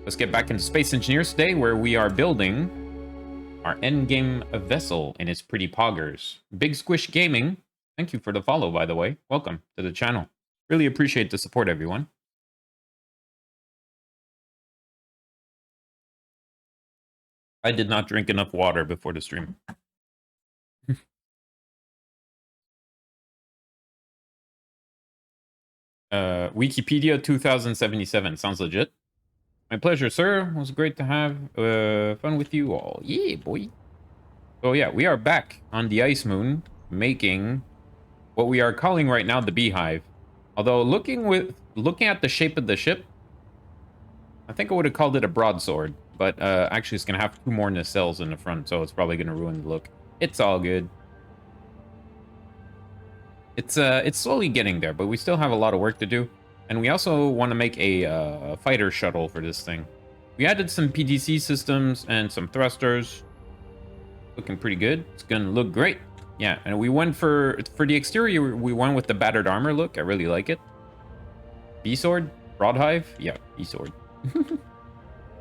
Let's get back into Space Engineers today, where we are building our endgame vessel, and it's pretty poggers. Big Squish Gaming, thank you for the follow, by the way. Welcome to the channel. Really appreciate the support, everyone. I did not drink enough water before the stream. Wikipedia 2077 sounds legit. My pleasure, sir. It was great to have fun with you all. Yeah, boy. So yeah, we are back on the Ice Moon, making what we are calling right now the Beehive. Although looking at the shape of the ship, I think I would have called it a broadsword. But actually, it's gonna have 2 more nacelles in the front, so it's probably gonna ruin the look. It's all good. It's slowly getting there, but we still have a lot of work to do. And we also want to make a fighter shuttle for this thing. We added some PDC systems and some thrusters. Looking pretty good. It's gonna look great. Yeah, and we went for the exterior, we went with the battered armor look. I really like it. B-sword? Broadhive? Yeah, B-sword. Well,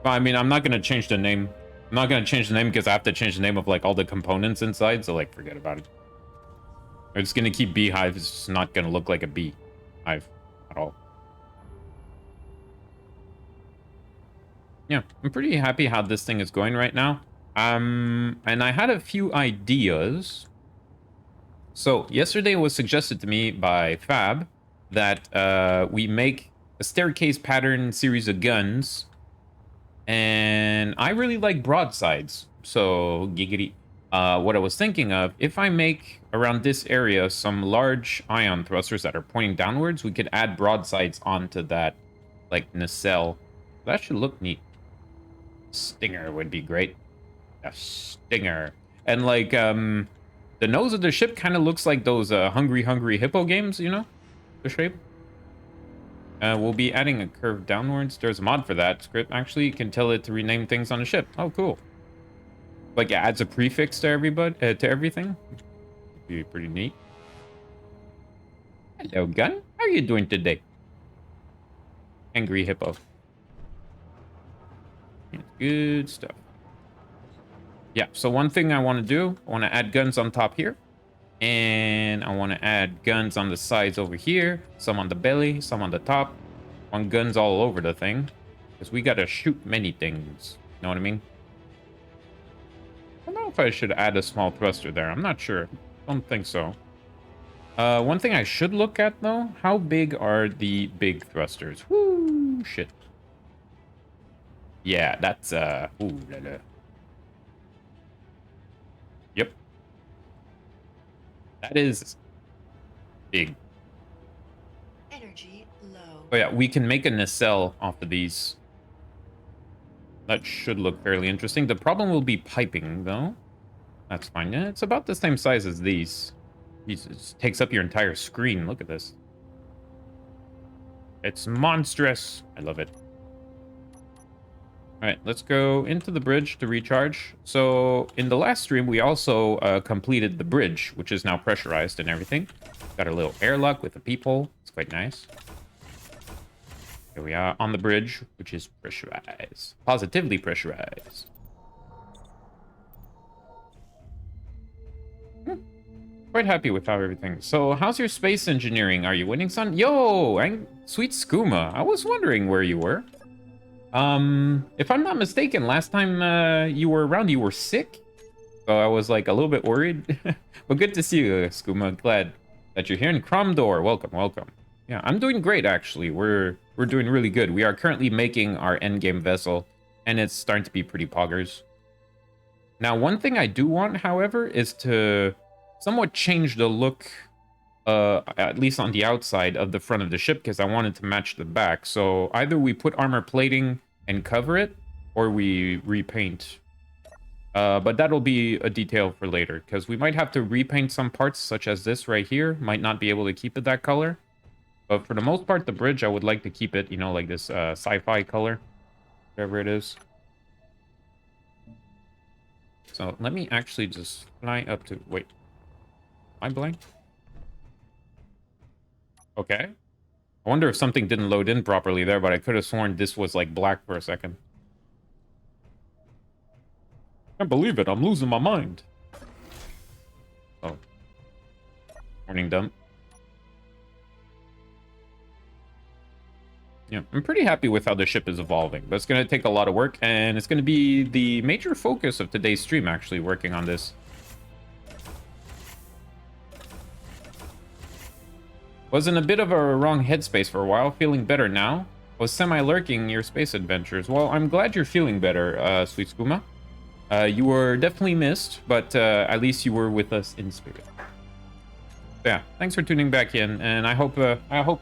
I mean, I'm not gonna change the name. I'm not gonna change the name because I have to change the name of like all the components inside, so like forget about it. We're just gonna keep Beehive. It's just not gonna look like a bee hive at all. Yeah, I'm pretty happy how this thing is going right now. And I had a few ideas. So yesterday it was suggested to me by Fab that we make a staircase pattern series of guns. And I really like broadsides. So giggity. What I was thinking of, if I make around this area some large ion thrusters that are pointing downwards, we could add broadsides onto that, like, nacelle. That should look neat. Stinger would be great. A stinger. And, like, the nose of the ship kind of looks like those Hungry Hippo games, you know? The shape. We'll be adding a curve downwards. There's a mod for that. Script actually you can tell it to rename things on the ship. Oh, cool. Like, it adds a prefix to everybody, to everything. Be pretty neat. Hello, Gun. How are you doing today? Angry Hippo. Good stuff. Yeah, so one thing I want to do, I want to add guns on top here. And I want to add guns on the sides over here. Some on the belly, some on the top. I want guns all over the thing. Because we got to shoot many things. You know what I mean? I don't know if I should add a small thruster there. I'm not sure. Don't think so. One thing I should look at, though. How big are the big thrusters? Woo, shit. Yeah, that's, ooh la la. Yep. That is big. Energy low. Oh yeah, we can make a nacelle off of these. That should look fairly interesting. The problem will be piping, though. That's fine. Yeah, it's about the same size as these. Jesus, takes up your entire screen. Look at this. It's monstrous. I love it. All right, let's go into the bridge to recharge. So in the last stream, we also completed the bridge, which is now pressurized and everything. Got a little airlock with a peephole. It's quite nice. Here we are on the bridge, which is pressurized. Positively pressurized. Quite happy with how everything. So, how's your space engineering? Are you winning, son? Yo, sweet skooma. I was wondering where you were. If I'm not mistaken, last time you were around, you were sick. So I was like a little bit worried. But good to see you, skooma. Glad that you're here. And Cromdor, welcome, welcome. Yeah, I'm doing great actually. We're doing really good. We are currently making our endgame vessel, and it's starting to be pretty poggers. Now, one thing I do want, however, is to somewhat change the look, at least on the outside of the front of the ship, because I wanted to match the back. So either we put armor plating and cover it, or we repaint. But that'll be a detail for later, because we might have to repaint some parts, such as this right here. Might not be able to keep it that color. But for the most part, the bridge, I would like to keep it, you know, like this sci-fi color. Whatever it is. So let me actually just fly up to... Wait. Am I blank? Okay. I wonder if something didn't load in properly there, but I could have sworn this was like black for a second. Can't believe it. I'm losing my mind. Oh. Morning dump. Yeah, I'm pretty happy with how the ship is evolving, but it's going to take a lot of work, and it's going to be the major focus of today's stream, actually, working on this. Was in a bit of a wrong headspace for a while, feeling better now. Was semi-lurking your space adventures. Well, I'm glad you're feeling better, Sweet Skooma. You were definitely missed, but at least you were with us in spirit. Yeah, thanks for tuning back in, and I hope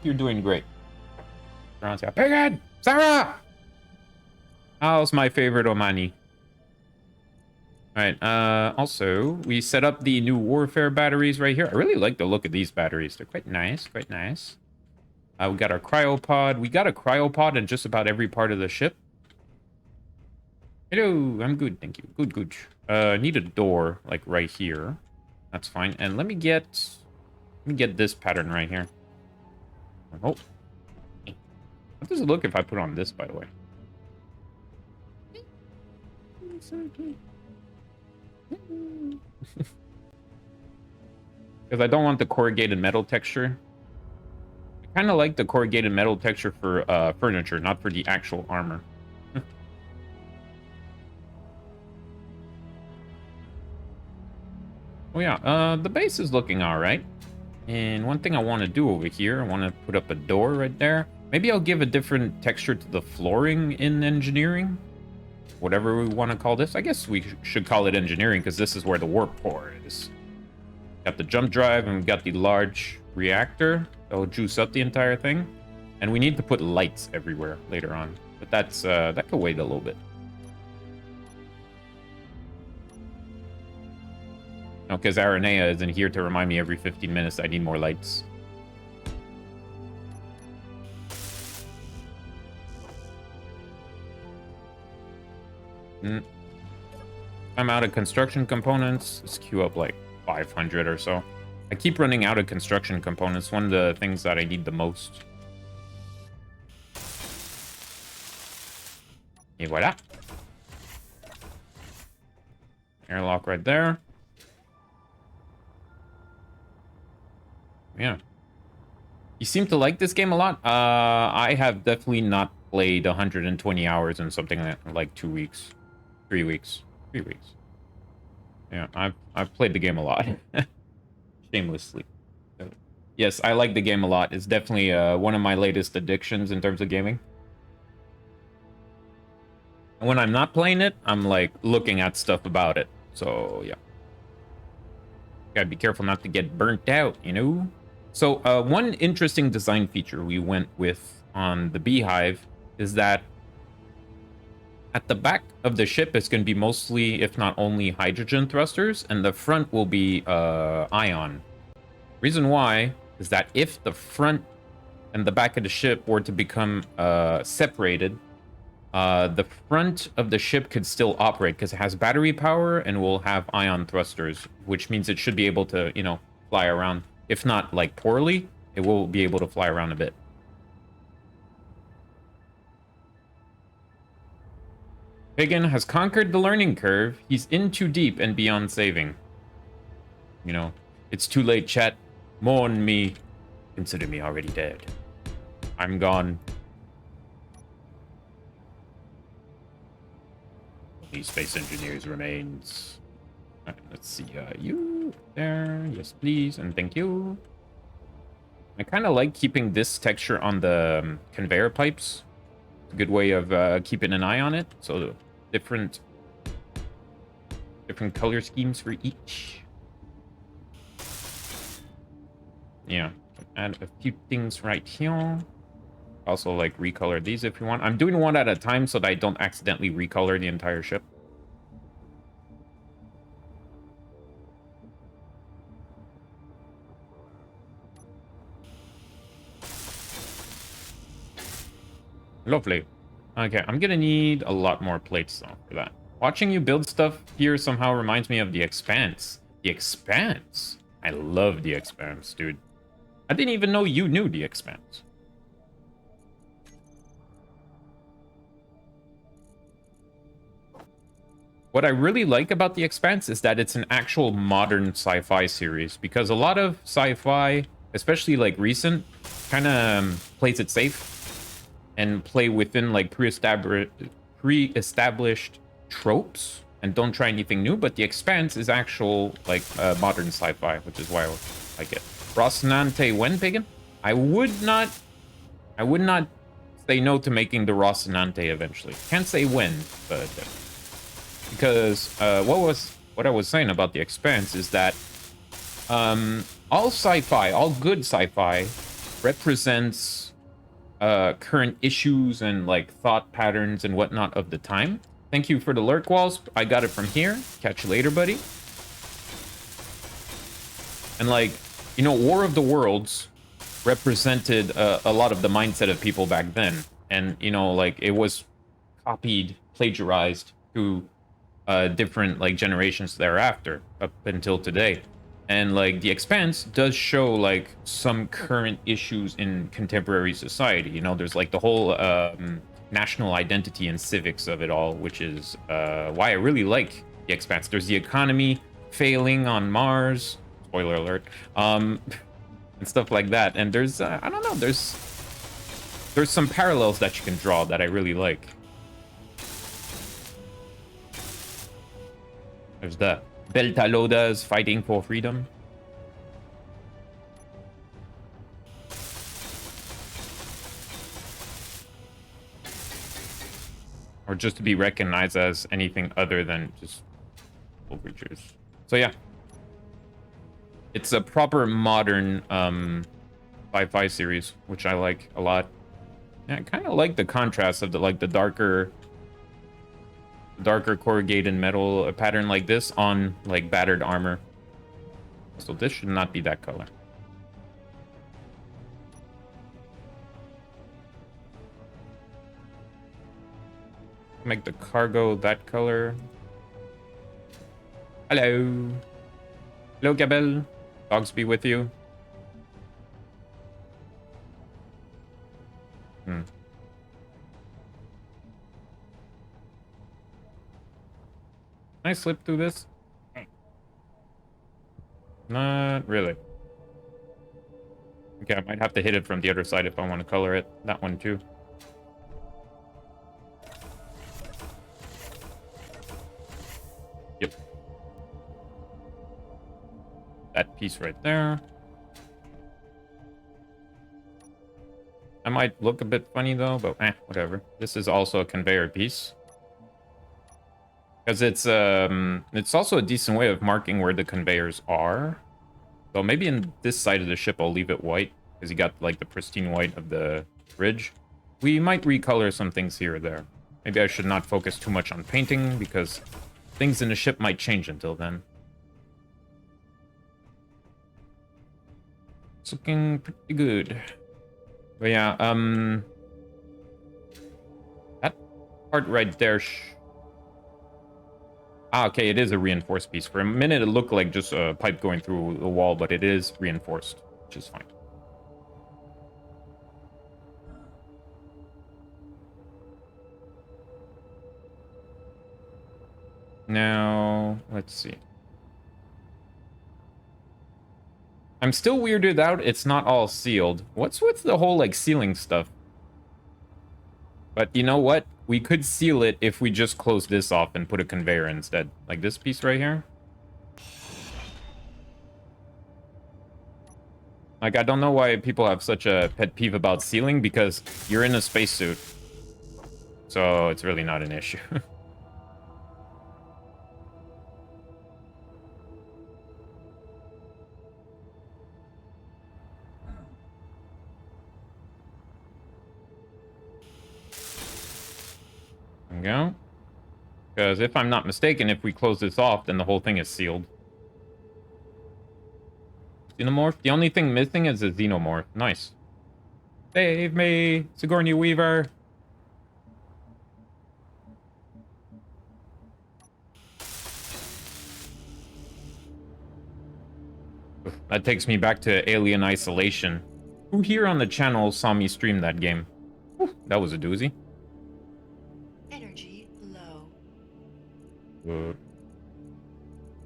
you're doing great. Pighead! Sarah! How's my favorite Omani? Alright, also, we set up the new Warfare batteries right here. I really like the look of these batteries. They're quite nice, quite nice. We got our cryopod. We got a cryopod in just about every part of the ship. Hello, I'm good, thank you. Good, good. Need a door, like, right here. That's fine. And let me get this pattern right here. Oh. How does it look if I put on this, by the way? Because I don't want the corrugated metal texture. I kind of like the corrugated metal texture for furniture, not for the actual armor. Oh yeah, the base is looking alright. And one thing I want to do over here, I want to put up a door right there. Maybe I'll give a different texture to the flooring in engineering. Whatever we want to call this. I guess we should call it engineering because this is where the warp core is. Got the jump drive and we've got the large reactor that will juice up the entire thing. And we need to put lights everywhere later on. But that's that could wait a little bit. No, because Aranea isn't here to remind me every 15 minutes I need more lights. I'm out of construction components. Let's queue up like 500 or so. I keep running out of construction components. One of the things that I need the most. Et voila. Airlock right there. Yeah. You seem to like this game a lot. I have definitely not played 120 hours in something like 2 weeks. 3 weeks. 3 weeks. Yeah, I've played the game a lot. Shamelessly. So, yes, I like the game a lot. It's definitely one of my latest addictions in terms of gaming. And when I'm not playing it, I'm like looking at stuff about it. So, yeah. Gotta be careful not to get burnt out, you know? So, one interesting design feature we went with on the Beehive is that at the back of the ship, it's going to be mostly, if not only, hydrogen thrusters, and the front will be ion. Reason why is that if the front and the back of the ship were to become separated, the front of the ship could still operate because it has battery power and will have ion thrusters, which means it should be able to, you know, fly around. If not, like, poorly, it will be able to fly around a bit. Pagan has conquered the learning curve. He's in too deep and beyond saving. You know, it's too late, chat. Mourn me. Consider me already dead. I'm gone. These space engineers remains. All right, let's see. You there. Yes, please. And thank you. I kind of like keeping this texture on the conveyor pipes. It's a good way of keeping an eye on it. So different color schemes for each. Yeah, add a few things right here. Also, like, recolor these if you want. I'm doing one at a time so that I don't accidentally recolor the entire ship. Lovely. Okay, I'm gonna need a lot more plates, though, for that. Watching you build stuff here somehow reminds me of The Expanse. The Expanse? I love The Expanse, dude. I didn't even know you knew The Expanse. what I really like about The Expanse is that it's an actual modern sci-fi series, because a lot of sci-fi, especially like recent, kind of plays it safe and play within like pre-established tropes and don't try anything new. But The Expanse is actual like modern sci-fi, which is why I like it. Rocinante when, Pagan? I would not say no to making the Rocinante eventually. Can't say when, but because what I was saying about The Expanse is that all sci-fi, all good sci-fi, represents current issues and like thought patterns and whatnot of the time. Thank you for the lurk walls. I got it from here. Catch you later, buddy. And like, you know, War of the Worlds represented a lot of the mindset of people back then. And, you know, like it was copied, plagiarized to different like generations thereafter up until today. And like The Expanse does show like some current issues in contemporary society. You know, there's like the whole national identity and civics of it all, which is why I really like The Expanse. There's the economy failing on Mars, spoiler alert, and stuff like that. And there's I don't know, there's some parallels that you can draw that I really like. There's the Beltalodas fighting for freedom. Or just to be recognized as anything other than just creatures. So yeah. It's a proper modern sci-fi series, which I like a lot. Yeah, I kind of like the contrast of the darker corrugated metal pattern like this on like battered armor. So this should not be that color. Make the cargo that color. Hello. Hello, Gabel. Dogs be with you. Can I slip through this? Not really. Okay, I might have to hit it from the other side if I want to color it. That one too. Yep. That piece right there. I might look a bit funny though, but whatever. This is also a conveyor piece. Because it's also a decent way of marking where the conveyors are. So maybe in this side of the ship I'll leave it white, because you got like the pristine white of the bridge. We might recolor some things here or there. Maybe I should not focus too much on painting, because things in the ship might change until then. It's looking pretty good. But yeah, that part right there. Okay, it is a reinforced piece. For a minute, it looked like just a pipe going through the wall, but it is reinforced, which is fine. Now, let's see. I'm still weirded out. It's not all sealed. What's with the whole, like, sealing stuff? But you know what? We could seal it if we just close this off and put a conveyor instead. Like this piece right here. Like, I don't know why people have such a pet peeve about sealing, because you're in a spacesuit. So it's really not an issue. There we go. Because if I'm not mistaken, if we close this off, then the whole thing is sealed. Xenomorph? The only thing missing is a xenomorph. Nice. Save me, Sigourney Weaver. That takes me back to Alien Isolation. Who here on the channel saw me stream that game? Whew, that was a doozy. Energy low.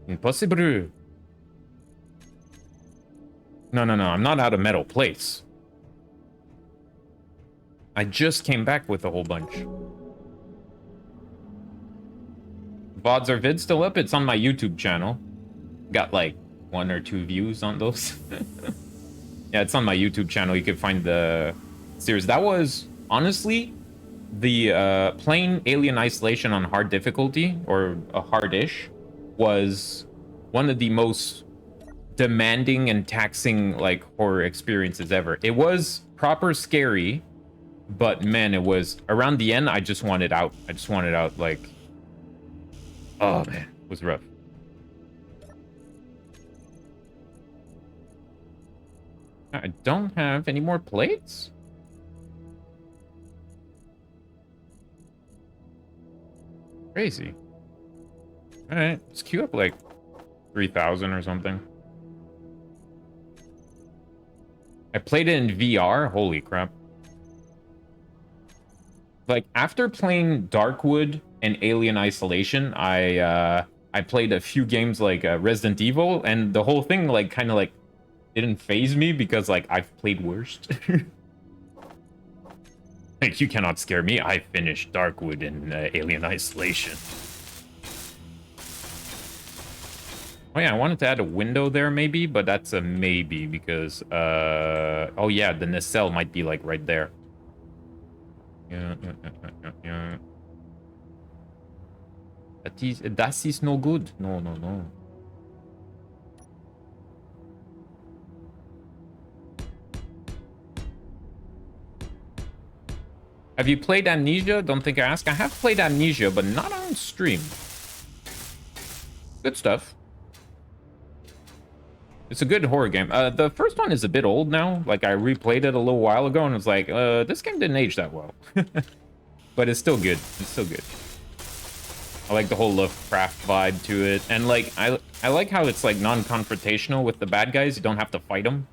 Impossible. No, no, no. I'm not out of metal plates. I just came back with a whole bunch. VODs or vids still up? It's on my YouTube channel. Got like 1 or 2 views on those. Yeah, it's on my YouTube channel. You can find the series. That was, honestly, the playing Alien Isolation on hard difficulty, or a hard-ish, was one of the most demanding and taxing, like, horror experiences ever. It was proper scary, but man, it was, around the end, I just wanted out. I just wanted out, like, oh man, it was rough. I don't have any more plates? Crazy. Alright, let's queue up like 3,000 or something. I played it in VR. Holy crap. Like, after playing Darkwood and Alien Isolation, I played a few games like Resident Evil, and the whole thing, like, kind of like didn't phase me because, like, I've played worse. Like, you cannot scare me. I finished Darkwood and Alien Isolation. Oh yeah, I wanted to add a window there maybe, but that's a maybe because, oh yeah, the nacelle might be, like, right there. Yeah. That is no good. No. Have you played Amnesia? Don't think I asked. I have played Amnesia, but not on stream. Good stuff. It's a good horror game. The first one is a bit old now. Like, I replayed it a little while ago, and was like, this game didn't age that well. But it's still good. It's still good. I like the whole Lovecraft vibe to it. And, like, I like how it's, like, non-confrontational with the bad guys. You don't have to fight them.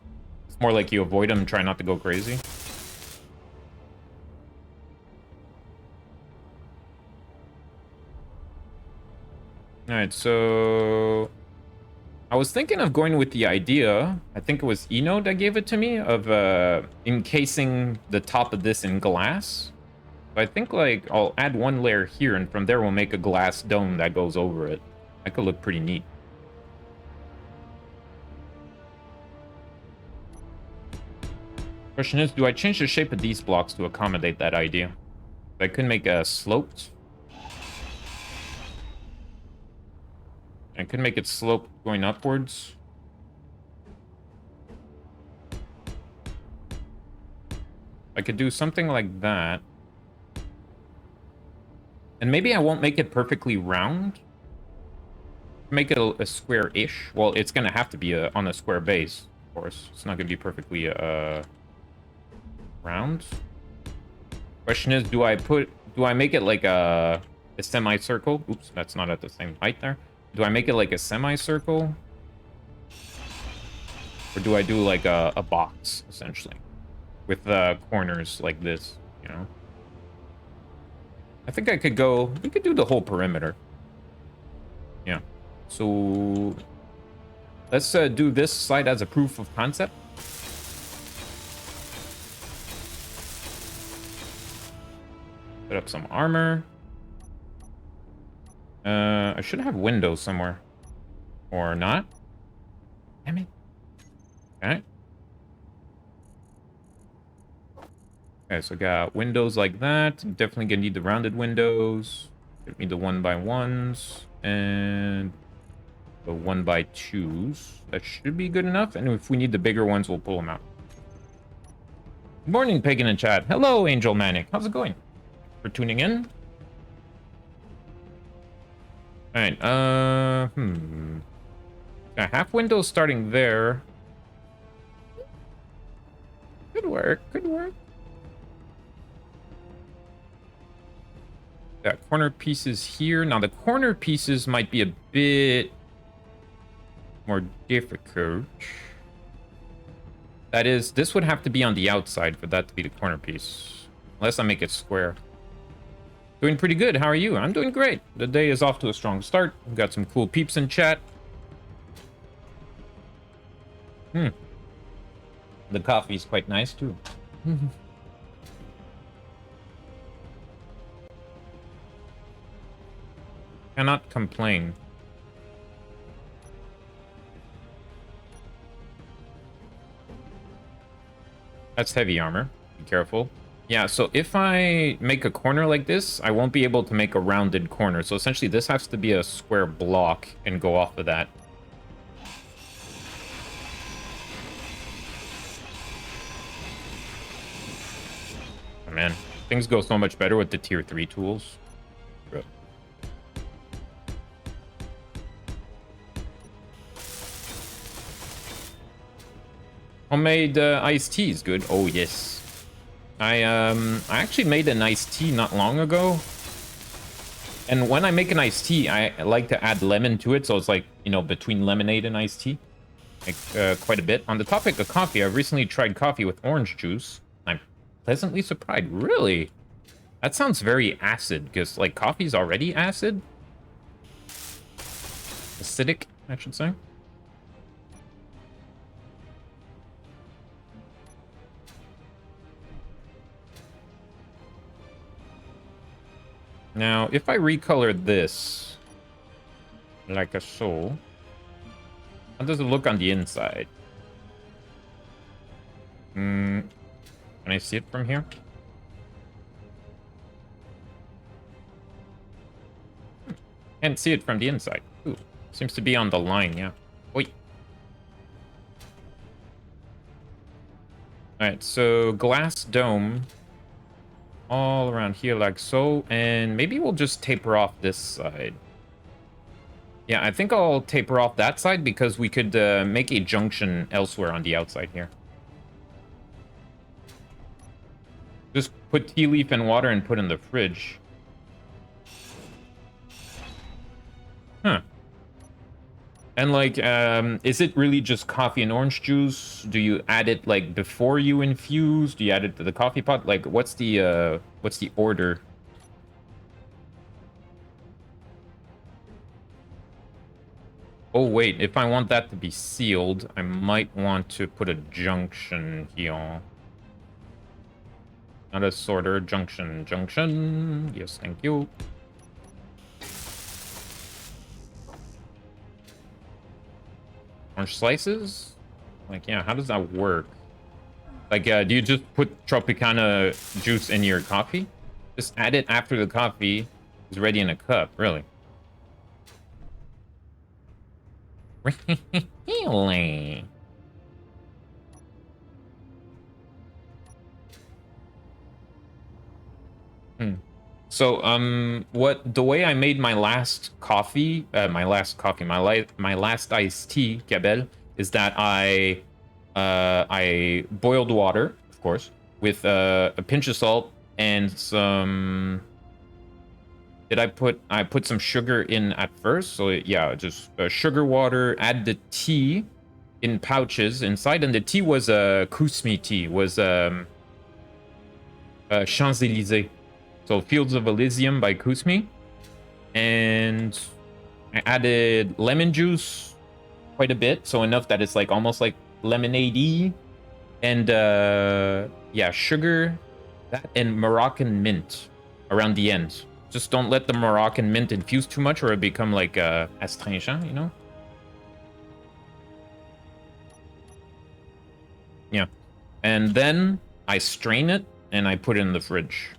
It's more like you avoid them and try not to go crazy. Alright, so I was thinking of going with the idea, I think it was Eno that gave it to me, of encasing the top of this in glass. But I think, like, I'll add one layer here, and from there we'll make a glass dome that goes over it. That could look pretty neat. Question is, do I change the shape of these blocks to accommodate that idea? I could make a sloped. I could make it sloped going upwards. I could do something like that. And maybe I won't make it perfectly round. Make it a square-ish. Well, it's going to have to be on a square base, of course. It's not going to be perfectly round. Question is, do I make it like a semicircle? Oops, that's not at the same height there. Do I make it like a semicircle? Or do I do like a box, essentially? With corners like this, you know? I think I could go... We could do the whole perimeter. Yeah. So... let's do this side as a proof of concept. Put up some armor. I should have windows somewhere. Or not. Damn it. Okay. Okay, so got windows like that. I'm definitely gonna need the rounded windows. Give me the 1x1s. And the 1x2s. That should be good enough. And if we need the bigger ones, we'll pull them out. Good morning, Pagan and Chat. Hello, Angel Manic. How's it going? For tuning in. Alright, half window starting there. Could work, could work. Got corner pieces here. Now, the corner pieces might be a bit more difficult. That is, this would have to be on the outside for that to be the corner piece. Unless I make it square. Doing pretty good. How are you? I'm doing great. The day is off to a strong start. We've got some cool peeps in chat. The coffee's quite nice, too. Cannot complain. That's heavy armor. Be careful. Yeah, so if I make a corner like this, I won't be able to make a rounded corner. So essentially, this has to be a square block and go off of that. Oh, man, things go so much better with the tier 3 tools. Homemade iced tea is good. Oh, yes. I actually made an iced tea not long ago. And when I make an iced tea, I like to add lemon to it. So it's like, you know, between lemonade and iced tea. Like, quite a bit. On the topic of coffee, I've recently tried coffee with orange juice. I'm pleasantly surprised. Really? That sounds very acid, because, like, coffee's already acid? Acidic, I should say. Now, if I recolor this, like a so, how does it look on the inside? Can I see it from here? Can't see it from the inside. Ooh, seems to be on the line, yeah. Wait. Alright, so glass dome all around here like so, and maybe we'll just taper off this side. Yeah, I think I'll taper off that side because we could make a junction elsewhere on the outside here. Just put tea leaf and water and put in the fridge. Huh. And like, is it really just coffee and orange juice? Do you add it like before you infuse? Do you add it to the coffee pot? Like, what's the order? Oh wait, if I want that to be sealed, I might want to put a junction here. Not a sorter, junction. Yes, thank you. Orange slices? Like, yeah, how does that work? Like, do you just put Tropicana juice in your coffee? Just add it after the coffee is ready in a cup, really. Really? So, the way I made my last coffee, my last iced tea, Gabel, is that I boiled water, of course, with a pinch of salt and some. I put some sugar in at first, so yeah, just sugar water. Add the tea in pouches inside, and the tea was Kusmi tea, was Champs-Élysées. So Fields of Elysium by Kusmi. And I added lemon juice quite a bit, so enough that it's like almost like lemonade-y. And yeah, sugar, that, and Moroccan mint around the end. Just don't let the Moroccan mint infuse too much or it'll become like astringent, you know? Yeah. And then I strain it and I put it in the fridge.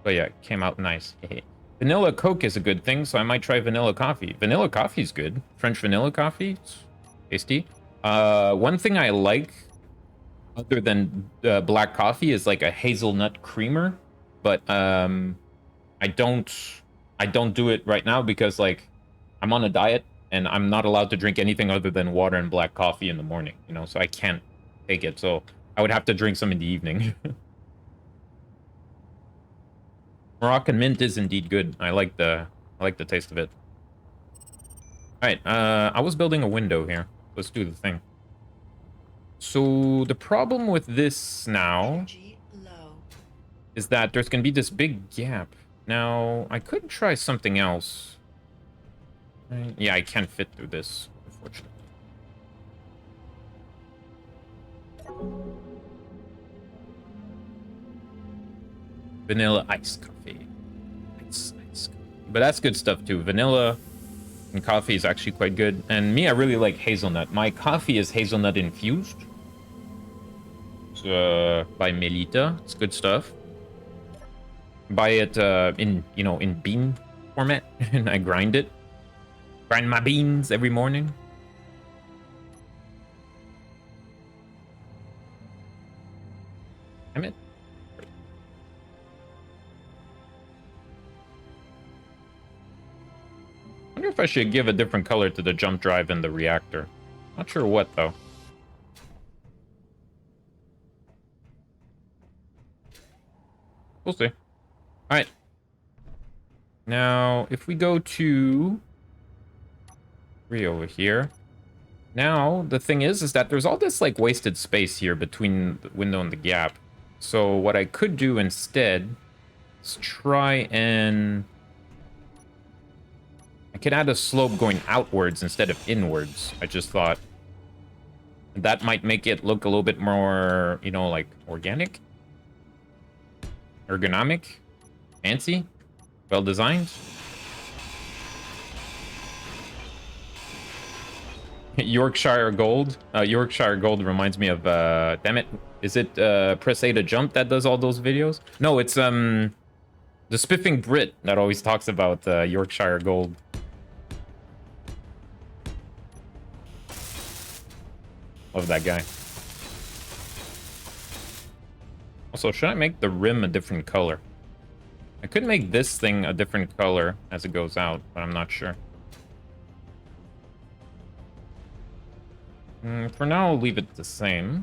But yeah, it came out nice. Vanilla Coke is a good thing, so I might try vanilla coffee. Vanilla coffee is good. French vanilla coffee, it's tasty. One thing I like, other than black coffee, is like a hazelnut creamer. But I don't do it right now because like I'm on a diet and I'm not allowed to drink anything other than water and black coffee in the morning. You know, so I can't take it. So I would have to drink some in the evening. Moroccan mint is indeed good. I like the taste of it. All right, I was building a window here. Let's do the thing. So the problem with this now is that there's going to be this big gap. Now, I could try something else. Yeah, I can't fit through this, unfortunately. Vanilla ice coffee. Ice coffee. But that's good stuff, too. Vanilla and coffee is actually quite good. And me, I really like hazelnut. My coffee is hazelnut infused. It's, by Melita. It's good stuff. Buy it in bean format, and I grind it. Grind my beans every morning. Damn it. I wonder if I should give a different color to the jump drive and the reactor. Not sure what, though. We'll see. Alright. Now, if we go to 3 over here. Now, the thing is that there's all this, like, wasted space here between the window and the gap. So what I could do instead is try and... I could add a slope going outwards instead of inwards. I just thought that might make it look a little bit more, like, organic? Ergonomic? Fancy? Well-designed? Yorkshire Gold. Yorkshire Gold reminds me of, damn it. Is it, Press A to Jump that does all those videos? No, it's, the Spiffing Brit that always talks about, Yorkshire Gold. Love that guy. Also, should I make the rim a different color? I could make this thing a different color as it goes out, but I'm not sure. For now, I'll leave it the same.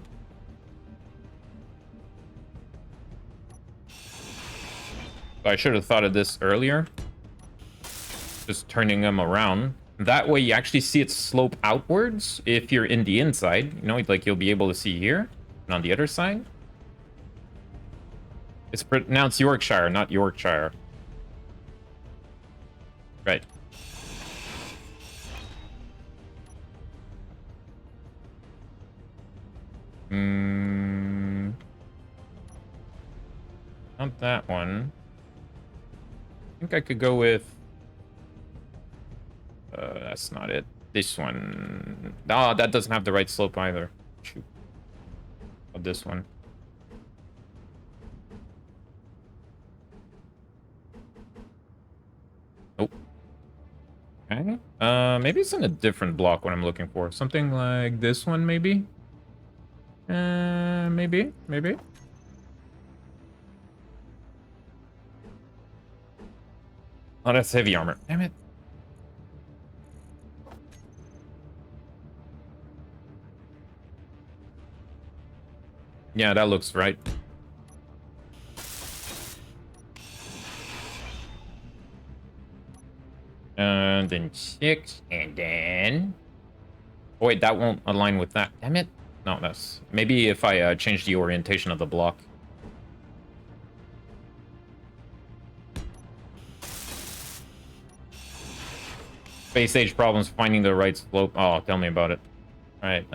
I should have thought of this earlier. Just turning them around. That way you actually see it slope outwards if you're in the inside. Like you'll be able to see here. And on the other side. It's pronounced Yorkshire, not Yorkshire. Right. Not that one. I think I could go with... that's not it. This one. Oh, that doesn't have the right slope either. Shoot. Of this one. Nope. Okay. Maybe it's in a different block what I'm looking for. Something like this one, maybe? Maybe. Oh, that's heavy armor. Damn it. Yeah, that looks right. And then 6, and then... Oh, wait, that won't align with that. Damn it. No, that's... Maybe if I change the orientation of the block. Space age problems finding the right slope. Oh, tell me about it. All right,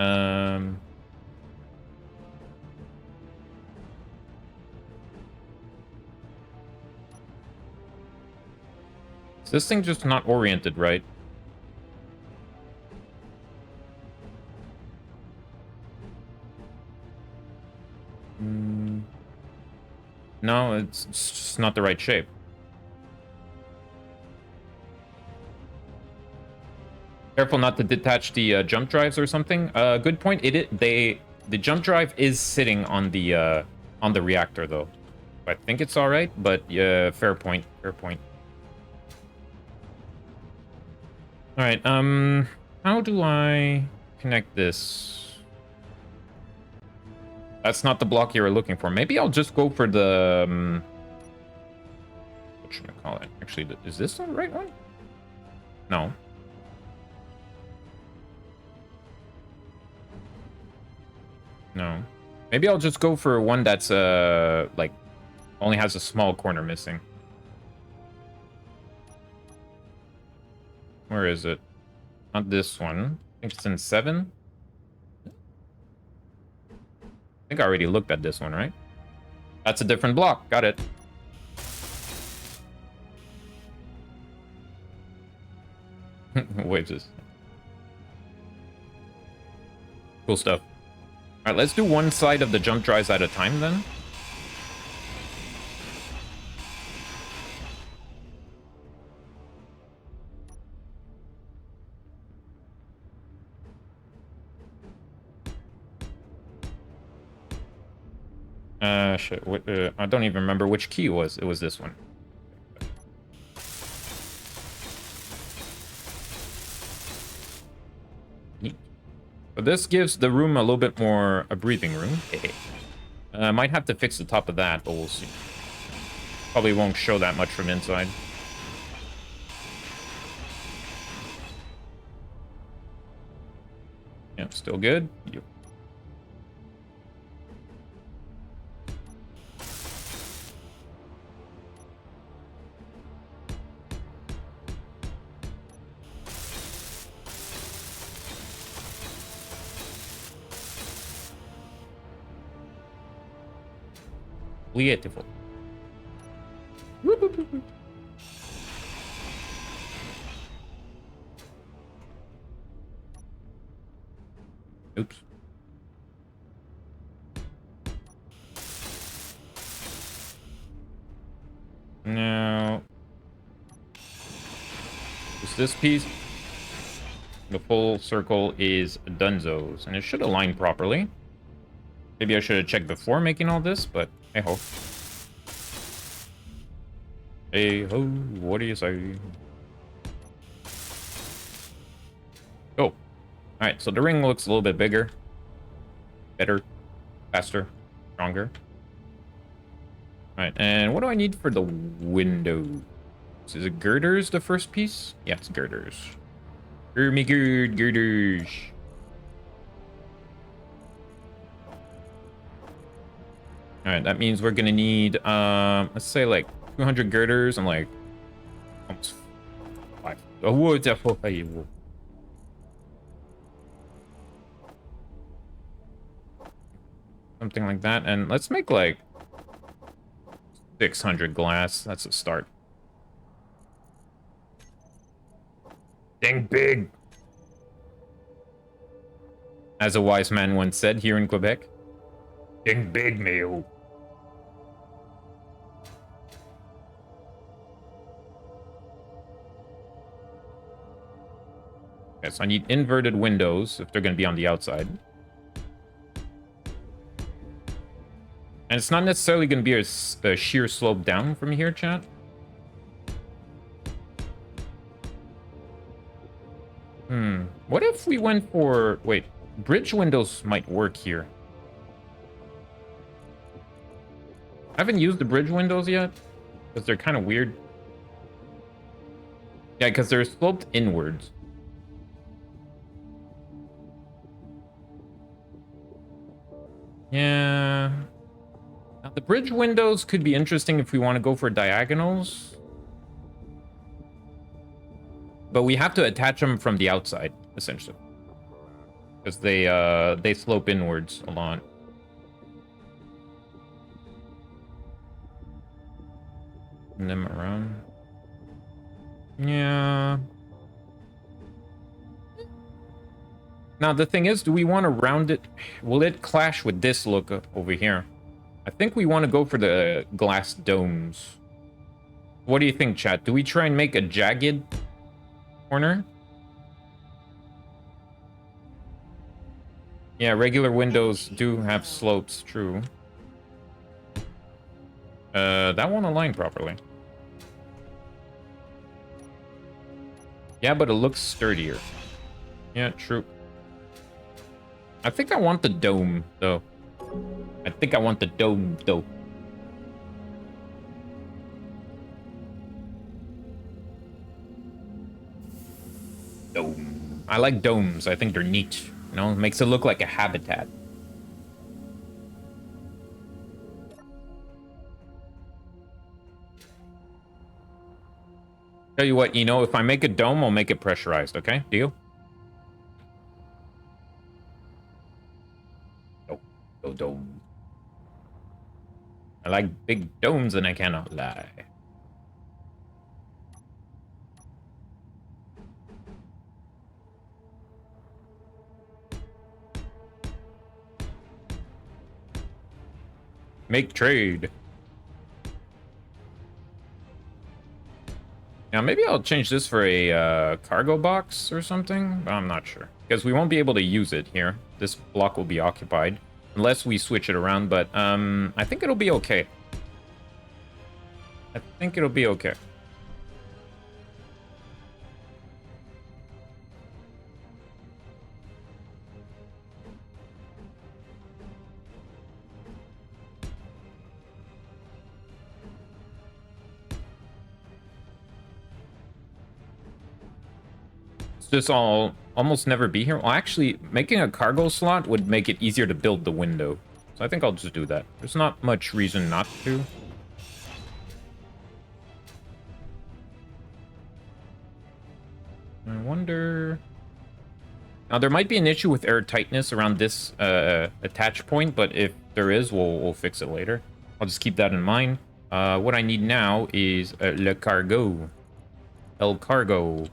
is this thing just not oriented right? No, it's just not the right shape. Careful not to detach the jump drives or something. Good point. The jump drive is sitting on the reactor though. I think it's all right, but yeah, fair point. Fair point. All right. How do I connect this? That's not the block you were looking for. Maybe I'll just go for the what should I call it? Actually, is this the right one? No. No. Maybe I'll just go for one that's like Only has a small corner missing. Where is it? Not this one. I think it's in 7. I think I already looked at this one, right? That's a different block. Got it. Waves this. Cool stuff. All right, let's do one side of the jump drives at a time then. Shit. I don't even remember which key it was. It was this one. Neat. But this gives the room a little bit more a breathing room. I might have to fix the top of that, but we'll see. Probably won't show that much from inside. Yeah, still good. Yep. Beautiful. Oops. Now, just this piece. The full circle is Dunzo's, and it should align properly. Maybe I should have checked before making all this, but hey ho. Hey ho, what do you say? Oh, alright, so the ring looks a little bit bigger. Better, faster, stronger. Alright, and what do I need for the windows? Is it girders, the first piece? Yeah, it's girders. Girders. Alright, that means we're gonna need, let's say like 200 girders and like almost 5. Oh, something like that, and let's make like 600 glass. That's a start. Think big. As a wise man once said here in Quebec. Think big, Mayo. Okay, so I need inverted windows if they're going to be on the outside. And it's not necessarily going to be a sheer slope down from here, chat. What if we went for... Wait, bridge windows might work here. I haven't used the bridge windows yet, because they're kind of weird. Yeah, because they're sloped inwards. Yeah. Now, the bridge windows could be interesting if we want to go for diagonals. But we have to attach them from the outside, essentially. Because they slope inwards a lot. And them around. Yeah. Now, the thing is, do we want to round it? Will it clash with this look over here? I think we want to go for the glass domes. What do you think, chat? Do we try and make a jagged corner? Yeah, regular windows do have slopes, true. That won't align properly. Yeah, but it looks sturdier. Yeah, true. I think I want the dome, though. I think I want the dome, though. Dome. I like domes. I think they're neat. You know, it makes it look like a habitat. Tell you what, if I make a dome, I'll make it pressurized, okay? Deal? No dome. I like big domes and I cannot lie. Make trade. Now, maybe I'll change this for a cargo box or something, but I'm not sure. Because we won't be able to use it here. This block will be occupied. Unless we switch it around, but I think it'll be okay. I think it'll be okay. This all almost never be here. Well, actually, making a cargo slot would make it easier to build the window. So I think I'll just do that. There's not much reason not to. I wonder... Now, there might be an issue with air tightness around this attach point, but if there is, we'll fix it later. I'll just keep that in mind. What I need now is le cargo. El cargo.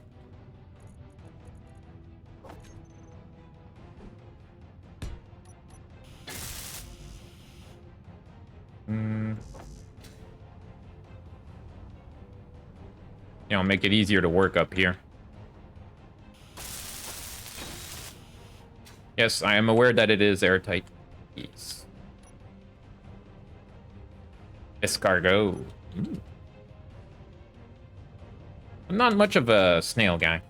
Make it easier to work up here. Yes, I am aware that it is airtight. Yes. Escargot. I'm not much of a snail guy.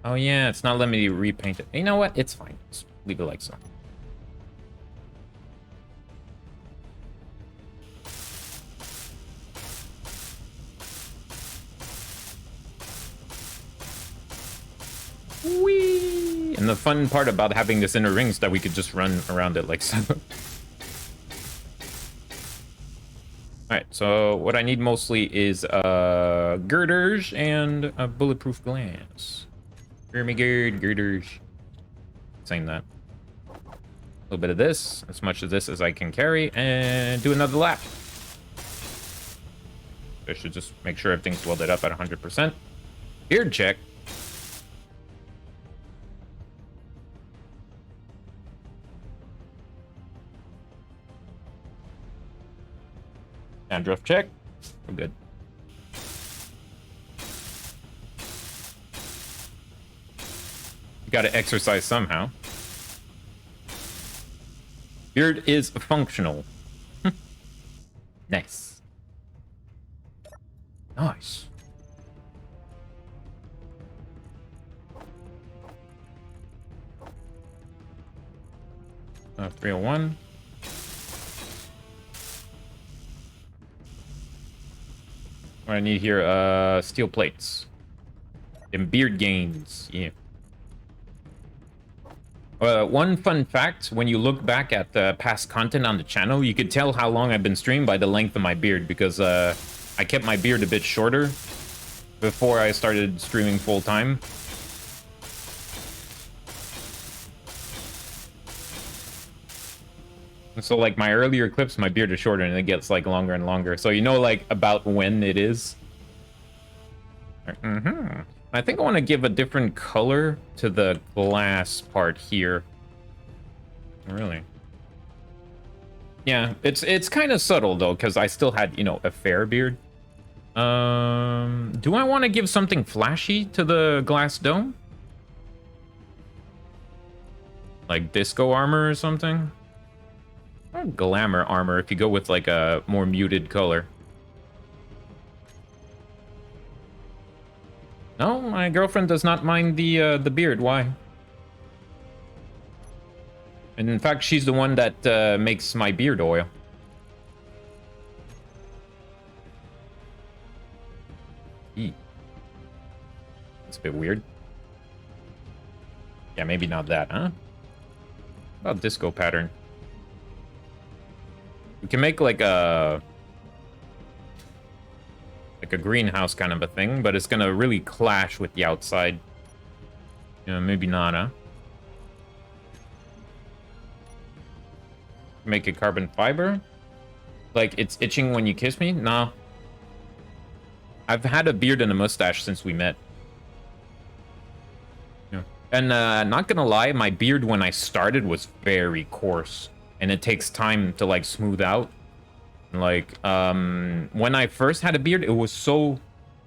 Oh yeah, it's not letting me repaint it. You know what? It's fine. Just leave it like so. Whee! And the fun part about having this inner ring is that we could just run around it like so. Alright, so what I need mostly is girders and a bulletproof glass. Girders. Saying that. A little bit of this, as much of this as I can carry, and do another lap. I should just make sure everything's welded up at 100%. Beard check. Dandruff check. We're good. You gotta exercise somehow. Beard is functional. Nice. Nice. Uh, 301. What I need here, steel plates. And beard gains, yeah. One fun fact, when you look back at the past content on the channel, you could tell how long I've been streaming by the length of my beard, because I kept my beard a bit shorter before I started streaming full-time. So, like, my earlier clips, my beard is shorter, and it gets, like, longer and longer. So you know, like, about when it is. I think I want to give a different color to the glass part here. Really? Yeah, it's kind of subtle, though, because I still had, you know, a fair beard. Do I want to give something flashy to the glass dome? Like disco armor or something? Or glamour armor if you go with, like, a more muted color. No, my girlfriend does not mind the beard. Why? And in fact, she's the one that makes my beard oil. Eee. That's a bit weird. Yeah, maybe not that, huh? What about disco pattern? We can make like a greenhouse kind of a thing, but it's gonna really clash with the outside. Yeah, maybe not, huh? Make it carbon fiber? Like, it's itching when you kiss me? No. I've had a beard and a mustache since we met. Yeah. And not gonna lie, my beard when I started was very coarse. And it takes time to, like, smooth out. Like, when I first had a beard, it was so,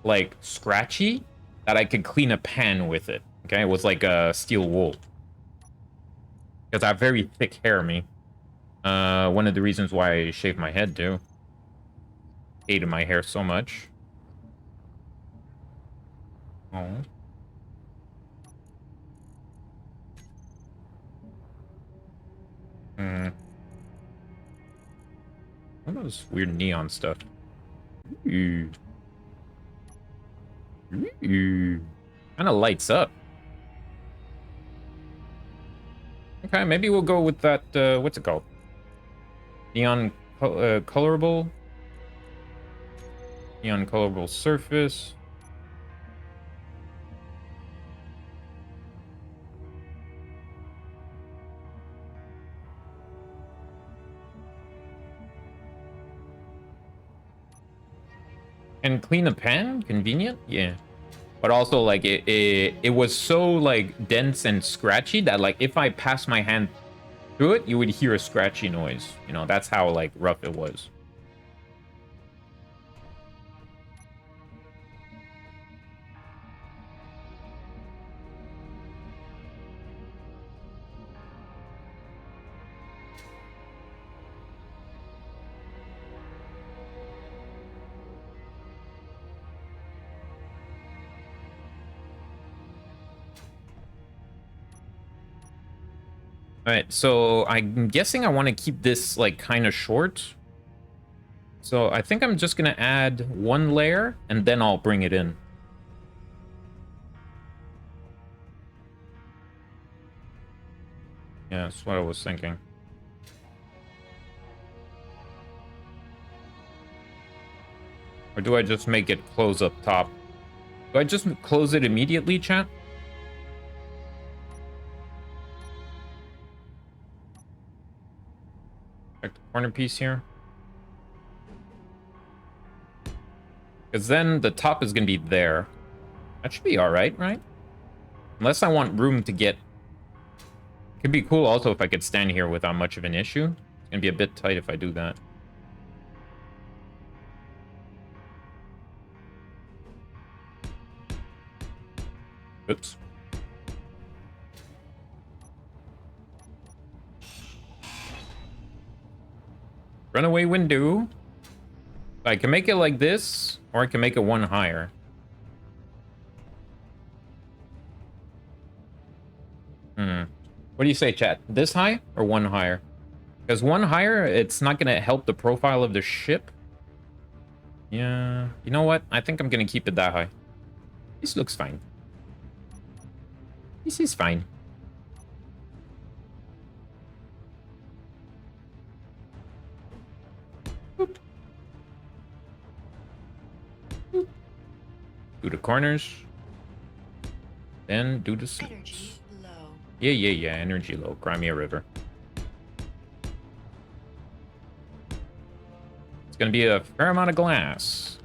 like, scratchy that I could clean a pan with it. Okay? It was like steel wool. Because I have very thick hair, me. One of the reasons why I shaved my head, too. Hated my hair so much. Oh. Hmm. What are those weird neon stuff? Ooh. Ooh. Kind of lights up. Okay, maybe we'll go with that, what's it called? Neon colorable? Neon colorable surface. And clean a pan? Convenient? Yeah. But also, like, it was so, like, dense and scratchy that, like, if I pass my hand through it, you would hear a scratchy noise. You know, that's how, like, rough it was. All right, so I'm guessing I want to keep this, like, kind of short. So I think I'm just going to add one layer, and then I'll bring it in. Yeah, that's what I was thinking. Or do I just make it close up top? Do I just close it immediately, chat? Check the corner piece here. Because then the top is going to be there. That should be all right, right? Unless I want room to get... It could be cool also if I could stand here without much of an issue. It's going to be a bit tight if I do that. Oops. Runaway window. I can make it like this, or I can make it one higher. What do you say, chat? This high or one higher? Because one higher, it's not going to help the profile of the ship. Yeah. You know what? I think I'm going to keep it that high. This looks fine. This is fine. Boop. Boop. Do the corners. Then do the slopes. Yeah. Energy low. Crimea River. It's going to be a fair amount of glass.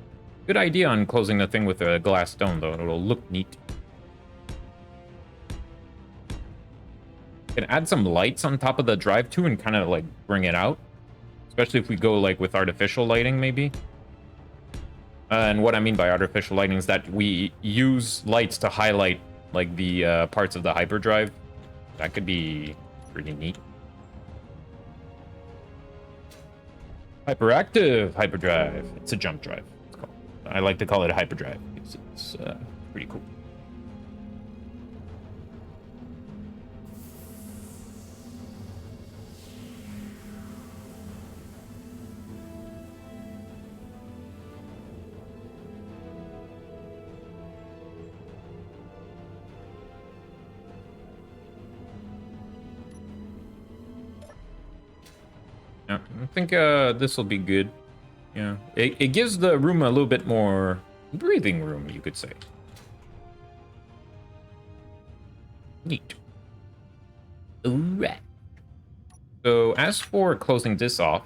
Good idea on closing the thing with a glass dome, though. It'll look neat. Can add some lights on top of the drive, too, and kind of, like, bring it out. Especially if we go, like, with artificial lighting, maybe. And what I mean by artificial lighting is that we use lights to highlight, like, the parts of the hyperdrive. That could be pretty neat. Hyperactive hyperdrive. It's a jump drive. It's called. I like to call it a hyperdrive because it's pretty cool. Yeah, I think this will be good. Yeah, it gives the room a little bit more breathing room, you could say. Neat. Alright. So as for closing this off,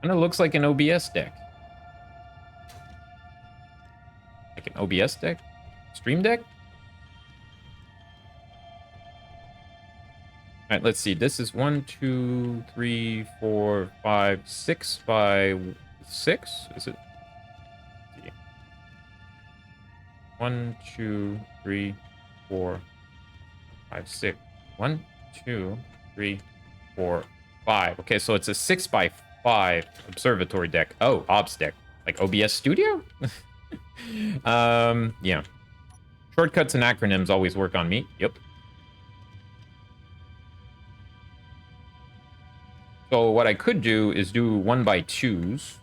kind of looks like an OBS deck. Like an OBS deck? Stream deck? Alright, let's see. This is 1, 2, 3, 4, 5, 6 by 6? Is it? 1, 2, 3, 4, 5, 6. 1, 2, 3, 4, 5. Okay, so it's a 6 by 5 observatory deck. Oh, OBS deck. Like OBS Studio? Yeah. Shortcuts and acronyms always work on me. Yep. So what I could do is do 1 by 2s.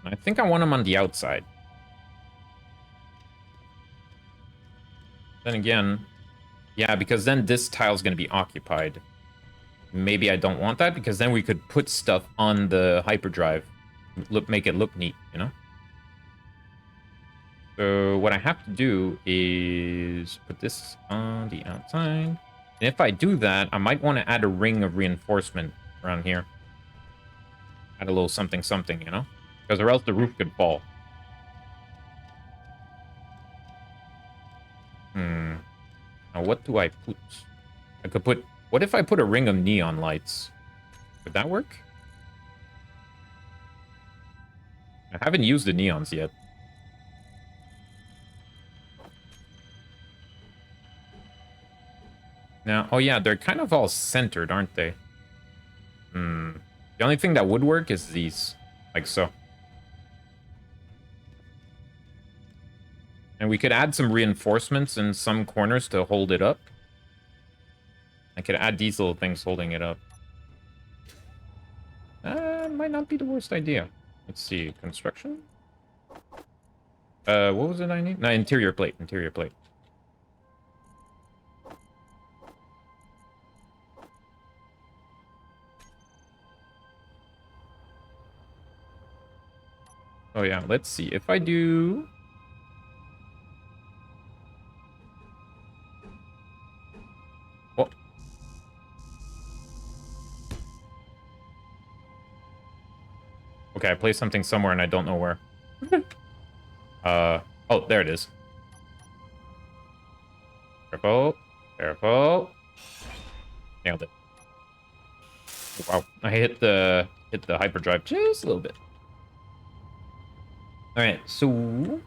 I think I want them on the outside. Then again, yeah, because then this tile's going to be occupied. Maybe I don't want that, because then we could put stuff on the hyperdrive. Make it look neat, you know? So what I have to do is put this on the outside. And if I do that, I might want to add a ring of reinforcement around here. Add a little something something, you know? Because or else the roof could fall. Now what do I put? I could put... What if I put a ring of neon lights? Would that work? I haven't used the neons yet. Now, oh yeah, they're kind of all centered, aren't they? The only thing that would work is these. Like so. And we could add some reinforcements in some corners to hold it up. I could add these little things holding it up. Might not be the worst idea. Let's see. Construction? What was it I need? No, interior plate. Interior plate. Oh yeah, let's see. If I do... Oh. Okay, I placed something somewhere and I don't know where. Oh, there it is. Careful. Careful. Nailed it. Wow. I hit the hyperdrive just a little bit. Alright, so what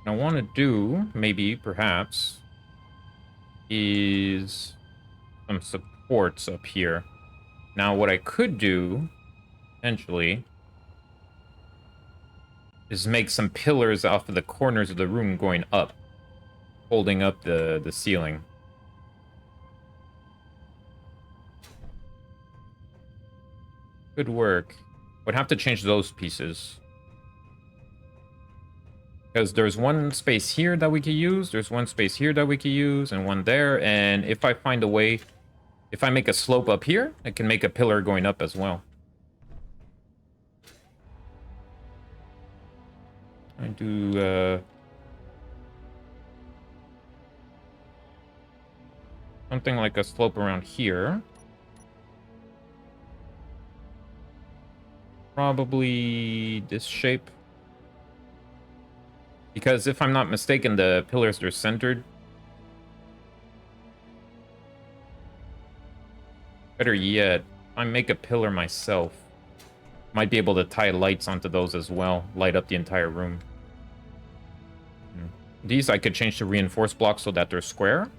I want to do, maybe, perhaps, is some supports up here. Now, what I could do, potentially, is make some pillars off of the corners of the room going up, holding up the ceiling. Good work. Would have to change those pieces. Because there's one space here that we could use, there's one space here that we could use, and one there, and if I find a way, if I make a slope up here, I can make a pillar going up as well. I do, something like a slope around here. Probably this shape. Because if I'm not mistaken, the pillars are centered. Better yet, I make a pillar myself. Might be able to tie lights onto those as well. Light up the entire room. These I could change to reinforced blocks so that they're square.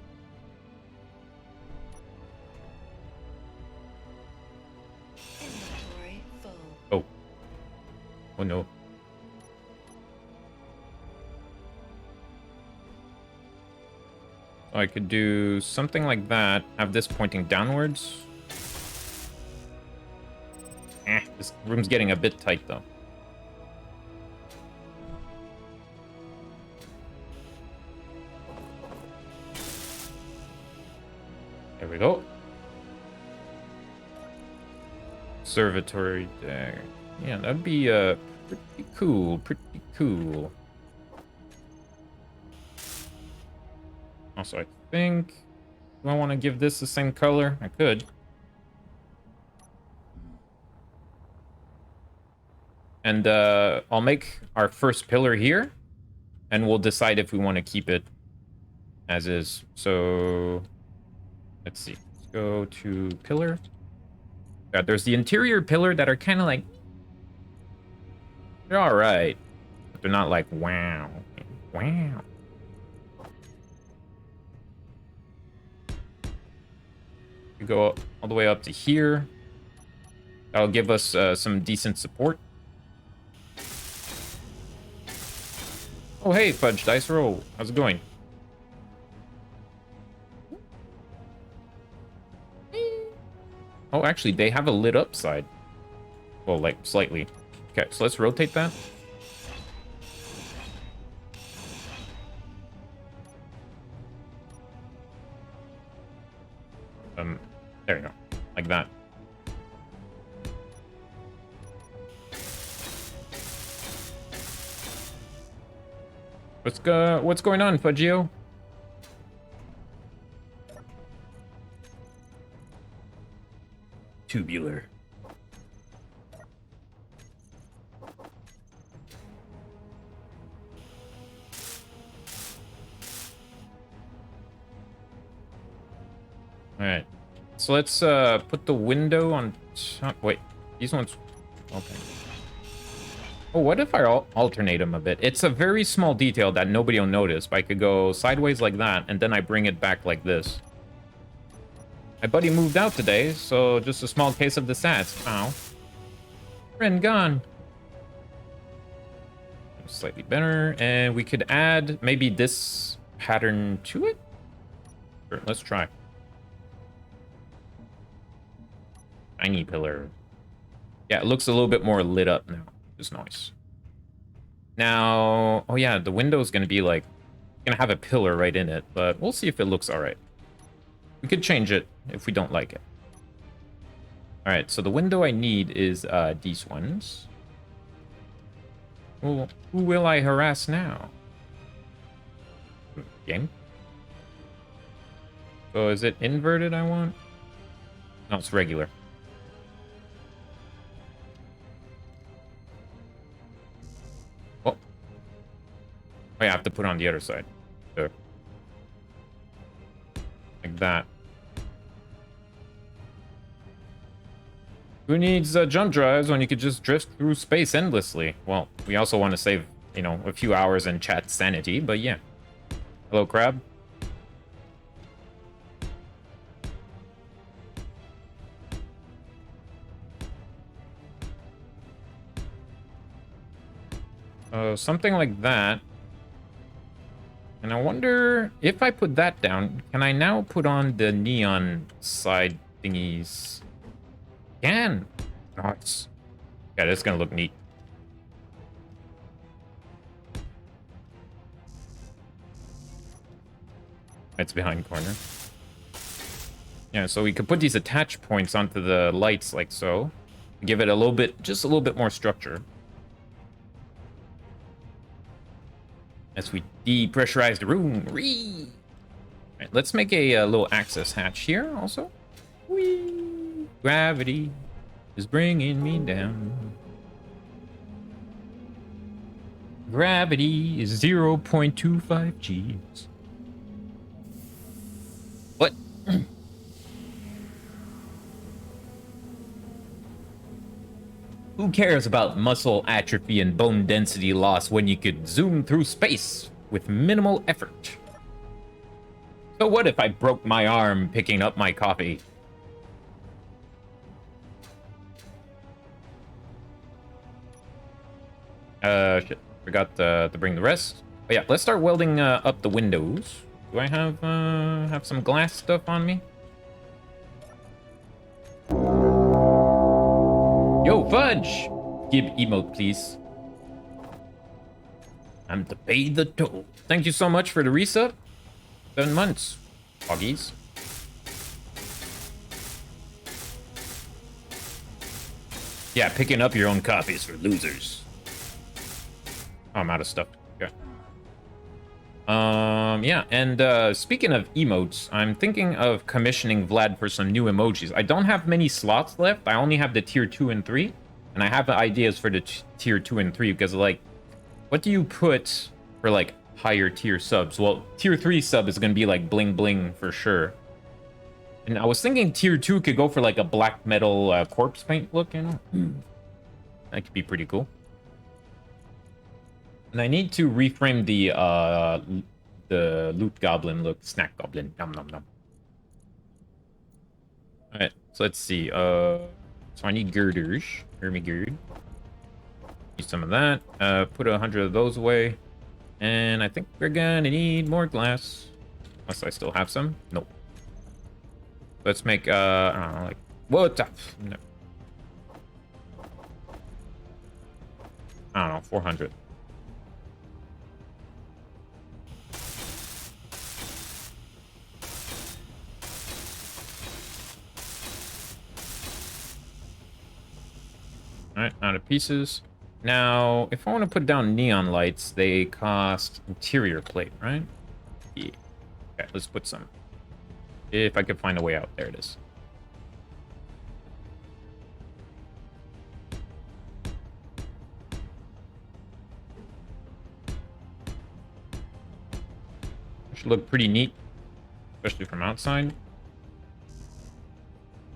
Oh. Oh no. I could do something like that. Have this pointing downwards. This room's getting a bit tight, though. There we go. Observatory deck. Yeah, that'd be pretty cool. Pretty cool. Also, I think, do I want to give this the same color? I could. And I'll make our first pillar here, and we'll decide if we want to keep it as is. So, let's see. Let's go to pillar. Yeah, there's the interior pillar that are kind of like, they're all right, but they're not like, wow. Wow. We go all the way up to here. That'll give us some decent support. Oh, hey, Fudge Dice Roll. How's it going? Oh, actually, they have a lit up side. Well, like, slightly. Okay, so let's rotate that. There you go. Like that. What's going on, Fudgio? Tubular. All right. So let's put the window on top. Wait, these ones. Okay. Oh, what if I alternate them a bit? It's a very small detail that nobody will notice, but I could go sideways like that, and then I bring it back like this. My buddy moved out today, so just a small case of the sats. Ow. Friend gone. Slightly better, and we could add maybe this pattern to it? Sure, let's try. Tiny pillar. Yeah, it looks a little bit more lit up now. It's nice. Now, oh yeah, the window's gonna be like, gonna have a pillar right in it, but we'll see if it looks all right. We could change it if we don't like it. All right, so the window I need is these ones. Well, who will I harass now? Game? So is it inverted I want? No, it's regular. Oh, I have to put on the other side. There. Like that. Who needs jump drives when you could just drift through space endlessly? Well, we also want to save, you know, a few hours in chat sanity, but yeah. Hello, Crab. Something like that. And I wonder if I put that down, can I now put on the neon side thingies? Can. Nice. Yeah, that's gonna look neat. It's behind corner. Yeah, so we could put these attach points onto the lights like so. Give it a little bit, just a little bit more structure. As we depressurize the room. Whee! Alright, let's make a little access hatch here also. Whee! Gravity is bringing me down. Gravity is 0.25 Gs. What? Who cares about muscle atrophy and bone density loss when you could zoom through space with minimal effort? So what if I broke my arm picking up my coffee? Shit. Forgot to bring the rest. But yeah, let's start welding up the windows. Do I have some glass stuff on me? Yo, Fudge! Give emote, please. I'm to pay the toll. Thank you so much for the resub. 7 months, Hoggies. Yeah, picking up your own copies for losers. Oh, I'm out of stuff. Okay. Yeah, and speaking of emotes, I'm thinking of commissioning Vlad for some new emojis. I don't have many slots left. I only have the tier 2 and 3, and I have ideas for the tier 2 and 3 because, like, what do you put for, like, higher tier subs? Well, tier 3 sub is going to be, like, bling bling for sure. And I was thinking tier 2 could go for, like, a black metal corpse paint look, you know? That could be pretty cool. And I need to reframe the loot goblin look, snack goblin. Nom nom nom. All right, so let's see. So I need girders. Hermy gird. Need some of that. Put 100 of those away, and I think we're gonna need more glass. Unless I still have some. Nope. Let's make I don't know, like what? No. I don't know, 400. All right, out of pieces. Now, if I want to put down neon lights, they cost interior plate, right? Yeah. Okay, let's put some. If I could find a way out. There it is. Should look pretty neat, especially from outside.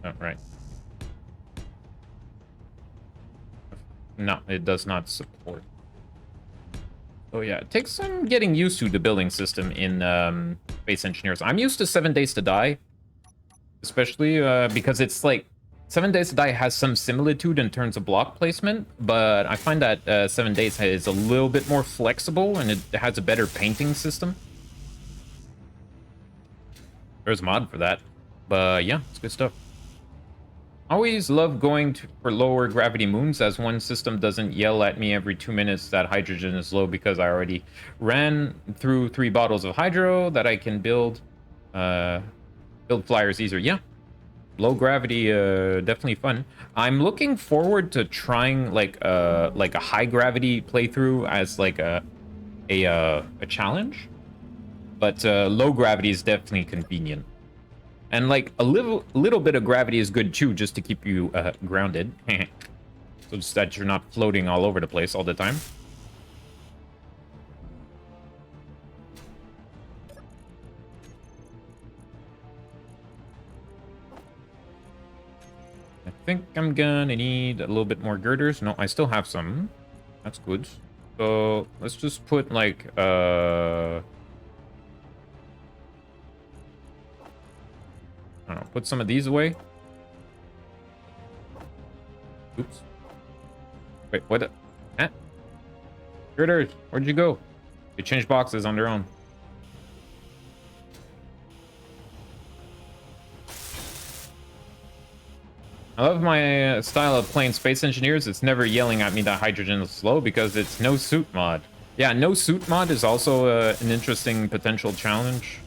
Oh, right. No, it does not support. Oh yeah, it takes some getting used to the building system in Space Engineers. I'm used to 7 Days to Die, especially because it's like 7 Days to Die has some similitude in terms of block placement, but I find that 7 Days is a little bit more flexible and it has a better painting system. There's a mod for that, but yeah, it's good stuff. Always love going for lower gravity moons, as one system doesn't yell at me every 2 minutes that hydrogen is low because I already ran through 3 bottles of hydro that I can build flyers easier. Yeah, low gravity, definitely fun. I'm looking forward to trying like a high gravity playthrough as like a challenge, but low gravity is definitely convenient. And like a little bit of gravity is good too, just to keep you grounded. So just that you're not floating all over the place all the time. I think I'm gonna need a little bit more girders. No, I still have some. That's good. So let's just put like I don't know, put some of these away. Oops. Wait, what the? Eh? Girders, where'd you go? They changed boxes on their own. I love my style of playing Space Engineers. It's never yelling at me that hydrogen is slow because it's no suit mod. Yeah, no suit mod is also an interesting potential challenge.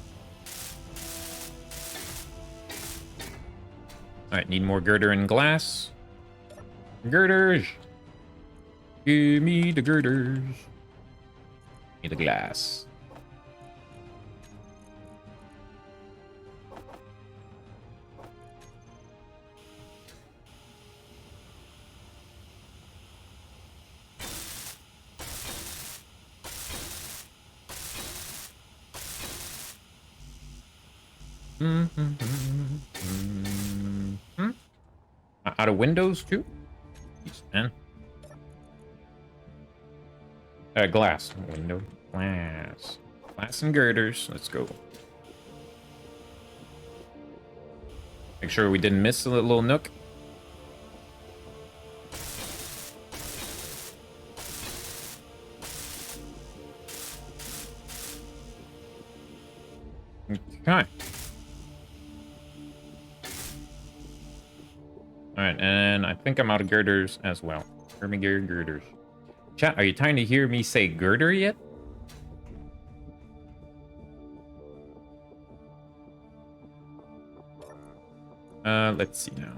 Alright, need more girder and glass. Girders! Give me the girders. Give me the glass. Out of windows too? Jeez, man. Glass. Window. Glass. Glass and girders. Let's go. Make sure we didn't miss a little nook. Okay. Alright, and I think I'm out of girders as well. Girders. Chat, are you trying to hear me say girder yet? Let's see now.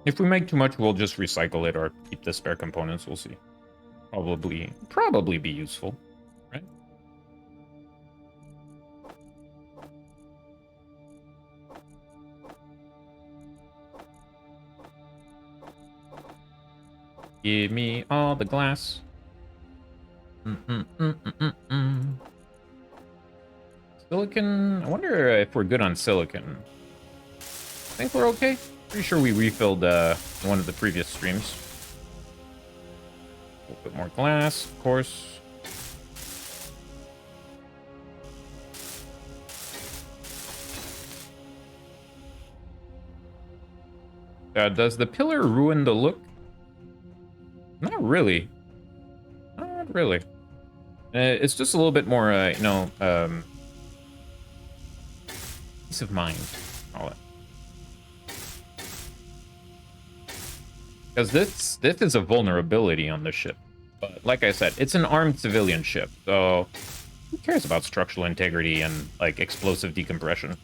If we make too much, we'll just recycle it or keep the spare components. We'll see. Probably be useful, right? Give me all the glass. Silicon. I wonder if we're good on silicon. I think we're okay. Pretty sure we refilled one of the previous streams. A little bit more glass, of course. Does the pillar ruin the look? Not really. Not really. It's just a little bit more, peace of mind. Call it. Because this is a vulnerability on the ship. But like I said, it's an armed civilian ship, so who cares about structural integrity and like explosive decompression?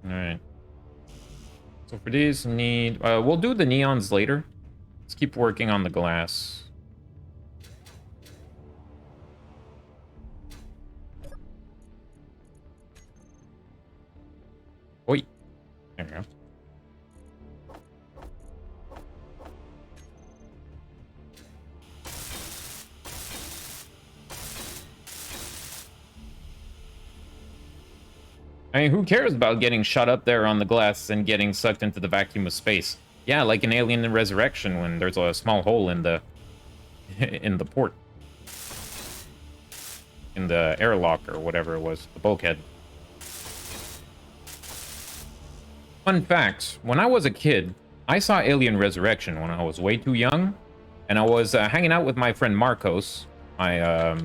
Alright. So for these, need... we'll do the neons later. Let's keep working on the glass. Oi. There we go. I mean, who cares about getting shot up there on the glass and getting sucked into the vacuum of space? Yeah, like in Alien Resurrection when there's a small hole in the in the port. In the airlock or whatever it was, the bulkhead. Fun fact, when I was a kid, I saw Alien Resurrection when I was way too young, and I was hanging out with my friend Marcos, my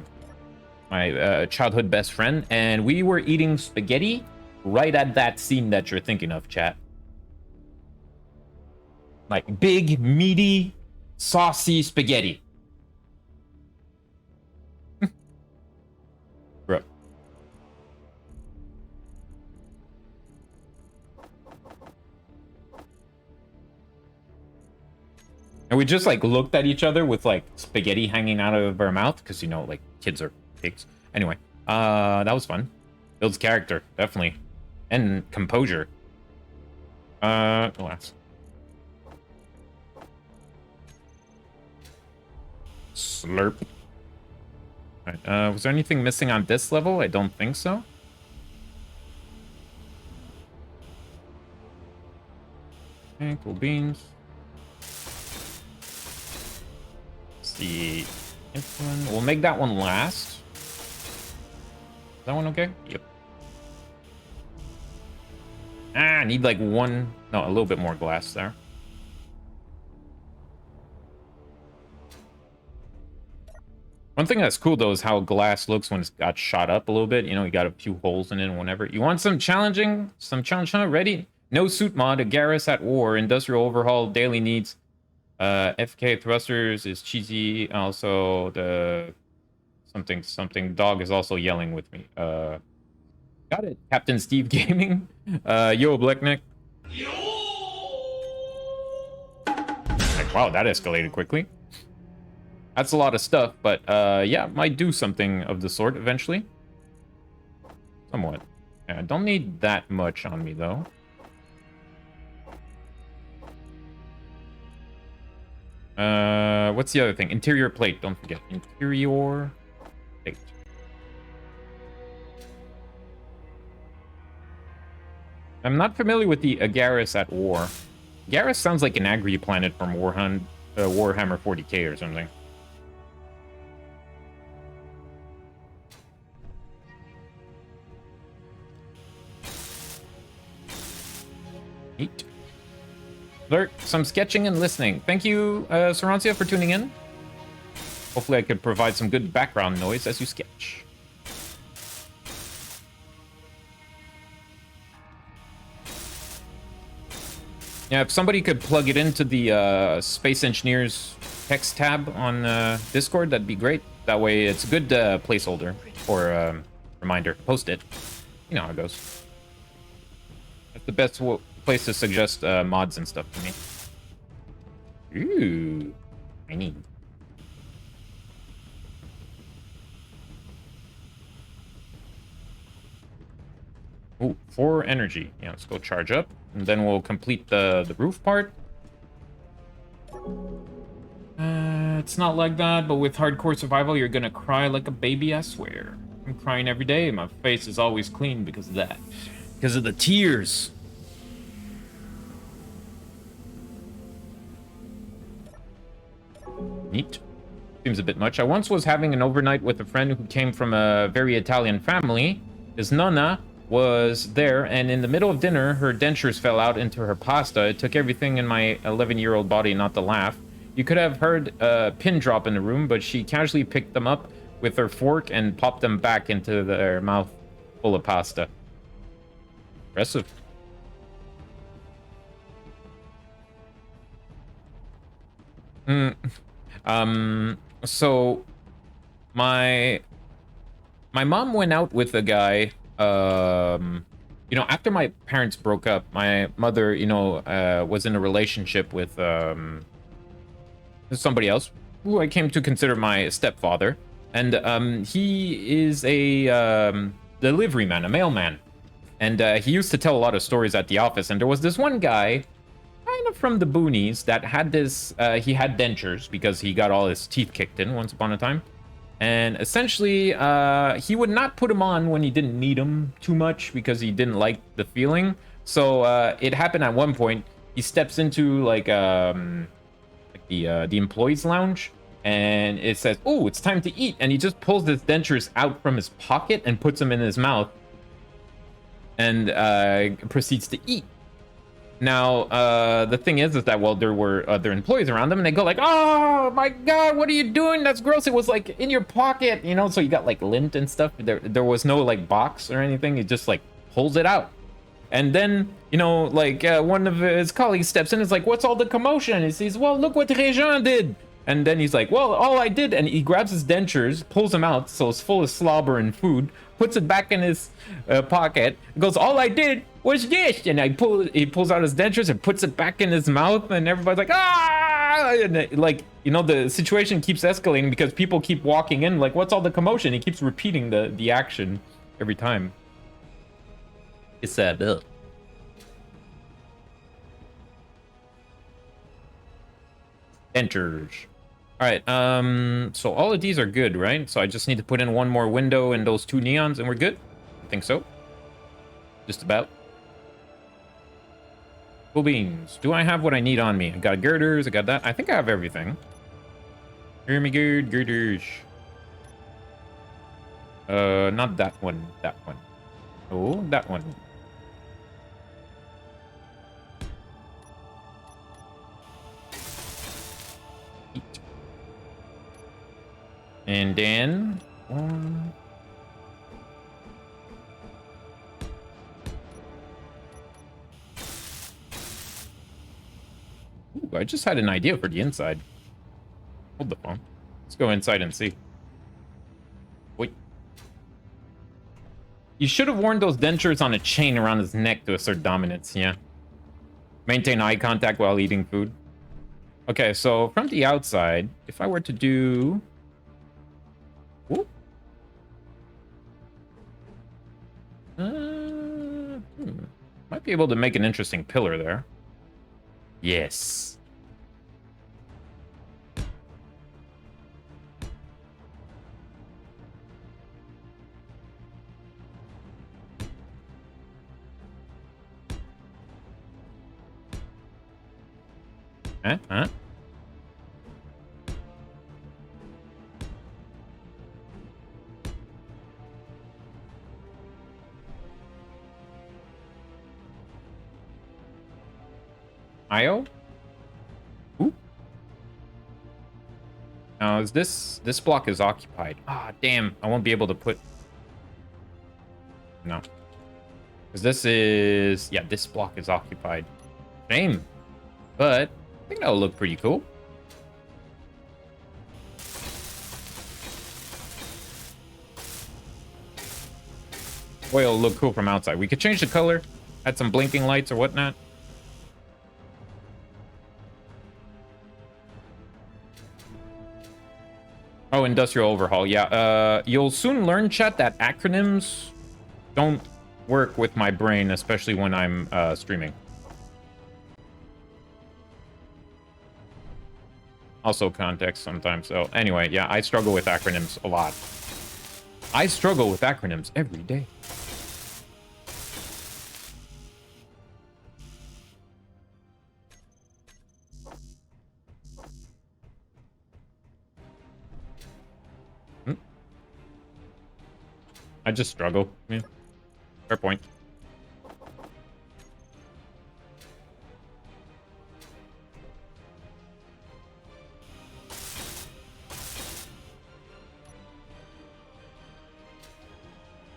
childhood best friend, and we were eating spaghetti right at that scene that you're thinking of, chat. Like big, meaty, saucy spaghetti. Bro. And we just like looked at each other with like spaghetti hanging out of our mouth because, you know, like kids are pigs. Anyway, that was fun. Builds character, definitely. And composure. Glass. Slurp. Alright, was there anything missing on this level? I don't think so. Okay, cool beans. The one. We'll make that one last. Is that one okay? Yep. I need like one, no, a little bit more glass there. One thing that's cool though is how glass looks when it's got shot up a little bit. You know, you got a few holes in it and whatever. You want some challenge? Ready? No suit mod, a Garrus at war, industrial overhaul, daily needs. FK thrusters is cheesy. Also, the something dog is also yelling with me. Got it, Captain Steve Gaming. Yo, Blackneck. Like, wow, that escalated quickly. That's a lot of stuff, but yeah, might do something of the sort eventually. Somewhat. Yeah, I don't need that much on me though. What's the other thing? Interior plate, don't forget. Interior plate. I'm not familiar with the Garrus at war. Garrus sounds like an agri planet from Warhammer 40k or something. Neat. Lurk, some sketching and listening. Thank you, Sarancia, for tuning in. Hopefully I could provide some good background noise as you sketch. Yeah, if somebody could plug it into the Space Engineers text tab on Discord, that'd be great. That way it's a good placeholder for Reminder. Post it. You know how it goes. That's the best place to suggest mods and stuff to me. Ooh. I need. Ooh, 4 energy. Yeah, let's go charge up. And then we'll complete the roof part. It's not like that, but with hardcore survival, you're gonna cry like a baby, I swear. I'm crying every day. My face is always clean because of that. Because of the tears. Neat. Seems a bit much. I once was having an overnight with a friend who came from a very Italian family. His nonna was there, and in the middle of dinner, her dentures fell out into her pasta. It took everything in my 11-year-old body not to laugh. You could have heard a pin drop in the room, but she casually picked them up with her fork and popped them back into their mouth full of pasta. Impressive. So my mom went out with a guy, you know, after my parents broke up. My mother, you know, was in a relationship with somebody else who I came to consider my stepfather, and he is a delivery man, a mailman, and he used to tell a lot of stories at the office. And there was this one guy, kind of from the boonies, that had this, he had dentures because he got all his teeth kicked in once upon a time. And essentially, he would not put them on when he didn't need them too much because he didn't like the feeling. So it happened at one point, he steps into like the employees lounge, and it says, "Oh, it's time to eat." And he just pulls his dentures out from his pocket and puts them in his mouth and proceeds to eat. Now, the thing is that, well, there were other employees around them, and they go like, "Oh my god, what are you doing? That's gross. It was like in your pocket, you know?" So you got like lint and stuff. There was no like box or anything. He just like pulls it out. And then, you know, like one of his colleagues steps in and is like, "What's all the commotion?" And he says, "Well, look what Régent did." And then he's like, "Well, all I did," and he grabs his dentures, pulls them out, so it's full of slobber and food, puts it back in his pocket, and goes, "All I did was this." And he pulls out his dentures and puts it back in his mouth, and everybody's like, "Ah!" And like, you know, the situation keeps escalating because people keep walking in, like, "What's all the commotion?" He keeps repeating the action every time. It's sad. Ugh. Dentures. All right, so all of these are good, right? So I just need to put in one more window and those 2 neons and we're good? I think so. Just about. Cool beans. Do I have what I need on me? I got girders, I got that. I think I have everything. Hear me good, girders. Not that one, that one. Oh, that one. And then ooh, I just had an idea for the inside. Hold the phone. Let's go inside and see. Wait. You should have worn those dentures on a chain around his neck to assert dominance, yeah. Maintain eye contact while eating food. Okay, so from the outside, if I were to do... Ooh. Might be able to make an interesting pillar there. Yes. Huh? IO? Ooh. Now, is this block is occupied? Ah, damn. I won't be able to put... No. Because this is... Yeah, this block is occupied. Shame. But I think that'll look pretty cool. Boy, it'll look cool from outside. We could change the color, add some blinking lights or whatnot. Oh, industrial overhaul. Yeah, you'll soon learn, chat, that acronyms don't work with my brain, especially when I'm streaming. Also context sometimes. So anyway, yeah, I struggle with acronyms a lot. I struggle with acronyms every day. I just struggle. Yeah. Fair point.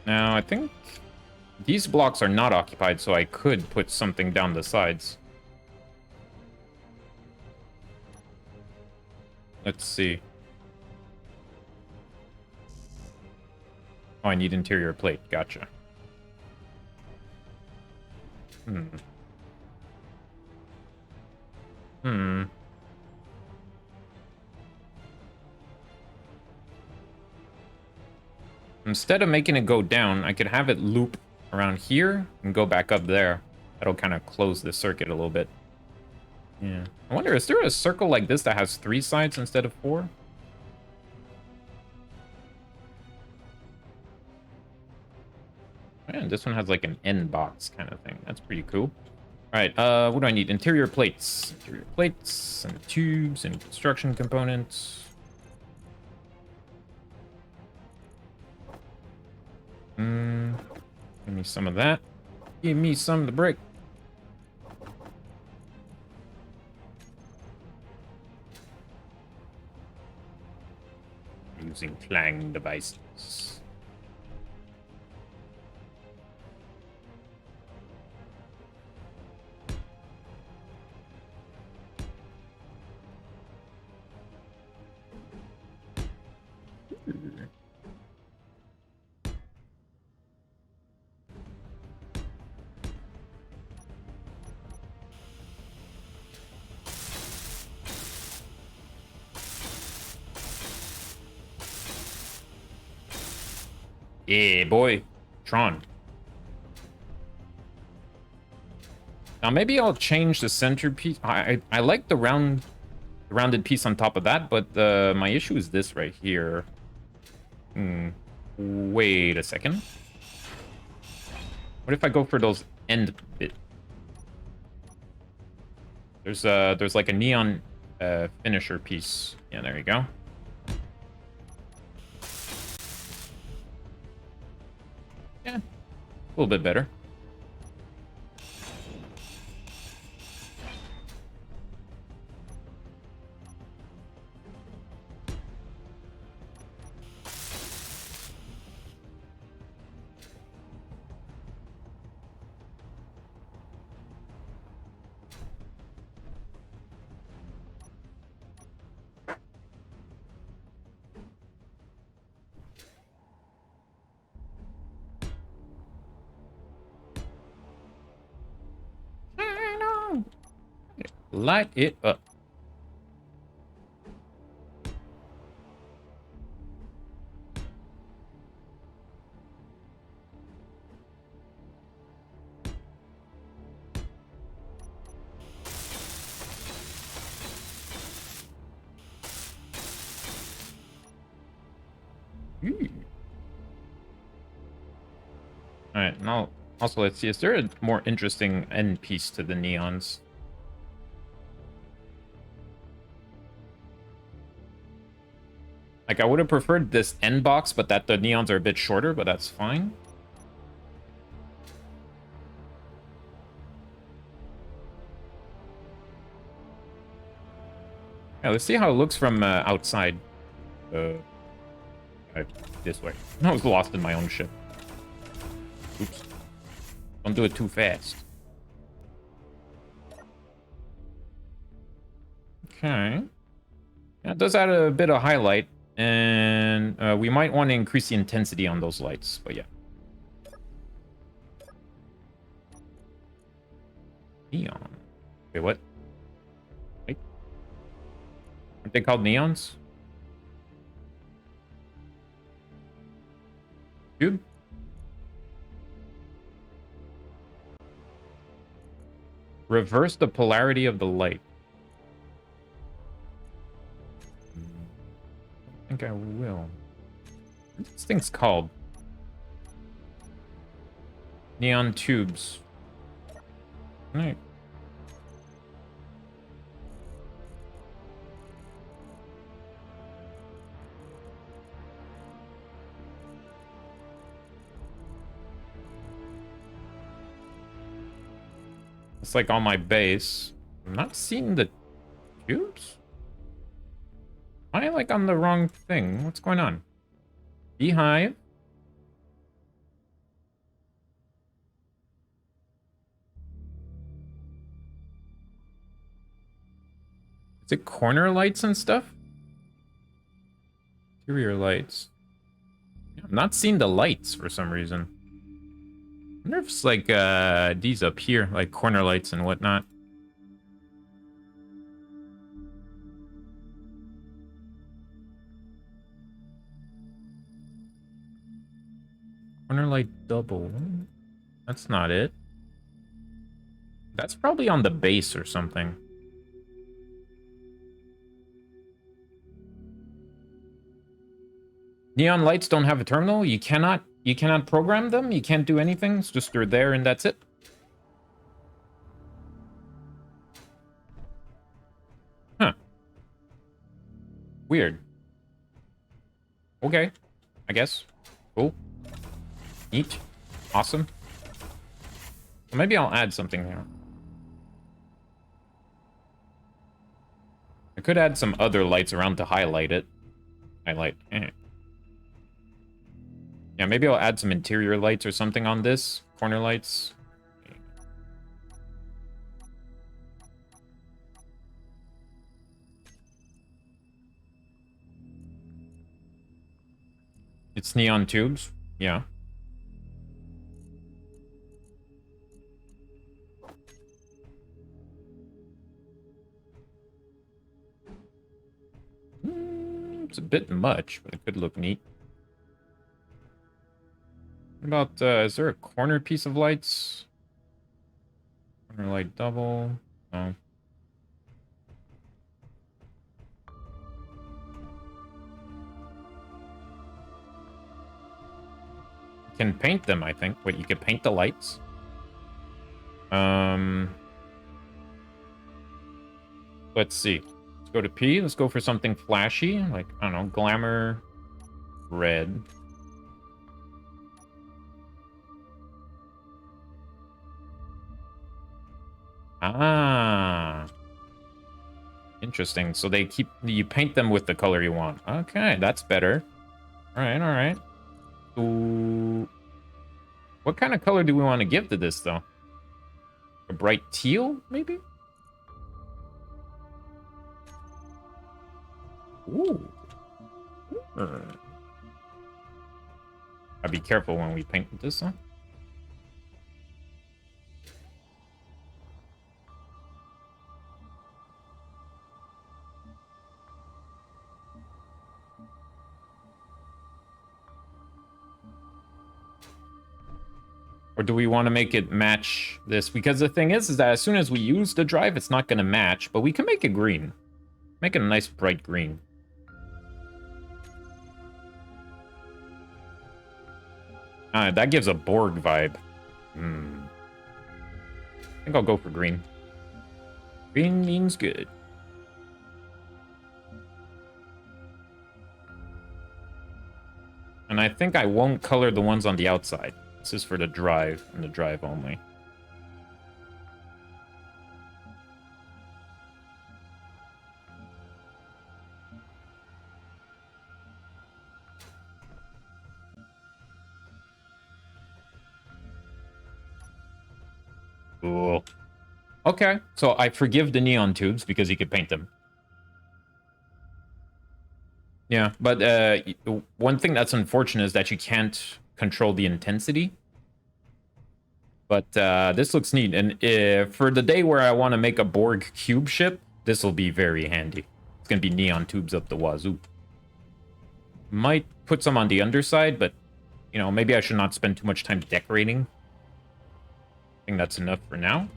Now, I think these blocks are not occupied, so I could put something down the sides. Let's see. Oh, I need interior plate. Gotcha. Instead of making it go down, I could have it loop around here and go back up there. That'll kind of close the circuit a little bit. Yeah. I wonder, is there a circle like this that has 3 sides instead of 4? Man, this one has like an end box kind of thing. That's pretty cool. All right, what do I need? Interior plates. Interior plates and tubes and construction components. Give me some of that. Give me some of the brick. Using clang devices. Yeah, boy. Tron. Now maybe I'll change the centerpiece. I like the rounded piece on top of that, but my issue is this right here. Wait a second. What if I go for those end bit? There's like a neon finisher piece. Yeah, there you go. Yeah, a little bit better. Light it up. All right, now also let's see, is there a more interesting end piece to the neons? Like, I would have preferred this end box, but that the neons are a bit shorter, but that's fine. Yeah, let's see how it looks from outside. This way. I was lost in my own ship. Oops. Don't do it too fast. Okay. Yeah, it does add a bit of highlight. And we might want to increase the intensity on those lights, but yeah. Neon. Wait, what? Wait. Aren't they called neons? Dude? Reverse the polarity of the light. I think I will. What this thing's called? Neon tubes. Right. It's like on my base. I'm not seeing the tubes? Am I like on the wrong thing? What's going on? Beehive? Is it corner lights and stuff? Interior lights. I'm not seeing the lights for some reason. I wonder if it's like these up here, like corner lights and whatnot. Corner light double. That's not it. That's probably on the base or something. Neon lights don't have a terminal. You cannot program them. You can't do anything. It's just they're there and that's it. Huh. Weird. Okay. I guess. Cool. Neat. Awesome. Well, maybe I'll add something here. I could add some other lights around to highlight it. Highlight. Yeah, maybe I'll add some interior lights or something on this. Corner lights. It's neon tubes. Yeah. It's a bit much, but it could look neat. What about, is there a corner piece of lights? Corner light double. No. You can paint them, I think. Wait, you can paint the lights? Let's see. Let's go to P. Let's go for something flashy. Like, I don't know, glamour red. Ah. Interesting. So you paint them with the color you want. Okay, that's better. All right. Ooh. What kind of color do we want to give to this, though? A bright teal, maybe? Ooh. I'll be careful when we paint this, huh? Or do we want to make it match this? Because the thing is that as soon as we use the drive, it's not going to match, but we can make it green. Make it a nice bright green. That gives a Borg vibe. I think I'll go for green. Green means good. And I think I won't color the ones on the outside. This is for the drive, and the drive only. Cool. Okay, so I forgive the neon tubes because you could paint them. Yeah, but one thing that's unfortunate is that you can't control the intensity. But this looks neat. And if, for the day where I want to make a Borg cube ship, this will be very handy. It's going to be neon tubes up the wazoo. Might put some on the underside, but, you know, maybe I should not spend too much time decorating. I think that's enough for now.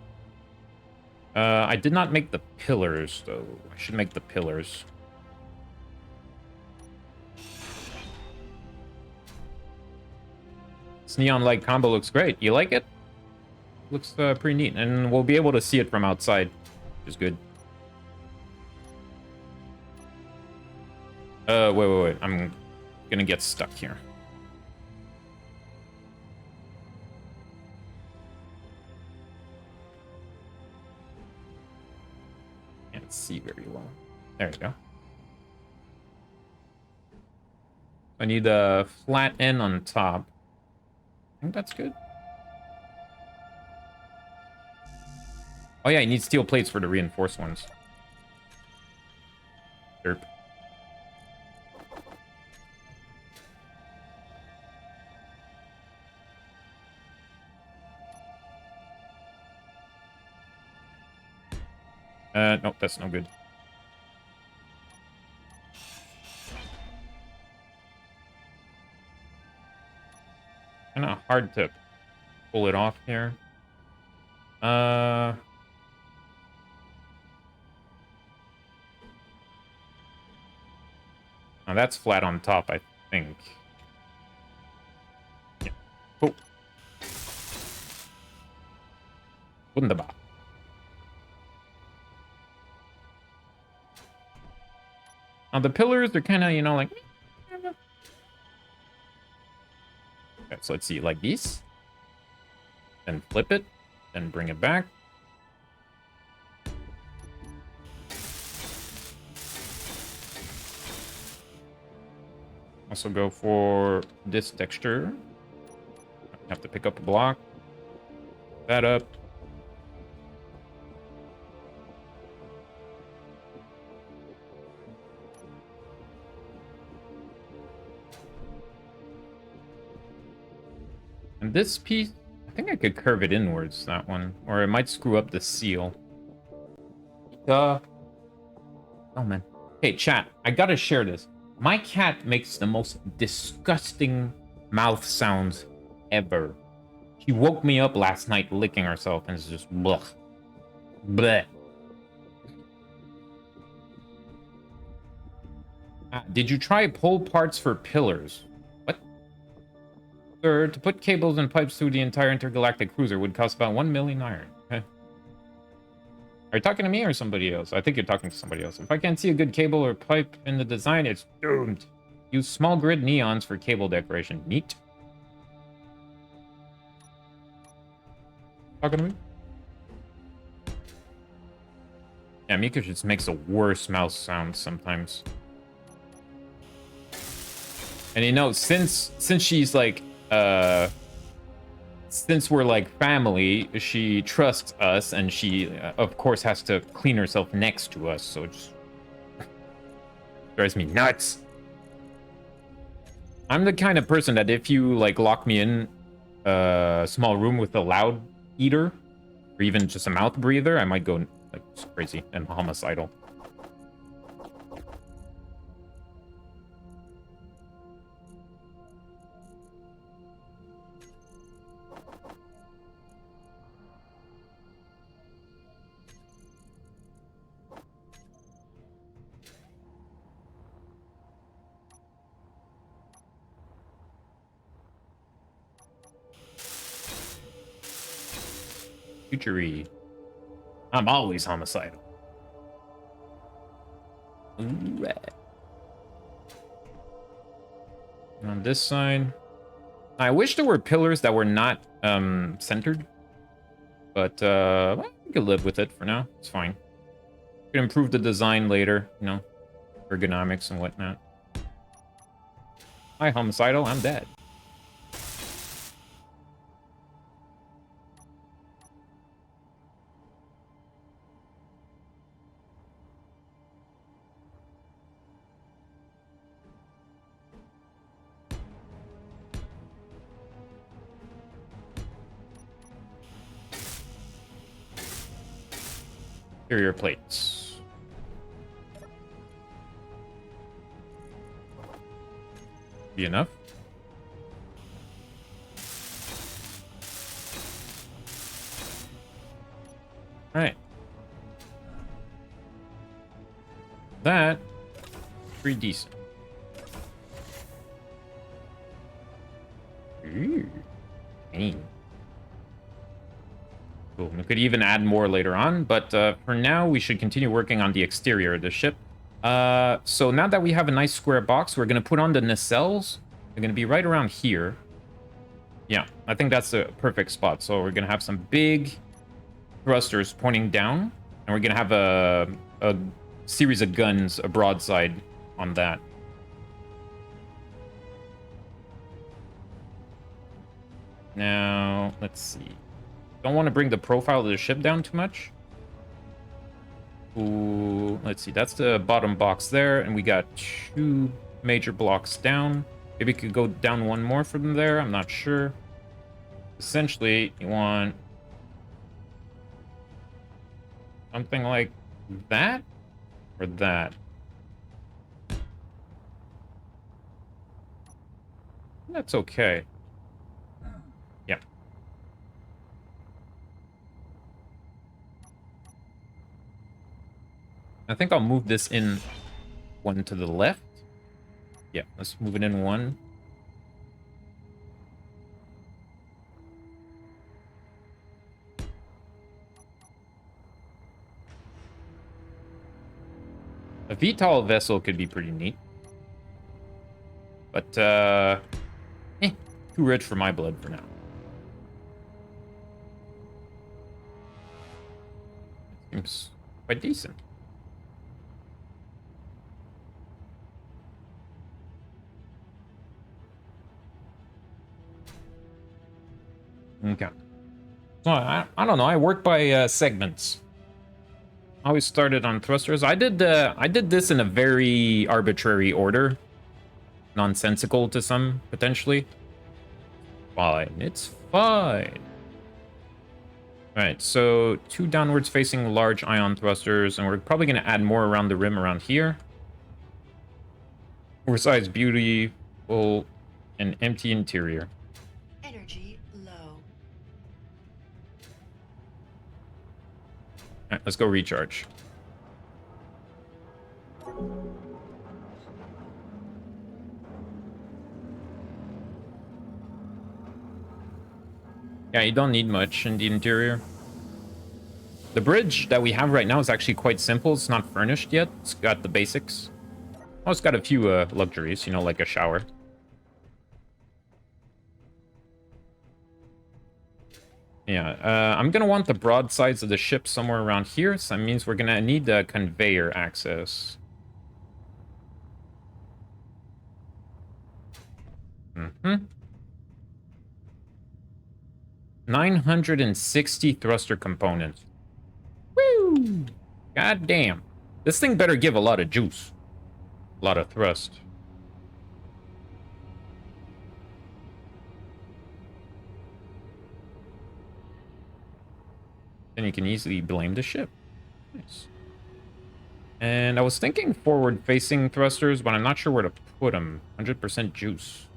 I did not make the pillars, though. I should make the pillars. This neon light combo looks great. You like it? Looks pretty neat. And we'll be able to see it from outside, which is good. Wait. I'm gonna get stuck here. Can't see very well. There we go. I need a flat end on top. I think that's good. Oh yeah, I need steel plates for the reinforced ones. Derp. Nope, that's no good. Kind of hard to pull it off here. Now that's flat on top, I think. Yeah. Oh. Wunderbar. Now the pillars, they're kind of, you know, like... Okay, so let's see, like these. Then flip it, then bring it back. Also go for this texture. Have to pick up a block. That up. And this piece, I think I could curve it inwards, that one. Or it might screw up the seal. Oh, man. Hey, chat, I gotta share this. My cat makes the most disgusting mouth sounds ever. She woke me up last night licking herself, and it's just blech. Bleh. Did you try pull parts for pillars? What? Sir, to put cables and pipes through the entire intergalactic cruiser would cost about 1 million iron. Okay. Are you talking to me or somebody else? I think you're talking to somebody else. If I can't see a good cable or pipe in the design, it's doomed. Use small grid neons for cable decoration. Neat. Talking to me? Yeah, Mika just makes a worse mouse sound sometimes. And you know, since she's like, since we're like family, she trusts us, and she, of course, has to clean herself next to us, so it just drives me nuts. I'm the kind of person that if you, like, lock me in a small room with a loud eater, or even just a mouth breather, I might go, like, crazy and homicidal. Futury. I'm always homicidal. Right. On this side, I wish there were pillars that were not centered, but well, we could live with it for now. It's fine. We can improve the design later, you know, ergonomics and whatnot. Hi, homicidal. I'm dead. exterior plates. Be enough? Alright. That pretty decent. Ooh. Hey. Cool. We could even add more later on, but for now we should continue working on the exterior of the ship. So now that we have a nice square box, we're going to put on the nacelles. They're going to be right around here. Yeah, I think that's a perfect spot. So we're going to have some big thrusters pointing down, and we're going to have a series of guns, a broadside on that. Now, let's see. Don't want to bring the profile of the ship down too much. Ooh, let's see. That's the bottom box there, and we got 2 major blocks down. Maybe we could go down one more from there. I'm not sure. Essentially, you want something like that or that. That's okay. Yeah. I think I'll move this in one to the left. Yeah, let's move it in one. A VTOL vessel could be pretty neat. But, too rich for my blood for now. Seems quite decent. Okay. So I don't know. I work by segments. I always started on thrusters. I did this in a very arbitrary order, nonsensical to some potentially. Fine, it's fine. All right, so 2 downwards facing large ion thrusters, and we're probably going to add more around the rim around here. Oversized, beautiful, and empty interior. Energy low. All right, let's go recharge. Yeah, you don't need much in the interior. The bridge that we have right now is actually quite simple. It's not furnished yet. It's got the basics. Oh, it's got a few luxuries, you know, like a shower. Yeah, I'm gonna want the broadsides of the ship somewhere around here, so that means we're gonna need the conveyor access. Mm-hmm. 960 thruster components. Woo! God damn. This thing better give a lot of juice. A lot of thrust. Then you can easily blame the ship. Nice. And I was thinking forward-facing thrusters, but I'm not sure where to put them. 100% juice.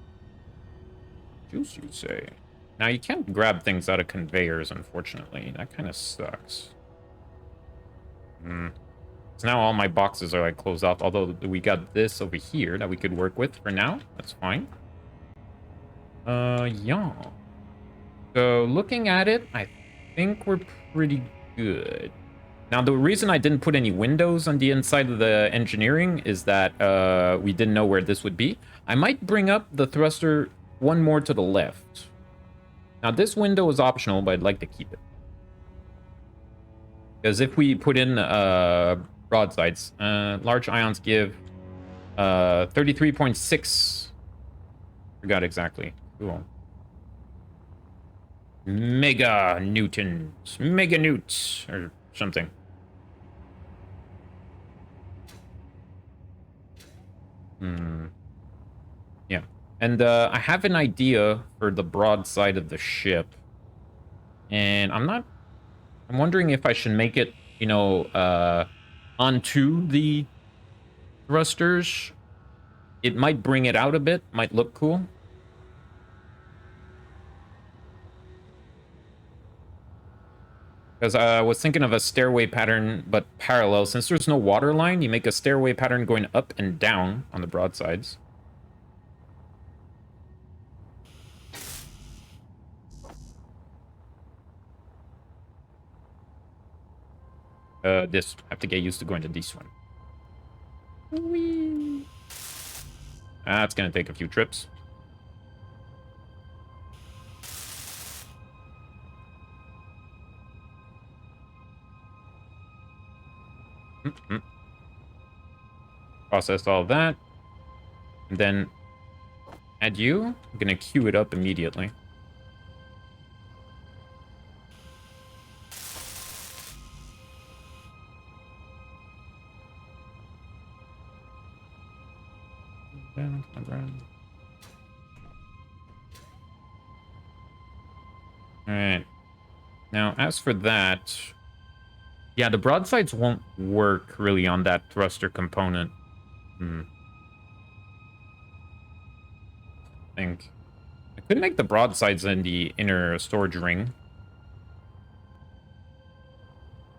Juice, you say? Now, you can't grab things out of conveyors, unfortunately. That kind of sucks. So now all my boxes are, like, closed off, although we got this over here that we could work with for now. That's fine. Yeah. So, looking at it, I think we're pretty good. Now, the reason I didn't put any windows on the inside of the engineering is that we didn't know where this would be. I might bring up the thruster one more to the left. Now, this window is optional, but I'd like to keep it. Because if we put in broadsides, large ions give 33.6. Forgot exactly. Cool. Mega newtons. Mega newts. Or something. Yeah. And I have an idea for the broadside of the ship. And I'm wondering if I should make it you know, onto the thrusters, it might bring it out a bit, might look cool. Because I was thinking of a stairway pattern, but parallel. Since there's no water line, you make a stairway pattern going up and down on the broadsides. This. I have to get used to going to this one. Whee. That's gonna take a few trips. Process all of that. And then add you. I'm gonna queue it up immediately. Alright. Now, as for that... Yeah, the broadsides won't work really on that thruster component. I think. I could make the broadsides in the inner storage ring.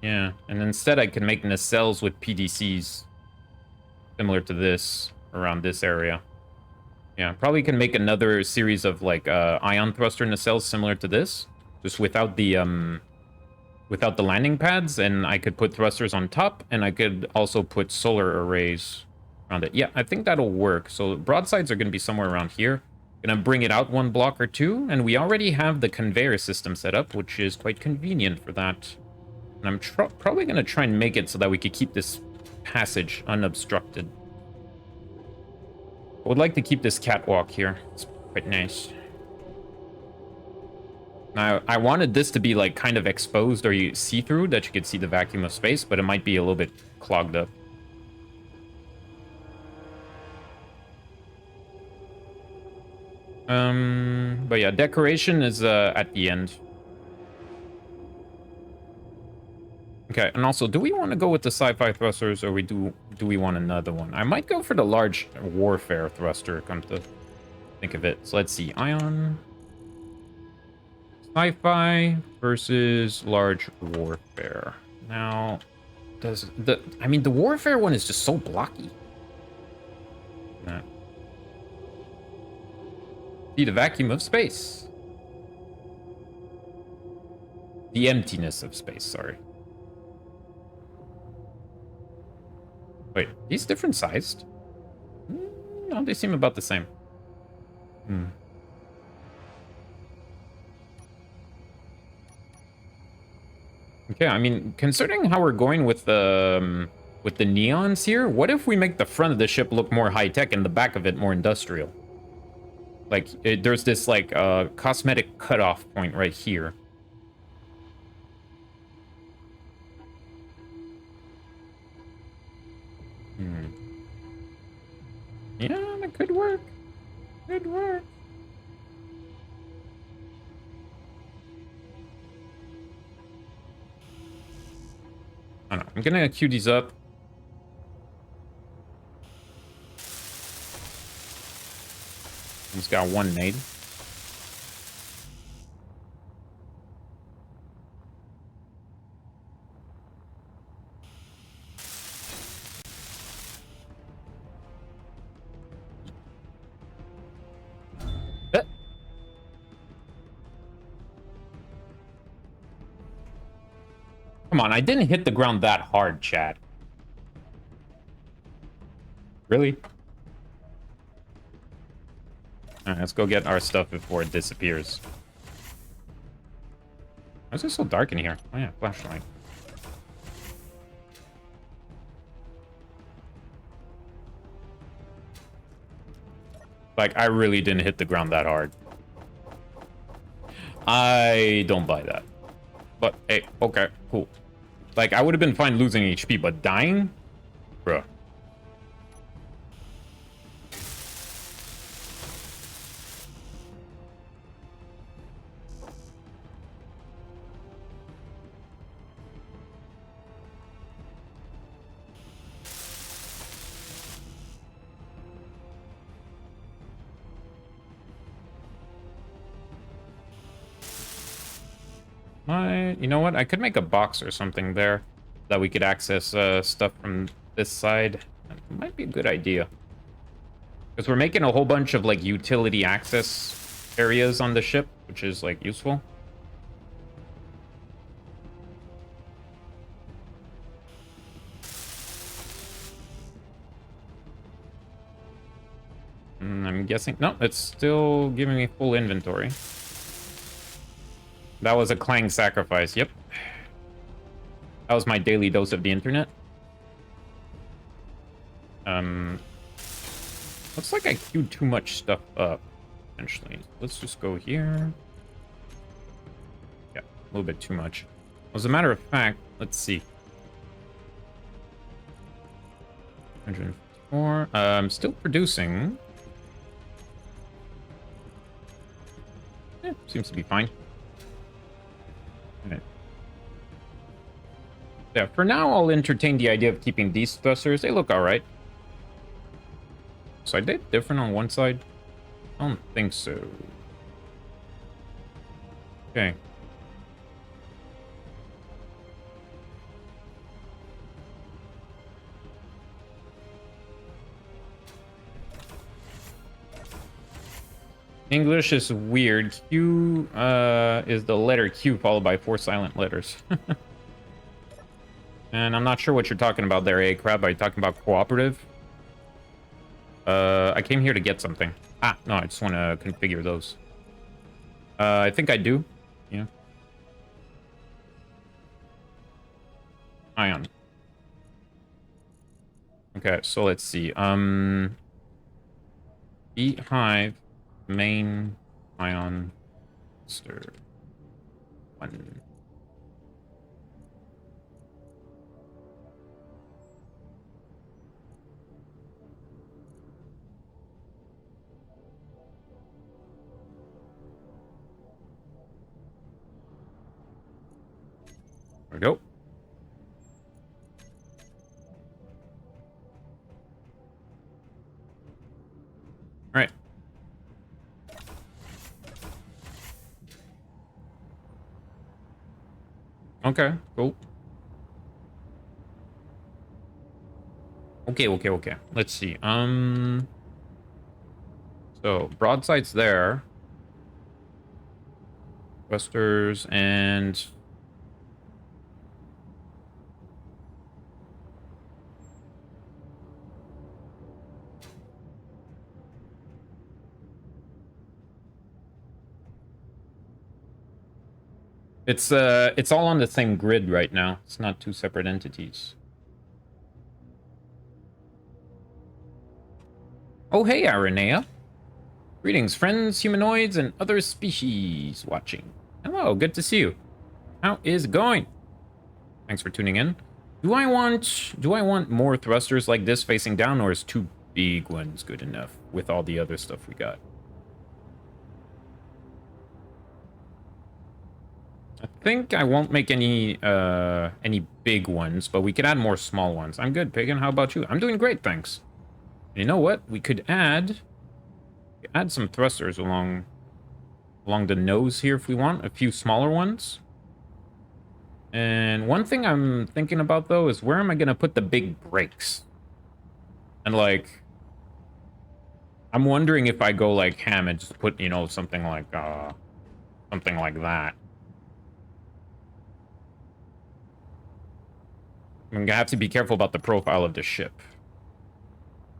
Yeah, and instead I could make nacelles with PDCs. Similar to this, around this area. Yeah, probably can make another series of, like, ion thruster nacelles similar to this. Just without the landing pads, and I could put thrusters on top, and I could also put solar arrays around it. Yeah, I think that'll work. So broadsides are going to be somewhere around here. Gonna bring it out one block or two, and we already have the conveyor system set up, which is quite convenient for that. And I'm probably going to try and make it so that we could keep this passage unobstructed. I would like to keep this catwalk here. It's quite nice. Now, I wanted this to be, like, kind of exposed or you see-through, that you could see the vacuum of space, but it might be a little bit clogged up. But yeah, decoration is at the end. Okay, and also, do we want to go with the sci-fi thrusters, or do we want another one? I might go for the large warfare thruster, come to think of it. So let's see, ion... Sci-fi versus large warfare. Now, does the... I mean, the warfare one is just so blocky. Nah. See the vacuum of space. The emptiness of space, sorry. Wait, these different sized? No, they seem about the same. Okay, I mean, considering how we're going with the neons here, what if we make the front of the ship look more high-tech and the back of it more industrial? Like, there's this, like, cosmetic cutoff point right here. Yeah, that could work. Could work. I don't know. I'm gonna queue these up. He's got one made. Come on, I didn't hit the ground that hard, chat. Really? Alright, let's go get our stuff before it disappears. Why is it so dark in here? Oh yeah, flashlight. Like, I really didn't hit the ground that hard. I don't buy that. But, hey, okay, cool. Like, I would have been fine losing HP, but dying? Bruh. You know what? I could make a box or something there that we could access stuff from this side. That might be a good idea. Because we're making a whole bunch of, like, utility access areas on the ship, which is, like, useful. I'm guessing... No, it's still giving me full inventory. That was a Clang sacrifice, yep. That was my daily dose of the internet. Looks like I queued too much stuff up, potentially. Let's just go here. Yeah, a little bit too much. As a matter of fact, let's see. 104. I'm still producing. Yeah, seems to be fine. All right. Yeah, for now, I'll entertain the idea of keeping these thrusters. They look all right. So I did different on one side? I don't think so. Okay. English is weird. Q is the letter Q followed by 4 silent letters. And I'm not sure what you're talking about there, Crab. Are you talking about cooperative? I came here to get something. Ah, no, I just want to configure those. I think I do. Yeah. Ion. Okay, so let's see. Beehive, main, ion, stir, 1. There we go. All right. Okay, cool. Okay. Let's see. So broadsides there. Thrusters and it's all on the same grid right now. It's not 2 separate entities. Oh, hey, Aranea. Greetings, friends, humanoids, and other species watching. Hello, good to see you. How is it going? Thanks for tuning in. Do I want more thrusters like this facing down, or is 2 big ones good enough with all the other stuff we got? I think I won't make any big ones, but we could add more small ones. I'm good, Pagan. How about you? I'm doing great, thanks. You know what? We could add some thrusters along the nose here if we want. A few smaller ones. And one thing I'm thinking about, though, is where am I going to put the big brakes? And, like, I'm wondering if I go, like, ham and just put, you know, something like that. I'm going to have to be careful about the profile of the ship.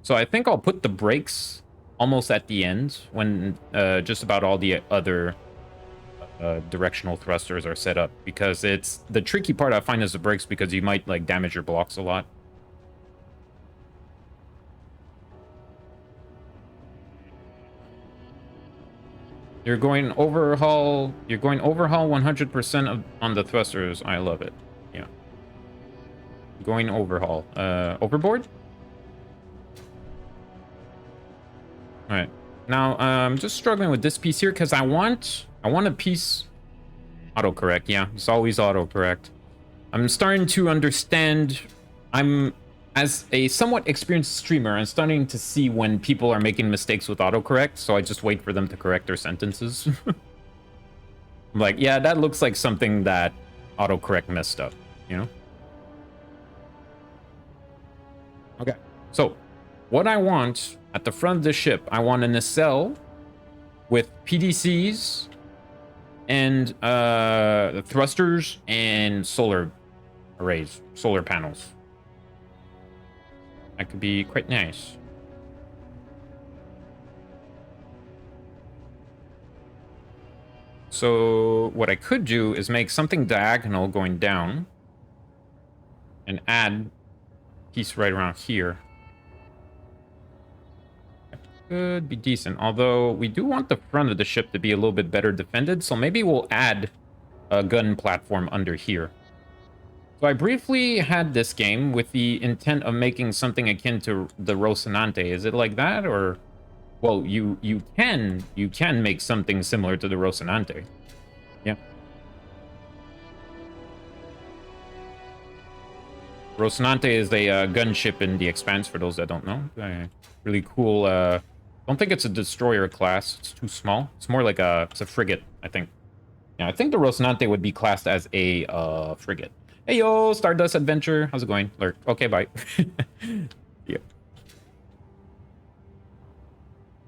So I think I'll put the brakes almost at the end when just about all the other directional thrusters are set up, because it's the tricky part I find is the brakes, because you might like damage your blocks a lot. You're going overhaul 100% on the thrusters. I love it. Yeah. Going overhaul. Overboard? All right. Now, I'm just struggling with this piece here because I want a piece autocorrect. Yeah, it's always autocorrect. I'm starting to understand. As a somewhat experienced streamer, I'm starting to see when people are making mistakes with autocorrect, so I just wait for them to correct their sentences. I'm like, yeah, that looks like something that autocorrect messed up, you know? Okay, so what I want at the front of the ship, I want a nacelle with PDCs and thrusters and solar arrays, solar panels. That could be quite nice. So what I could do is make something diagonal going down and add a piece right around here. That could be decent, although we do want the front of the ship to be a little bit better defended, so maybe we'll add a gun platform under here. So I briefly had this game with the intent of making something akin to the Rocinante. Is it like that, or... Well, you can make something similar to the Rocinante. Yeah. Rocinante is a gunship in the Expanse, for those that don't know. Really cool. Don't think it's a destroyer class. It's too small. It's more like it's a frigate, I think. Yeah, I think the Rocinante would be classed as a frigate. Hey, yo, Stardust Adventure. How's it going? Lurk. Okay, bye. Yeah.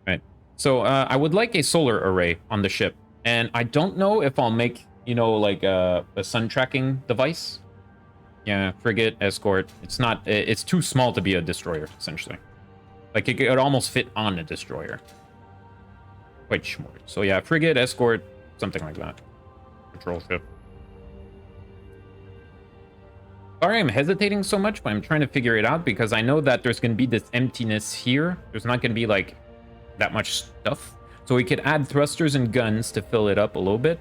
Right. So I would like a solar array on the ship. And I don't know if I'll make, you know, like a sun tracking device. Yeah, frigate, escort. It's not, it's too small to be a destroyer, essentially. Like, it could almost fit on a destroyer. Quite smart. So yeah, frigate, escort, something like that. Patrol ship. Sorry I'm hesitating so much, but I'm trying to figure it out because I know that there's going to be this emptiness here. There's not going to be, like, that much stuff. So we could add thrusters and guns to fill it up a little bit.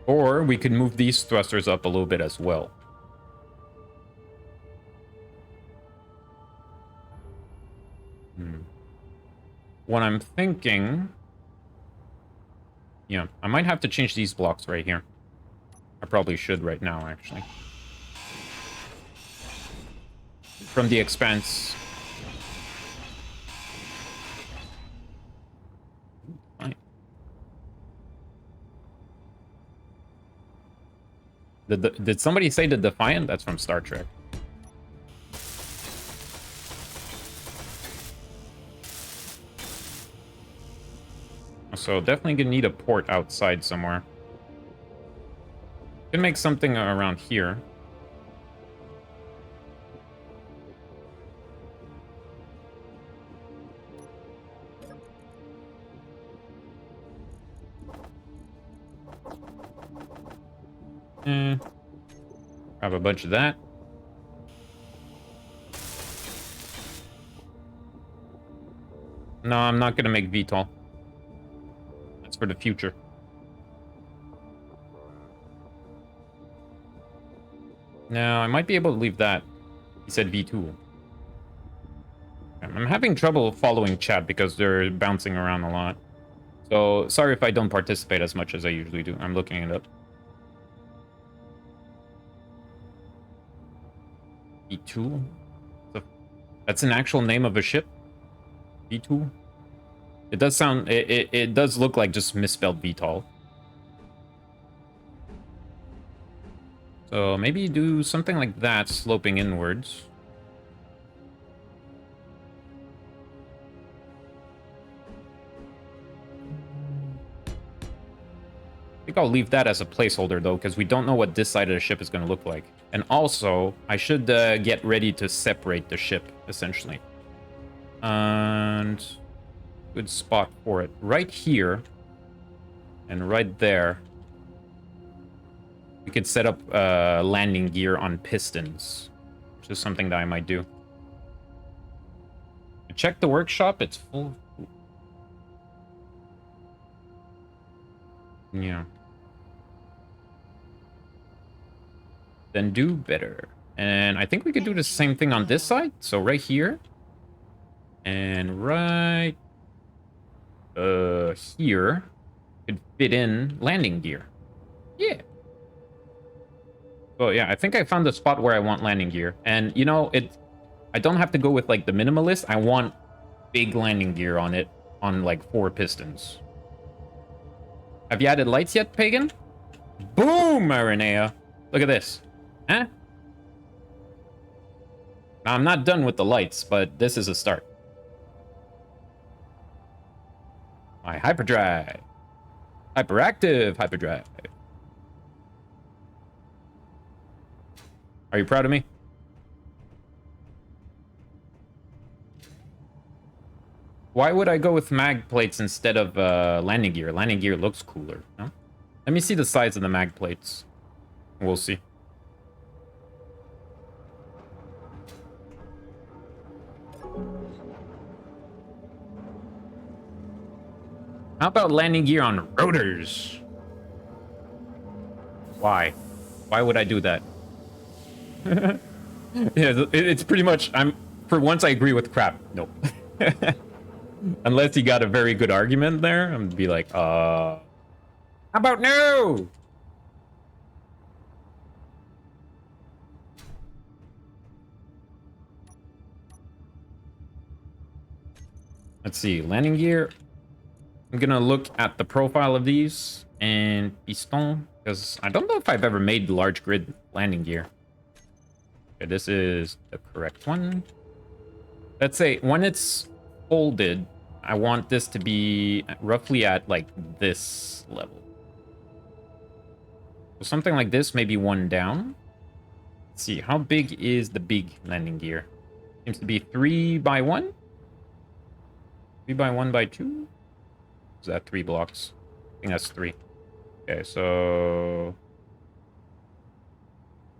Or we could move these thrusters up a little bit as well. What I'm thinking... Yeah, I might have to change these blocks right here. I probably should right now, actually. From the Expanse. Fine. Did somebody say the Defiant? That's from Star Trek. So definitely gonna need a port outside somewhere. Can make something around here. Grab a bunch of that. No, I'm not gonna make VTOL. That's for the future. No, I might be able to leave that. He said V2. I'm having trouble following chat because they're bouncing around a lot. So, sorry if I don't participate as much as I usually do. I'm looking it up. V2? That's an actual name of a ship? V2? It does sound... It does look like just misspelled VTOL. So maybe do something like that, sloping inwards. I think I'll leave that as a placeholder, though, because we don't know what this side of the ship is going to look like. And also, I should get ready to separate the ship, essentially. And... good spot for it. Right here. And right there. We could set up landing gear on pistons. Which is something that I might do. I checked the workshop. It's full. Yeah. Then do better. And I think we could do the same thing on this side. So right here. And right... here. Could fit in landing gear. Yeah. Oh, yeah, I think I found the spot where I want landing gear. And, you know, I don't have to go with, like, the minimalist. I want big landing gear on it on, like, 4 pistons. Have you added lights yet, Pagan? Boom, Marinea. Look at this. Huh? Now, I'm not done with the lights, but this is a start. My hyperdrive. Hyperactive hyperdrive. Are you proud of me? Why would I go with mag plates instead of landing gear? Landing gear looks cooler, no? Let me see the size of the mag plates. We'll see. How about landing gear on rotors? Why? Why would I do that? Yeah, it's pretty much, for once I agree with crap. Nope. Unless you got a very good argument there, I'm gonna be like, how about no? Let's see, landing gear. I'm gonna look at the profile of these and piston, because I don't know if I've ever made large grid landing gear. Okay, this is the correct one. Let's say when it's folded, I want this to be roughly at like this level. So something like this, maybe one down. Let's see, how big is the big landing gear? Seems to be 3 by 1. 3 by 1 by 2. Is that 3 blocks? I think that's 3. Okay, so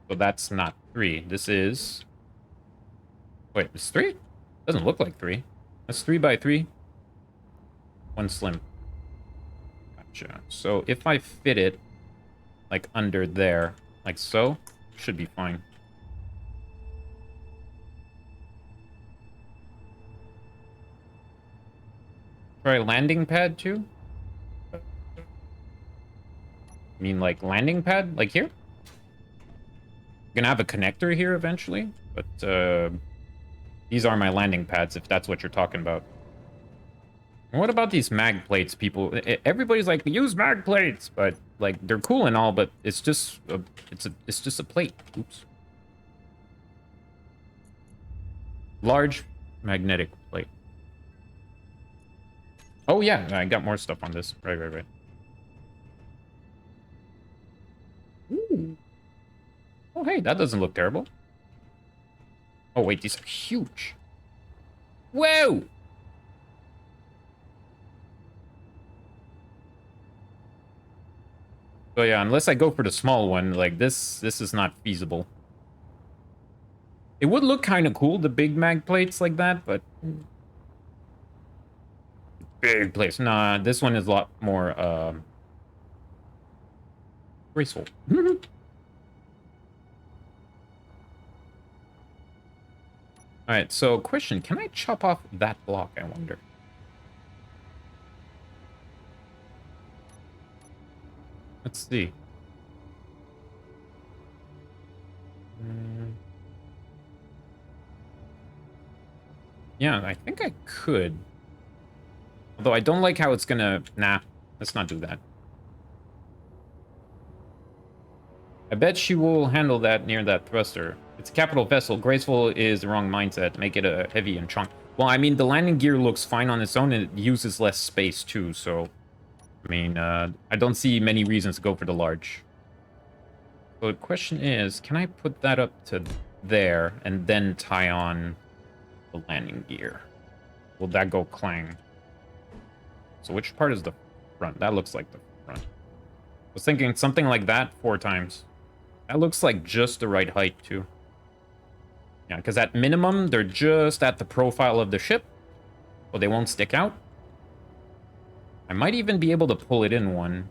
that's not 3. This is... Wait, it's 3? Doesn't look like 3. That's 3 by 3. 1 slim. Gotcha. So if I fit it like under there, like so, should be fine. Try landing pad too? I mean like landing pad? Like here? Gonna have a connector here eventually, but these are my landing pads if that's what you're talking about. And what about these mag plates, people? Everybody's like, use mag plates, but like they're cool and all, but it's just it's just a plate. Oops. Large magnetic plate. Oh yeah, I got more stuff on this. Right. Ooh. Oh hey, that doesn't look terrible. Oh wait, these are huge. Whoa! So yeah, unless I go for the small one, like this is not feasible. It would look kind of cool, the big mag plates like that, but big plates. Nah, this one is a lot more graceful. All right, so question, can I chop off that block, I wonder? Let's see. Yeah, I think I could. Although I don't like how it's gonna... Nah, let's not do that. I bet she will handle that near that thruster. It's a capital vessel. Graceful is the wrong mindset. Make it a heavy and chunk. Well, I mean, the landing gear looks fine on its own, and it uses less space, too, so... I mean, I don't see many reasons to go for the large. So the question is, can I put that up to there, and then tie on the landing gear? Will that go clang? So which part is the front? That looks like the front. I was thinking something like that 4 times. That looks like just the right height, too. Yeah, because at minimum, they're just at the profile of the ship. So they won't stick out. I might even be able to pull it in one.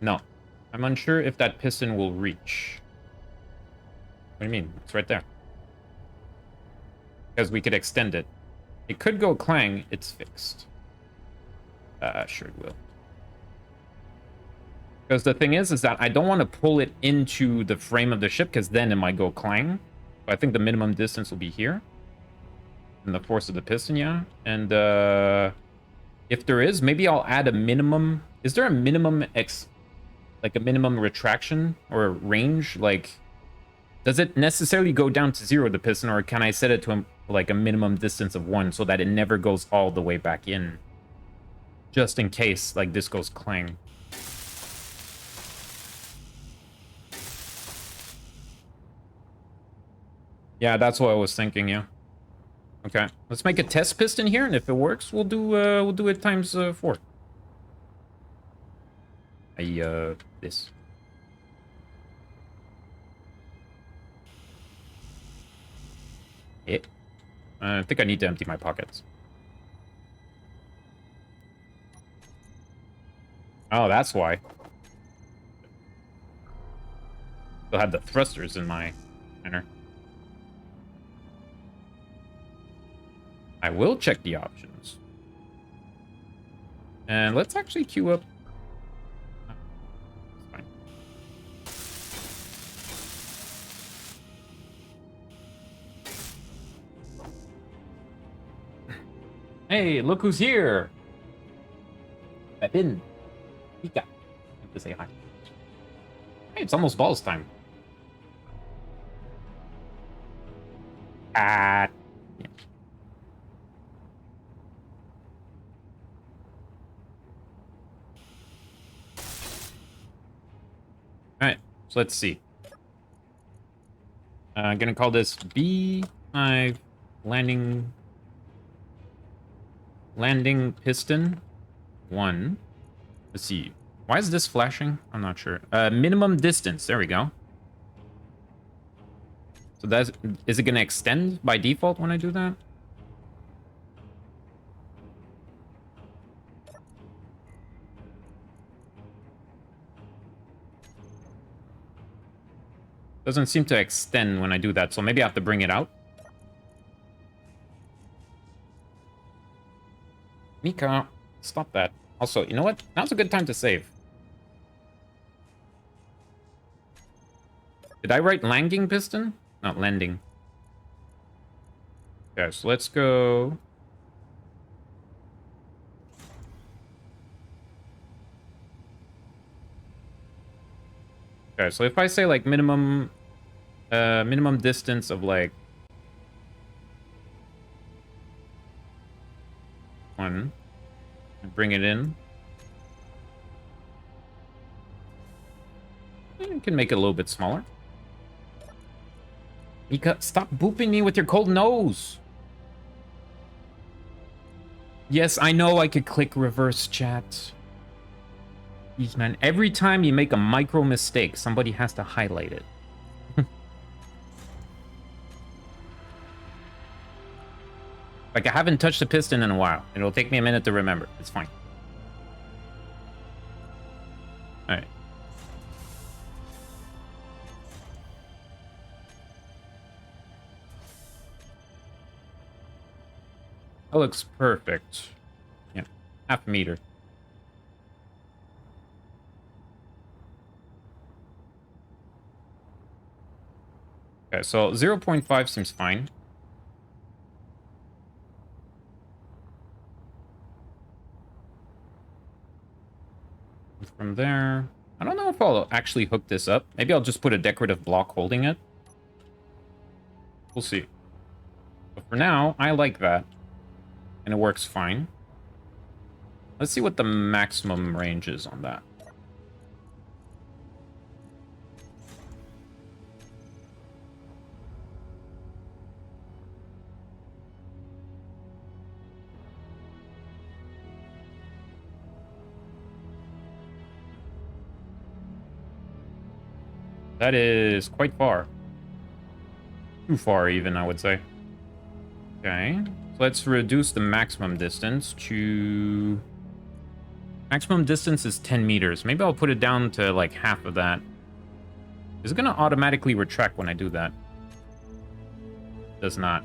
No. I'm unsure if that piston will reach. What do you mean? It's right there. Because we could extend it. It could go clang. It's fixed. Sure it will. Because the thing is that I don't want to pull it into the frame of the ship, because then it might go clang. So I think the minimum distance will be here. And the force of the piston, yeah. And, if there is, maybe I'll add a minimum Is there a minimum like a minimum retraction or range? Like, does it necessarily go down to 0, the piston, or can I set it to like a minimum distance of 1 so that it never goes all the way back in? Just in case, like, this goes clang. Yeah, that's what I was thinking, yeah. Okay, let's make a test piston here, and if it works, we'll do it times 4. This. It. I think I need to empty my pockets. Oh, that's why. Still have the thrusters in my manner. I will check the options. And let's actually queue up. Fine. Hey, look who's here! Pepin. Pika. Have to say hi. Hey, it's almost balls time. Yeah. Alright, so let's see. I'm gonna call this B5 landing piston 1. Let's see. Why is this flashing? I'm not sure. Minimum distance. There we go. So is it gonna extend by default when I do that? Doesn't seem to extend when I do that, so maybe I have to bring it out. Mika, stop that. Also, you know what? Now's a good time to save. Did I write landing piston? Not landing. Okay, so let's go. Okay, so if I say like minimum distance of like 1, and bring it in. You can make it a little bit smaller. Mika, stop booping me with your cold nose. Yes, I know I could click reverse chat. Jeez, man, every time you make a micro mistake, somebody has to highlight it. Like, I haven't touched a piston in a while. It'll take me a minute to remember. It's fine. Alright. That looks perfect. Yeah, half a meter. Okay, so 0.5 seems fine. From there, I don't know if I'll actually hook this up. Maybe I'll just put a decorative block holding it. We'll see. But for now, I like that. And it works fine. Let's see what the maximum range is on that. That is quite far. Too far, even, I would say. Okay. So let's reduce the maximum distance to... Maximum distance is 10 meters. Maybe I'll put it down to, like, half of that. Is it going to automatically retract when I do that? Does not.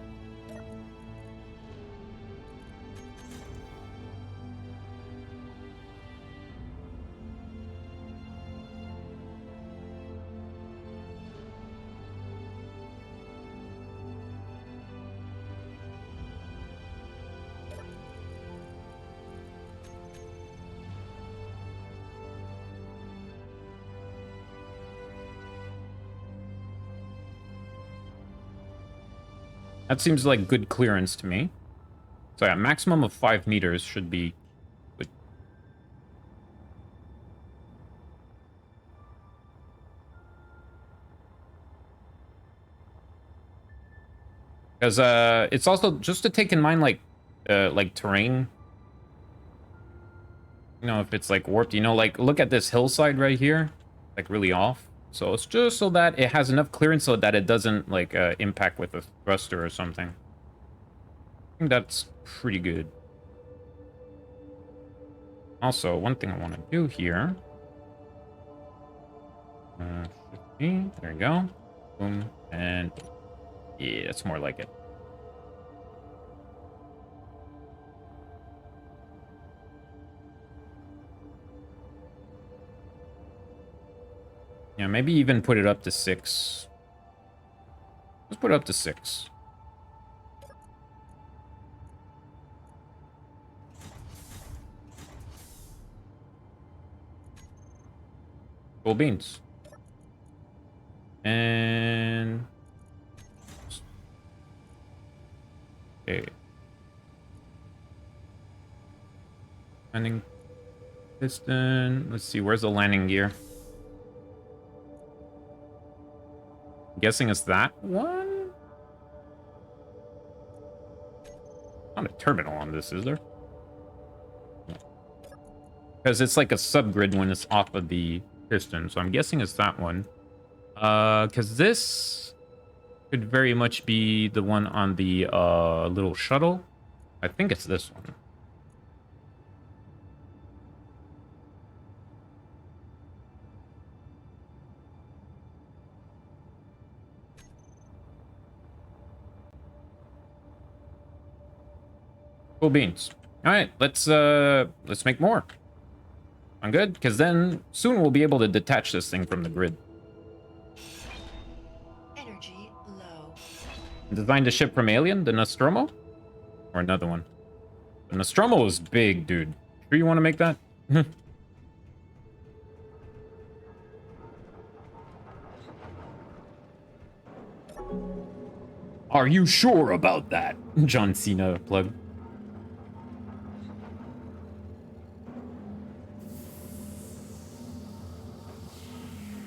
That seems like good clearance to me. So yeah, maximum of 5 meters should be good. Because it's also just to take in mind like terrain. You know, if it's like warped, you know, like look at this hillside right here, like really off. So it's just so that it has enough clearance so that it doesn't like impact with a thruster or something. I think that's pretty good. Also, one thing I want to do here. There you go. Boom. And yeah, that's more like it. Yeah, maybe even put it up to 6. Let's put it up to 6. Cool beans. And okay. Landing piston. Let's see, where's the landing gear? I'm guessing it's that one? Not a terminal on this, is there? Because it's like a subgrid when it's off of the piston, so I'm guessing it's that one. Because this could very much be the one on the little shuttle. I think it's this one. Cool beans. All right, let's make more. I'm good, because then soon we'll be able to detach this thing from the grid. Energy low. Designed a ship from Alien, the Nostromo? Or another one? The Nostromo is big, dude. Sure you want to make that? Are you sure about that? John Cena plug.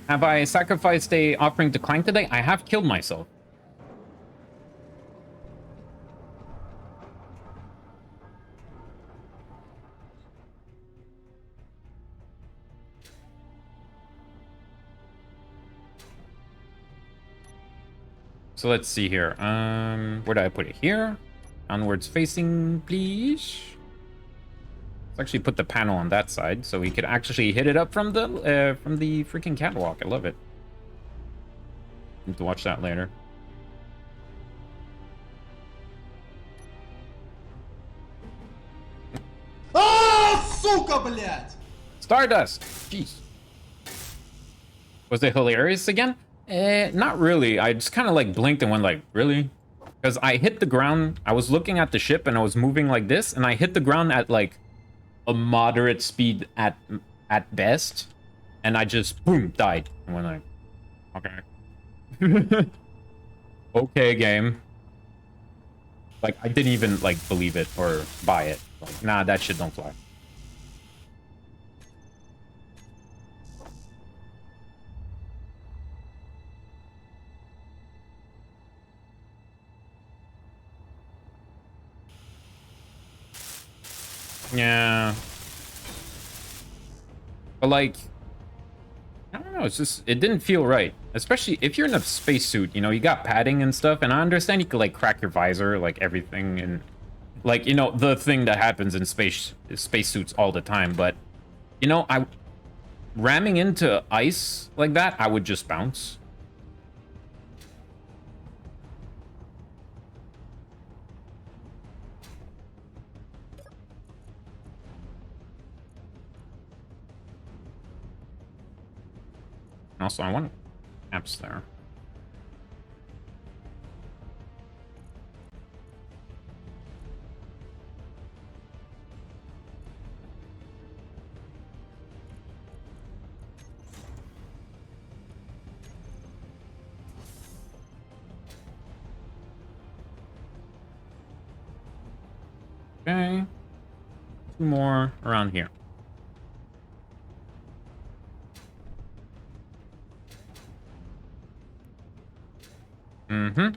Have I sacrificed a offering to Clank today? I have killed myself. So let's see here. Where did I put it? Here? Onwards facing, please. Let's actually put the panel on that side so we could actually hit it up from the freaking catwalk. I love it. Need to watch that later. Сука, блядь! Stardust! Jeez. Was it hilarious again? Not really. I just kind of like blinked and went like, really? Because I hit the ground. I was looking at the ship and I was moving like this, and I hit the ground at like a moderate speed at best, and I just boom died. And went like, okay, okay, game. Like I didn't even like believe it or buy it. Like, nah, that shit don't fly. Yeah. But like, I don't know, it's just, it didn't feel right. Especially if you're in a spacesuit, you know, you got padding and stuff, and I understand you could like crack your visor, like everything, and like, you know, the thing that happens in spacesuits all the time, but you know, ramming into ice like that, I would just bounce. And also, I want apps there. Okay. 2 more around here. Mm-hmm.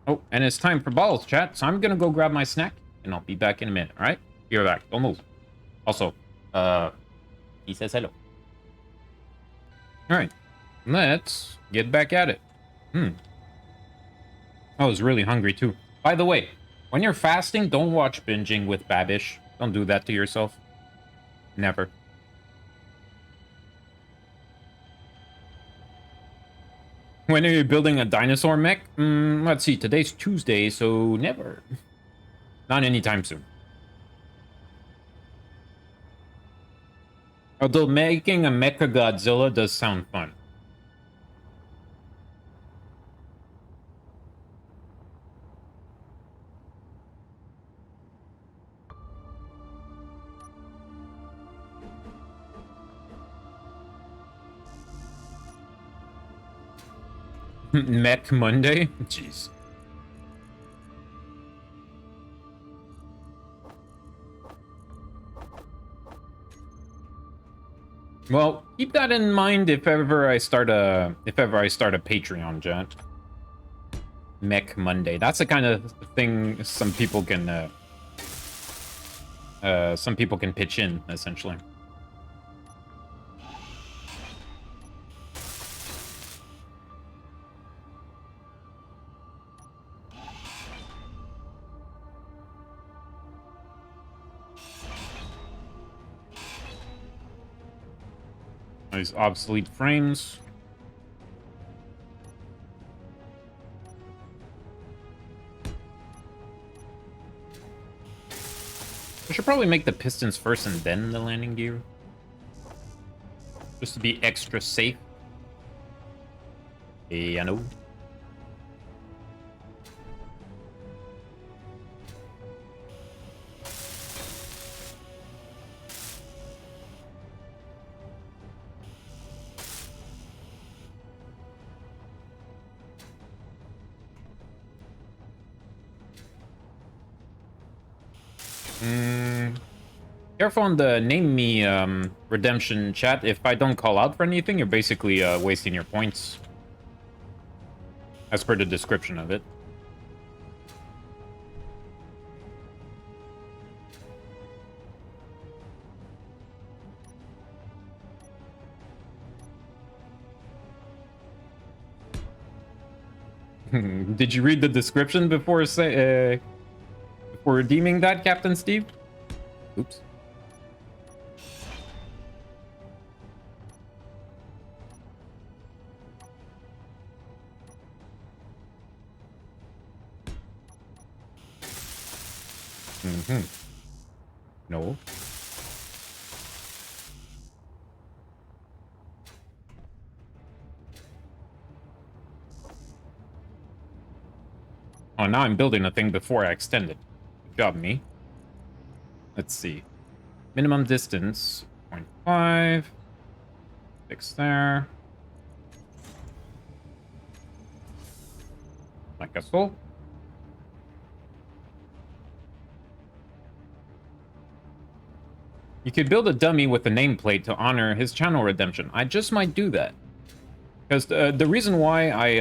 Oh, and it's time for balls, chat. So I'm gonna go grab my snack, and I'll be back in a minute, alright? Be right back. Don't move. Also, he says hello. Alright. Let's get back at it. I was really hungry, too. By the way, when you're fasting, don't watch binging with Babish. Don't do that to yourself. Never. When are you building a dinosaur mech? Let's see. Today's Tuesday, so never. Not anytime soon. Although making a Mecha Godzilla does sound fun. Mech Monday? Jeez. Well, keep that in mind if ever I start a Patreon, chat. Mech Monday. That's the kind of thing some people can pitch in, essentially. These obsolete frames. I should probably make the pistons first and then the landing gear. Just to be extra safe. Hey, I know. Careful on the name me redemption, chat. If I don't call out for anything, you're basically wasting your points. As per the description of it. Did you read the description before redeeming that, Captain Steve? Oops. No. Oh, now I'm building a thing before I extend it. Good job, me. Let's see. Minimum distance, 0.5. Fix there. Like a soul. You could build a dummy with a nameplate to honor his channel redemption. I just might do that. Because the reason why I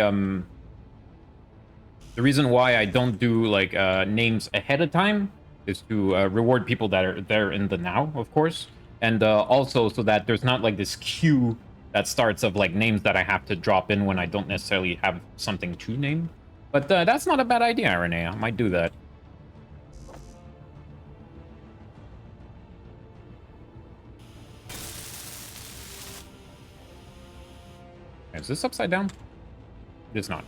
don't do like names ahead of time is to reward people that are there in the now, of course, and also so that there's not like this queue that starts of like names that I have to drop in when I don't necessarily have something to name. But that's not a bad idea, Renee. I might do that. Is this upside down? It is not.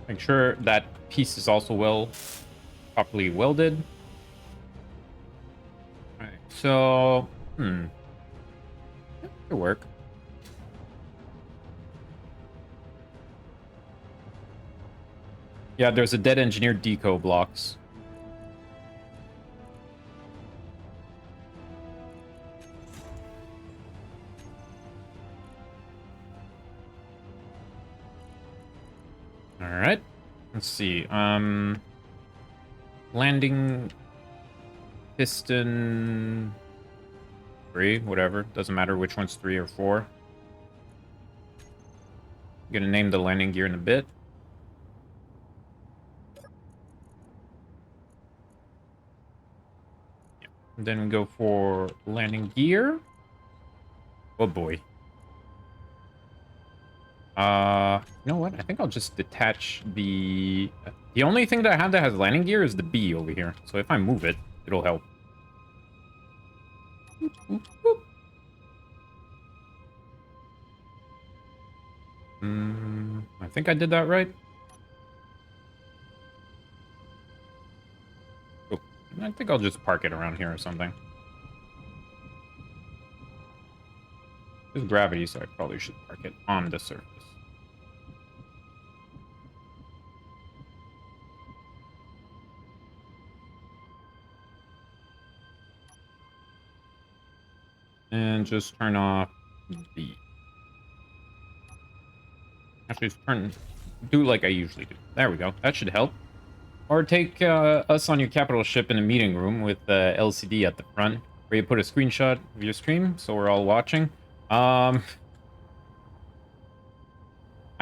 Make sure that piece is also properly welded. Alright, so that could work. Yeah, there's a dead engineer deco blocks. All right. Let's see. Landing piston 3, whatever. Doesn't matter which one's 3 or 4. I'm gonna name the landing gear in a bit. Yeah. And then we go for landing gear. Oh boy. You know what? I think I'll just detach the... The only thing that I have that has landing gear is the B over here. So if I move it, it'll help. Boop, boop, boop. I think I did that right. Oh, I think I'll just park it around here or something. There's gravity, so I probably should park it on the surface. And just turn off the... Actually, just do like I usually do. There we go. That should help. Or take us on your capital ship in a meeting room with LCD at the front, where you put a screenshot of your stream, so we're all watching. I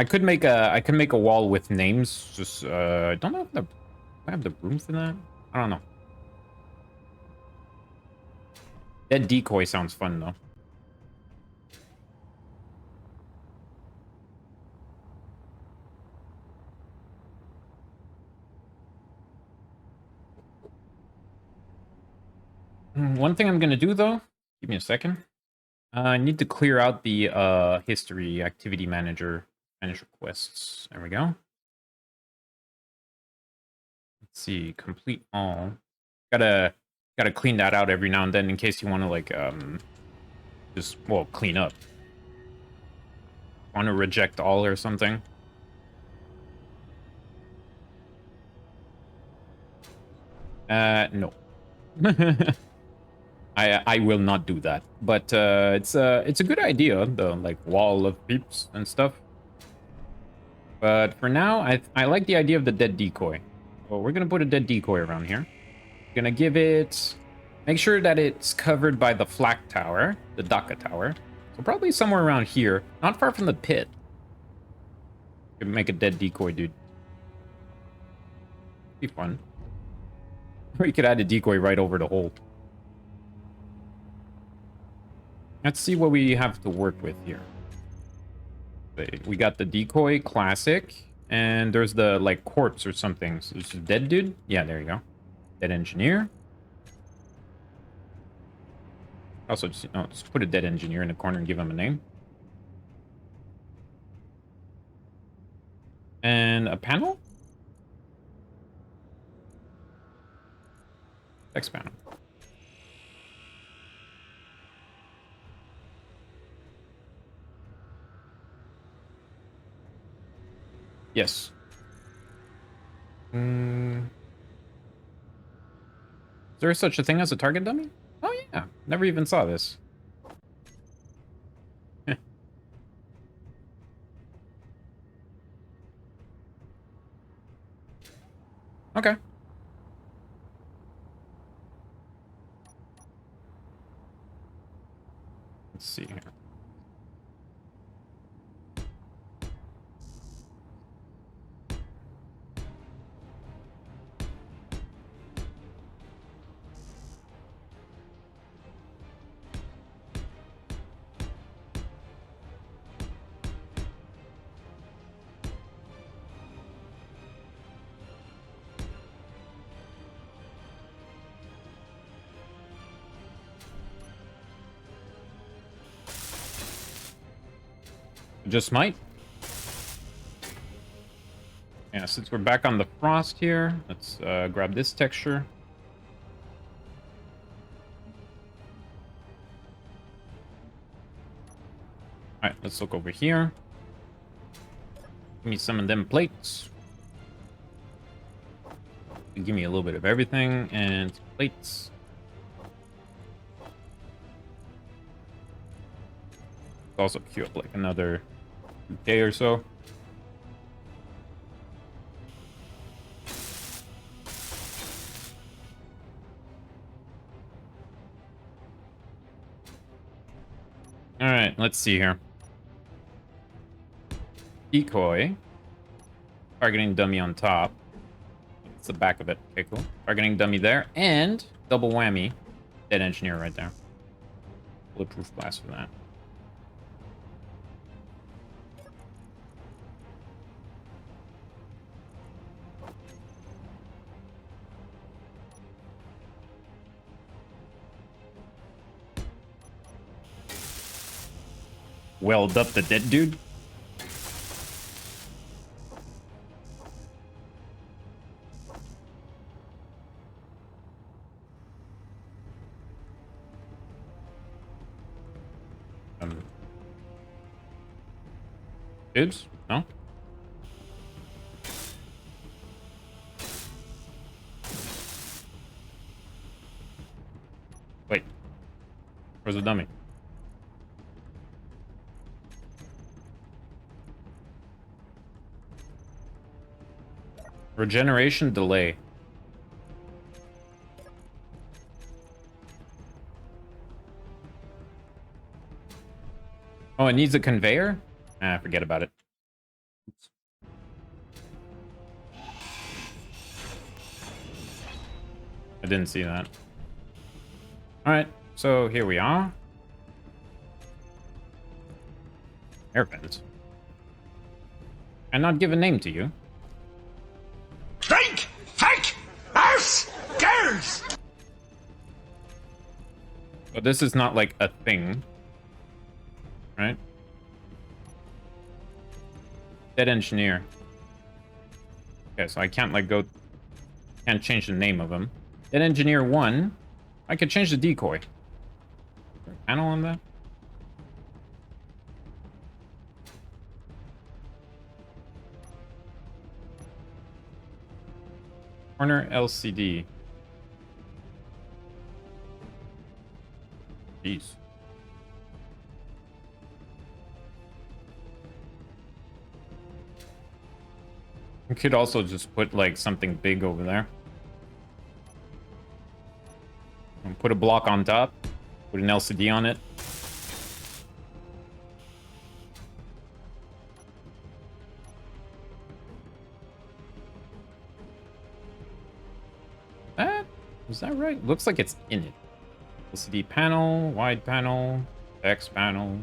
could make a wall with names. Just I don't know if I have the room for that. I don't know. That decoy sounds fun though. One thing I'm gonna do though, give me a second. I need to clear out the history activity manager quests. There we go. Let's see, complete all. Gotta clean that out every now and then in case you want to like just clean up. Want to reject all or something. No. I will not do that. But it's a good idea, the like wall of peeps and stuff. But for now, I like the idea of the dead decoy. So we're gonna put a dead decoy around here. Gonna give it... Make sure that it's covered by the flak tower, the Daka tower. So probably somewhere around here, not far from the pit. Could make a dead decoy, dude. Be fun. Or you could add a decoy right over the hole. Let's see what we have to work with here. We got the decoy classic, and there's the like corpse or something. So it's a dead dude. Yeah, there you go. Dead engineer. Also, just put a dead engineer in the corner and give him a name. And a panel? Text panel. Yes. Is there such a thing as a target dummy? Oh yeah, never even saw this. Okay. Let's see here. Just might. Yeah, since we're back on the frost here, let's grab this texture. Alright, let's look over here. Give me some of them plates. Give me a little bit of everything and some plates. Also queue up like another 2K or so. All right, let's see here. Decoy. Targeting dummy on top. It's the back of it. Okay, cool. Targeting dummy there. And double whammy. Dead engineer right there. Bulletproof blast for that. Weld up the dead dude. Dudes? No? Wait. Where's the dummy? Regeneration delay. Oh, it needs a conveyor? Ah, forget about it. Oops. I didn't see that. Alright, so here we are. Air vent. And not give a name to you. Drink! Fake! Arse! Girls! But this is not like a thing. Right? Dead engineer. Okay, so I can't like go... Can't change the name of him. Dead engineer 1. I could change the decoy. Panel on that? Corner LCD. Jeez. You could also just put like something big over there. And put a block on top. Put an LCD on it. Is that right? Looks like it's in it. LCD panel, wide panel, X panel.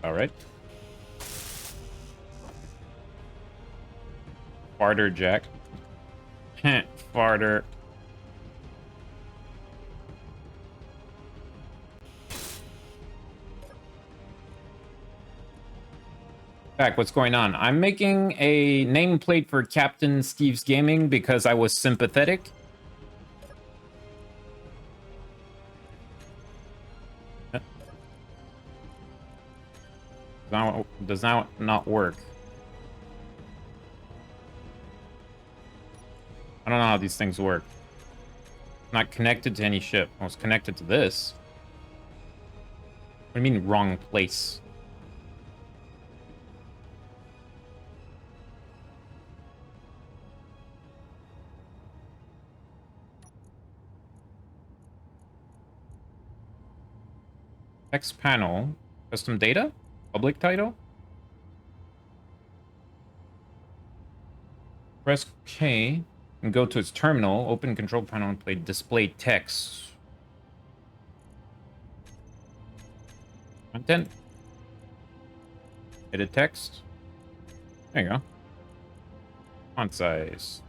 All right. Farter jack. Farter. Back, what's going on? I'm making a nameplate for Captain Steve's Gaming because I was sympathetic. Does now not work? I don't know how these things work. Not connected to any ship. I was connected to this. What do you mean wrong place? Text panel. Custom data? Public title? Press K and go to its terminal. Open control panel and play display text. Content. Edit text. There you go. Font size.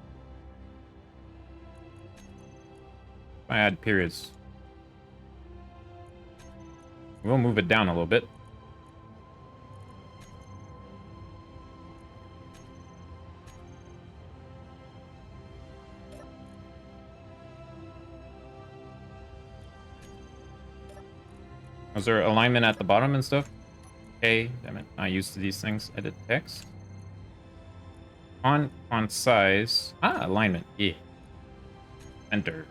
I add periods. We'll move it down a little bit. Was there alignment at the bottom and stuff? Okay, damn it. Not used to these things. Edit text. font size. Alignment. Yeah. Enter.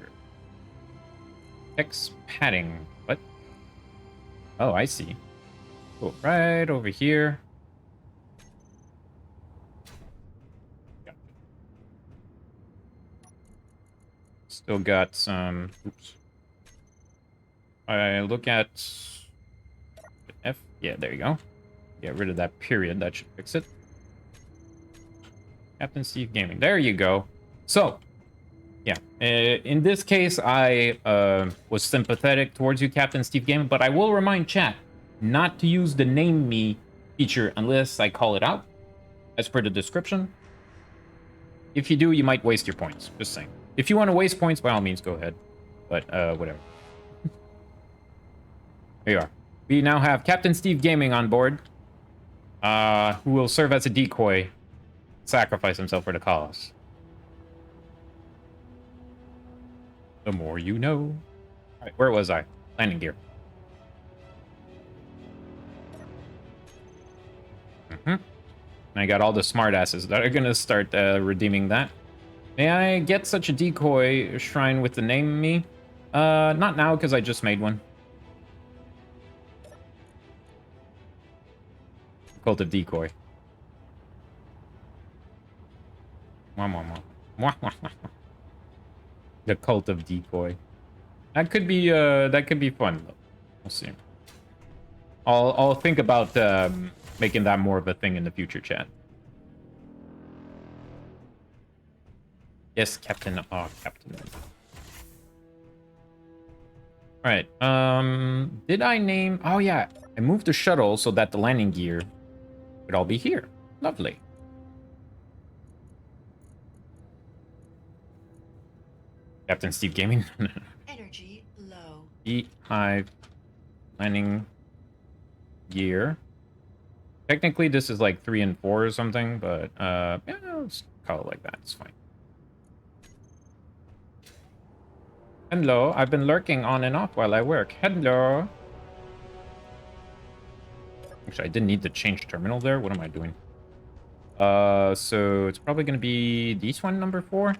Text padding. What? Oh, I see. Cool. Right over here. Still got some. Oops. I look at F. Yeah, there you go. Get rid of that period. That should fix it. Captain Steve Gaming. There you go. So, yeah. In this case, I was sympathetic towards you, Captain Steve Gaming, but I will remind chat not to use the name me feature unless I call it out, as per the description. If you do, you might waste your points. Just saying. If you want to waste points, by all means, go ahead. But, whatever. There you are. We now have Captain Steve Gaming on board, who will serve as a decoy, sacrifice himself for the cause. The more you know. All right, where was I? Landing gear. And I got all the smartasses that are gonna start redeeming that. May I get such a decoy shrine with the name me? Not now, because I just made one. Cult of Decoy. Mwah, mwah, mwah. Mwah, mwah, mwah. The Cult of Decoy. That could be fun though. We'll see. I'll think about making that more of a thing in the future, chat. Yes, Captain. Oh, Captain. All right. Did I name? Oh yeah, I moved the shuttle so that the landing gear would all be here. Lovely. Captain Steve Gaming. Energy low. Beehive landing gear. Technically, this is like 3 and 4 or something, but yeah, let's call it like that. It's fine. Hello, I've been lurking on and off while I work. Hello. Actually, I didn't need to change terminal there. What am I doing? So it's probably gonna be this one, number 4.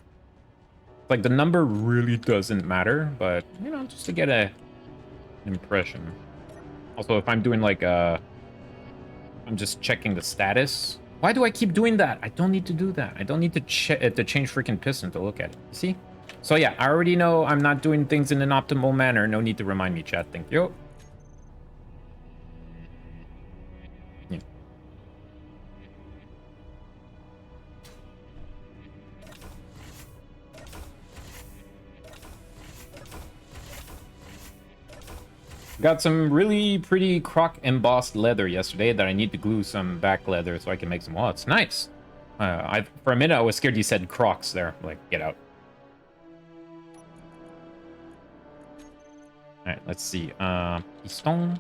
Like, the number really doesn't matter, but, you know, just to get an impression. Also, if I'm doing, like, I'm just checking the status. Why do I keep doing that? I don't need to do that. I don't need to change freaking piston to look at it. You see? So, yeah, I already know I'm not doing things in an optimal manner. No need to remind me, chat. Thank you. Yeah. Got some really pretty croc embossed leather yesterday that I need to glue some back leather so I can make some wallets. Nice. For a minute I was scared you said crocs there. Like, get out. All right, let's see. Piston.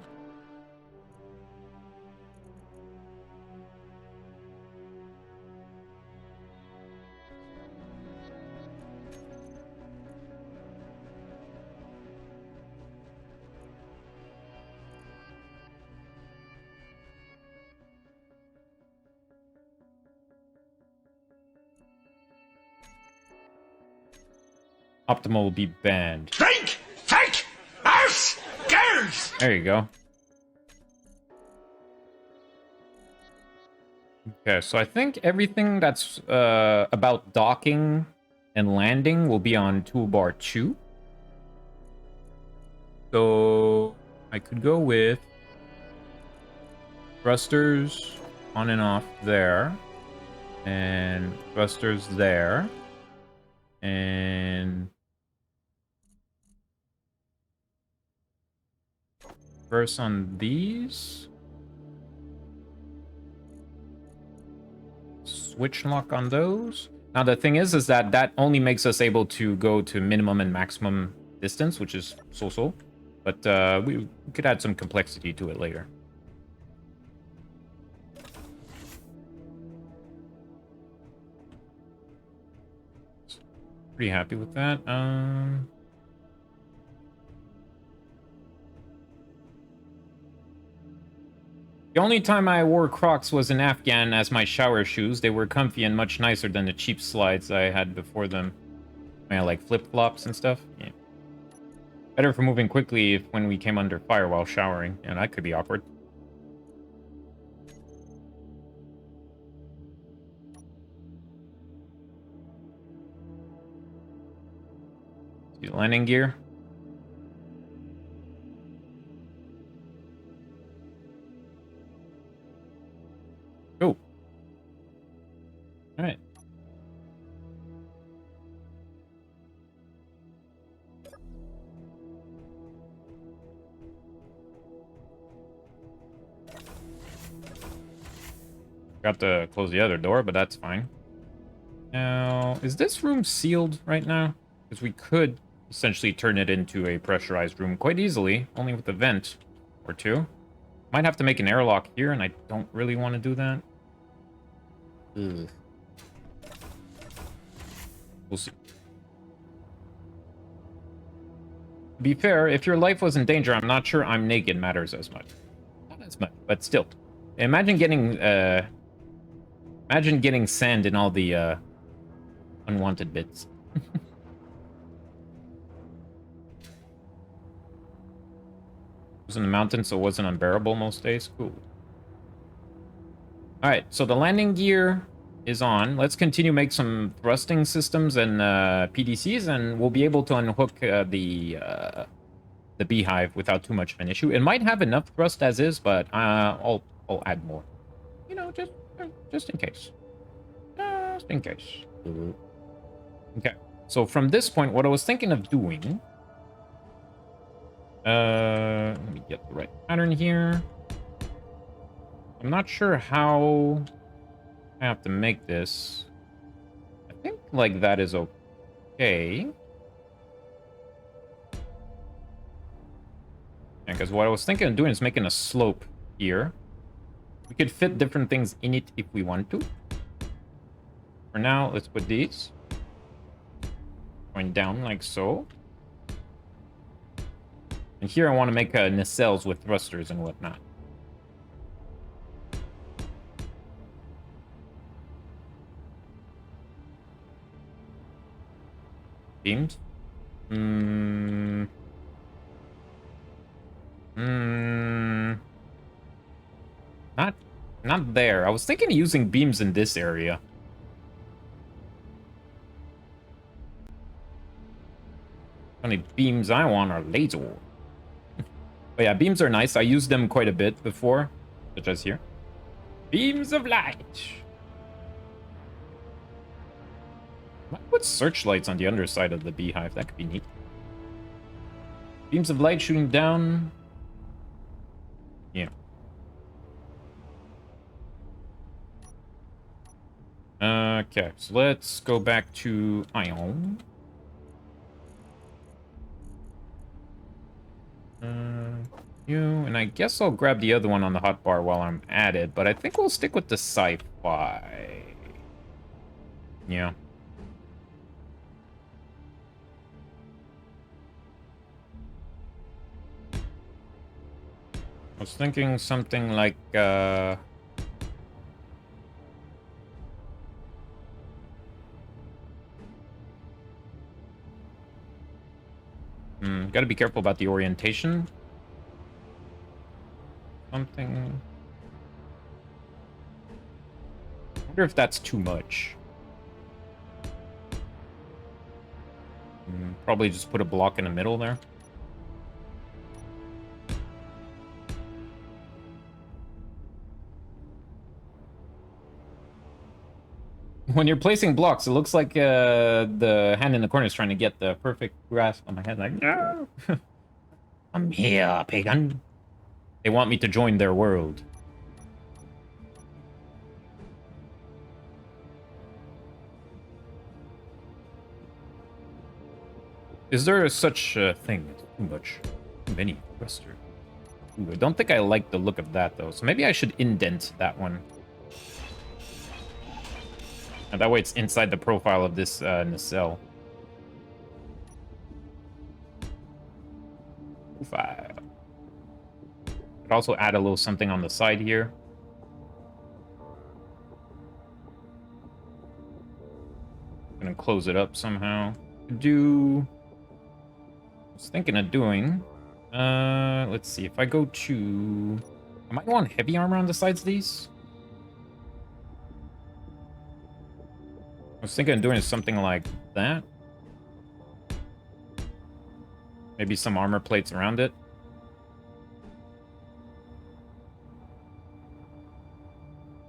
Optimal will be banned. Drink, take, arse, girls. There you go. Okay, so I think everything that's about docking and landing will be on toolbar 2. So I could go with thrusters on and off there, and thrusters there, and reverse on these. Switch lock on those. Now the thing is that that only makes us able to go to minimum and maximum distance, which is so-so. But we could add some complexity to it later. Pretty happy with that. The only time I wore Crocs was in Afghan as my shower shoes. They were comfy and much nicer than the cheap slides I had before them. I like flip-flops and stuff. Yeah. Better for moving quickly if when we came under fire while showering. And that could be awkward. See the landing gear. Oh. Alright. Got to close the other door, but that's fine. Now, is this room sealed right now? Because we could essentially turn it into a pressurized room quite easily, only with a vent or two. Might have to make an airlock here, and I don't really want to do that. Ugh. We'll see. To be fair, if your life was in danger, I'm not sure I'm naked matters as much. Not as much, but still. Imagine getting sand in all the unwanted bits. It was in the mountains, so it wasn't unbearable most days. Cool. Alright, so the landing gear is on. Let's continue make some thrusting systems and PDCs, and we'll be able to unhook the beehive without too much of an issue. It might have enough thrust as is, but I'll add more. You know, just in case. Just in case. Okay, so from this point, what I was thinking of doing... let me get the right pattern here. I'm not sure how I have to make this. I think like that is okay. Because what I was thinking of doing is making a slope here. We could fit different things in it if we want to. For now, let's put these going down like so. And here I want to make nacelles with thrusters and whatnot. Beams? Not there. I was thinking of using beams in this area. Only beams I want are laser. But yeah, beams are nice. I used them quite a bit before, such as here. Beams of light. Might put searchlights on the underside of the beehive. That could be neat. Beams of light shooting down. Yeah. Okay, so let's go back to Ion. And I guess I'll grab the other one on the hotbar while I'm at it, but I think we'll stick with the sci-fi. Yeah. I was thinking something like, gotta be careful about the orientation. Something... I wonder if that's too much. Probably just put a block in the middle there. When you're placing blocks, it looks like the hand in the corner is trying to get the perfect grasp on my head. Like, no! I'm here, pagan. They want me to join their world. Is there such a thing as too much? Too many thrusters. Ooh, I don't think I like the look of that, though. So maybe I should indent that one. And that way it's inside the profile of this nacelle. Profile. Could also add a little something on the side here. Gonna close it up somehow. I was thinking of doing... let's see. If I go to... I might want heavy armor on the sides of these. I was thinking of doing something like that. Maybe some armor plates around it.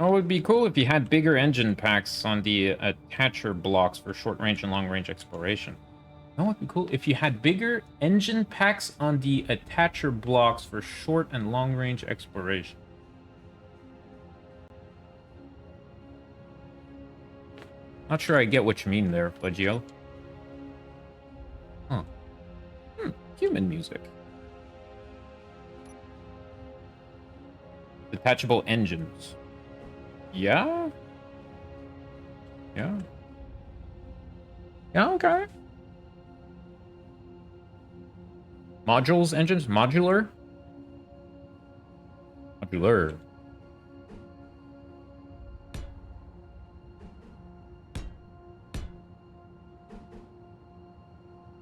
Oh, it would be cool if you had bigger engine packs on the attacher blocks for short range and long range exploration. No, it'd be cool if you had bigger engine packs on the attacher blocks for short and long range exploration. Not sure I get what you mean there, Fudgio. Huh. Human music. Detachable engines. Yeah? Yeah. Yeah, okay. Modules, engines, modular? Modular.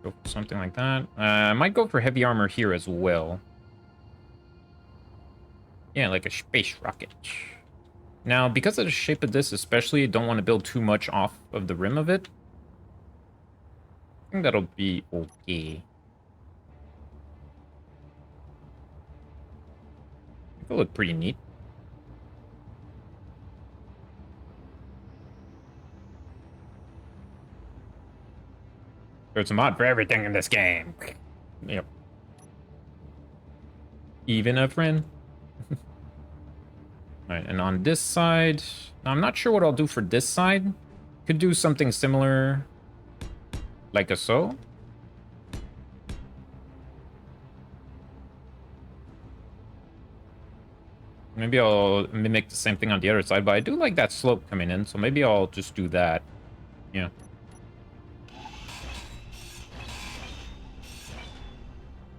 Go for something like that. I might go for heavy armor here as well. Yeah, like a space rocket. Now, because of the shape of this especially, I don't want to build too much off of the rim of it. I think that'll be okay. It'll look pretty neat. There's a mod for everything in this game. Yep. Even a friend. Alright, and on this side... Now, I'm not sure what I'll do for this side. Could do something similar... like a so. Maybe I'll mimic the same thing on the other side, but I do like that slope coming in, so maybe I'll just do that. Yeah.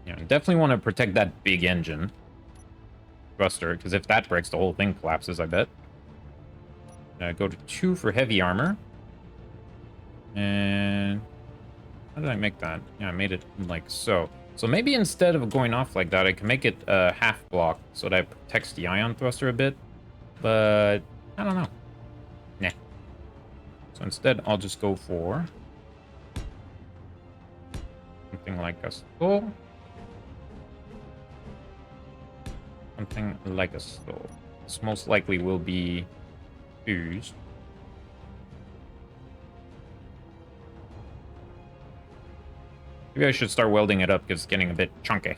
Yeah, definitely want to protect that big engine. Thruster, because if that breaks, the whole thing collapses, I bet. Go to 2 for heavy armor. And... how did I make that? Yeah, I made it like so. So maybe instead of going off like that, I can make it a half block so that it protects the ion thruster a bit. But I don't know. Nah. So instead, I'll just go for something like a skull. Something like a skull. This most likely will be fused. Maybe I should start welding it up because it's getting a bit chunky.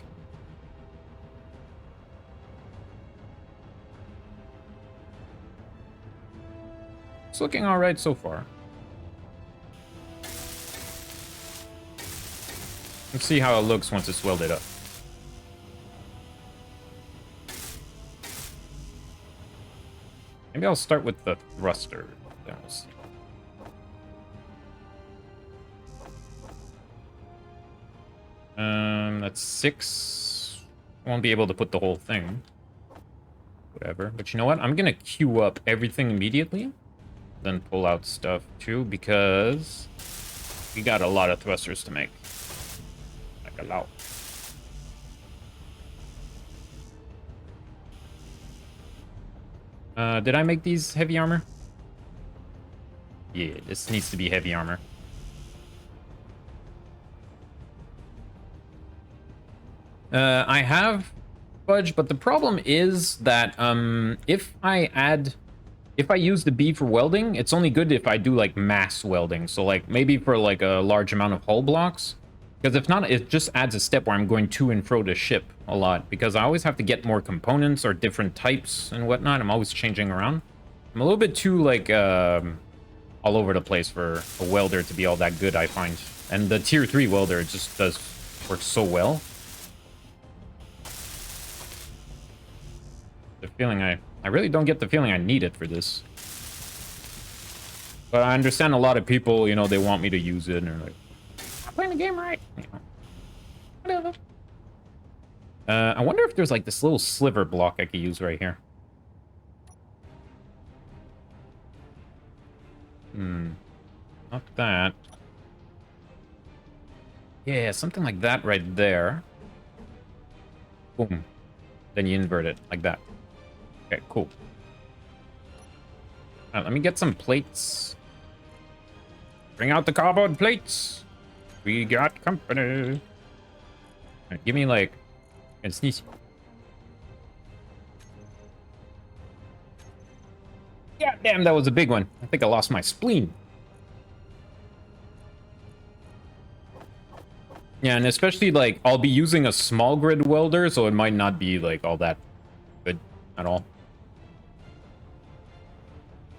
It's looking alright so far. Let's see how it looks once it's welded up. Maybe I'll start with the thruster. Then we'll see. That's 6. Won't be able to put the whole thing. Whatever. But you know what? I'm gonna queue up everything immediately. Then pull out stuff too, because we got a lot of thrusters to make. Like a lot. Did I make these heavy armor? Yeah, this needs to be heavy armor. I have fudge, but the problem is that if I use the B for welding, it's only good if I do like mass welding. So like maybe for like a large amount of hull blocks. Because if not, it just adds a step where I'm going to and fro to ship a lot. Because I always have to get more components or different types and whatnot. I'm always changing around. I'm a little bit too like all over the place for a welder to be all that good, I find. And the tier 3 welder just does work so well. The feeling I really don't get the feeling I need it for this. But I understand a lot of people, you know, they want me to use it and they're like, I'm playing the game right. You know, whatever. I wonder if there's like this little sliver block I could use right here. Not that. Yeah, something like that right there. Boom. Then you invert it like that. Okay, cool. Alright, let me get some plates. Bring out the cardboard plates. We got company. Right, give me like... and sneeze. Yeah, damn, that was a big one. I think I lost my spleen. Yeah, and especially, like, I'll be using a small grid welder, so it might not be, like, all that good at all.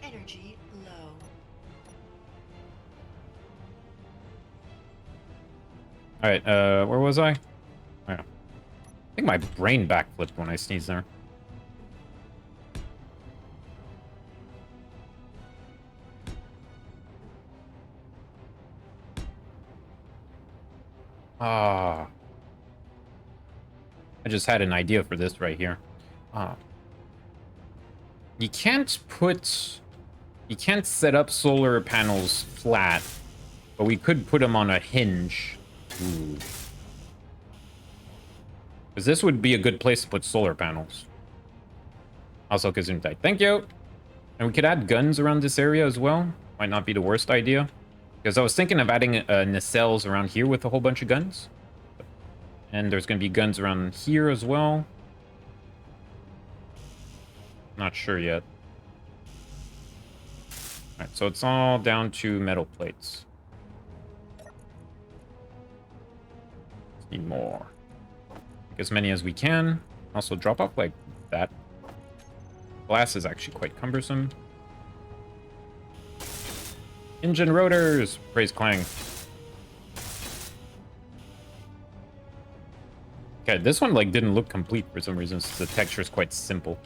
Energy low. Alright, where was I? Oh, yeah. I think my brain backflipped when I sneezed there. Ah. I just had an idea for this right here. You can't set up solar panels flat, but we could put them on a hinge. Ooh. Because this would be a good place to put solar panels. Also, Gesundheit. Thank you! And we could add guns around this area as well. Might not be the worst idea. Because I was thinking of adding nacelles around here with a whole bunch of guns. And there's going to be guns around here as well. Not sure yet. Alright, so it's all down to metal plates. Need more. Make as many as we can. Also drop off like that. Glass is actually quite cumbersome. Engine rotors! Praise Clang. Okay, this one like didn't look complete for some reason, so the texture is quite simple.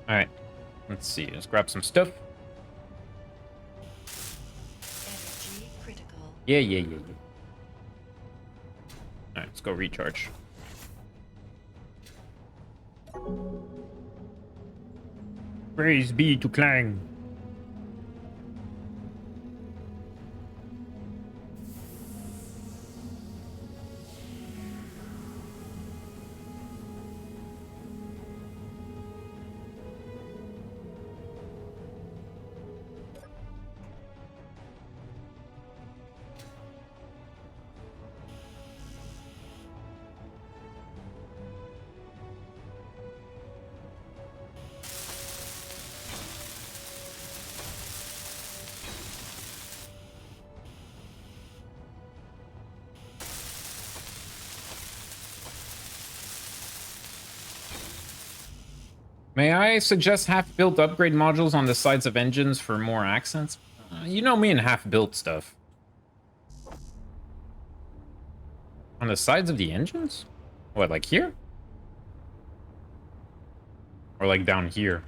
Alright. Let's see. Let's grab some stuff. Energy critical. Yeah. Alright, let's go recharge. Praise be to Clang. May I suggest half-built upgrade modules on the sides of engines for more accents? You know me and half-built stuff. On the sides of the engines? What, like here? Or like down here?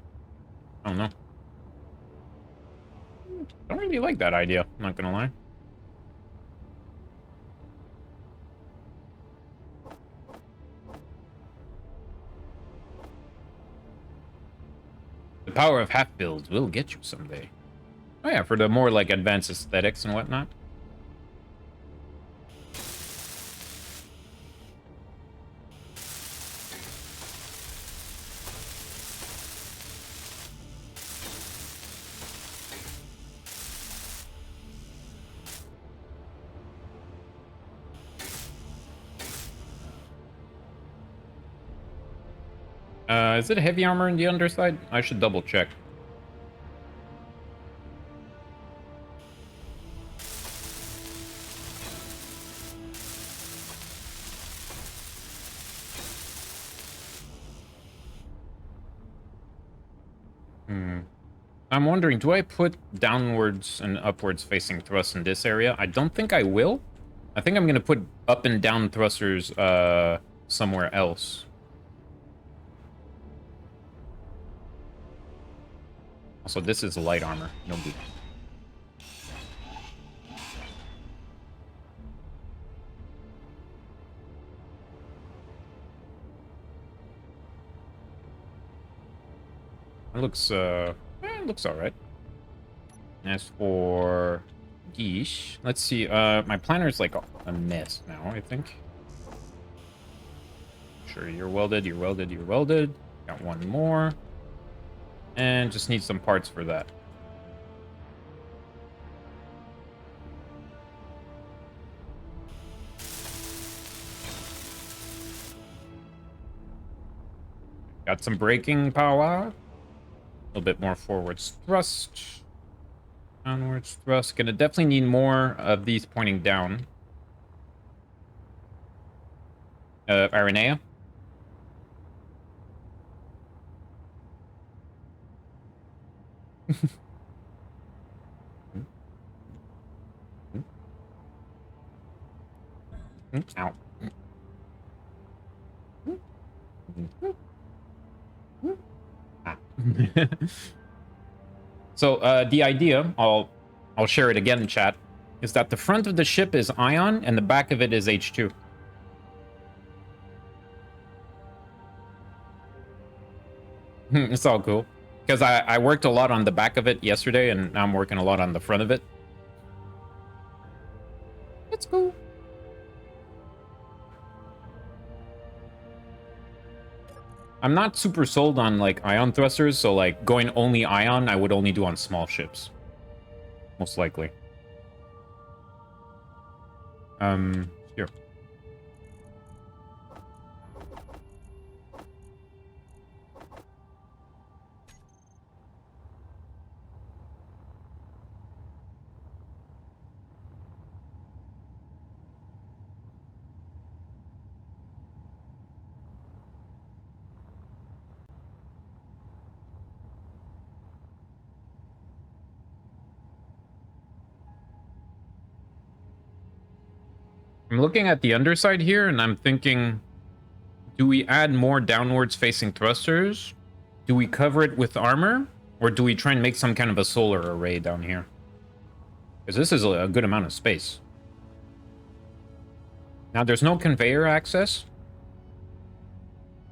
I don't know. Don't really like that idea, I'm not gonna lie. The power of half builds will get you someday. Oh yeah, for the more like advanced aesthetics and whatnot. Is it heavy armor in the underside? I should double check. I'm wondering, do I put downwards and upwards facing thrusts in this area? I don't think I will. I think I'm going to put up and down thrusters somewhere else. Also, this is light armor. No big. It looks all right. As for Geesh, let's see. My planner's like a mess now, I think. Sure, you're welded, you're welded, you're welded. Got one more. And just need some parts for that. Got some braking power. A little bit more forwards thrust. Downwards thrust. Gonna definitely need more of these pointing down. Aranea. Ow. Ah. So the idea, I'll share it again in chat, is that the front of the ship is ion and the back of it is H2. It's all cool. Because I worked a lot on the back of it yesterday, and now I'm working a lot on the front of it. It's cool. I'm not super sold on, like, ion thrusters, so, like, going only ion, I would only do on small ships. Most likely. Here. I'm looking at the underside here, and I'm thinking, do we add more downwards facing thrusters? Do we cover it with armor? Or do we try and make some kind of a solar array down here? Because this is a good amount of space. Now, there's no conveyor access.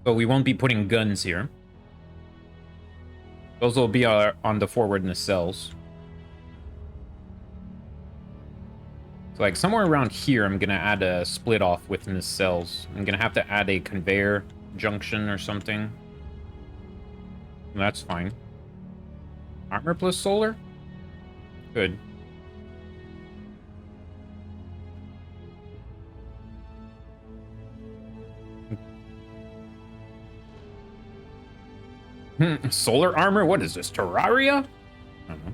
So we won't be putting guns here. Those will be on the forward nacelles. So, like, somewhere around here, I'm going to add a split off with nacelles. I'm going to have to add a conveyor junction or something. That's fine. Armor plus solar? Good. Solar armor? What is this, Terraria? I don't know.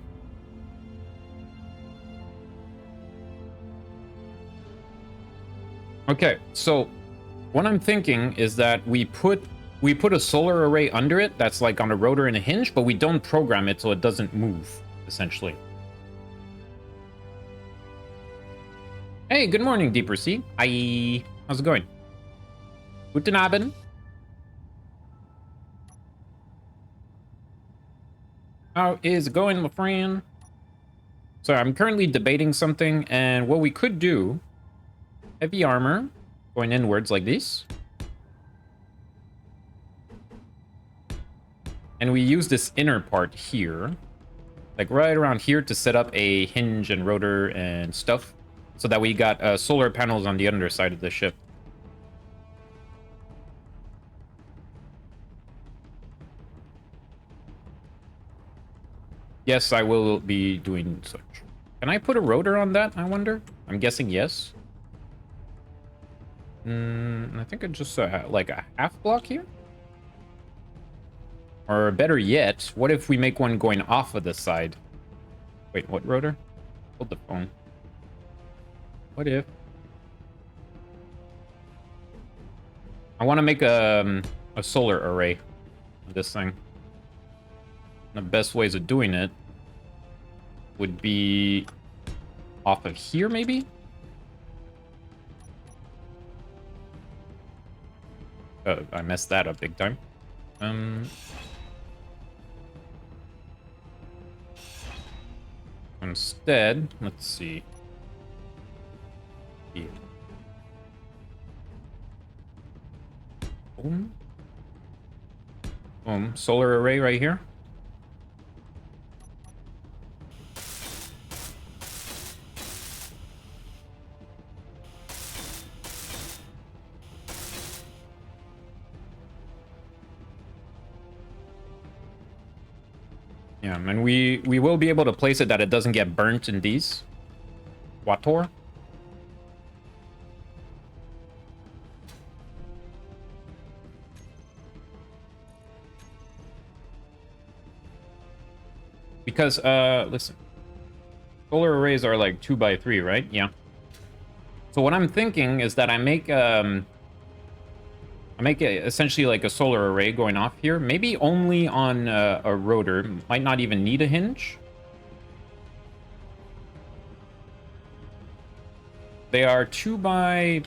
Okay, so what I'm thinking is that we put a solar array under it that's like on a rotor and a hinge, but we don't program it so it doesn't move, essentially. Hey, good morning, Deeper Sea. Hi. How's it going? Guten Abend. How is it going, my friend? So I'm currently debating something, and what we could do, heavy armor going inwards like this. And we use this inner part here, like right around here, to set up a hinge and rotor and stuff, so that we got solar panels on the underside of the ship. Yes, I will be doing such. Can I put a rotor on that, I wonder? I'm guessing yes. I think it's just like a half block here. Or better yet, what if we make one going off of the side? Wait, what rotor? Hold the phone. What if? I want to make a solar array of this thing. The best ways of doing it would be off of here, maybe? I messed that up big time. Instead, let's see. Here. Boom. Boom. Solar array right here. Yeah, and we will be able to place it that it doesn't get burnt in these. Wator. Because, listen. Solar arrays are like 2x3, right? Yeah. So what I'm thinking is that I make essentially like a solar array going off here. Maybe only on a rotor. Might not even need a hinge. They are 2x...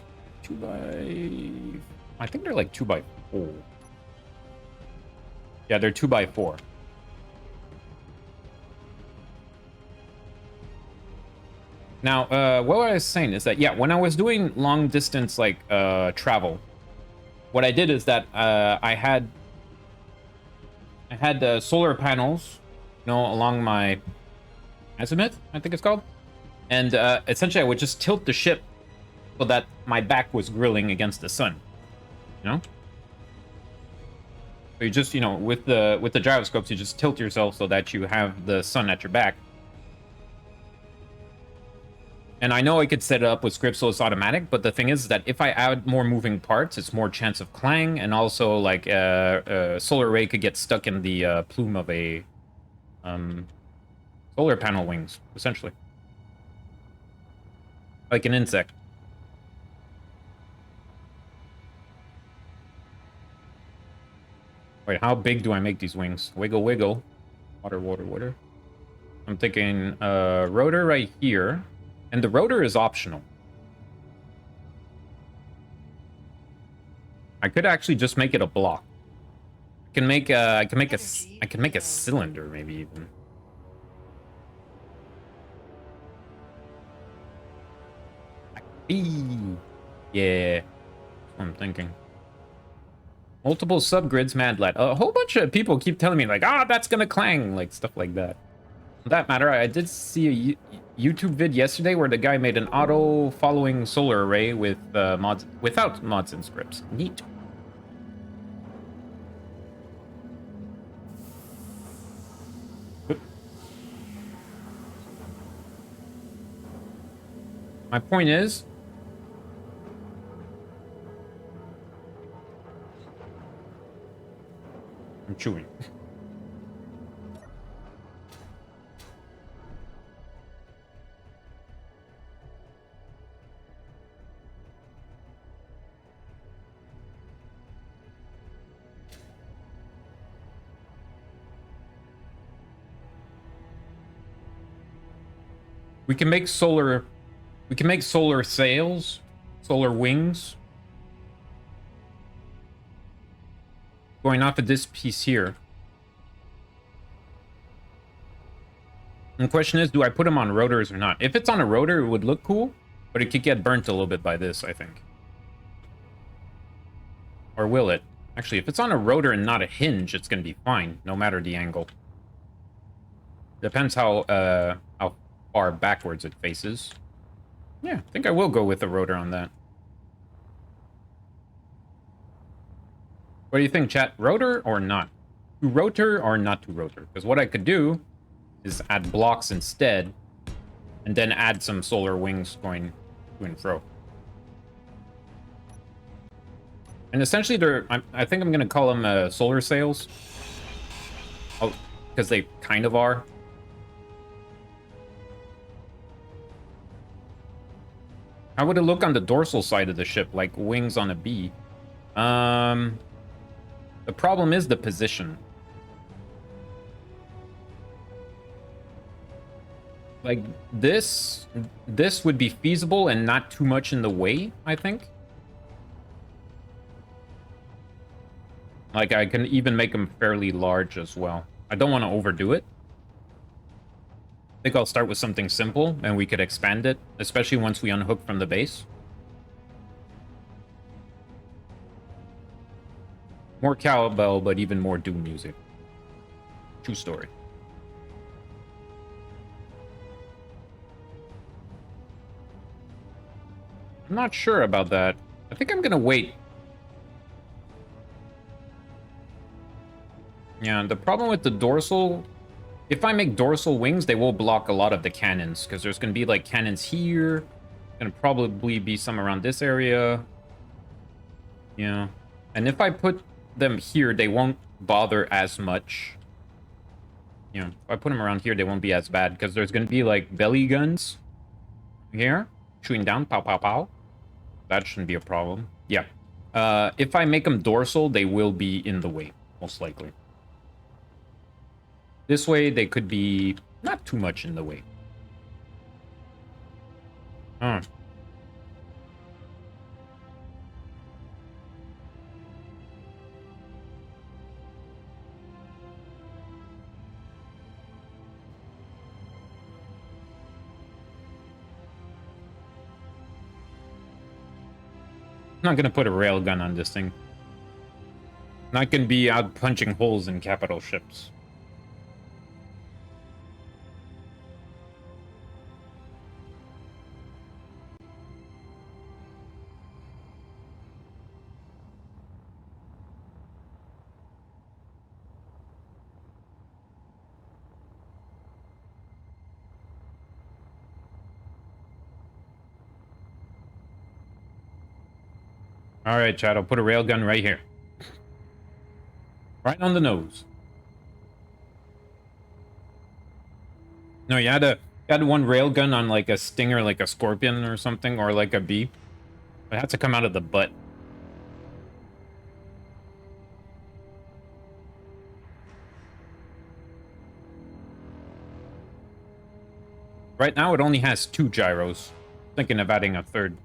I think they're like 2x4. Yeah, they're 2x4. Now, what I was saying is that, yeah, when I was doing long distance, like, travel, what I did is that, I had solar panels, you know, along my azimuth, I think it's called. And, essentially I would just tilt the ship so that my back was grilling against the sun, you know? So you just, you know, with the gyroscopes, you just tilt yourself so that you have the sun at your back. And I know I could set it up with script so it's automatic, but the thing is that if I add more moving parts, it's more chance of clang, and also, like, solar array could get stuck in the plume of a solar panel wings, essentially. Like an insect. Wait, how big do I make these wings? Wiggle, wiggle. Water, water, water. I'm thinking rotor right here. And the rotor is optional. I could actually just make it a block. I can make a cylinder maybe even. Yeah, that's what I'm thinking. Multiple subgrids, mad lad. A whole bunch of people keep telling me like, ah, that's gonna clang, like stuff like that. For that matter, I did see a YouTube vid yesterday where the guy made an auto-following solar array with mods, without mods and scripts. Neat. My point is, I'm chewing. We can make solar sails, solar wings. Going off of this piece here. And the question is, do I put them on rotors or not? If it's on a rotor, it would look cool, but it could get burnt a little bit by this, I think. Or will it? Actually, if it's on a rotor and not a hinge, it's going to be fine, no matter the angle. Depends how far backwards it faces. Yeah, I think I will go with the rotor on that. What do you think, chat? Rotor or not? To rotor or not to rotor? Because what I could do is add blocks instead, and then add some solar wings going to and fro. And essentially, I think I'm going to call them solar sails. Oh, because they kind of are. How would it look on the dorsal side of the ship, like wings on a bee? The problem is the position. Like, this would be feasible and not too much in the way, I think. Like, I can even make them fairly large as well. I don't want to overdo it. I think I'll start with something simple, and we could expand it, especially once we unhook from the base. More cowbell, but even more doom music. True story. I'm not sure about that. I think I'm gonna wait. Yeah, the problem with the dorsal If I make dorsal wings, they will block a lot of the cannons, because there's going to be, like, cannons here. Going to probably be some around this area. Yeah. And if I put them here, they won't bother as much. You know, if I put them around here, they won't be as bad, because there's going to be, like, belly guns here. Shooting down, pow, pow, pow. That shouldn't be a problem. Yeah. If I make them dorsal, they will be in the way, most likely. This way, they could be not too much in the way. Huh. I'm not gonna put a railgun on this thing. Not gonna be out punching holes in capital ships. All right, Chad, I'll put a railgun right here. Right on the nose. No, you had one railgun on like a stinger, like a scorpion or something, or like a bee. It had to come out of the butt. Right now, it only has 2 gyros. Thinking of adding a third.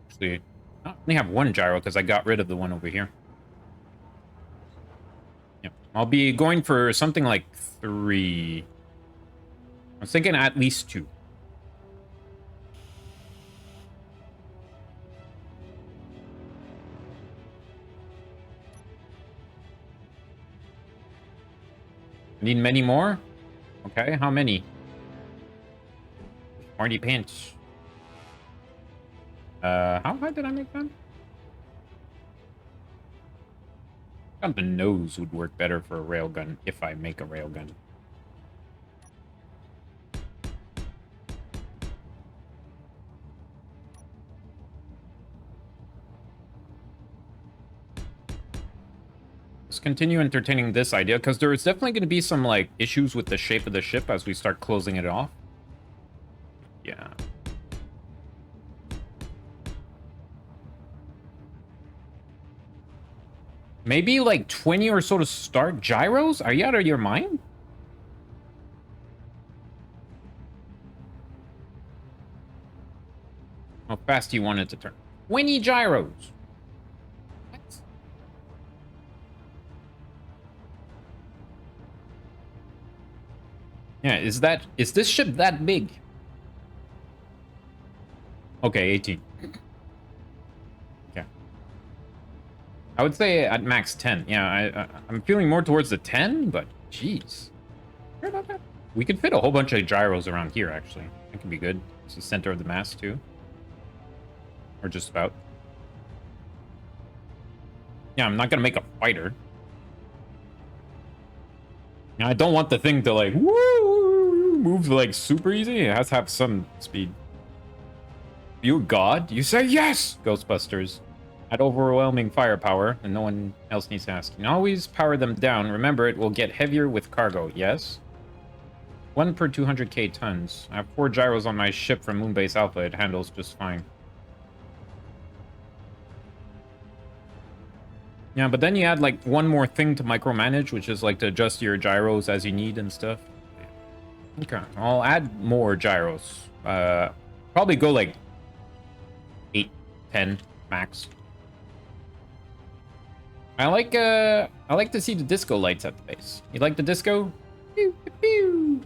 Actually, I only have 1 gyro because I got rid of the one over here. Yep. I'll be going for something like 3. I was thinking at least 2. Need many more? Okay, how many? Marty Pants. How high did I make that? I thought the nose would work better for a railgun if I make a railgun. Let's continue entertaining this idea, because there is definitely going to be some, like, issues with the shape of the ship as we start closing it off. Yeah. Maybe, like, 20 or so to start gyros? Are you out of your mind? How fast do you want it to turn? 20 gyros! What? Yeah, is this ship that big? Okay, 18. Okay. I would say at max 10. Yeah, I'm feeling more towards the 10, but jeez. We could fit a whole bunch of gyros around here, actually. That could be good. It's the center of the mass, too. Or just about. Yeah, I'm not gonna make a fighter. Now, I don't want the thing to, like, woo, move, like, super easy. It has to have some speed. You God? You say yes! Ghostbusters. At overwhelming firepower, and no one else needs to ask. You can always power them down. Remember, it will get heavier with cargo. Yes? 1 per 200k tons. I have 4 gyros on my ship from Moonbase Alpha. It handles just fine. Yeah, but then you add, like, one more thing to micromanage, which is, like, to adjust your gyros as you need and stuff. Okay, I'll add more gyros. Probably go, like, 8, 10 max. I like to see the disco lights at the base. You like the disco? Pew, pew, pew.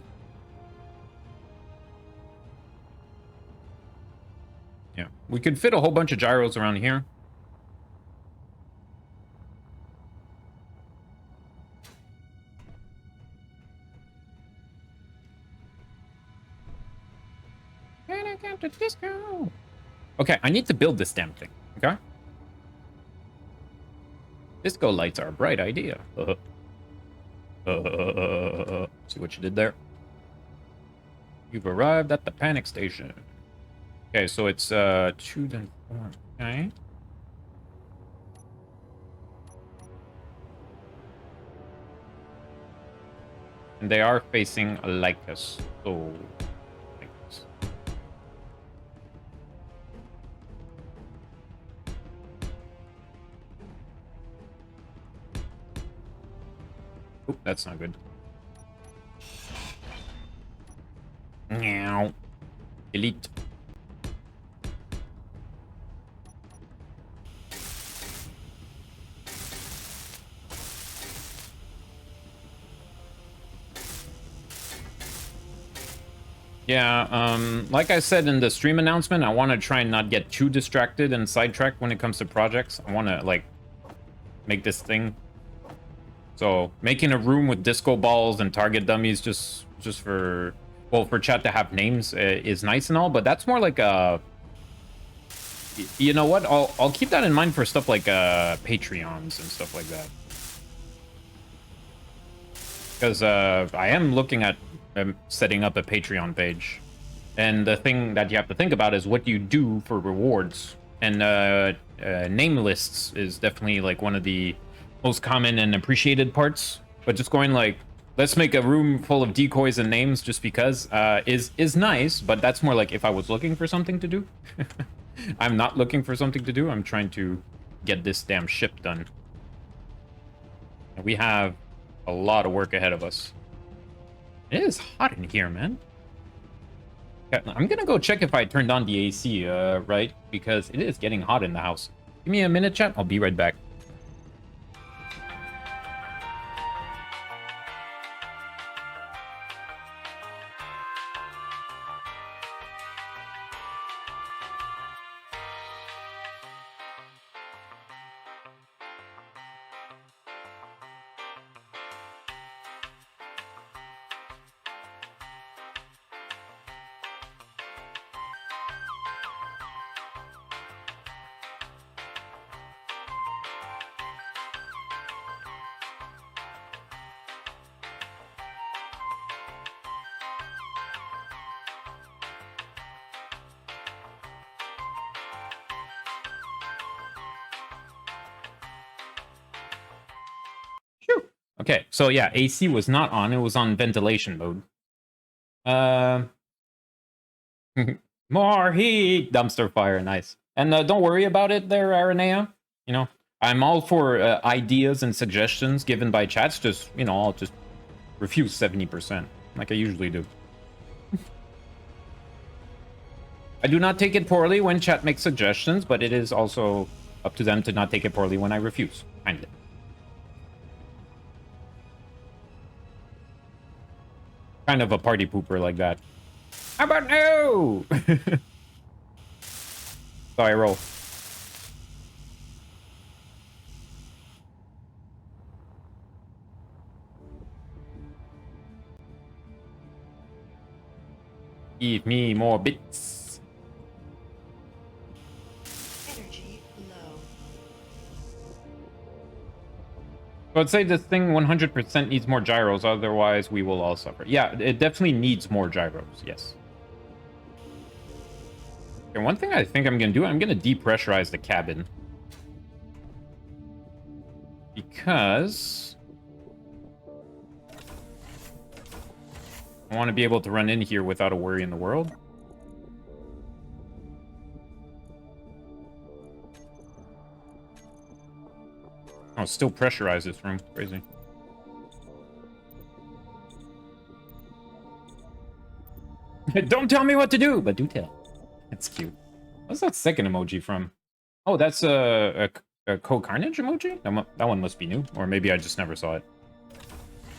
Yeah, we could fit a whole bunch of gyros around here. Disco. Okay, I need to build this damn thing. Okay. Disco lights are a bright idea. See what you did there? You've arrived at the panic station. Okay, so it's 2 then 4. Okay. And they are facing like us. So like this. Oop, that's not good. Meow. Delete. Yeah, like I said in the stream announcement, I want to try and not get too distracted and sidetracked when it comes to projects. I want to, like, make this thing. So, making a room with disco balls and target dummies just for, well, for chat to have names is nice and all, but that's more like a... You know what? I'll keep that in mind for stuff like Patreons and stuff like that. Because I am looking at setting up a Patreon page. And the thing that you have to think about is what you do for rewards. And name lists is definitely like one of the most common and appreciated parts. But just going like, let's make a room full of decoys and names just because is nice. But that's more like if I was looking for something to do. I'm not looking for something to do. I'm trying to get this damn ship done. And we have a lot of work ahead of us. It is hot in here, man. I'm gonna go check if I turned on the AC, right? Because it is getting hot in the house. Give me a minute, chat. I'll be right back. Okay, so yeah, AC was not on. It was on ventilation mode. More heat! Dumpster fire, nice. And don't worry about it there, Aranea. You know, I'm all for ideas and suggestions given by chats. Just, you know, I'll just refuse 70%, like I usually do. I do not take it poorly when chat makes suggestions, but it is also up to them to not take it poorly when I refuse. Kindly. Kind of a party pooper like that. How about no? Sorry, roll. Give me more bits. Energy low. So I'd say this thing 100% needs more gyros, otherwise we will all suffer. Yeah, it definitely needs more gyros, yes. And one thing I think I'm going to do, I'm going to depressurize the cabin. Because I want to be able to run in here without a worry in the world. Oh, still pressurize this room. Crazy. Don't tell me what to do, but do tell. That's cute. What's that second emoji from? Oh, that's a Co-Carnage emoji? That one must be new. Or maybe I just never saw it.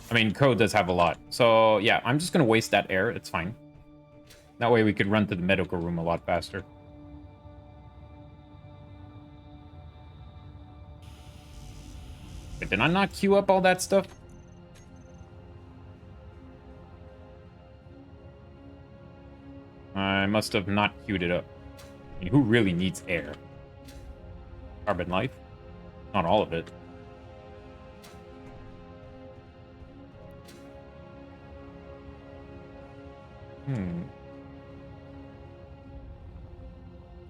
I mean, Co does have a lot. So, yeah, I'm just going to waste that air. It's fine. That way we could run to the medical room a lot faster. But did I not queue up all that stuff? I must have not queued it up. I mean, who really needs air? Carbon life? Not all of it. Hmm.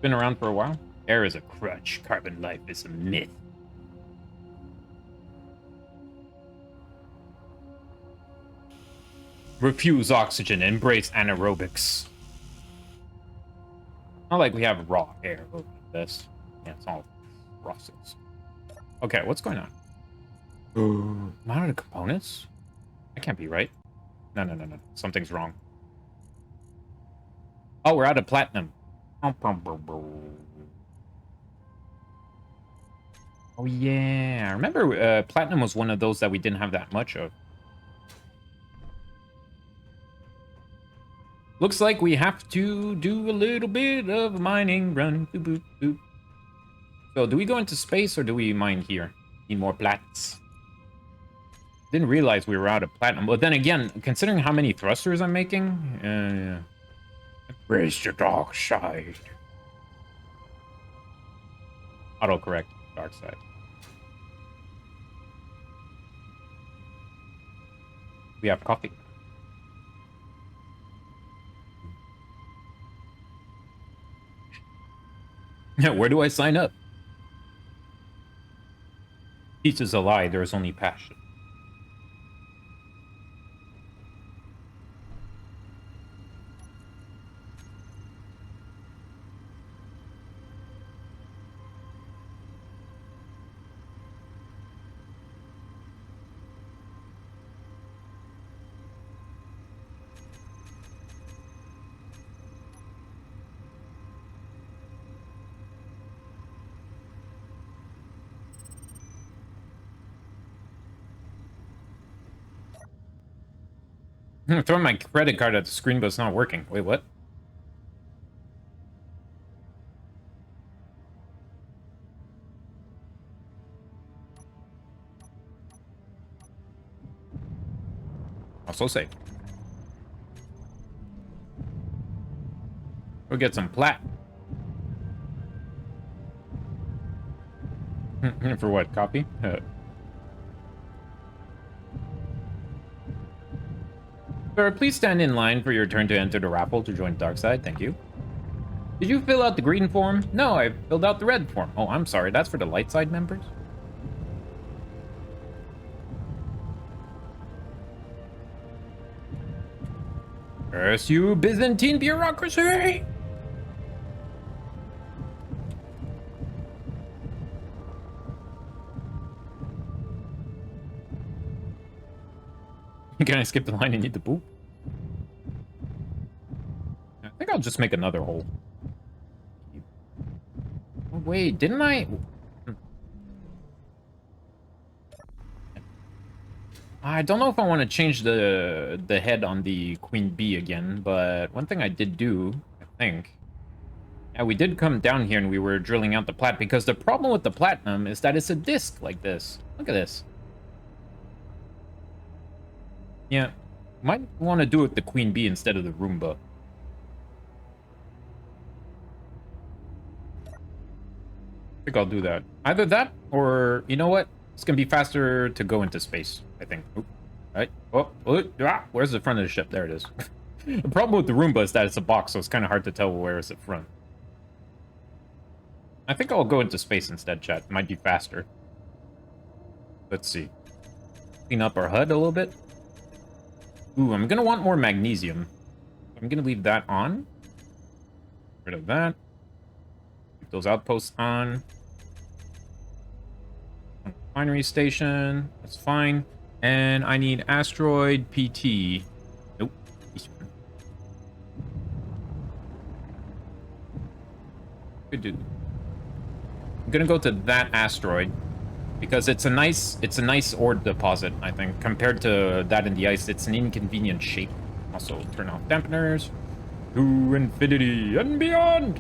Been around for a while. Air is a crutch. Carbon life is a myth. Refuse oxygen. Embrace anaerobics. Not like we have raw air over this. Yeah, it's all process. Okay, what's going on? Am I out of components? That can't be right. No. Something's wrong. Oh, we're out of platinum. Oh, yeah. I remember platinum was one of those that we didn't have that much of. Looks like we have to do a little bit of mining run. Boop, boop, boop. So, do we go into space or do we mine here? Need more plats. Didn't realize we were out of platinum. But then again, considering how many thrusters I'm making, yeah. Embrace your dark side. Autocorrect, dark side. We have coffee. Where do I sign up? Peace is a lie, there is only passion. I'm throwing my credit card at the screen, but it's not working. Wait, what? Also safe. We'll get some plat. For what? Copy? Sir, please stand in line for your turn to enter the raffle to join Dark Side. Thank you. Did you fill out the green form? No, I filled out the red form. Oh, I'm sorry. That's for the light side members? Curse you, Byzantine bureaucracy! Can I skip the line and eat the poop? I think I'll just make another hole. Oh, wait, didn't I? I don't know if I want to change the head on the Queen Bee again, but one thing I did do, I think... Yeah, we did come down here and we were drilling out the plat, because the problem with the platinum is that it's a disc like this. Look at this. Yeah, might want to do it with the Queen Bee instead of the Roomba. I think I'll do that. Either that, or, you know what? It's going to be faster to go into space, I think. Oop. Right. Where's the front of the ship? There it is. The problem with the Roomba is that it's a box, so it's kind of hard to tell where is the front. I think I'll go into space instead, chat. It might be faster. Let's see. Clean up our HUD a little bit. Ooh, I'm going to want more magnesium. I'm going to leave that on. Get rid of that. Keep those outposts on. Refinery station. That's fine. And I need asteroid PT. Nope. Good dude. I'm gonna go to that asteroid because it's a nice ore deposit, I think. Compared to that in the ice, it's an inconvenient shape. Also, turn off dampeners. To infinity and beyond!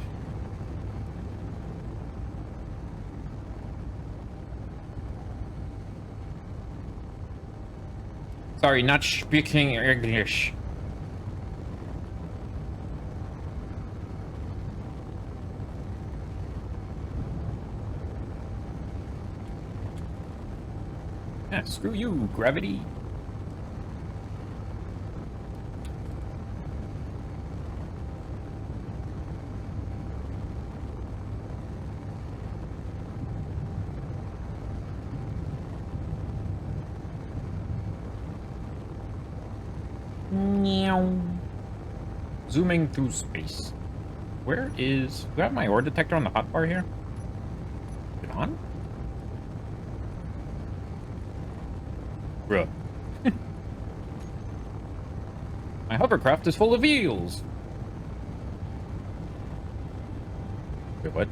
Sorry, not speaking English. Yeah, screw you, gravity. Zooming through space. Where is... Do I have my ore detector on the hotbar here? Is it on? Bruh. My hovercraft is full of eels! Wait, what?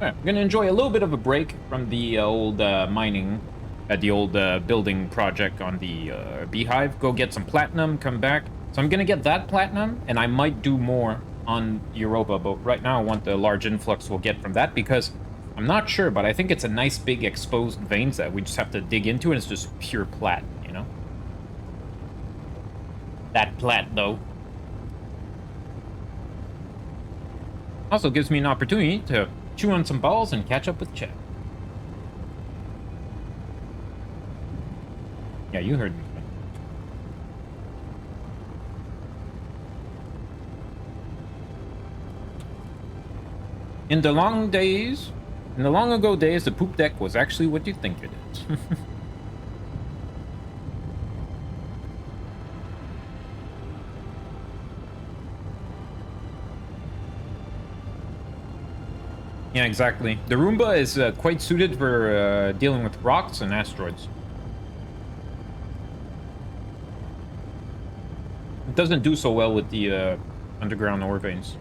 Alright, I'm gonna enjoy a little bit of a break from the old mining, the old building project on the beehive. Go get some platinum, come back. So I'm gonna get that platinum, and I might do more on Europa, but right now I want the large influx we'll get from that, because I'm not sure, but I think it's a nice big exposed veins that we just have to dig into, and it's just pure plat, you know? That plat, though. Also gives me an opportunity to chew on some balls and catch up with chat. Yeah, you heard me. In the long ago days, the poop deck was actually what you think it is. Yeah, exactly. The Roomba is quite suited for dealing with rocks and asteroids. It doesn't do so well with the underground ore veins.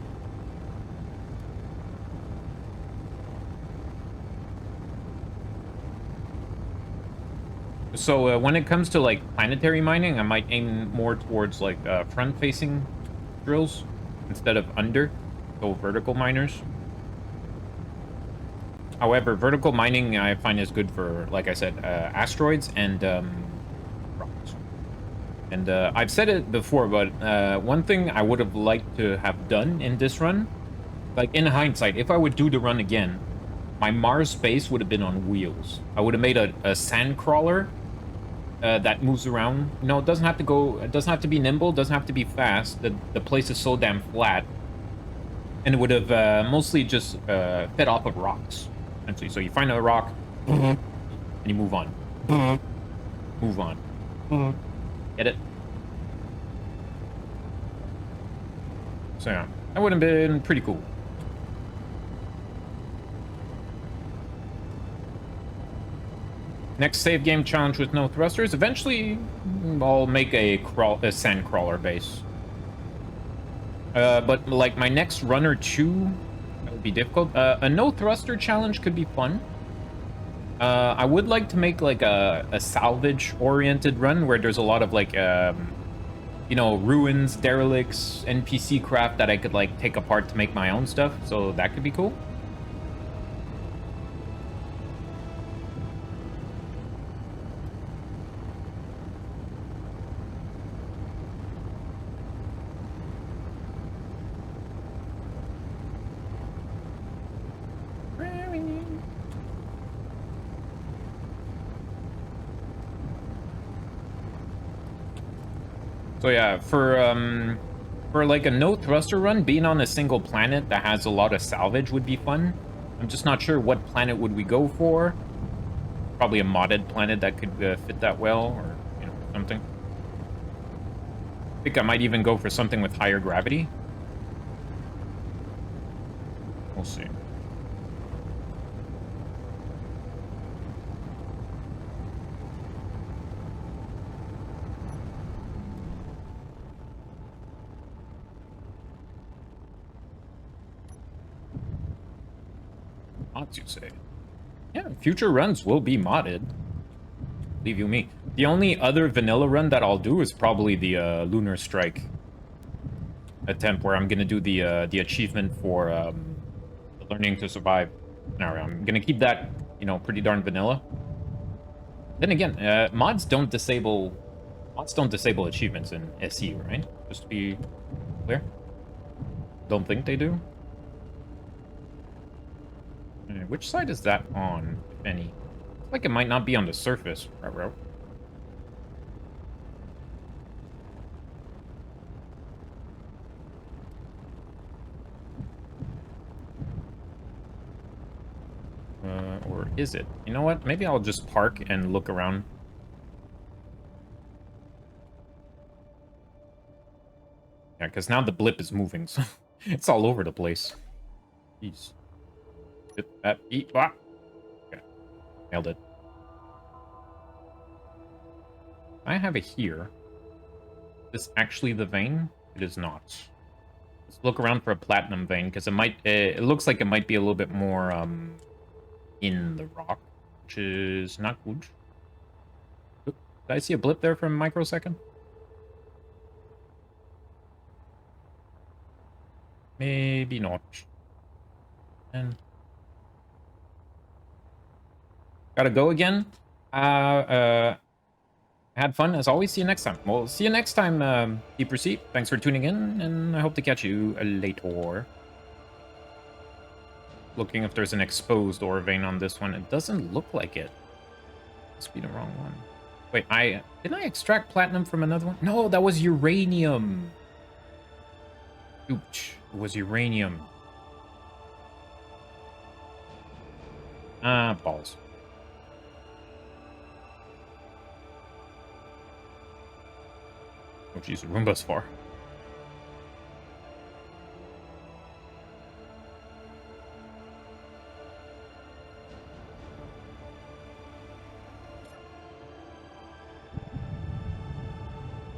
So when it comes to like planetary mining, I might aim more towards like front-facing drills instead of under, so vertical miners. However, vertical mining I find is good for, like I said, asteroids and rocks. And I've said it before, but one thing I would have liked to have done in this run, like in hindsight, if I would do the run again, my Mars base would have been on wheels. I would have made a sand crawler that moves around. You know, it doesn't have to go, it doesn't have to be nimble, it doesn't have to be fast. The place is so damn flat. And it would have mostly just fed off of rocks. So you find a rock, and you move on. Move on. Get it? So yeah, that would have been pretty cool. Next save game challenge with no thrusters. Eventually, I'll make a sand crawler base. But like my next run or two, that would be difficult. A no thruster challenge could be fun. I would like to make like a salvage oriented run where there's a lot of like you know, ruins, derelicts, NPC craft that I could like take apart to make my own stuff. So that could be cool. So yeah, for like a no thruster run, being on a single planet that has a lot of salvage would be fun. I'm just not sure what planet would we go for. Probably a modded planet that could fit that well, or you know, something. I think I might even go for something with higher gravity. We'll see. Mods, you say? Yeah, future runs will be modded. Leave you me. The only other vanilla run that I'll do is probably the Lunar Strike attempt, where I'm gonna do the achievement for learning to survive. Now I'm gonna keep that, you know, pretty darn vanilla. Then again, mods don't disable achievements in SE, right? Just to be clear. Don't think they do. Which side is that on, if any? Like it might not be on the surface. Ruh-roh. Or is it? You know what? Maybe I'll just park and look around. Yeah, because now the blip is moving, so it's all over the place. Jeez. Eat. Ah. Okay. Nailed it. I have it here. Is this actually the vein? It is not. Let's look around for a platinum vein, because it might... it looks like it might be a little bit more, in the rock, which is not good. Oop, did I see a blip there for a microsecond? Maybe not. And... gotta go again. Had fun, as always. See you next time. Well, see you next time, Deep Receipt. Thanks for tuning in, and I hope to catch you later. Looking if there's an exposed ore vein on this one. It doesn't look like it. Must be the wrong one. Wait, didn't I extract platinum from another one? No, that was uranium. Ooch, it was uranium. Ah, balls. Oh, jeez, Roomba's far.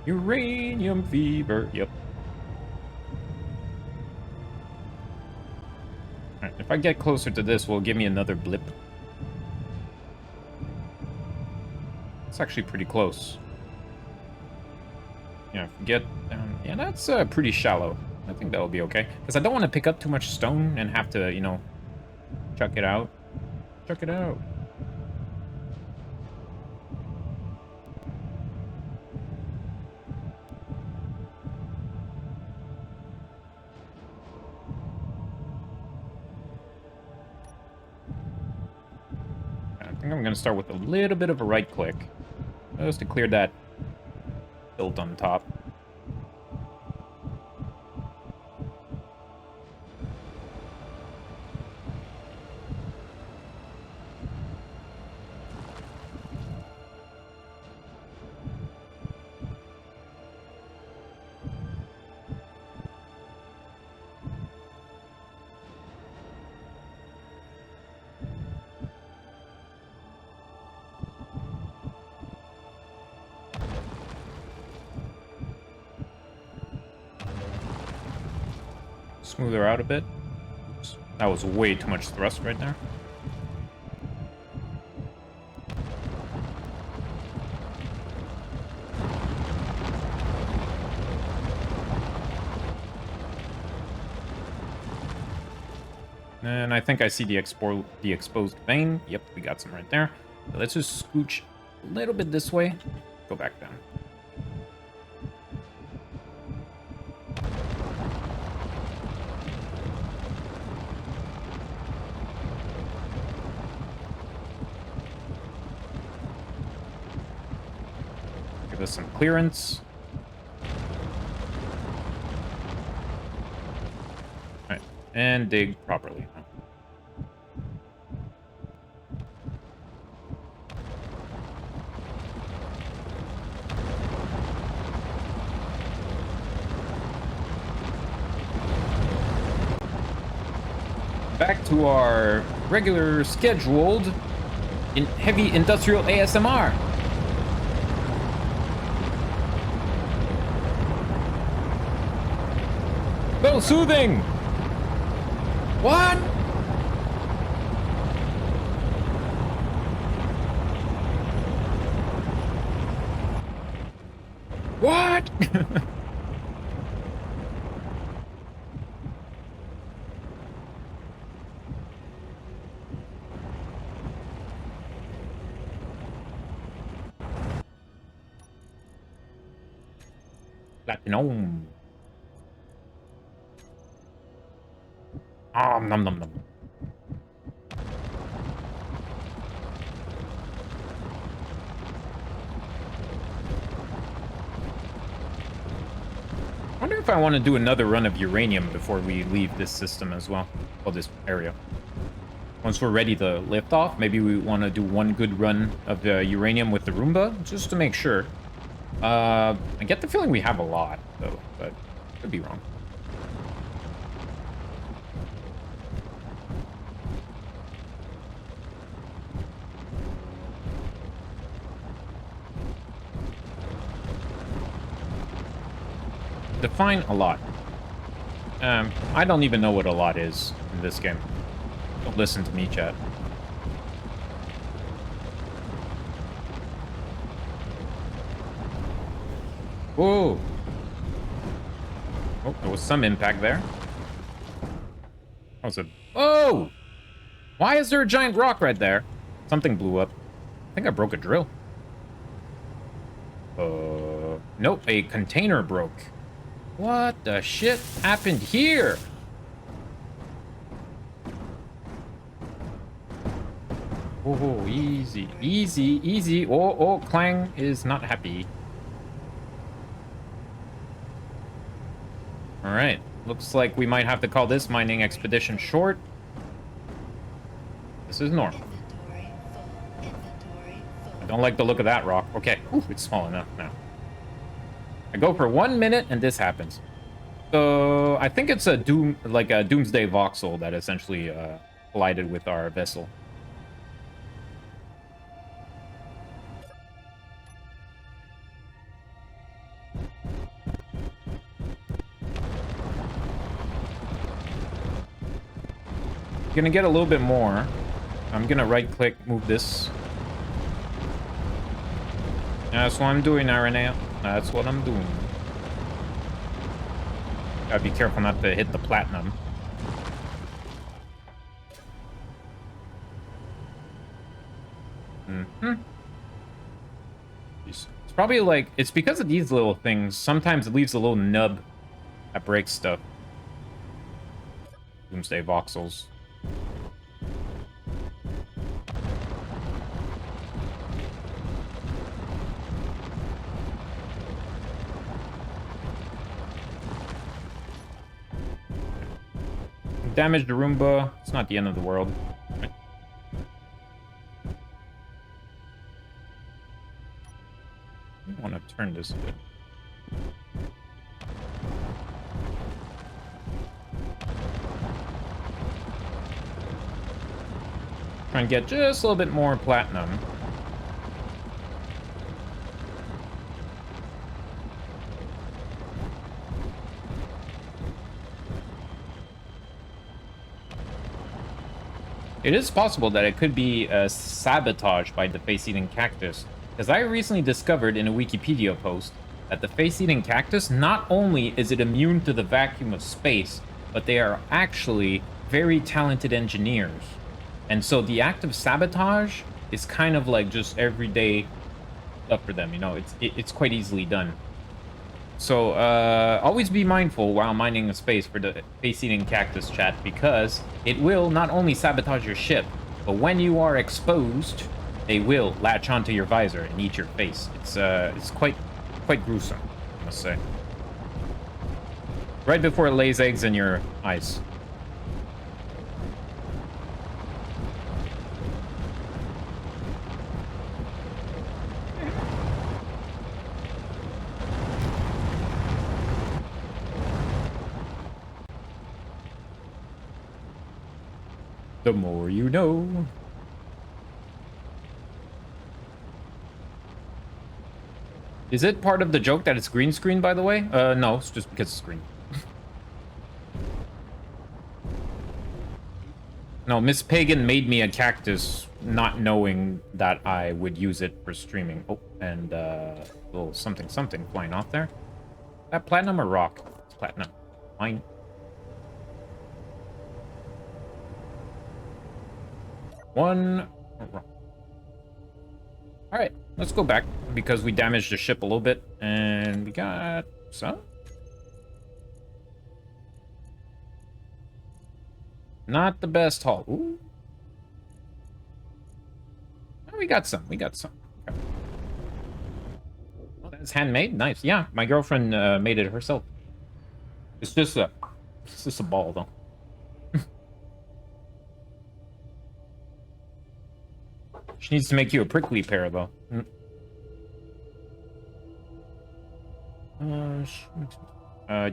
Uranium fever. Yep. Alright, if I get closer to this, will it give me another blip? It's actually pretty close. Yeah, if we get down... yeah, that's pretty shallow. I think that'll be okay. Because I don't want to pick up too much stone and have to, you know, chuck it out. Chuck it out. I think I'm going to start with a little bit of a right click. Just to clear that built on top. Smooth her out a bit. Oops. That was way too much thrust right there. And I think I see the exposed vein. Yep, we got some right there. So let's just scooch a little bit this way. Go back down. Give us some clearance. Alright, and dig properly. Back to our regular scheduled heavy industrial ASMR. So soothing. What? What? Platinum. Nom nom nom. I wonder if I want to do another run of uranium before we leave this system as well. Well, this area. Once we're ready to lift off, maybe we want to do one good run of the uranium with the Roomba, just to make sure. I get the feeling we have a lot, though, but could be wrong. Define a lot. I don't even know what a lot is in this game. Don't listen to me, chat. Whoa! Oh, there was some impact there. What was it? Oh! Why is there a giant rock right there? Something blew up. I think I broke a drill. Nope, a container broke. What the shit happened here? Oh, easy, easy, easy. Oh, Clang is not happy. All right, looks like we might have to call this mining expedition short. This is normal. Inventory full. Inventory full. I don't like the look of that rock. Okay, ooh, it's small enough now. I go for 1 minute and this happens. So I think it's a doomsday voxel that essentially collided with our vessel. Gonna get a little bit more. I'm gonna right click, move this. That's what I'm doing, Aranea. That's what I'm doing. Gotta be careful not to hit the platinum. It's probably like, it's because of these little things. Sometimes it leaves a little nub that breaks stuff. Doomsday voxels. Damage the Roomba. It's not the end of the world. Right. I want to turn this a bit. Try and get just a little bit more platinum. It is possible that it could be sabotaged by the face-eating cactus, because I recently discovered in a Wikipedia post that the face-eating cactus, not only is it immune to the vacuum of space, but they are actually very talented engineers. And so the act of sabotage is kind of like just everyday stuff for them, you know, it's quite easily done. So, always be mindful while mining a space for the face-eating cactus, chat, because it will not only sabotage your ship, but when you are exposed, they will latch onto your visor and eat your face. It's quite gruesome, I must say. Right before it lays eggs in your eyes. The more you know. Is it part of the joke that it's green screen, by the way? No, it's just because it's green. No, Miss Pagan made me a cactus, not knowing that I would use it for streaming. Oh, and a little something flying off there. That platinum or rock? It's platinum. Fine. One. Alright, let's go back because we damaged the ship a little bit and we got some. Not the best haul. Ooh. Oh, we got some. Okay. Oh, that's handmade. Nice. Yeah, my girlfriend made it herself. It's just a ball though. She needs to make you a prickly pear, though.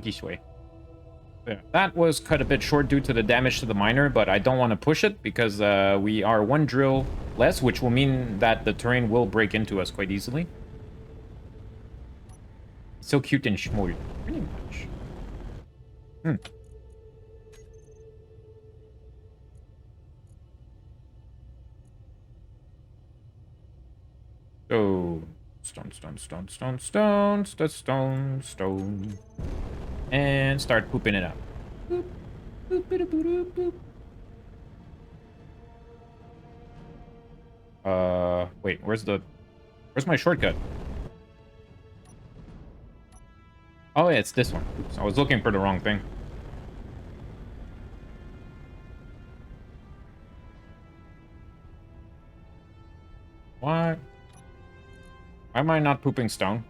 This way. There. That was cut a bit short due to the damage to the miner, but I don't want to push it because we are one drill less, which will mean that the terrain will break into us quite easily. So cute and schmoy. Pretty much. Oh, stone, stone, stone, stone, stone, stone, stone, stone. And start pooping it out. Boop, boop, boop, boop, boop. Wait, where's my shortcut? Oh, yeah, it's this one. Oops, I was looking for the wrong thing. What? Why am I not pooping stone?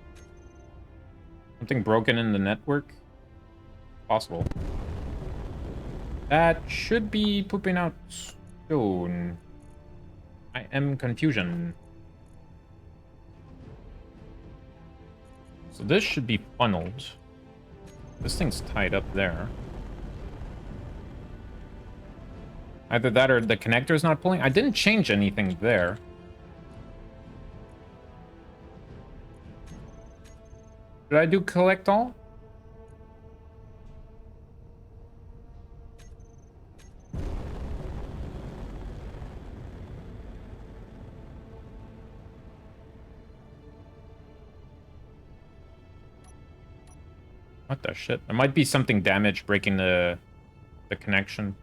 Something broken in the network? Possible. That should be pooping out stone. I am confusion. So this should be funneled. This thing's tied up there. Either that or the connector's not pulling. I didn't change anything there. Did I do collect all? What the shit? There might be something damaged breaking the connection.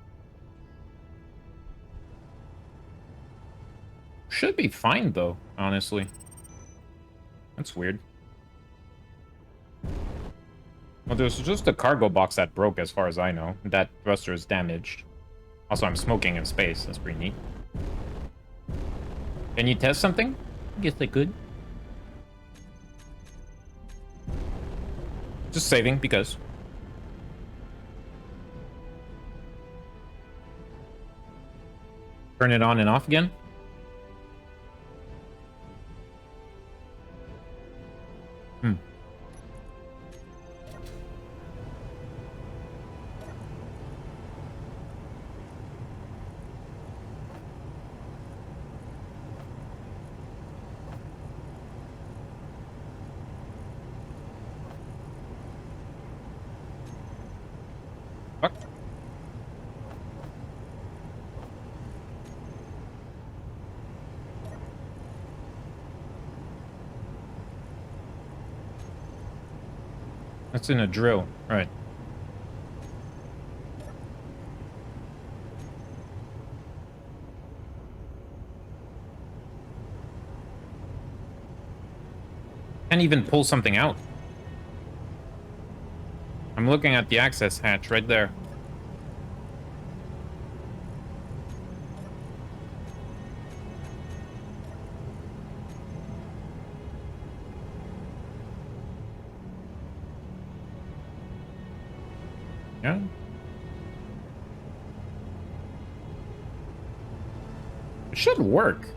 Should be fine though, honestly. That's weird. Well, there's just a cargo box that broke as far as I know. That thruster is damaged. Also, I'm smoking in space. That's pretty neat. Can you test something? I guess I could. Just saving, because... Turn it on and off again? Fuck. That's in a drill, right? Can't even pull something out. I'm looking at the access hatch right there. Yeah. It should work.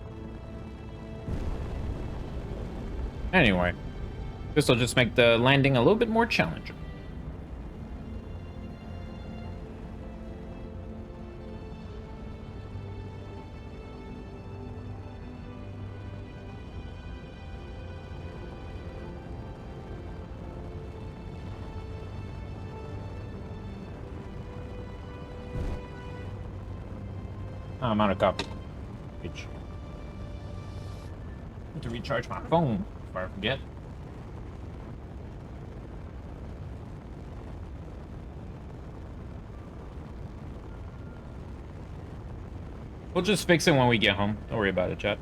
Anyway, this will just make the landing a little bit more challenging. Oh, I'm out of copy. Bitch. Need to recharge my phone before I forget. We'll just fix it when we get home. Don't worry about it, chat.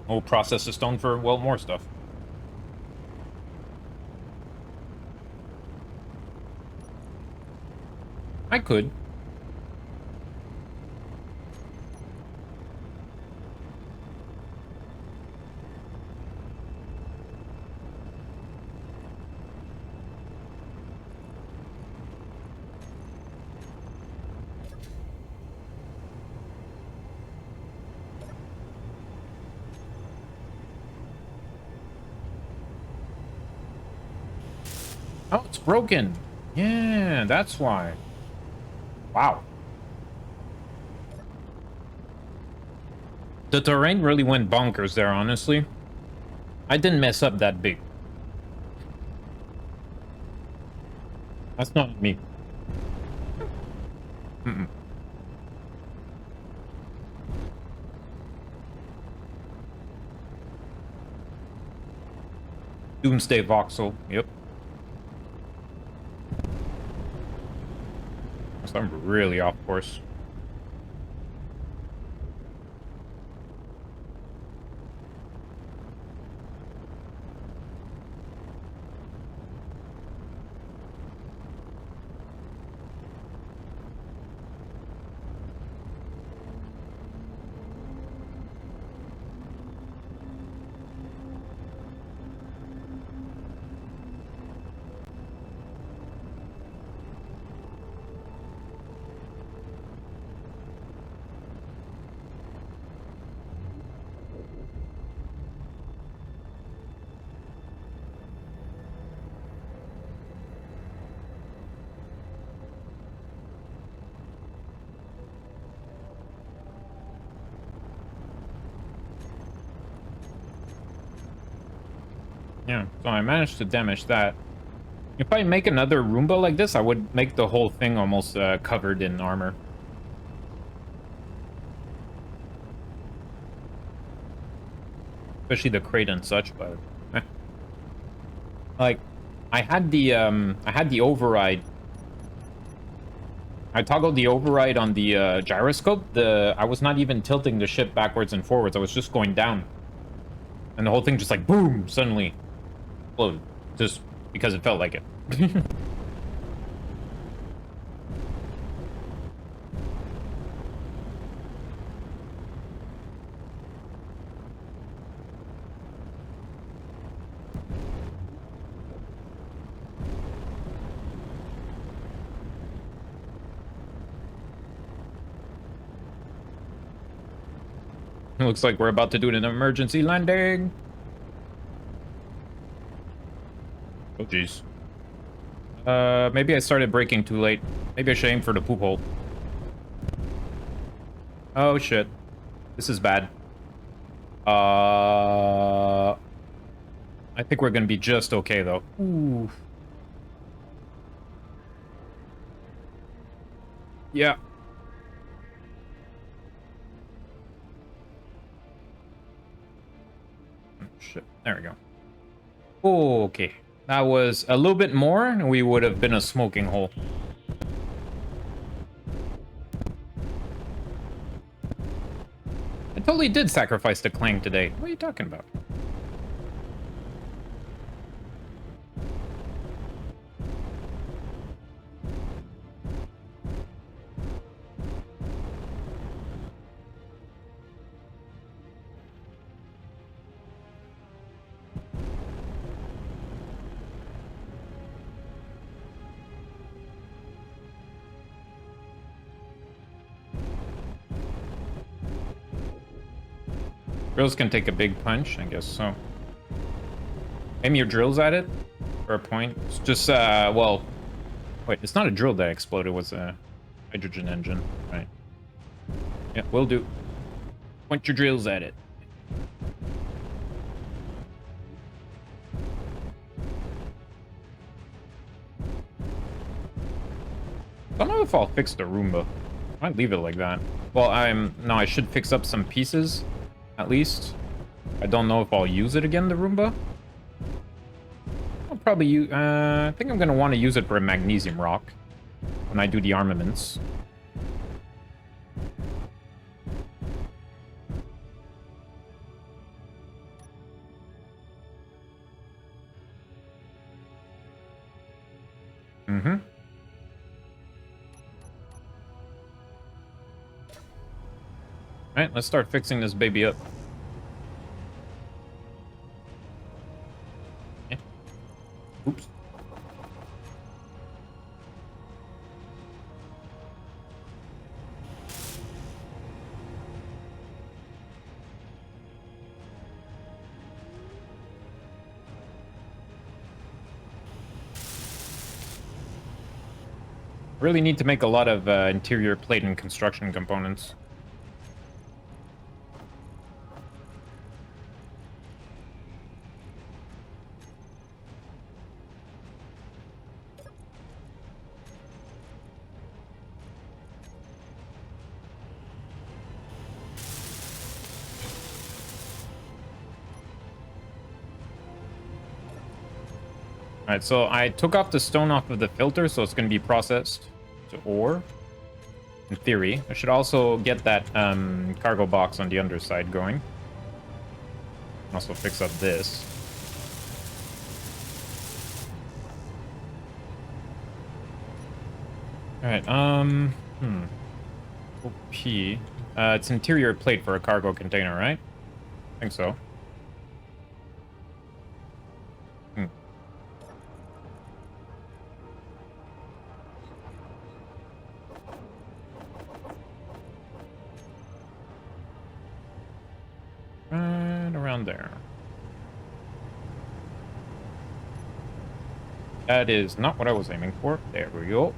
We'll process the stone for, well, more stuff. I could. Oh, it's broken. Yeah, that's why. Wow. The terrain really went bonkers there, honestly. I didn't mess up that big. That's not me. Mm-mm. Doomsday voxel. Yep. So I'm really off course. Yeah, so I managed to damage that. If I make another Roomba like this, I would make the whole thing almost covered in armor. Especially the crate and such, but... Like, I had the override. I toggled the override on the gyroscope. I was not even tilting the ship backwards and forwards. I was just going down. And the whole thing just like, boom, suddenly exploded. Just because it felt like it. It looks like we're about to do an emergency landing. Oh, jeez. Maybe I started braking too late. Maybe I should aim for the poop hole. Oh, shit. This is bad. I think we're gonna be just okay, though. Ooh. Yeah. Oh, shit. There we go. Okay. That was a little bit more, and we would have been a smoking hole. I totally did sacrifice the Clang today. What are you talking about? Drills can take a big punch, I guess so. Aim your drills at it for a point. It's just, well... Wait, it's not a drill that exploded, it was a hydrogen engine. Right. Yeah, will do. Point your drills at it. I don't know if I'll fix the Roomba. I might leave it like that. Well, no, I should fix up some pieces, at least. I don't know if I'll use it again, the Roomba. I'll probably use... I think I'm going to want to use it for a magnesium rock when I do the armaments. Mm-hmm. Alright, let's start fixing this baby up. Okay. Oops. Really need to make a lot of interior plate and construction components. Alright, so I took off the stone off of the filter, so it's going to be processed to ore. In theory. I should also get that cargo box on the underside going. Also fix up this. Alright, OP. It's interior plate for a cargo container, right? I think so. Right around there. That is not what I was aiming for. There we go.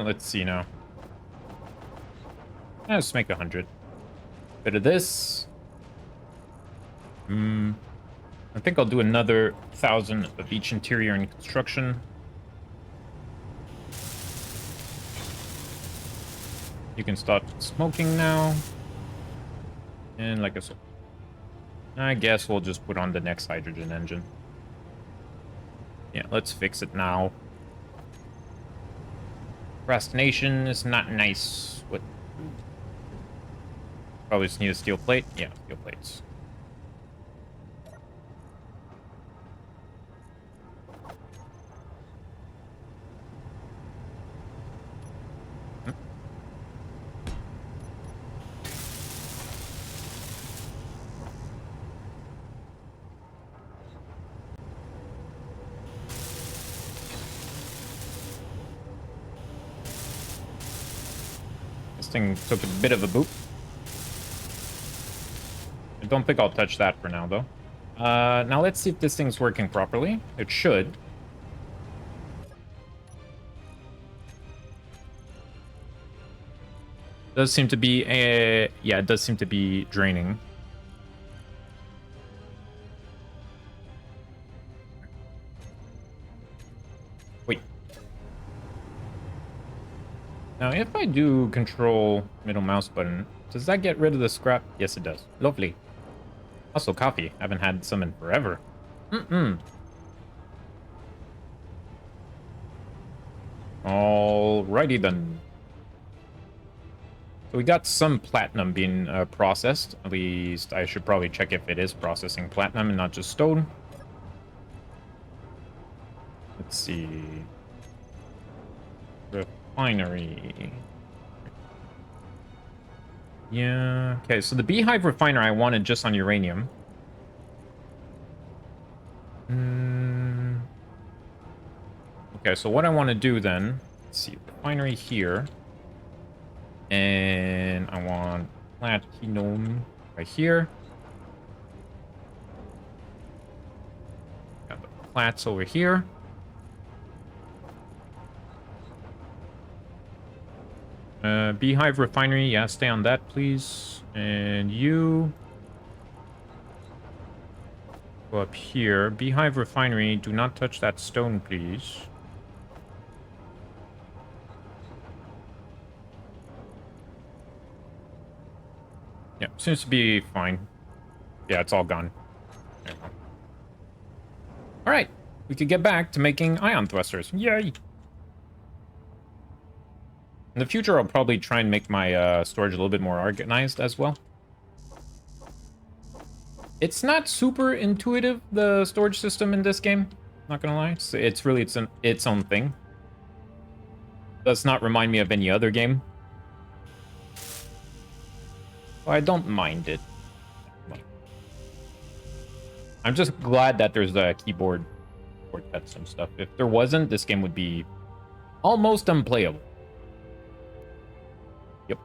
Let's see now. Let's make 100. Bit of this. I think I'll do another 1,000 of each interior and construction. You can start smoking now. And like I said, I guess we'll just put on the next hydrogen engine. Yeah, let's fix it now. Procrastination is not nice. What? Probably just need a steel plate. Yeah, steel plates. Thing took a bit of a boop. I don't think I'll touch that for now, though. Now let's see if this thing's working properly. It should. Does seem to be a... Yeah, it does seem to be draining. Wait. Now, if I do control middle mouse button, does that get rid of the scrap? Yes, it does. Lovely. Also, coffee. I haven't had some in forever. Alrighty then. So we got some platinum being processed. At least I should probably check if it is processing platinum and not just stone. Let's see. Refinery. Yeah, okay, so the beehive refiner I wanted just on uranium. Okay, so what I want to do then, let's see, refinery here. And I want platinum right here. Got the plats over here. Beehive refinery, yeah, stay on that, please. And you go up here. Beehive refinery, do not touch that stone, please. Yeah, seems to be fine. Yeah, it's all gone. There we go. All right, we could get back to making ion thrusters. Yay! In the future, I'll probably try and make my storage a little bit more organized as well. It's not super intuitive, the storage system in this game. Not gonna lie. It's really its own thing. Does not remind me of any other game. I don't mind it. I'm just glad that there's a keyboard shortcuts and stuff. If there wasn't, this game would be almost unplayable. Yep.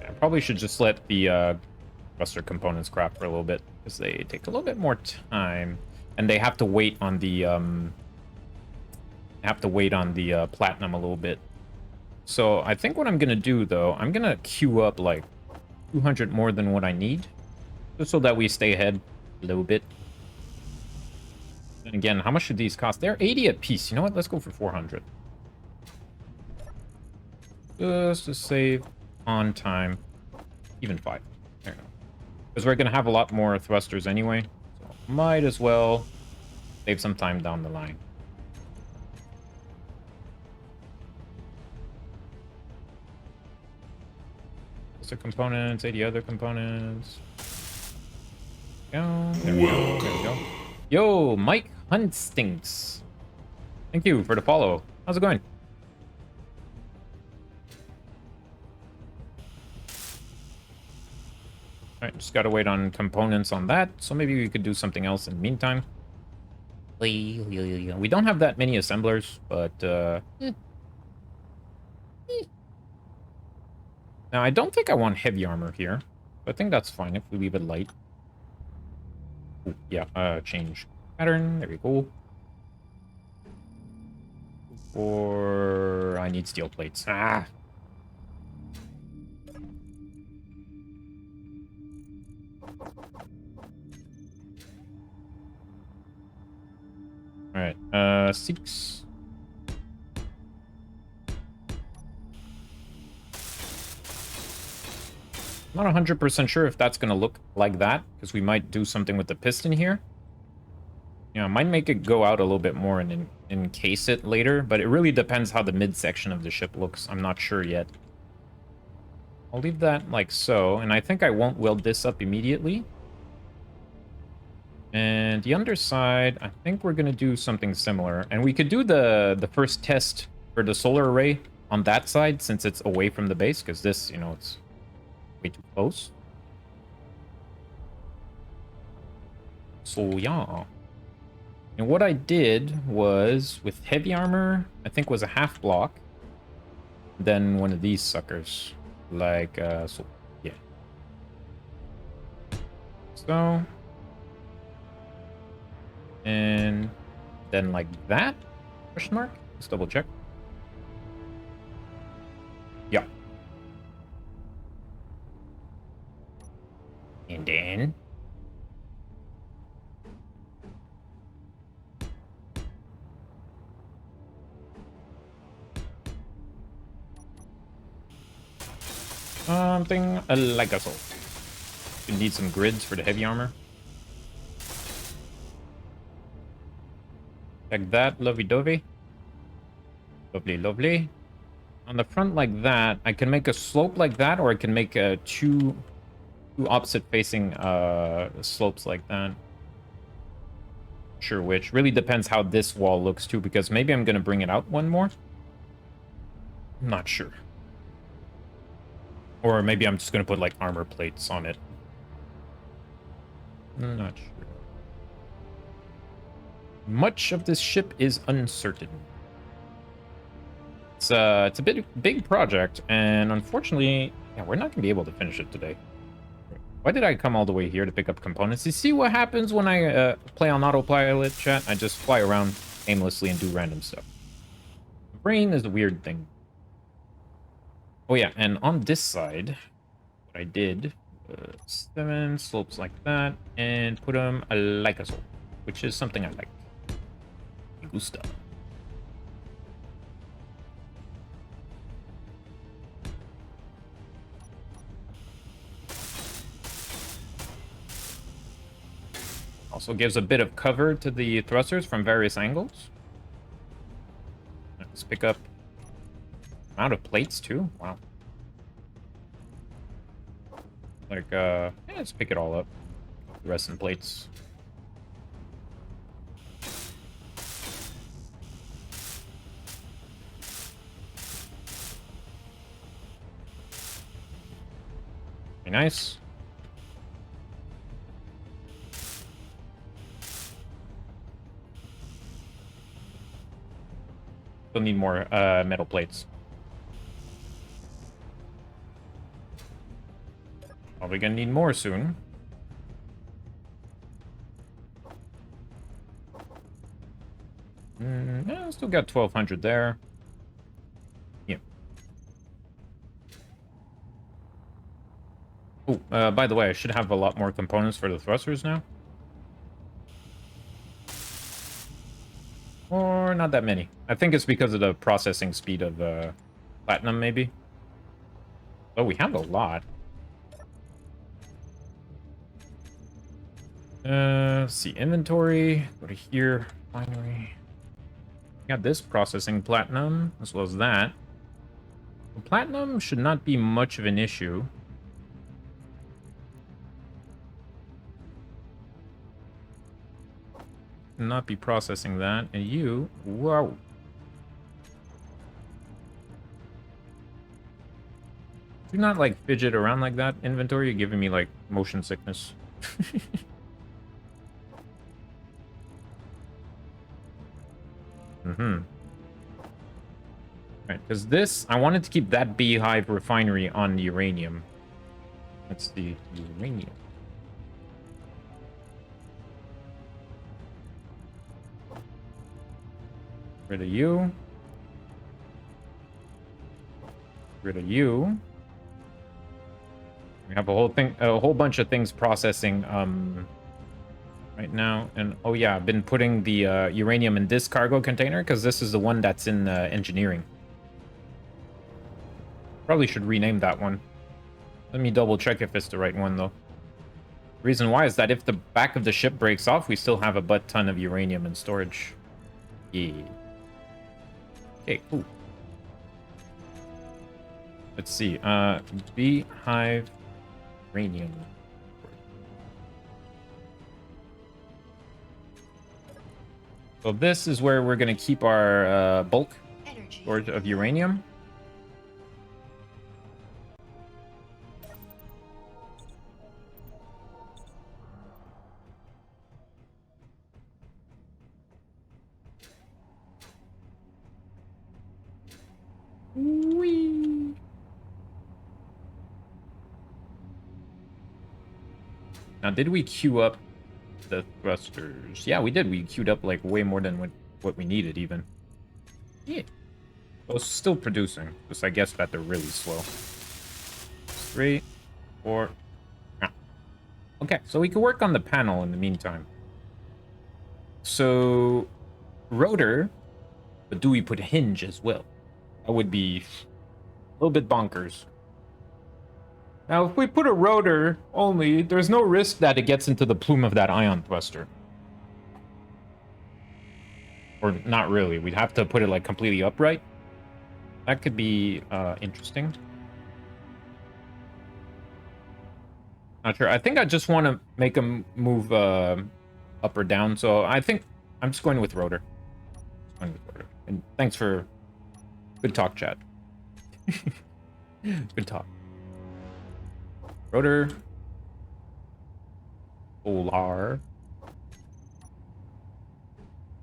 I probably should just let the thruster components craft for a little bit because they take a little bit more time, and they have to wait on the platinum a little bit. So I think what I'm gonna do though, I'm gonna queue up like 200 more than what I need, just so that we stay ahead a little bit. And again, how much should these cost? They're 80 a piece. You know what? Let's go for 400. Just to save on time. Even 5. There you go. Because we're going to have a lot more thrusters anyway. So might as well save some time down the line. Those are components, 80 other components. There we go. There we go. Yo, Mike Hunstinks. Thank you for the follow. How's it going? Alright, just gotta wait on components on that. So maybe we could do something else in the meantime. We don't have that many assemblers, but Now, I don't think I want heavy armor here. But I think that's fine if we leave it light. Ooh, yeah, change pattern. There we go. Or I need steel plates. Ah. All right. 6. Not 100% sure if that's going to look like that, because we might do something with the piston here. You know, might make it go out a little bit more and encase it later, but it really depends how the midsection of the ship looks. I'm not sure yet. I'll leave that like so, and I think I won't weld this up immediately. And the underside, I think we're going to do something similar. And we could do the first test for the solar array on that side, since it's away from the base, because this, you know, it's way too close. So, yeah. And what I did was, with heavy armor, I think was a half block. Then one of these suckers. Like, so, yeah. So. And then like that? Question mark? Let's double check. Yeah. And then something like a soul. You need some grids for the heavy armor. Like that, lovey-dovey. Lovely, lovely. On the front like that, I can make a slope like that, or I can make two opposite-facing slopes like that. Sure which. Really depends how this wall looks, too, because maybe I'm going to bring it out one more. I'm not sure. Or maybe I'm just going to put, like, armor plates on it. I'm not sure. Much of this ship is uncertain. It's a big project, and unfortunately, yeah, we're not gonna be able to finish it today. Why did I come all the way here to pick up components? You see what happens when I play on autopilot, chat? I just fly around aimlessly and do random stuff. The brain is a weird thing. Oh yeah, and on this side, what I did, 7 slopes like that, and put them like a slope, which is something I like. Gusta. Also gives a bit of cover to the thrusters from various angles. Let's pick up amount of plates too. Wow. Like yeah, let's pick it all up. The rest in plates. Very nice. Still need more metal plates. Probably gonna need more soon. Yeah, still got 1,200 there. Yeah. Oh, by the way, I should have a lot more components for the thrusters now. Or not that many. I think it's because of the processing speed of platinum, maybe. Oh, we have a lot. Let's see, inventory. Go to here, binary. Got this processing platinum, as well as that. The platinum should not be much of an issue. Not be processing that. And you, whoa. Do not, like, fidget around like that, inventory. You're giving me, like, motion sickness. Right, because this, I wanted to keep that beehive refinery on uranium. That's the uranium. Rid of you. Rid of you. We have a whole bunch of things processing right now. And oh yeah, I've been putting the uranium in this cargo container because this is the one that's in engineering. Probably should rename that one. Let me double check if it's the right one though. Reason why is that if the back of the ship breaks off, we still have a butt ton of uranium in storage. Yeah. Okay, cool. Let's see. Beehive uranium. So this is where we're going to keep our bulk storage of uranium. Whee! Now, did we queue up the thrusters? Yeah, we did. We queued up like way more than what we needed even. Yeah. Well, it's still producing. Just I guess that they're really slow. 3, 4. Ah. Okay, so we can work on the panel in the meantime. So, rotor, but do we put hinge as well? That would be a little bit bonkers. Now, if we put a rotor only, there's no risk that it gets into the plume of that ion thruster. Or not really. We'd have to put it like completely upright. That could be interesting. Not sure. I think I just want to make them move up or down. So I think I'm just going with rotor. And thanks for good talk, chat. Good talk. Rotor. Polar.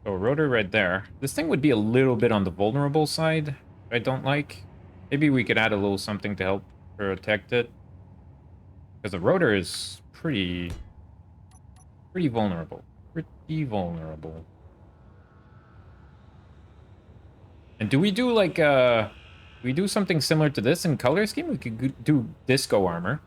So rotor right there. This thing would be a little bit on the vulnerable side. I don't like. Maybe we could add a little something to help protect it. Because the rotor is pretty vulnerable. Pretty vulnerable. And do we do like we do something similar to this in color scheme? We could do disco armor.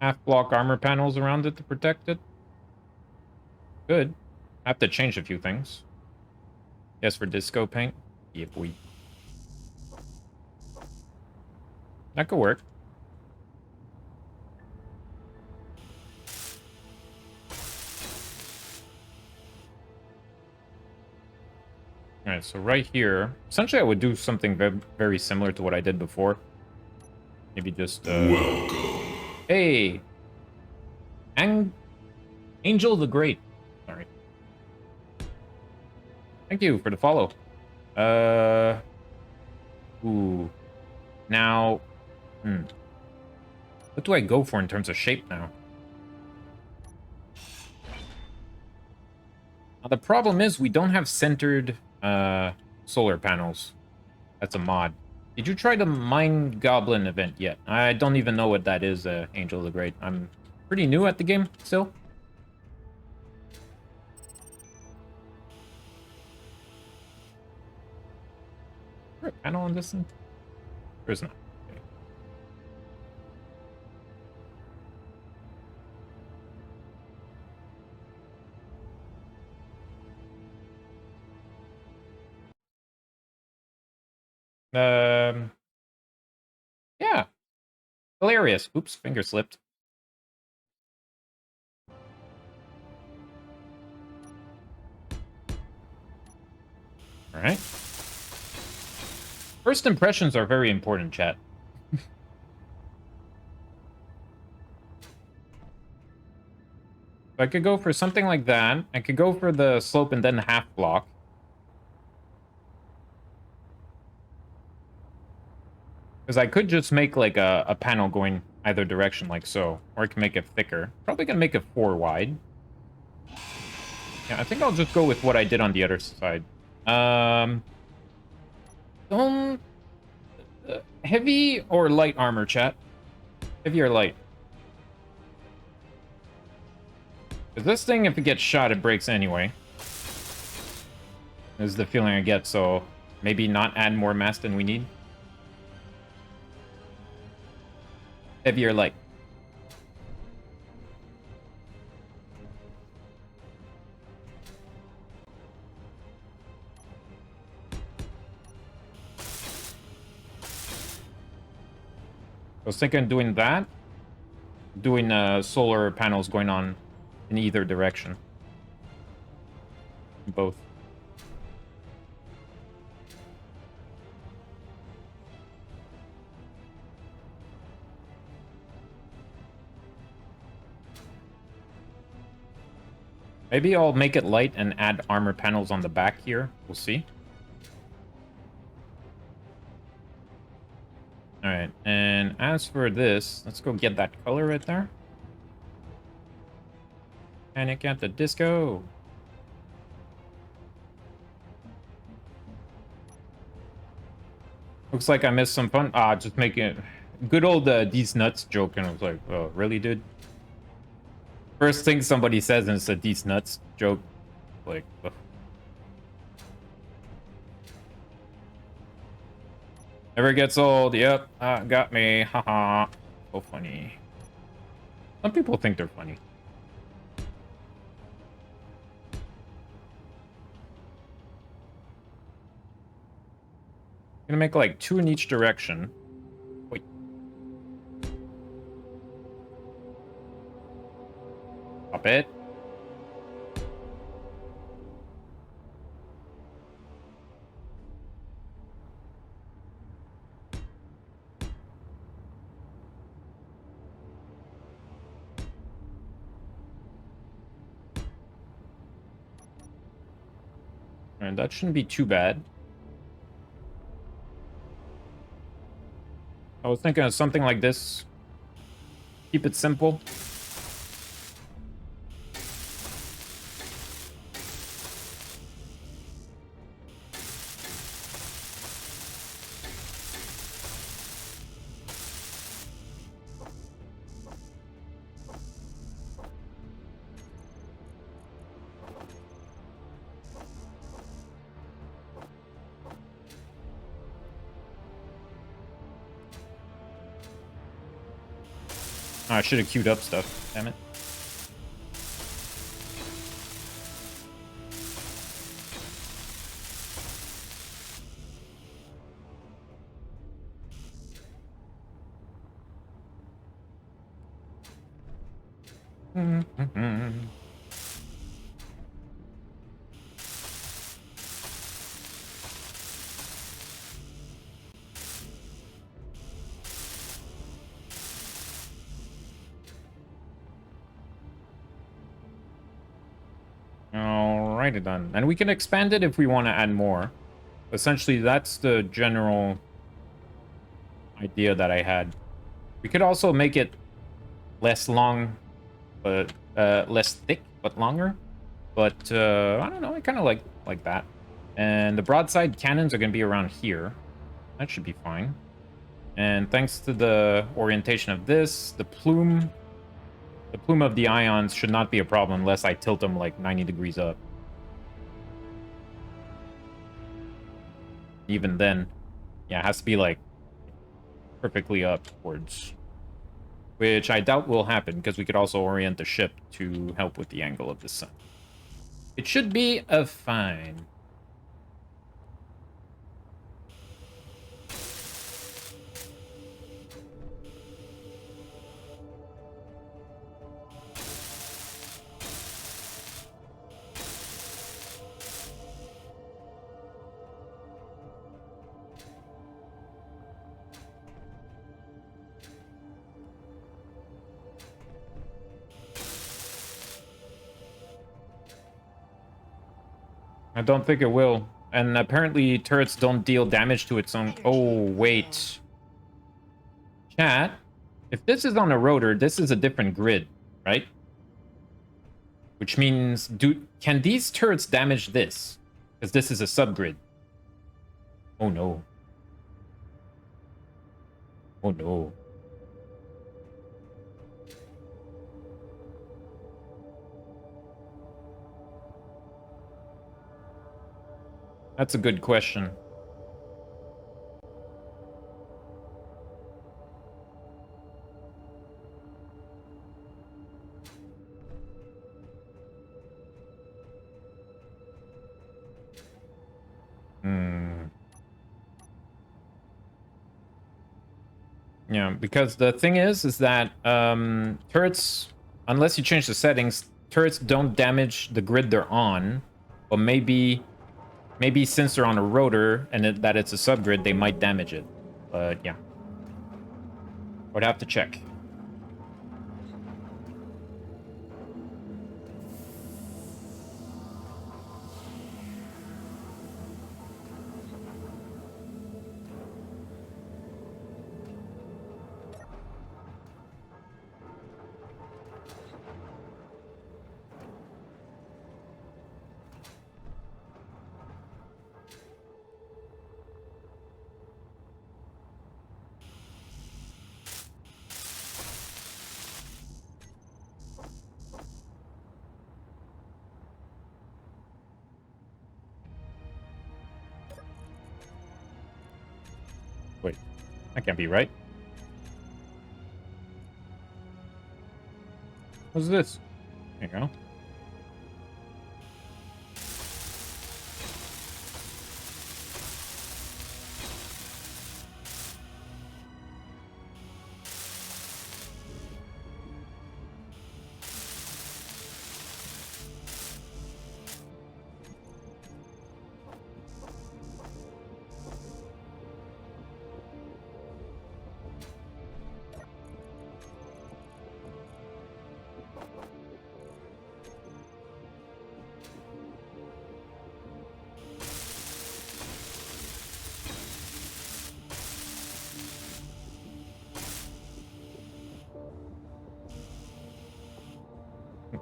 Half block armor panels around it to protect it. Good. I have to change a few things. Yes, for disco paint. Yep, we. That could work. Alright, so right here, essentially I would do something very similar to what I did before. Maybe just, Welcome. Hey! Angel the Great. Sorry. Thank you for the follow. Ooh. Now, what do I go for in terms of shape now? Now, the problem is we don't have centered solar panels. That's a mod. Did you try the Mind Goblin event yet? I don't even know what that is, Angel the Great. I'm pretty new at the game still. Is there a panel on this thing? There's not. Okay. Yeah. Hilarious. Oops, finger slipped. All right. First impressions are very important, chat. I could go for something like that. I could go for the slope and then half block. Because I could just make like a panel going either direction like so. Or I can make it thicker. Probably gonna make it 4 wide. Yeah, I think I'll just go with what I did on the other side. Don't... heavy or light armor, chat? Heavy or light? Because this thing, if it gets shot, it breaks anyway. This is the feeling I get, so maybe not add more mass than we need. Heavy or light? I was thinking of doing that. Doing solar panels going on in either direction. Both. Maybe I'll make it light and add armor panels on the back here. We'll see. Alright, and as for this, let's go get that color right there. Panic at the Disco. Looks like I missed some fun. Just making it good old these nuts joke, and I was like, oh, really, dude? First thing somebody says, and it's a these nuts joke. Like, ugh. Never gets old. Yep, got me. Haha. So funny. Some people think they're funny. Gonna make like 2 in each direction. Wait. Stop it. And that shouldn't be too bad. I was thinking of something like this. Keep it simple. I should have queued up stuff. Damn it. Alrighty then. And we can expand it if we want to add more. Essentially, that's the general idea that I had. We could also make it less long, but less thick, but longer. But I don't know, I kind of like that. And the broadside cannons are going to be around here. That should be fine. And thanks to the orientation of this, the plume of the ions should not be a problem unless I tilt them like 90 degrees up. Even then, yeah, it has to be like perfectly upwards. Which I doubt will happen because we could also orient the ship to help with the angle of the sun. It should be a fine. I don't think it will. And apparently turrets don't deal damage to its own... Oh, wait. Chat, if this is on a rotor, this is a different grid, right? Which means, can these turrets damage this? Because this is a subgrid. Oh no. Oh no. That's a good question. Yeah, because the thing is that turrets, unless you change the settings, turrets don't damage the grid they're on. But maybe since they're on a rotor and that it's a subgrid, they might damage it. But yeah, would have to check. Wait, that can't be right. What's this? There you go.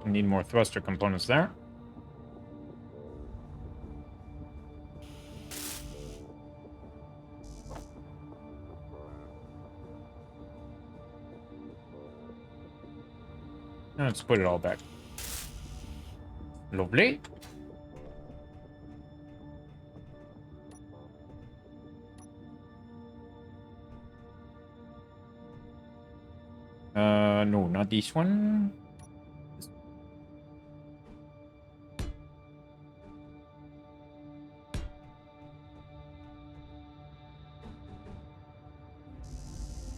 Need more thruster components there. Let's put it all back. Lovely. No, not this one.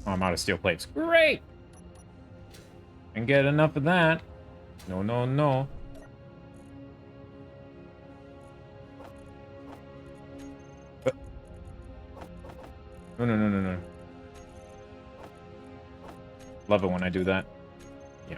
Oh, I'm out of steel plates. Great! And get enough of that. No, no, no. No, no, no, no, no. Love it when I do that. Yeah.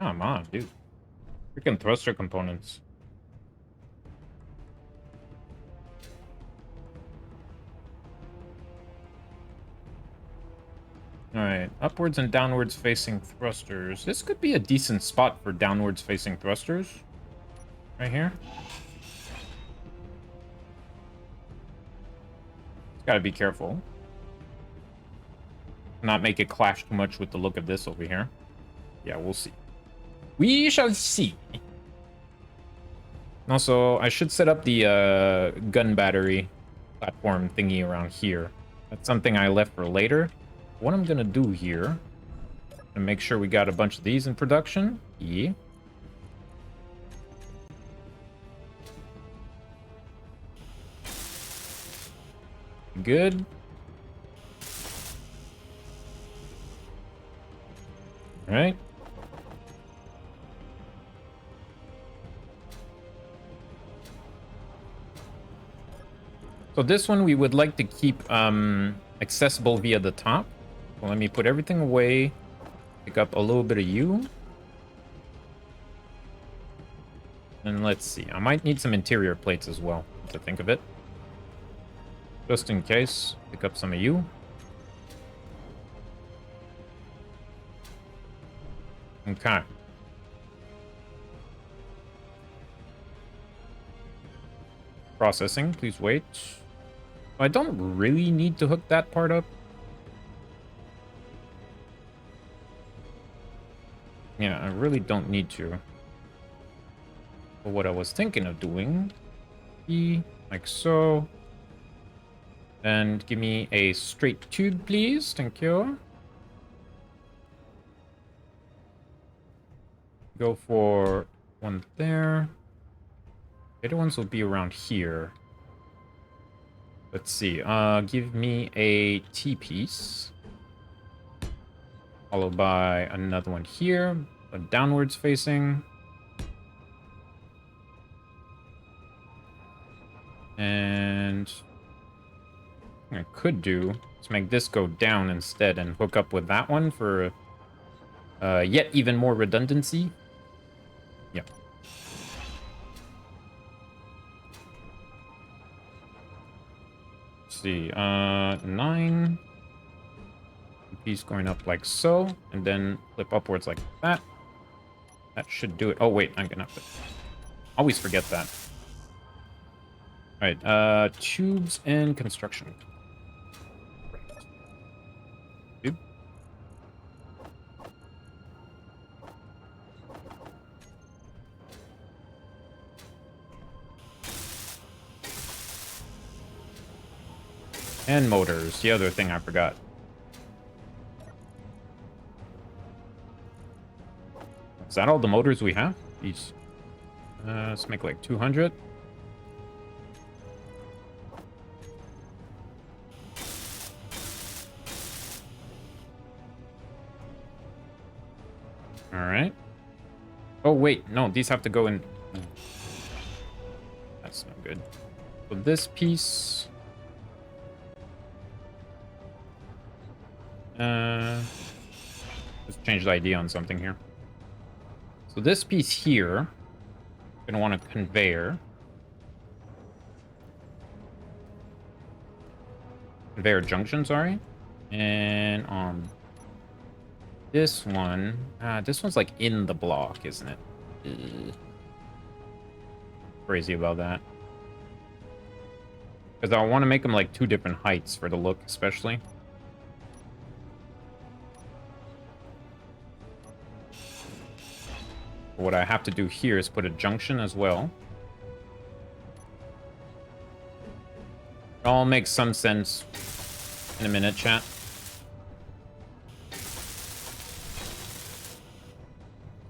Come on, dude. Freaking thruster components. Alright, upwards and downwards facing thrusters. This could be a decent spot for downwards facing thrusters. Right here. Gotta be careful. Not make it clash too much with the look of this over here. Yeah, we'll see. We shall see. Also, I should set up the gun battery platform thingy around here. That's something I left for later. What I'm gonna do here, and make sure we got a bunch of these in production. Yeah. Good. All right. So this one we would like to keep accessible via the top. So let me put everything away. Pick up a little bit of you. And let's see. I might need some interior plates as well, to think of it. Just in case. Pick up some of you. Okay. Processing, please wait. I don't really need to hook that part up. Yeah, I really don't need to. But what I was thinking of doing, like so. And give me a straight tube, please. Thank you. Go for one there. The other ones will be around here. Let's see. Give me a T-piece. Followed by another one here. A downwards facing. And what I could do is make this go down instead and hook up with that one for yet even more redundancy. Yep. Let's see. 9. Piece going up like so, and then flip upwards like that. That should do it. Oh wait, I'm gonna have to always forget that. All right, tubes and construction. Tube. And motors, the other thing I forgot. Is that all the motors we have? These. Let's make like 200. All right. Oh, wait. No, these have to go in. That's no good. So this piece. Let's change the ID on something here. So this piece here, gonna want a conveyor. Conveyor junction, sorry. And on this one's like in the block, isn't it? Ugh. Crazy about that. Because I want to make them like 2 different heights for the look, especially. What I have to do here is put a junction as well. It all makes some sense in a minute, chat.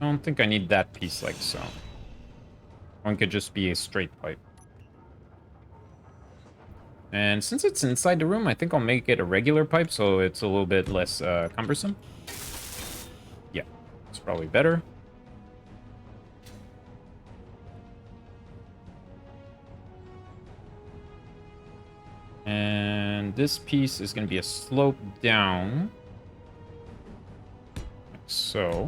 I don't think I need that piece like so. One could just be a straight pipe. And since it's inside the room, I think I'll make it a regular pipe so it's a little bit less cumbersome. Yeah, it's probably better. And this piece is going to be a slope down. Like so.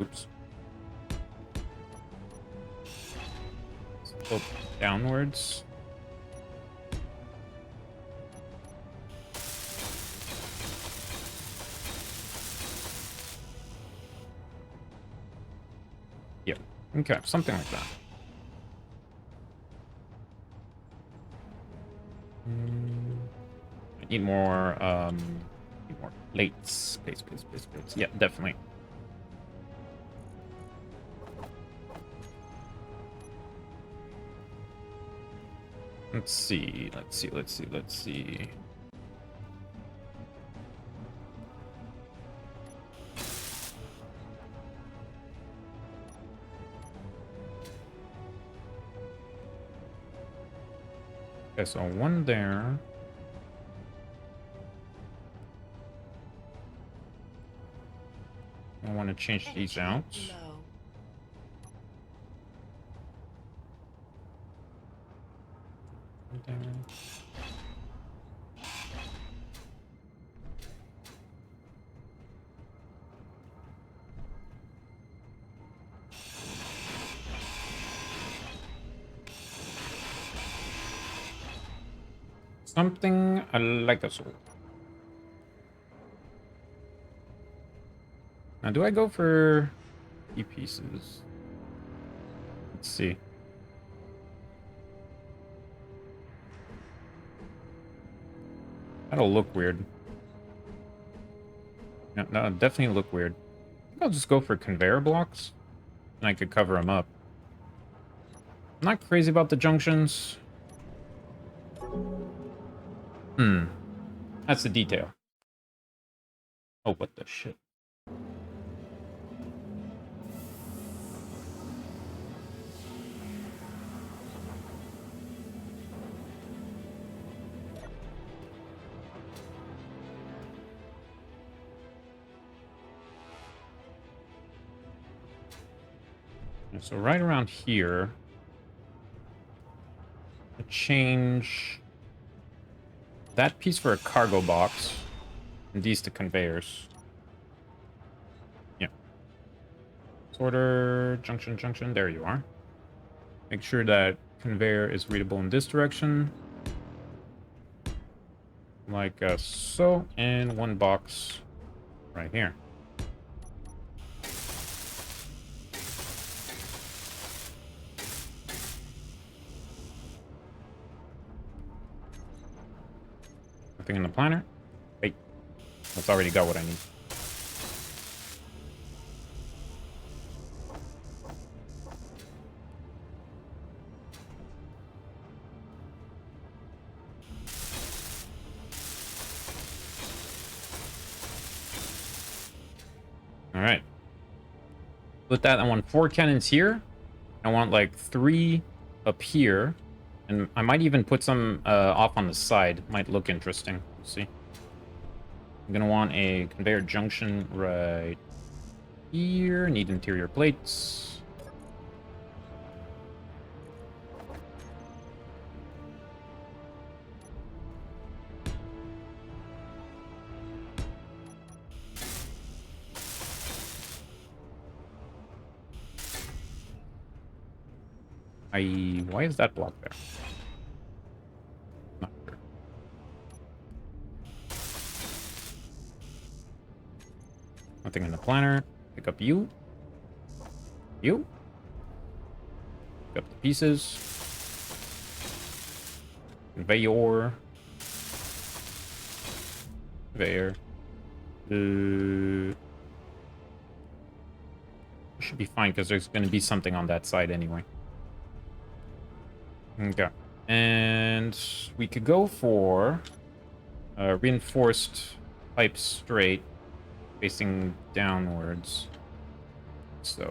Oops. Slope downwards. Yep. Okay, something like that. I need more plates. Plates. Yeah, definitely. Let's see. Okay, so one there. I want to change these out. Low. There. Something like a sword. Now, do I go for key pieces? Let's see. That'll look weird. No, that'll definitely look weird. I think I'll just go for conveyor blocks, and I could cover them up. I'm not crazy about the junctions. That's the detail. Oh, what the shit. So right around here, I change that piece for a cargo box, and these to conveyors. Yeah. Sorter, junction, there you are. Make sure that conveyor is readable in this direction. Like so, and one box right here. Nothing in the planner. Wait, that's already got what I need. All right. With that, I want 4 cannons here. I want like 3 up here. And I might even put some off on the side. Might look interesting. We'll see. I'm going to want a conveyor junction right here. Need interior plates. Why is that block there? Not sure. Nothing in the planner. Pick up you. You. Pick up the pieces. Conveyor. Conveyor. Should be fine because there's going to be something on that side anyway. Okay. And we could go for reinforced pipe straight facing downwards. So.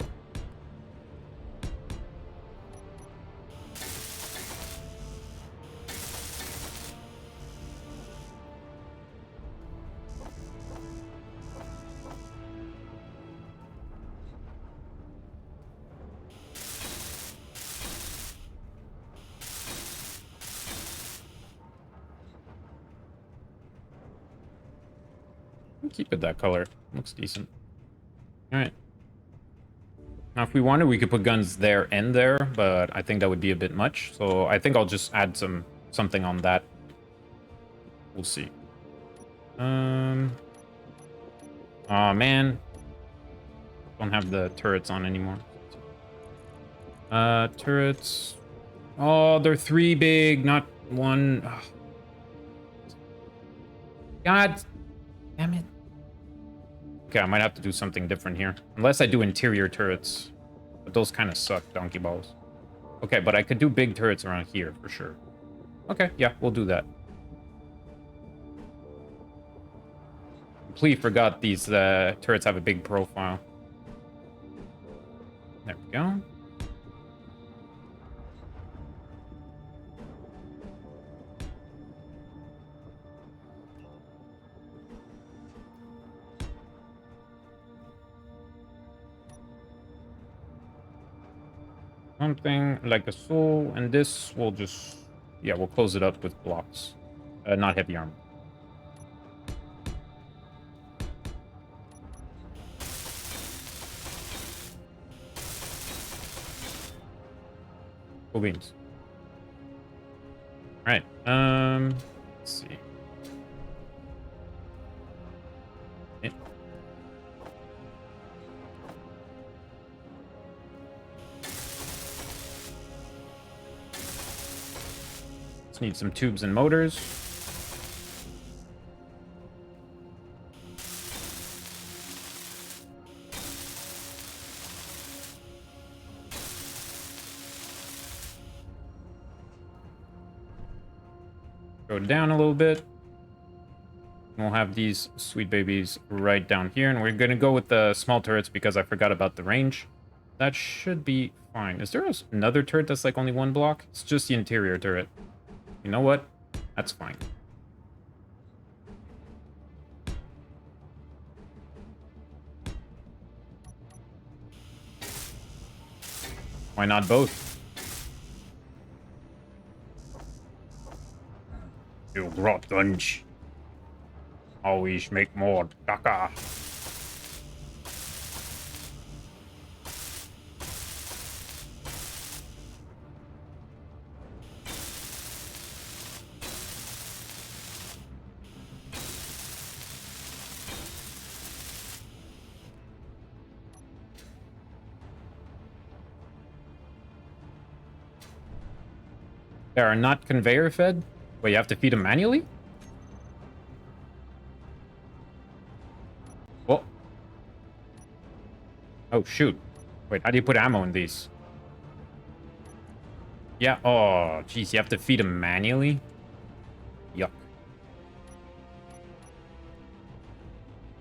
Keep it that color. Looks decent. All right. Now, if we wanted, we could put guns there and there, but I think that would be a bit much. So I think I'll just add something on that. We'll see. Oh man, don't have the turrets on anymore. Turrets. Oh, they're 3 big, not 1. Ugh. God damn it. Okay, I might have to do something different here. Unless I do interior turrets. But those kind of suck, donkey balls. Okay, but I could do big turrets around here for sure. Okay, yeah, we'll do that. Completely forgot these turrets have a big profile. There we go. Something like a soul, and this will just, yeah, we'll close it up with blocks. Not heavy armor. Cool beans. All right, let's see. Need some tubes and motors. Go down a little bit. We'll have these sweet babies right down here, and we're gonna go with the small turrets because I forgot about the range. That should be fine. Is there another turret that's like only 1 block? It's just the interior turret. You know what? That's fine. Why not both? You brought guns. Always make more daka. They are not conveyor fed? Wait, you have to feed them manually? Oh. Oh, shoot. Wait, how do you put ammo in these? Yeah, oh, jeez, you have to feed them manually? Yuck.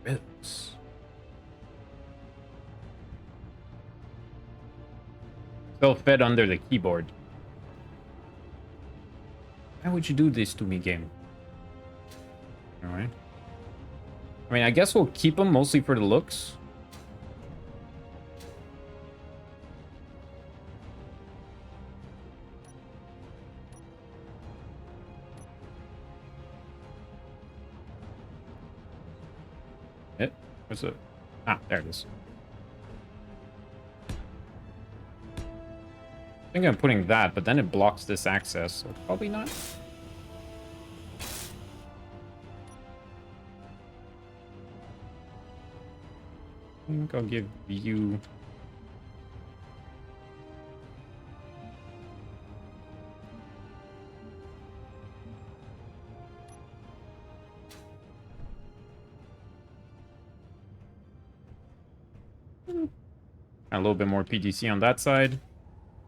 Oops. Still fed under the keyboard. Why would you do this to me, game? Alright. I mean, I guess we'll keep them mostly for the looks. Where's it? Ah, there it is. I think I'm putting that, but then it blocks this access, so probably not. I think I'll give you... A little bit more PDC on that side. I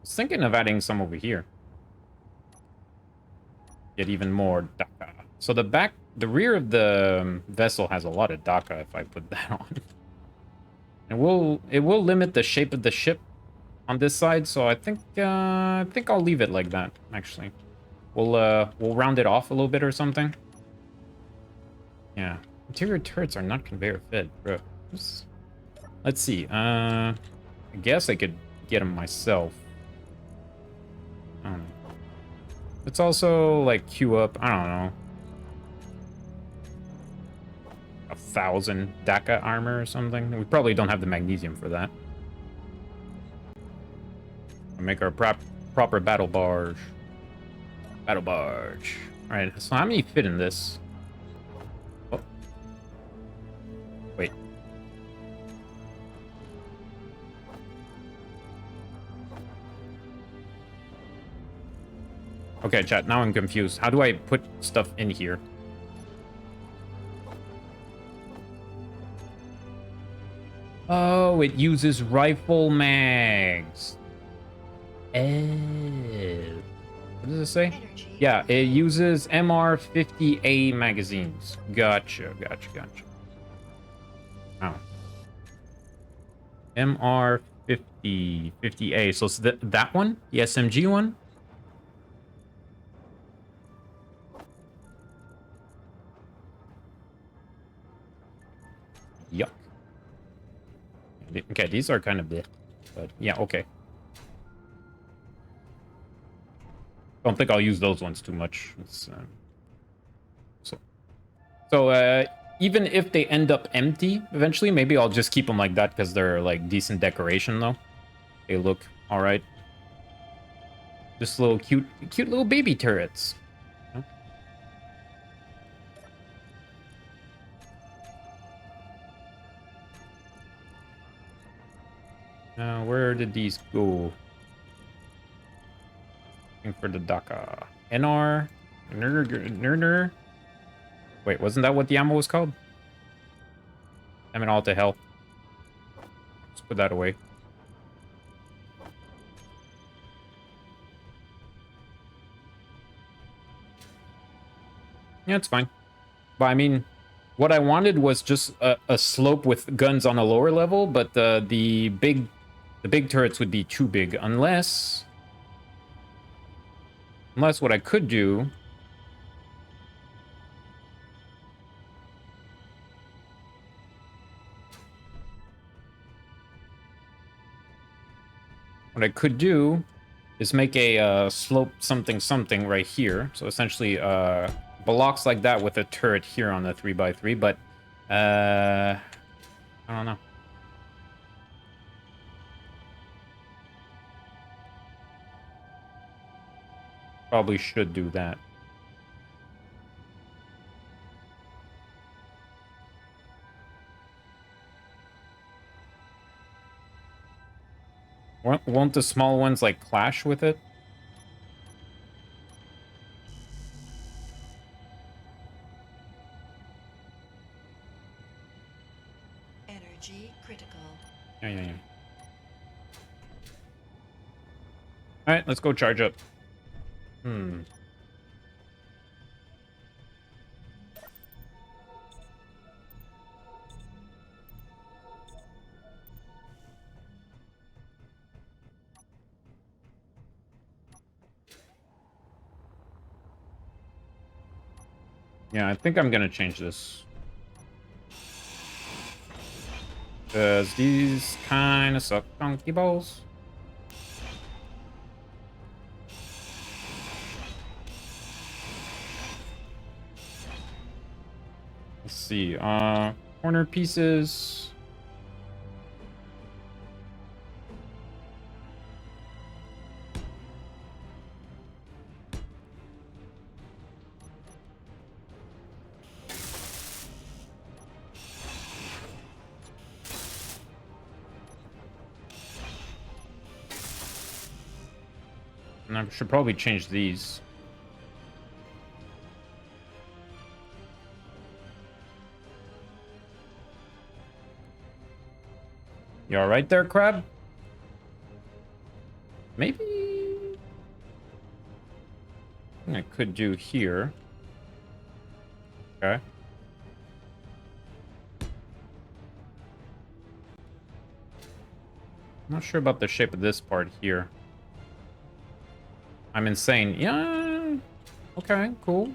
was thinking of adding some over here. Get even more DACA. So the rear of the vessel has a lot of DACA if I put that on. And it will limit the shape of the ship on this side, so I think I'll leave it like that, actually. We'll round it off a little bit or something. Yeah. Interior turrets are not conveyor fed, bro. Let's see. I guess I could get them myself. I don't know. Let's also, like, queue up, I don't know, 1,000 DACA armor or something. We probably don't have the magnesium for that. Make our proper battle barge. Battle barge. All right. So how many fit in this? Oh. Wait. Okay, chat. Now I'm confused. How do I put stuff in here? Oh, it uses rifle mags. Oh. What does it say? Energy. Yeah, it uses MR50A magazines. Gotcha. Oh. MR50A. So it's that one? The SMG one? Yuck. Okay, these are kind of bleh. But yeah, okay. Don't think I'll use those ones too much. So even if they end up empty eventually, maybe I'll just keep them like that because they're like decent decoration though. They look all right. Just little cute little baby turrets. Where did these go? Looking for the DACA. NR. Ner. Wait, wasn't that what the ammo was called? I mean, all to hell. Let's put that away. Yeah, it's fine. But I mean, what I wanted was just a slope with guns on a lower level, but the big turrets would be too big unless what I could do. What I could do is make a slope something right here. So essentially blocks like that with a turret here on the 3x3, but I don't know. Probably should do that. Won't the small ones like clash with it? Energy critical. Yeah. All right, let's go charge up. Yeah, I think I'm gonna change this. Because these kind of suck donkey balls. Let's see. Corner pieces. And I should probably change these. You all right there, Crab? Maybe I could do here. Okay. Not sure about the shape of this part here. I'm insane. Yeah. Okay, cool.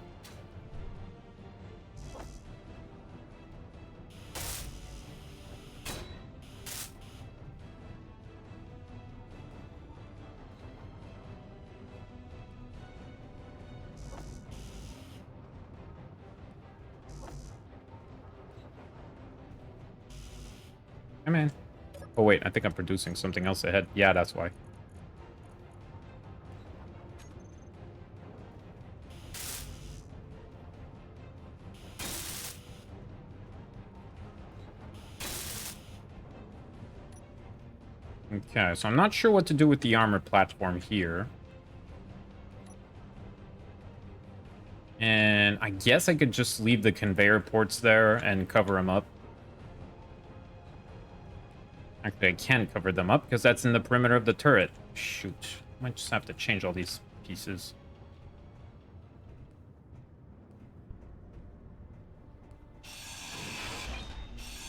Come in. Oh, wait, I think I'm producing something else ahead. Yeah, that's why. Okay, so I'm not sure what to do with the armor platform here. And I guess I could just leave the conveyor ports there and cover them up. Actually, I can cover them up because that's in the perimeter of the turret. Shoot. Might just have to change all these pieces.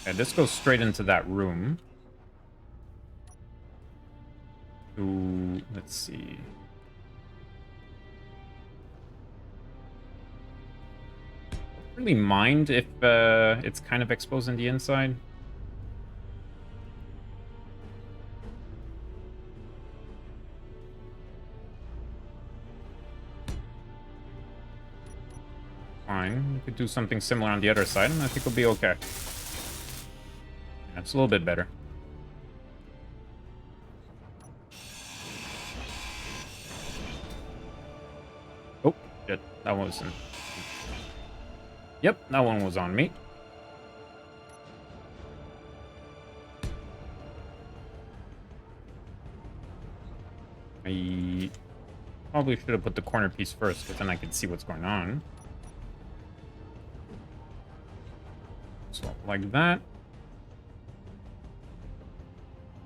Okay, this goes straight into that room. Ooh, let's see. Really mind if it's kind of exposed on the inside. Fine. We could do something similar on the other side, and I think it'll be okay. That's a little bit better. Oh, shit. That wasn't... Yep, that one was on me. I probably should have put the corner piece first, because then I could see what's going on. So, like that.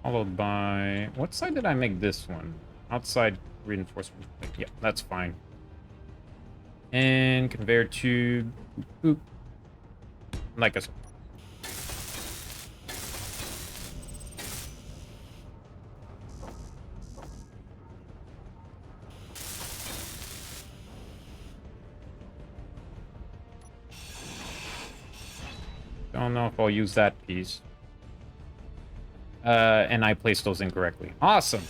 Followed by... What side did I make this one? Outside reinforcement. Yeah, that's fine. And conveyor tube. Boop. Like a... Don't know if I'll use that piece. And I placed those incorrectly. Awesome!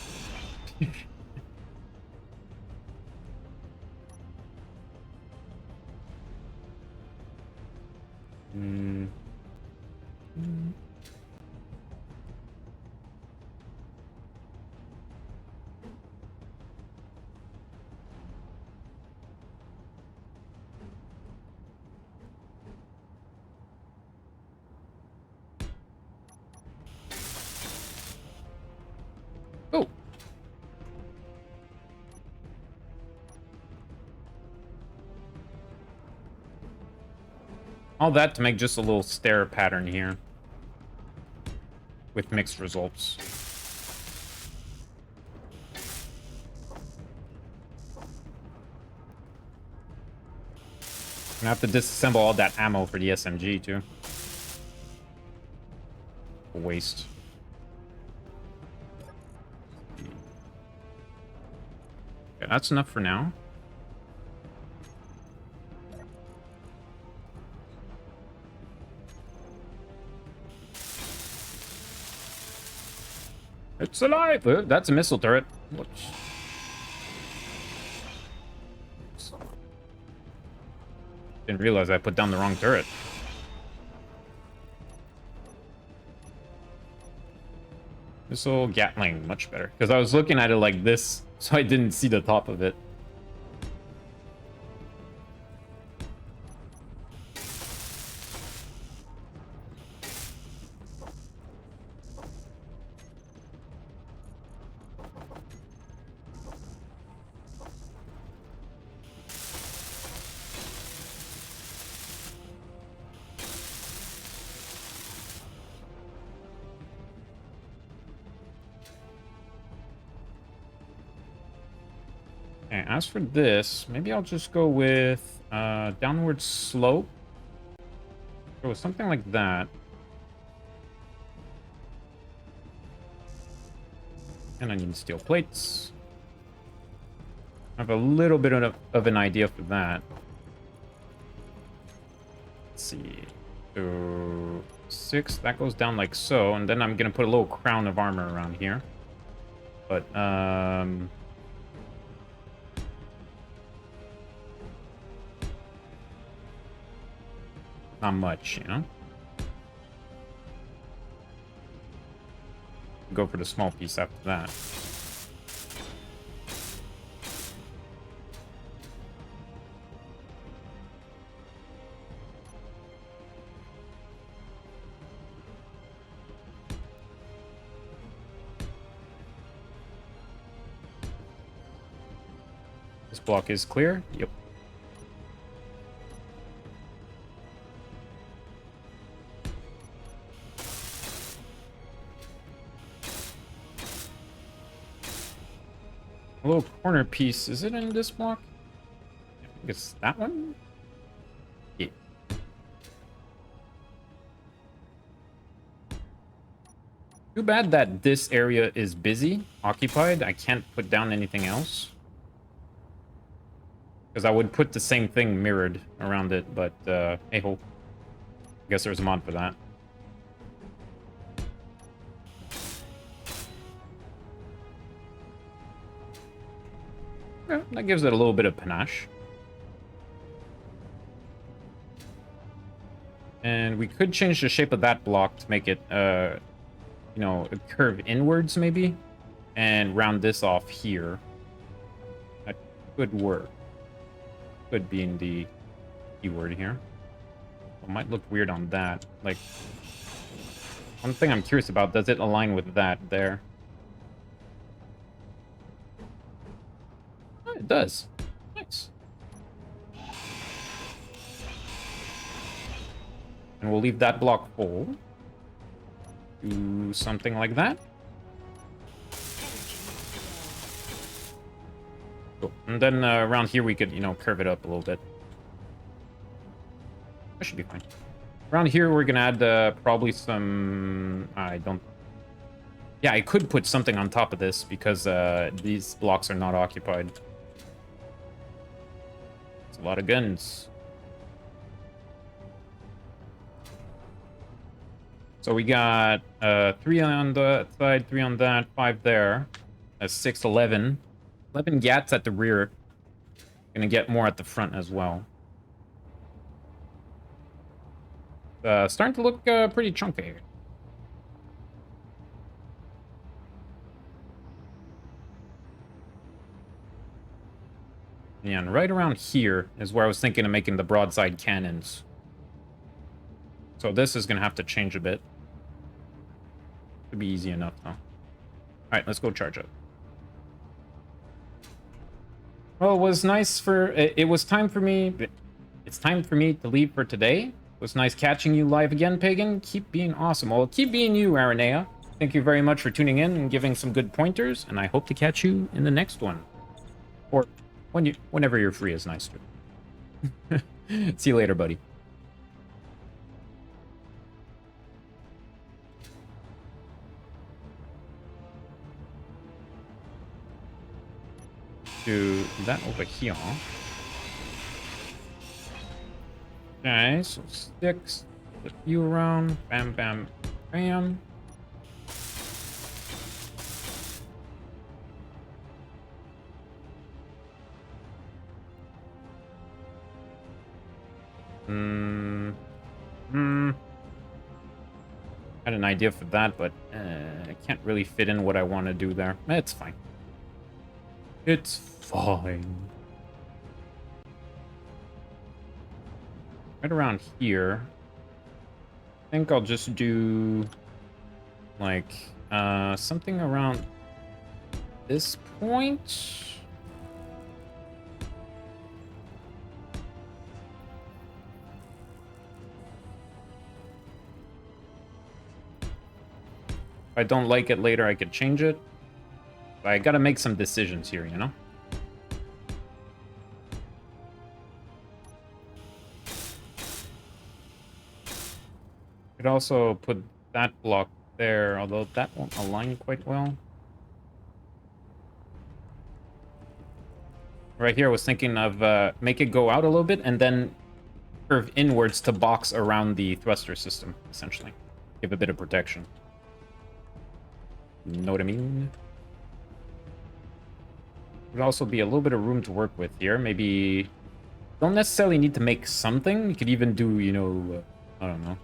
Oh! All that to make just a little stair pattern here. With mixed results. I'm gonna have to disassemble all that ammo for the SMG, too. Waste. Okay, that's enough for now. It's alive! That's a missile turret. Whoops. Didn't realize I put down the wrong turret. Missile Gatling, much better. Because I was looking at it like this, so I didn't see the top of it. Okay, as for this, maybe I'll just go with downward slope. Go with something like that. And I need steel plates. I have a little bit of an idea for that. Let's see. So 6, that goes down like so, and then I'm gonna put a little crown of armor around here. But not much, you know? Go for the small piece after that. This block is clear. Yep. A little corner piece. Is it in this block? I think it's that one? Yeah. Too bad that this area is busy, occupied. I can't put down anything else. Because I would put the same thing mirrored around it, but hey-ho. I guess there's a mod for that. Yeah, that gives it a little bit of panache. And we could change the shape of that block to make it, you know, curve inwards maybe, and round this off here. That could work. Could be in the keyword here. It might look weird on that. Like, one thing I'm curious about, does it align with that there? Oh, it does. Nice. And we'll leave that block full. Do something like that. Cool. And then around here we could, you know, curve it up a little bit. That should be fine. Around here we're gonna add probably some... I don't... Yeah, I could put something on top of this because these blocks are not occupied. It's a lot of guns. So we got 3 on the side, 3 on that, 5 there. That's 6, 11. 11 gats at the rear. Gonna get more at the front as well. Starting to look pretty chunky here. Yeah, and right around here is where I was thinking of making the broadside cannons. So this is gonna have to change a bit. Should be easy enough though. Alright, let's go charge up. Well, it was nice for... It was time for me... It's time for me to leave for today. It was nice catching you live again, Pagan. Keep being awesome. Well, keep being you, Aranea. Thank you very much for tuning in and giving some good pointers, and I hope to catch you in the next one. Or whenever you're free is nice too. See you later, buddy. Do that over here. Okay, so sticks. Flip you around. Bam, bam, bam. Had an idea for that, but I can't really fit in what I want to do there. It's fine. It's fine. Right around here. I think I'll just do like something around this point. If I don't like it later, I could change it. But I gotta make some decisions here, you know? Could also put that block there, although that won't align quite well. Right here, I was thinking of make it go out a little bit and then curve inwards to box around the thruster system, essentially. Give a bit of protection. Know what I mean? Would also be a little bit of room to work with here. Maybe don't necessarily need to make something. You could even do, you know, I don't know,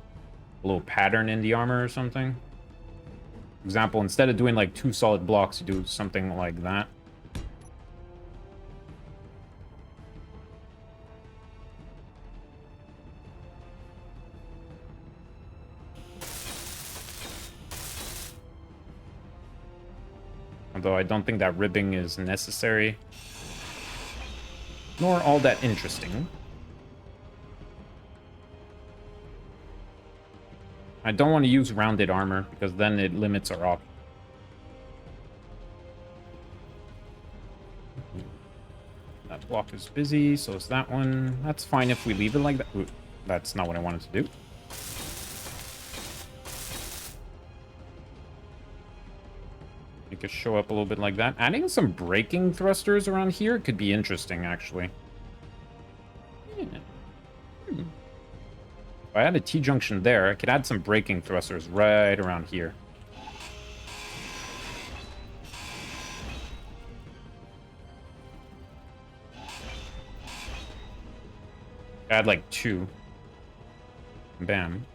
a little pattern in the armor or something. For example, instead of doing like 2 solid blocks, you do something like that. Although I don't think that ribbing is necessary. nor all that interesting. I don't want to use rounded armor, because then it limits our options. That block is busy, so is that one. That's fine if we leave it like that. Ooh, that's not what I wanted to do. Make it show up a little bit like that. Adding some braking thrusters around here could be interesting, actually. Yeah. If I had a T-junction there, I could add some braking thrusters right around here. Add like 2. Bam.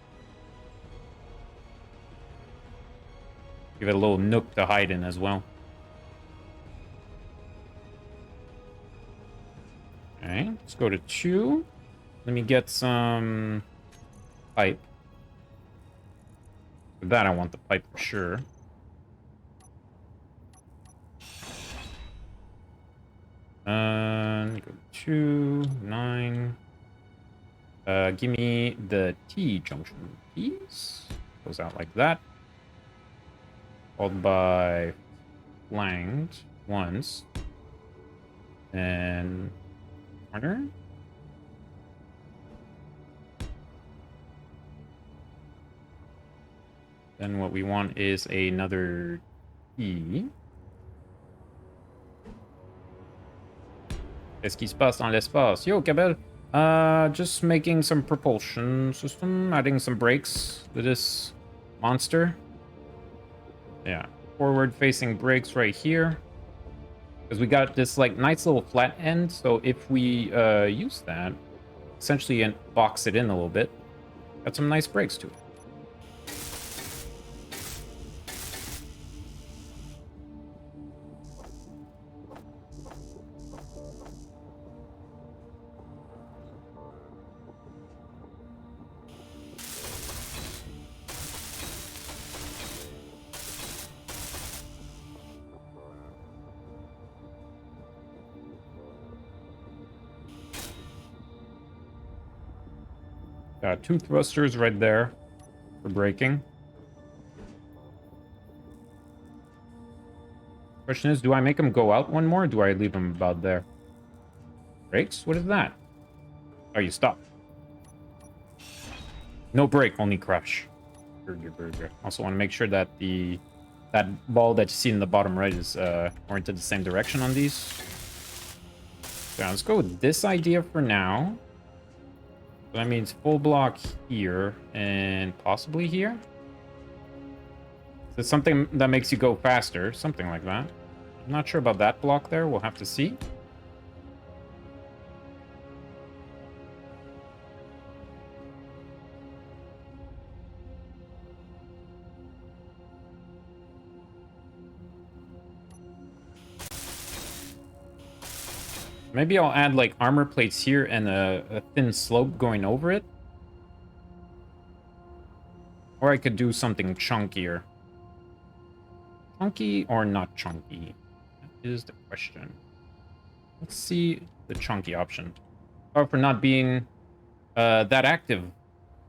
Give it a little nook to hide in as well. Okay, let's go to 2. Let me get some pipe. For that, I want the pipe for sure. Go to 2, 9. Give me the T-junction, please. Goes out like that. Followed by flanked once. And corner. Then what we want is another T. Qu'est-ce qui se passe dans l'espace? Yo, Cabel. Just making some propulsion system, adding some brakes to this monster. Yeah, forward-facing brakes right here. Because we got this, like, nice little flat end, so if we use that, essentially box it in a little bit, got some nice brakes to it. Got 2 thrusters right there for braking. Question is, do I make them go out one more, or do I leave them about there? Brakes? What is that? Oh, you stop. No brake, only crash. Burger. Also want to make sure that that ball that you see in the bottom right is oriented the same direction on these. So let's go with this idea for now. So that means full block here and possibly here. So it's something that makes you go faster, something like that. I'm not sure about that block there. We'll have to see. Maybe I'll add like armor plates here and a thin slope going over it. Or I could do something chunkier. Chunky or not chunky? That is the question. Let's see the chunky option. Or for not being that active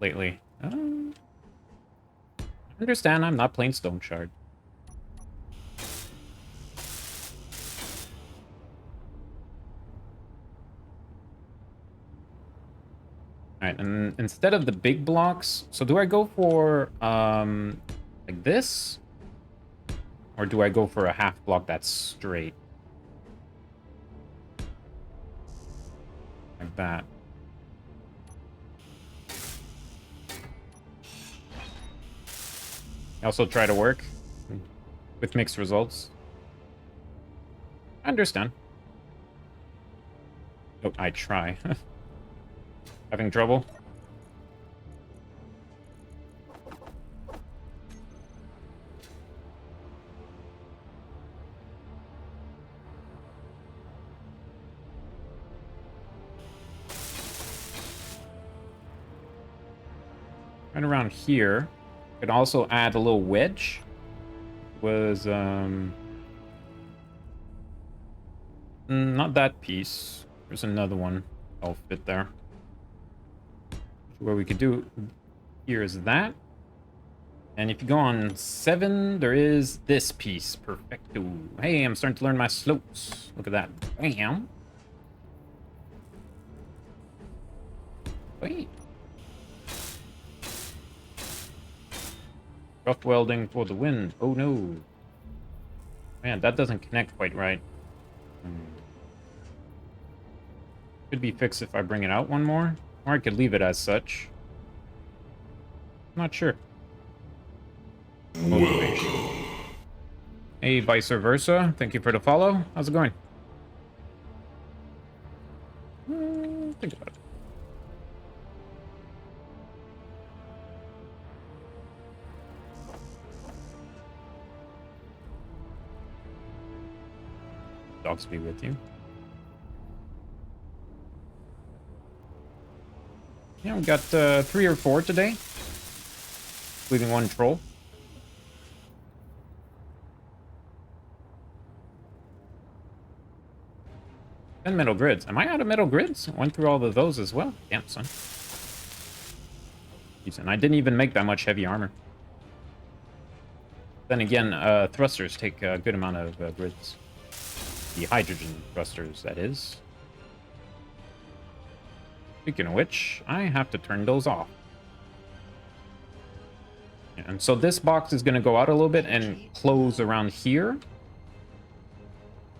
lately. I understand I'm not playing Stone Shard. Alright, and instead of the big blocks, so do I go for like this? Or do I go for a half block that's straight? Like that. I also try to work with mixed results. I understand. Oh, I try. Having trouble? Right around here. Could also add a little wedge. Was not that piece. There's another one. I'll fit there. What we could do here is that. And if you go on 7, there is this piece. Perfecto. Hey, I'm starting to learn my slopes. Look at that. Bam. Wait. Rough welding for the win. Oh no. Man, that doesn't connect quite right. Could be fixed if I bring it out one more. Or I could leave it as such. Not sure. Motivation. Hey, vice versa. Thank you for the follow. How's it going? Think about it. Dogs be with you. Yeah, we got 3 or 4 today. Including 1 troll. And metal grids. Am I out of metal grids? I went through all of those as well. Damn, son. Decent. I didn't even make that much heavy armor. Then again, thrusters take a good amount of grids. The hydrogen thrusters, that is. Speaking of which, I have to turn those off. Yeah, and so this box is going to go out a little bit and close around here.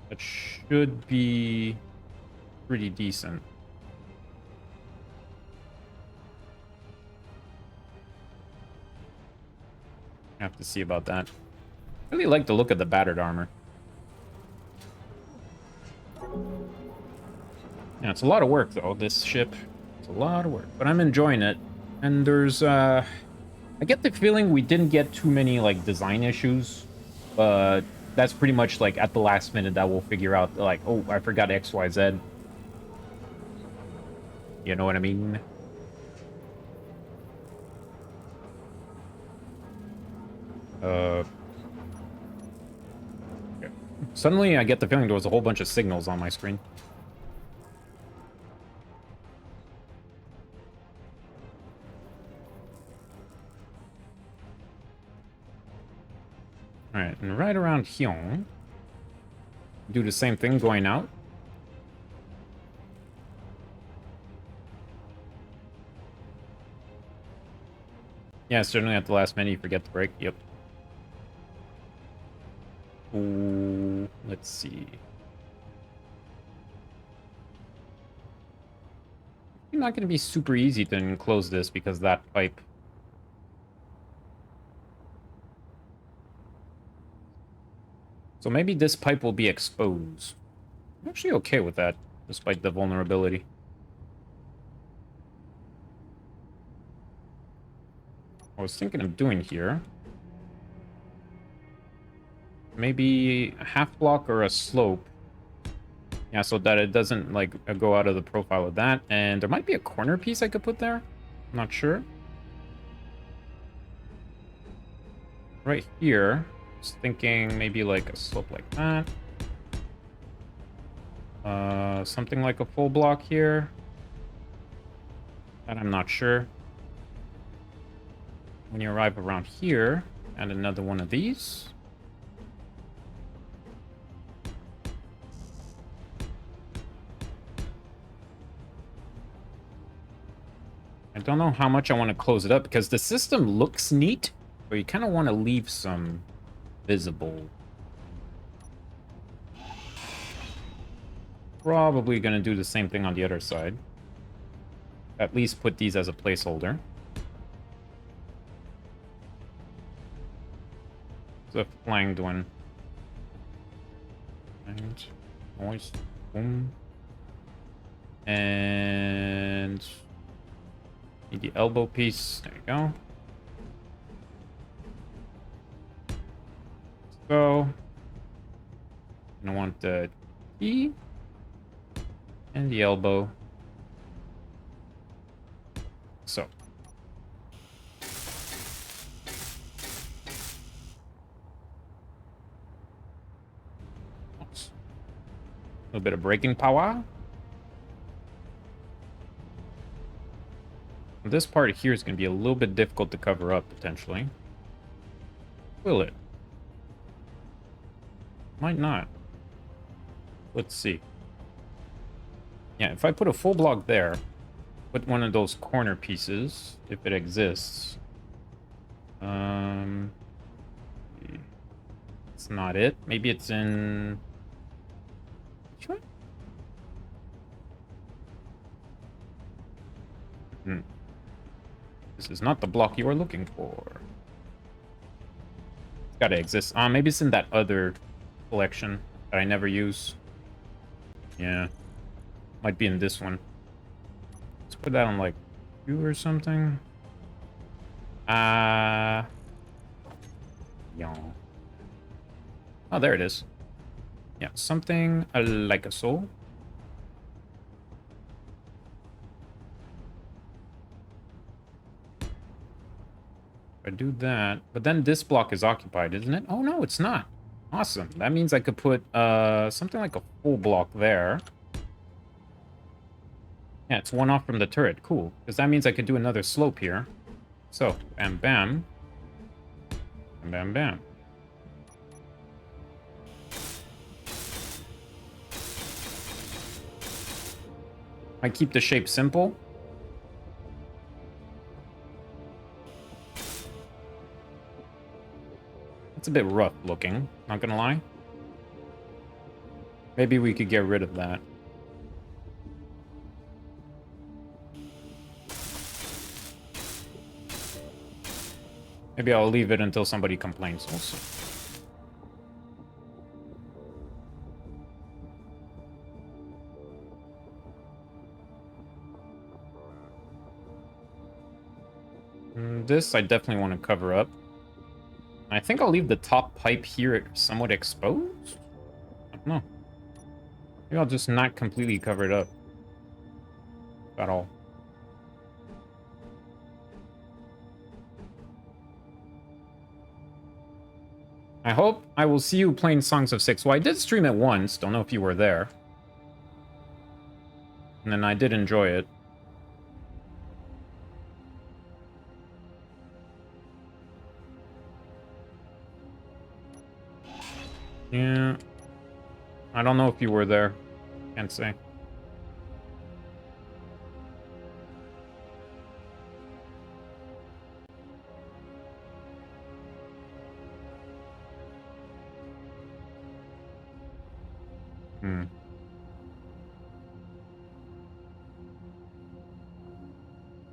That should be pretty decent. I have to see about that. I really like the look of the battered armor. Yeah, it's a lot of work, though, this ship. It's a lot of work, but I'm enjoying it. And there's, I get the feeling we didn't get too many, like, design issues. But that's pretty much, like, at the last minute that we'll figure out, like, oh, I forgot X, Y, Z. You know what I mean? Okay. Suddenly, I get the feeling there was a whole bunch of signals on my screen. Alright, and right around here, do the same thing going out. Yeah, certainly at the last minute you forget to brake. Yep. Ooh, let's see. It's not going to be super easy to enclose this because of that pipe. So maybe this pipe will be exposed. I'm actually okay with that, despite the vulnerability. I was thinking of doing here. Maybe a half block or a slope. Yeah, so that it doesn't, like, go out of the profile of that. And there might be a corner piece I could put there. I'm not sure. Right here. Just thinking maybe like a slope like that. Something like a full block here. That I'm not sure. When you arrive around here, add another one of these. I don't know how much I want to close it up because the system looks neat, but you kind of want to leave some visible. Probably going to do the same thing on the other side. At least put these as a placeholder. The flanged one. And noise. Boom. And need the elbow piece. There you go. So I want the T and the elbow. So a little bit of braking power. This part here is going to be a little bit difficult to cover up, potentially. Will it? Might not. Let's see. Yeah, if I put a full block there, put one of those corner pieces, if it exists. It's not it. Maybe it's in... Which one? This is not the block you are looking for. It's gotta exist. Maybe it's in that other collection that I never use. Yeah. Might be in this one. Let's put that on, like, 2 or something. Yeah. Oh, there it is. Yeah, something like a soul. If I do that, but then this block is occupied, isn't it? Oh, no, it's not. Awesome. That means I could put something like a full block there. Yeah, it's one off from the turret. Cool. Because that means I could do another slope here. So, bam, bam. Bam, bam, bam. I keep the shape simple. It's a bit rough looking, not gonna lie. Maybe we could get rid of that. Maybe I'll leave it until somebody complains also. This I definitely want to cover up. I think I'll leave the top pipe here somewhat exposed? I don't know. Maybe I'll just not completely cover it up. At all. I hope I will see you playing Songs of Six. Well, I did stream it once. Don't know if you were there. And then I did enjoy it. Yeah. I don't know if you were there. Can't say.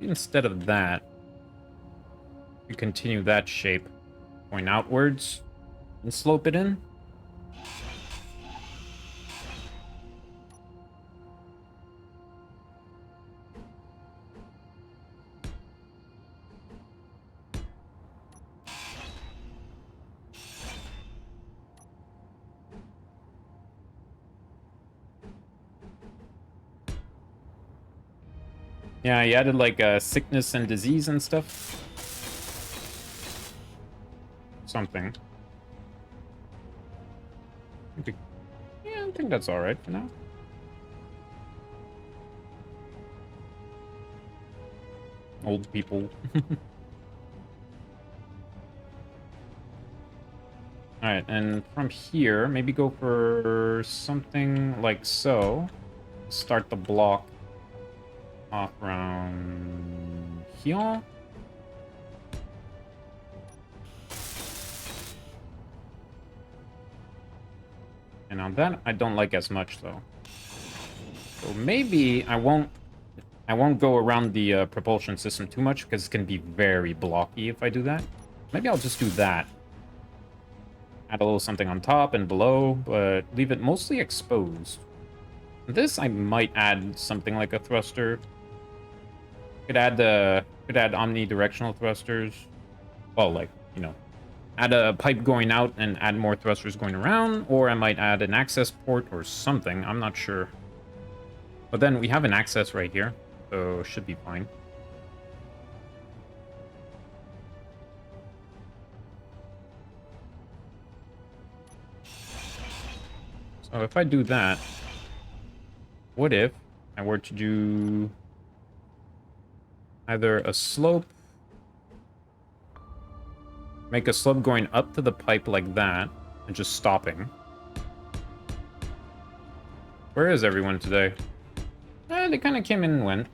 Instead of that, we continue that shape, going outwards, and slope it in. Yeah, he added like sickness and disease and stuff. Something. Yeah, I think that's alright for now. Old people. Alright, and from here, maybe go for something like so. Start the block off around here. And on that, I don't like as much though. So maybe I won't go around the propulsion system too much because it's gonna be very blocky if I do that. Maybe I'll just do that. Add a little something on top and below, but leave it mostly exposed. This I might add something like a thruster. Could add omnidirectional thrusters. Well, like, you know, add a pipe going out and add more thrusters going around, or I might add an access port or something. I'm not sure. But then we have an access right here, so should be fine. So if I do that, what if I were to do Either a slope. Make a slope going up to the pipe like that. And just stopping. Where is everyone today? They kind of came in and went.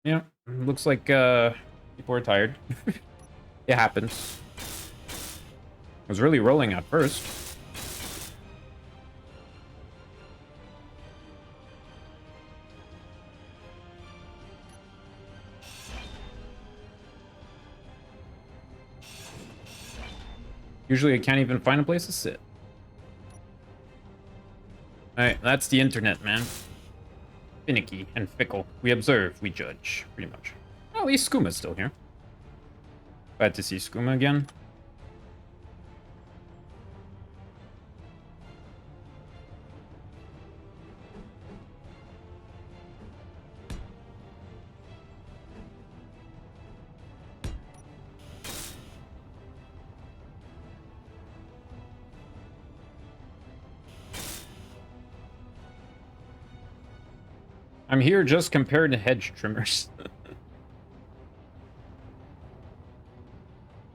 Yeah, looks like people are tired. It happens. I was really rolling at first. Usually I can't even find a place to sit. Alright, that's the internet, man. Finicky and fickle. We observe, we judge, pretty much. Well, at least Skuma's still here. Glad to see Skuma again. I'm here just compared to hedge trimmers.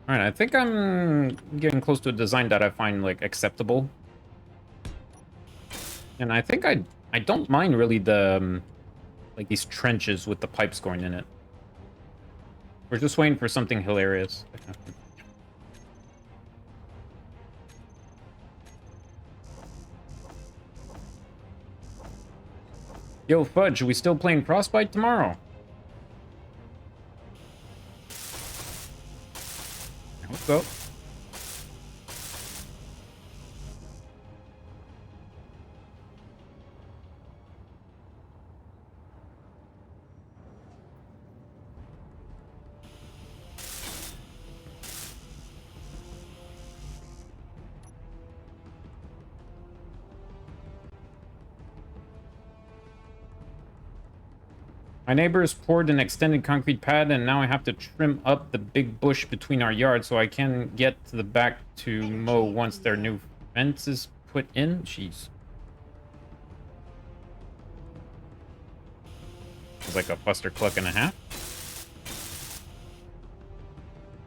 Alright, I think I'm getting close to a design that I find, like, acceptable. And I think I don't mind, really, the, like, these trenches with the pipes going in it. We're just waiting for something hilarious. Yo, Fudge, are we still playing Frostbite tomorrow? Let's go. My neighbors poured an extended concrete pad, and now I have to trim up the big bush between our yards so I can get to the back to mow once their new fence is put in. Jeez. It's like a Buster Cluck and a half.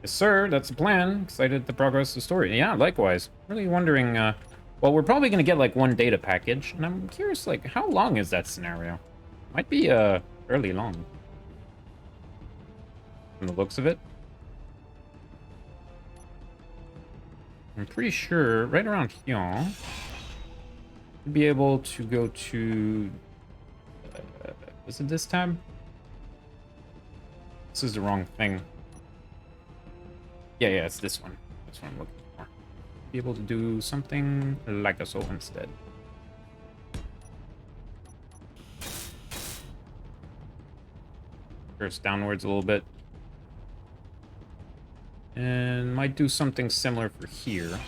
Yes, sir. That's the plan. Excited to progress the story. Yeah, likewise. Really wondering, well, we're probably going to get, like, one data package, and I'm curious, like, how long is that scenario? Might be, fairly long. From the looks of it. I'm pretty sure right around here, we'll be able to go to... is it this tab? This is the wrong thing. Yeah, it's this one. That's what I'm looking for. Be able to do something like so instead. Curves downwards a little bit. And might do something similar for here.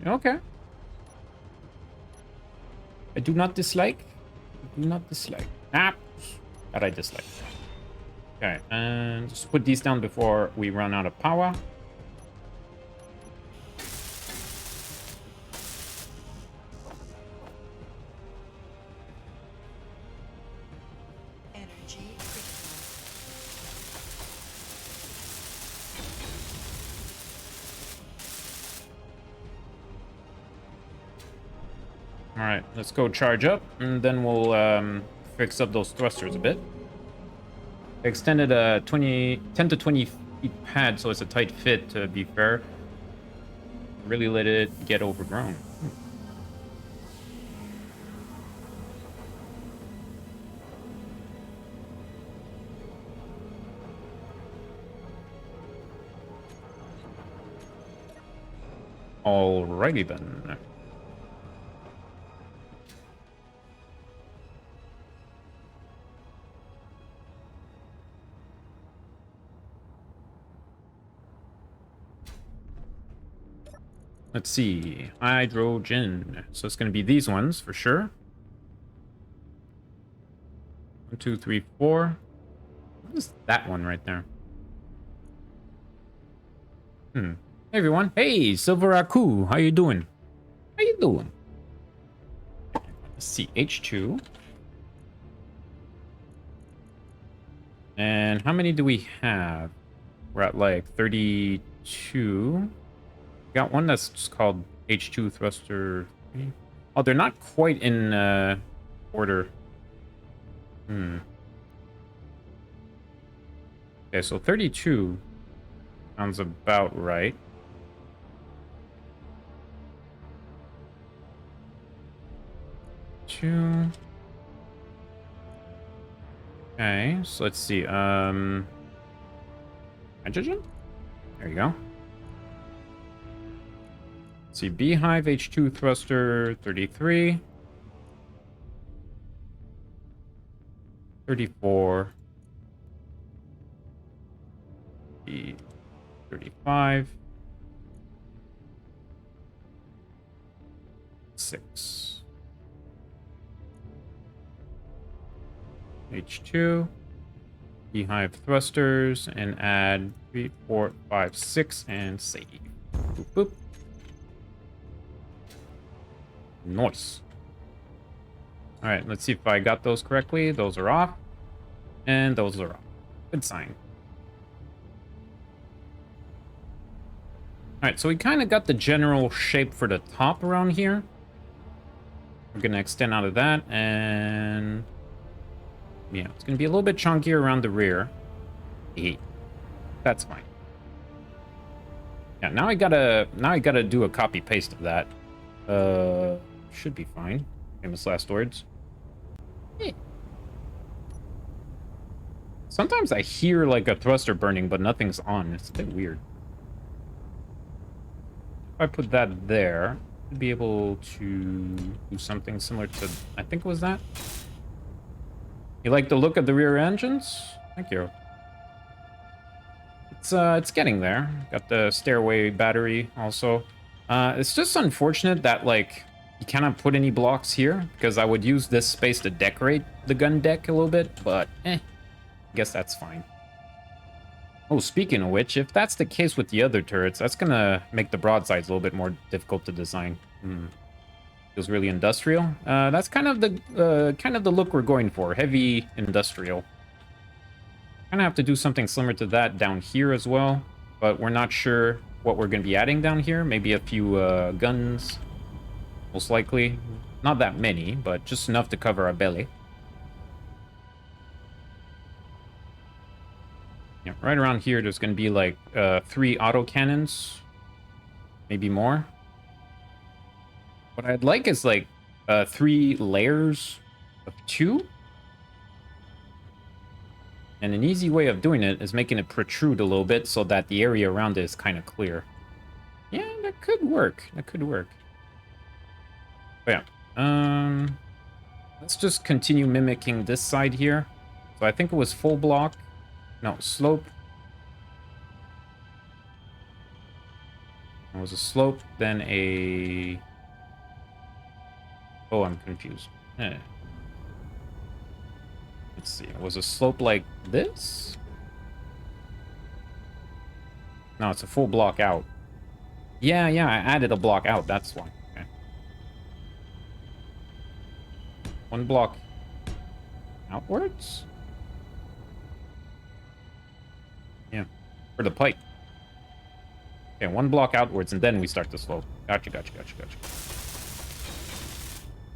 Okay. I do not dislike. I do not dislike. Ah! That I dislike. Okay, and just put these down before we run out of power. Energy critical. Alright, let's go charge up, and then we'll fix up those thrusters a bit. I extended a 10 to 20 feet pad, so it's a tight fit, to be fair. Really let it get overgrown. Alrighty then. Let's see. Hydrogen. So it's going to be these ones for sure. 1, 2, 3, 4. What is that one right there? Hey everyone. Hey, Silver Aku. How you doing? How you doing? Let's see. H2. And how many do we have? We're at like 32. Got one that's just called H2 thruster. Oh, they're not quite in order. Okay, so 32 sounds about right. Two. Okay, so let's see. Hydrogen? There you go. Let's see, Beehive H2 thruster 33. 34. 35. 6. H2. Beehive thrusters and add 3, 4, 5, 6 and save. Boop, boop. Nice. All right, let's see if I got those correctly. Those are off. And those are off. Good sign. All right, so we kind of got the general shape for the top around here. We're going to extend out of that, and yeah, it's going to be a little bit chunkier around the rear. That's fine. Yeah, now I gotta do a copy paste of that. Should be fine. Famous last words. Yeah. Sometimes I hear like a thruster burning, but nothing's on. It's a bit weird. If I put that there, I'd be able to do something similar to, I think it was that. You like the look of the rear engines? Thank you. It's getting there. Got the stairway battery also. It's just unfortunate that like you cannot put any blocks here because I would use this space to decorate the gun deck a little bit, but I guess that's fine. Oh, speaking of which, if that's the case with the other turrets, that's gonna make the broadsides a little bit more difficult to design. Feels really industrial. That's kind of the look we're going for. Heavy industrial. Kind of have to do something similar to that down here as well, but we're not sure what we're going to be adding down here. Maybe a few guns, most likely. Not that many, but just enough to cover our belly. Yeah, right around here, there's going to be like 3 autocannons, maybe more. What I'd like is like 3 layers of 2. And an easy way of doing it is making it protrude a little bit so that the area around it is kind of clear. Yeah, that could work. That could work. But yeah. Let's just continue mimicking this side here. So I think it was full block. No, slope. It was a slope, then a... Oh, I'm confused. Let's see. It was a slope like this? No, it's a full block out. Yeah, I added a block out. That's why. Okay. 1 block outwards? Yeah. For the pipe. Okay, 1 block outwards, and then we start the slope. Gotcha.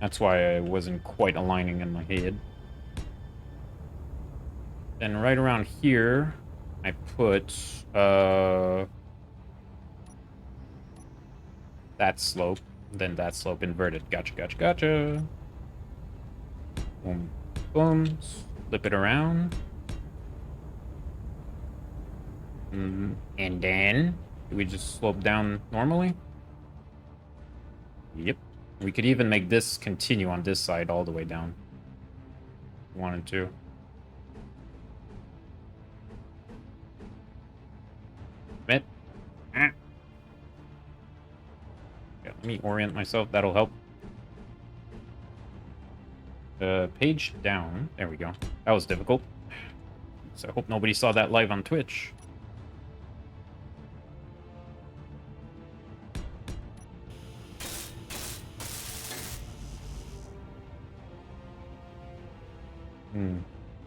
That's why I wasn't quite aligning in my head. Then right around here, I put that slope, then that slope inverted. Gotcha. Boom, boom. Flip it around. And then, do we just slope down normally? Yep. We could even make this continue on this side all the way down. If we wanted to. Let me orient myself. That'll help. Page down. There we go. That was difficult. So I hope nobody saw that live on Twitch.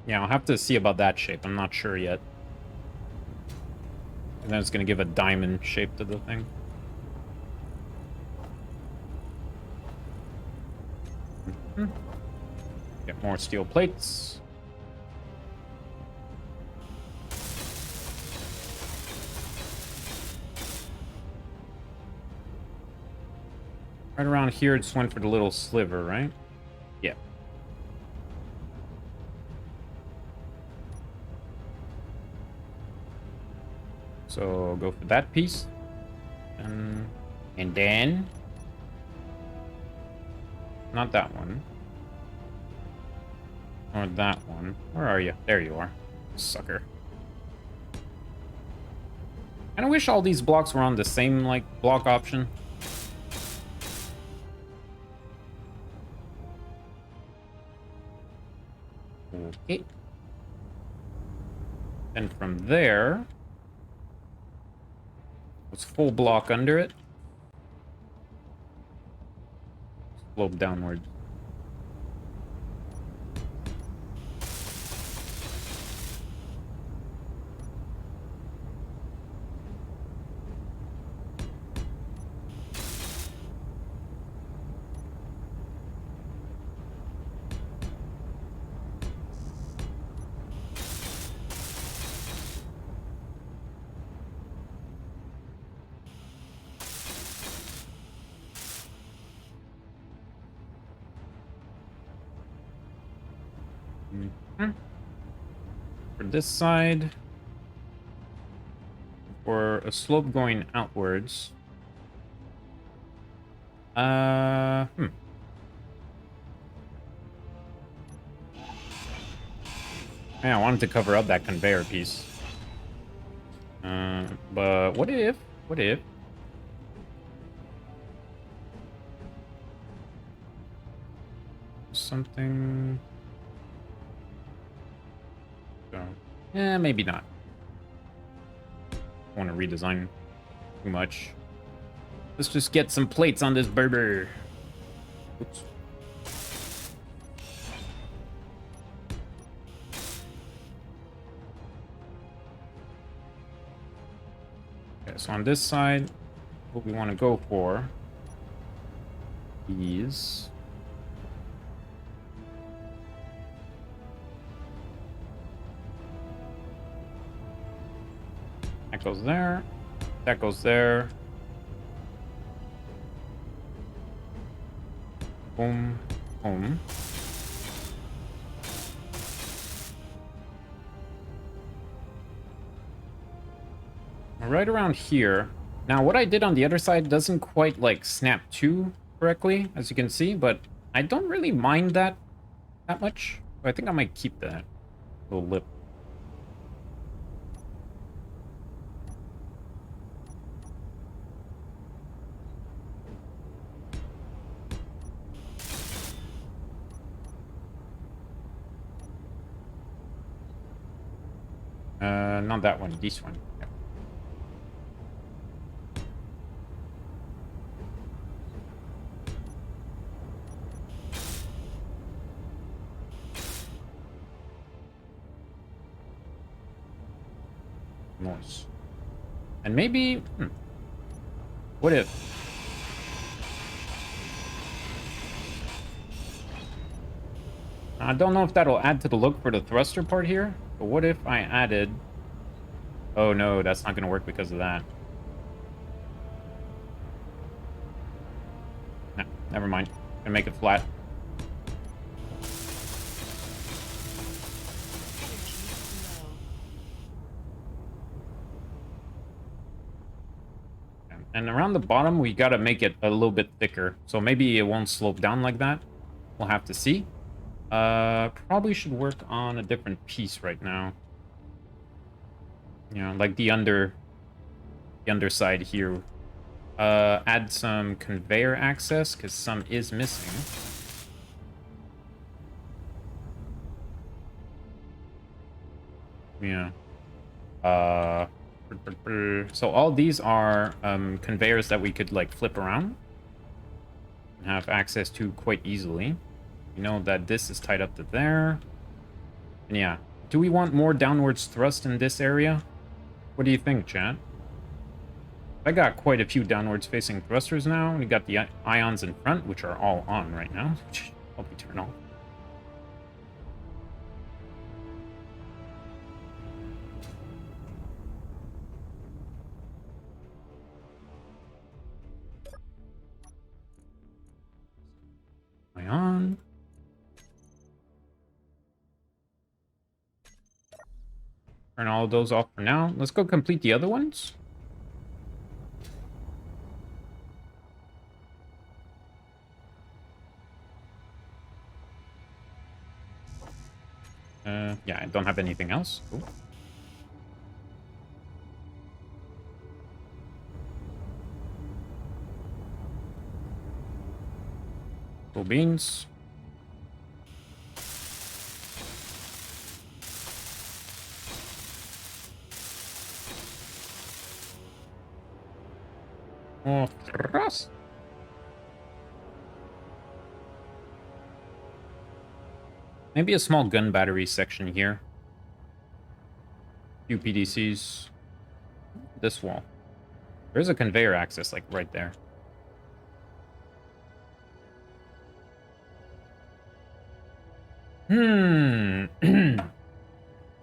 Yeah, I'll have to see about that shape. I'm not sure yet. And then it's going to give a diamond shape to the thing. Get more steel plates. Right around here, just went for the little sliver, right? Yeah. So go for that piece. And then... Not that one. Or that one. Where are you? There you are. Sucker. And I wish all these blocks were on the same, like, block option. Okay. Then from there... It's full block under it. Slope downward. For this side, for a slope going outwards. Yeah, I wanted to cover up that conveyor piece. But what if? Something... So, maybe not. I want to redesign too much. Let's just get some plates on this Berber. Oops. Okay, so on this side, what we want to go for is... That goes there. That goes there. Boom. Boom. Right around here. Now, what I did on the other side doesn't quite, like, snap to correctly, as you can see, but I don't really mind that much. I think I might keep that little lip. Not that one, this one. Yeah. Nice. And maybe... What if... I don't know if that'll add to the look for the thruster part here, but what if I added... Oh no, that's not going to work because of that. No, never mind. Gonna make it flat. And around the bottom, we gotta make it a little bit thicker. So maybe it won't slope down like that. We'll have to see. Probably should work on a different piece right now. You know, like the underside here. add some conveyor access, because some is missing. Yeah. So all these are conveyors that we could, like, flip around and have access to quite easily. You know that this is tied up to there. And yeah. Do we want more downwards thrust in this area? What do you think, chat? I got quite a few downwards facing thrusters now. We got the ions in front, which are all on right now. Which I'll be turned off. Ion. Turn all of those off for now. Let's go complete the other ones. Yeah, I don't have anything else. Cool. Cool beans. Oh, thrust. Maybe a small gun battery section here. Few PDCs. This wall. There's a conveyor access, like, right there.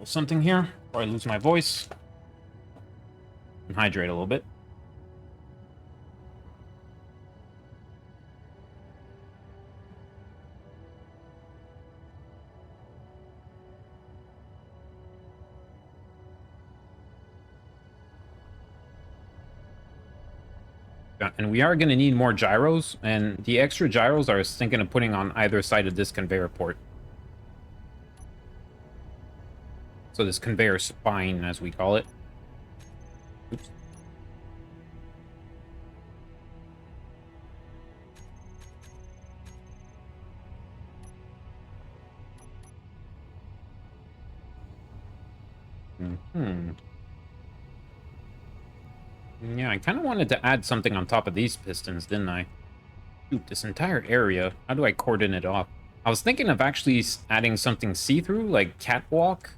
Something here before I lose my voice. And hydrate a little bit. And we are going to need more gyros, and the extra gyros I was thinking of putting on either side of this conveyor port. So this conveyor spine, as we call it. Oops. Yeah, I kind of wanted to add something on top of these pistons, didn't I? Shoot, this entire area. How do I cordon it off? I was thinking of actually adding something see-through, like catwalk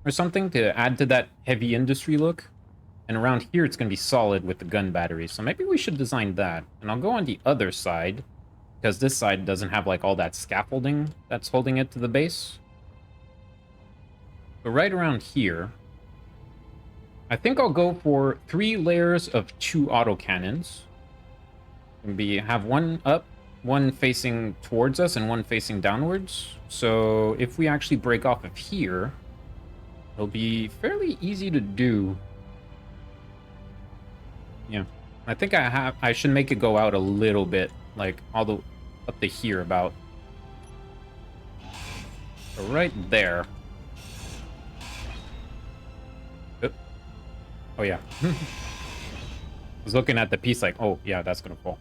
or something, to add to that heavy industry look. And around here, it's going to be solid with the gun battery. So maybe we should design that. And I'll go on the other side, because this side doesn't have, like, all that scaffolding that's holding it to the base. So right around here, I think I'll go for 3 layers of 2 autocannons. Have one up, one facing towards us, and one facing downwards. So if we actually break off of here, it'll be fairly easy to do. Yeah, I think I should make it go out a little bit, like all the up to here about. So right there. Oh yeah. I was looking at the piece like, oh yeah, that's gonna fall.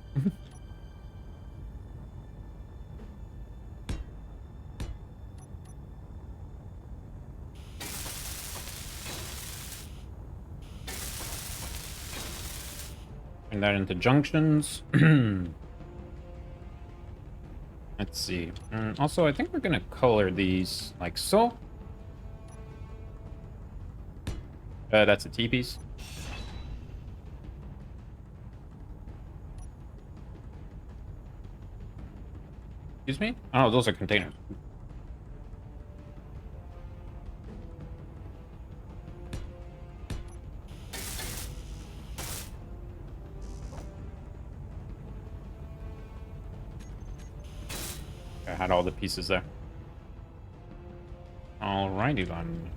Turn that into junctions. Let's see. Also, I think we're gonna color these like so. That's a T-piece. Excuse me? Oh, those are containers. I had all the pieces there. Alrighty then.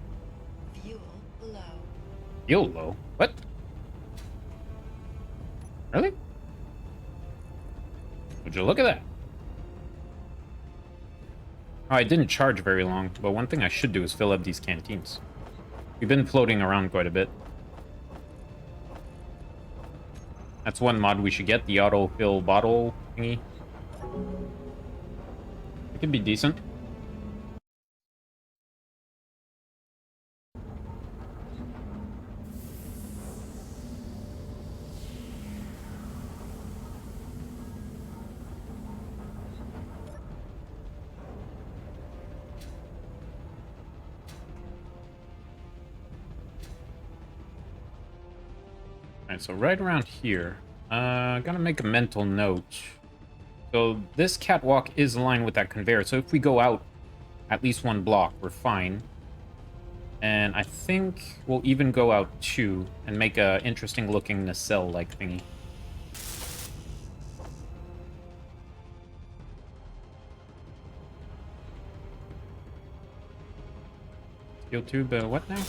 Fuel low. Fuel low? What? Really? Would you look at that? Oh, I didn't charge very long, but one thing I should do is fill up these canteens. We've been floating around quite a bit. That's one mod we should get, the autofill bottle thingy. It could be decent. Alright, so right around here. Gotta make a mental note. So this catwalk is aligned with that conveyor, so if we go out at least one block, we're fine. And I think we'll even go out 2 and make a interesting looking nacelle-like thingy. Steel tube, what now?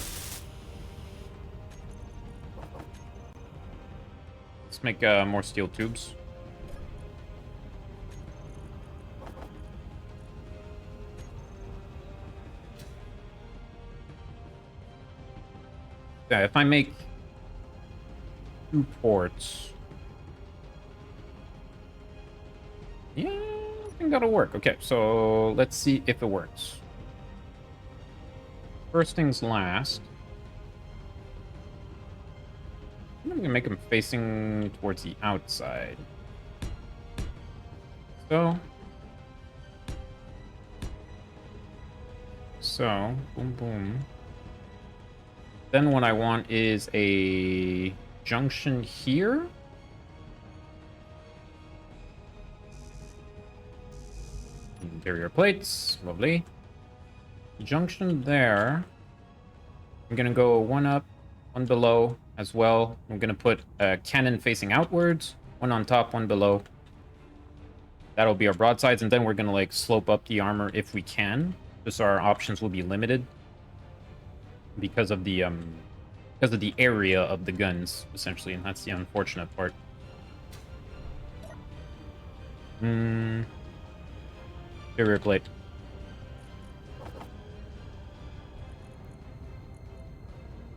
Let's make more steel tubes. Yeah, if I make 2 ports... Yeah, I think that'll work. Okay, so let's see if it works. First things last. I'm gonna make them facing towards the outside. So, boom, boom. Then what I want is a junction here. Interior plates, lovely. Junction there. I'm gonna go 1 up, 1 below as well. I'm gonna put a cannon facing outwards, 1 on top, 1 below. That'll be our broadsides, and then we're gonna like slope up the armor if we can. Just our options will be limited because of the area of the guns, essentially, and that's the unfortunate part. Interior plate.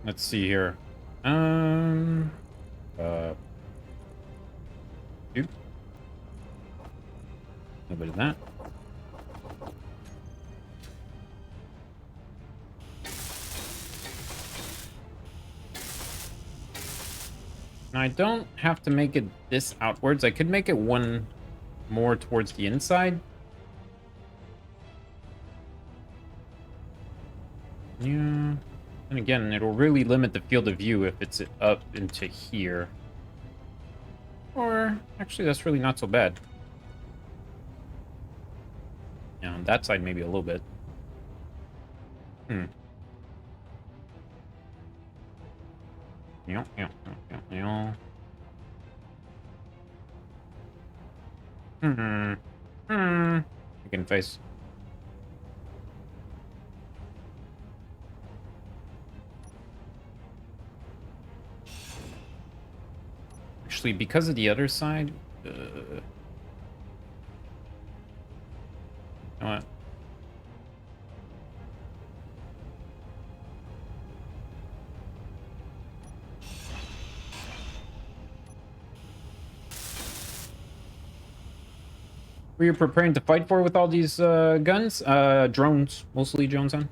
Let's see here. Dude. A bit of that. Now, I don't have to make it this outwards. I could make it 1 more towards the inside. Yeah. And again, it'll really limit the field of view if it's up into here. Or, actually, that's really not so bad. Yeah, on that side, maybe a little bit. Yeah. You can face. Actually, because of the other side, you know what? Were you preparing to fight for with all these guns? Drones, mostly drones on.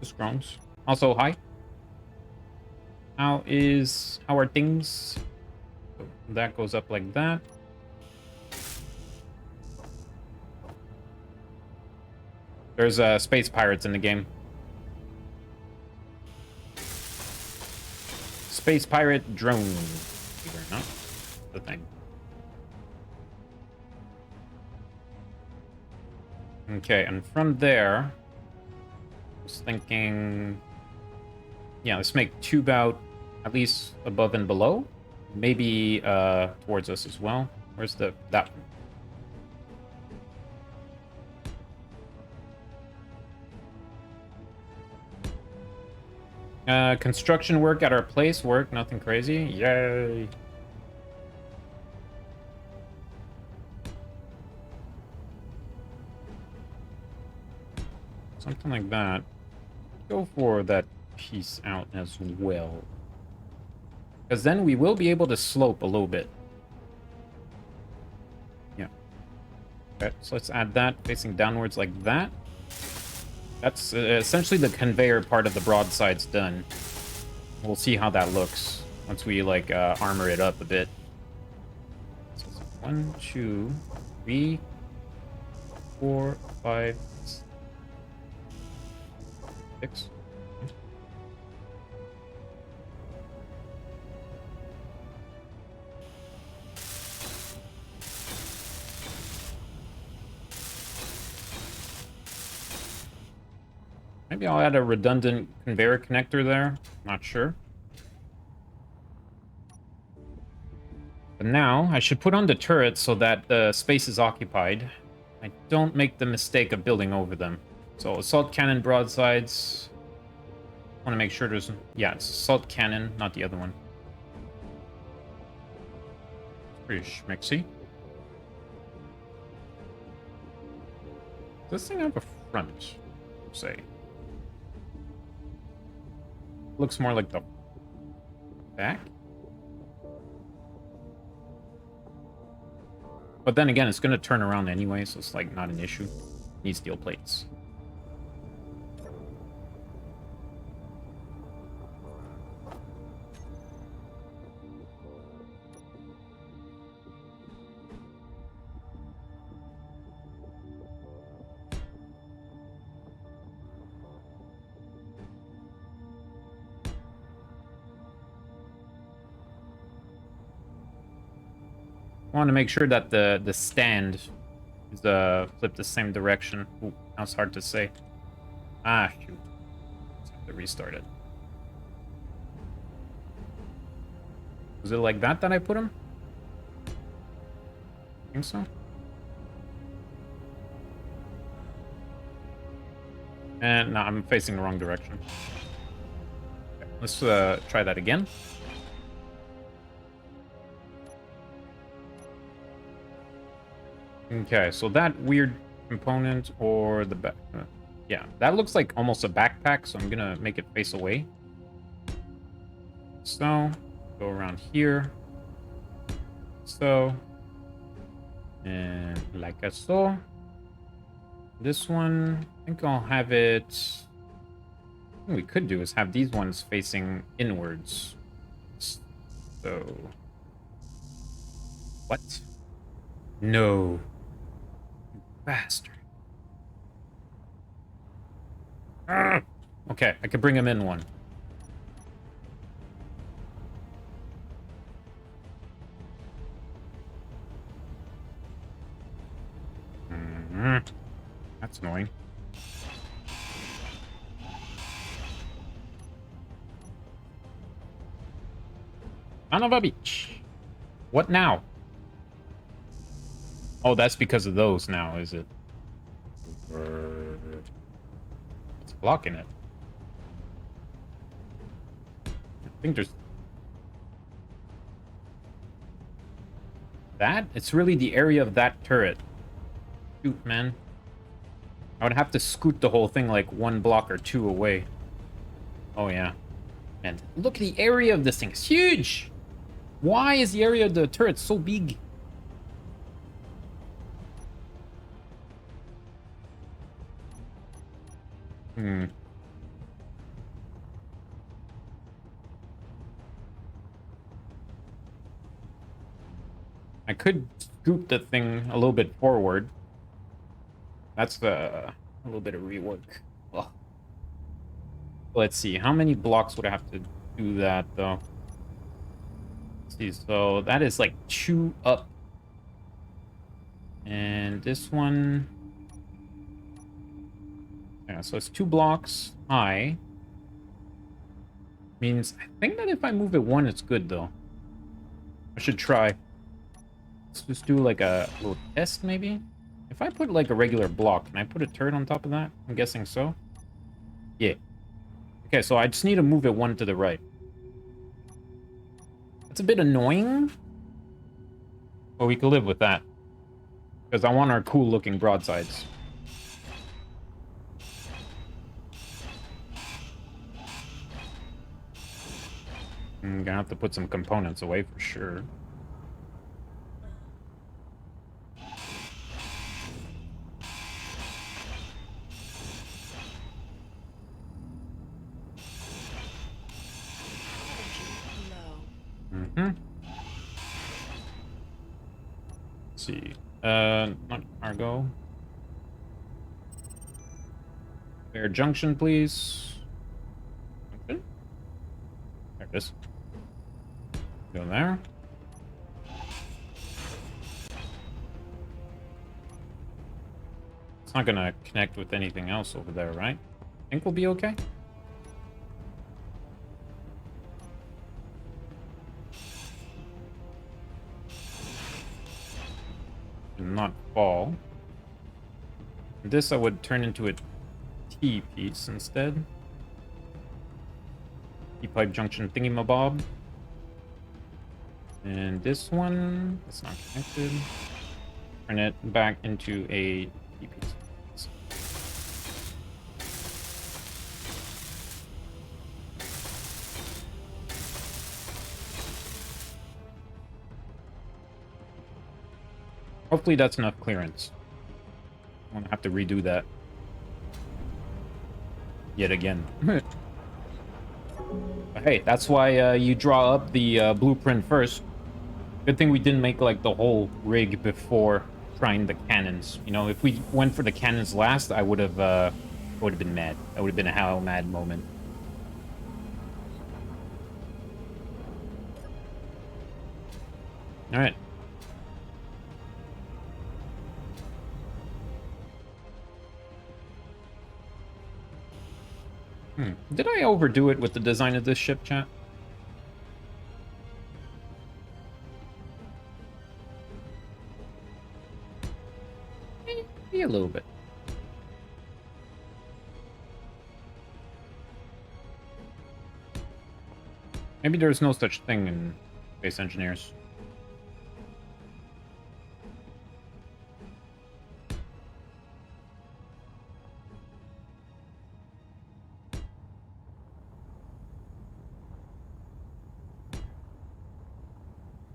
Just drones. Also, hi. How are things? So that goes up like that. There's space pirates in the game. Space pirate drone. Believe it or not, the thing. Okay, and from there, I was thinking, yeah, let's make tube out at least above and below. Maybe towards us as well. Where's that one? Construction work at our place. Work, nothing crazy. Yay. Something like that. Go for that piece out as well. Because then we will be able to slope a little bit. Yeah. Okay, so let's add that facing downwards like that. That's essentially the conveyor part of the broadsides done. We'll see how that looks once we, like, armor it up a bit. So it's 1, 2, 3, 4, 5, 6. Maybe I'll add a redundant conveyor connector there. Not sure. But now, I should put on the turrets so that the space is occupied. I don't make the mistake of building over them. So, assault cannon broadsides. I want to make sure there's... Yeah, it's assault cannon, not the other one. It's pretty schmixy. Does this thing have a front? Say. Looks more like the back. But then again, it's going to turn around anyway, so it's like not an issue. Need steel plates. I want to make sure that the stand is flipped the same direction. Ooh, that's hard to say. Ah, shoot. Let's have to restart it. Was it like that I put him? I think so. And no, I'm facing the wrong direction. Okay, let's try that again. Okay, so that weird component or the back... yeah, that looks like almost a backpack, so I'm gonna make it face away. So, go around here. So. And like so. This one, I think I'll have it... What we could do is have these ones facing inwards. So... What? No. Bastard. Okay, I could bring him in one. That's annoying. Son of a bitch. What now? Oh, that's because of those now, is it? It's blocking it. I think there's... That? It's really the area of that turret. Shoot, man. I would have to scoot the whole thing like 1 block or 2 away. Oh, yeah. And look at the area of this thing. It's huge! Why is the area of the turret so big? I could scoot the thing a little bit forward. That's a little bit of rework. Ugh. Let's see, how many blocks would I have to do that, though? Let's see, so that is like 2 up. And this one... Yeah, so it's 2 blocks high. Means, I think that if I move it 1, it's good, though. I should try. Let's just do like a little test, maybe? If I put like a regular block, can I put a turret on top of that? I'm guessing so. Yeah. Okay, so I just need to move it 1 to the right. That's a bit annoying. But we can live with that. Because I want our cool-looking broadsides. I'm gonna have to put some components away for sure. Energy low. Mm-hmm. Let's see. Not cargo. Spare junction, please. Junction? There it is. Go there. It's not gonna connect with anything else over there, right? I think we'll be okay. And not fall. This I would turn into a T piece instead. T-pipe junction thingy-mabob. And this one, it's not connected. Turn it back into a T piece. Hopefully that's enough clearance. I won't have to redo that yet again. But hey, that's why you draw up the blueprint first. Good thing we didn't make like the whole rig before trying the cannons. You know, if we went for the cannons last, I would have been mad. That would have been a how mad moment. All right. Did I overdo it with the design of this ship, chat? Maybe a little bit. Maybe there's no such thing in space engineers.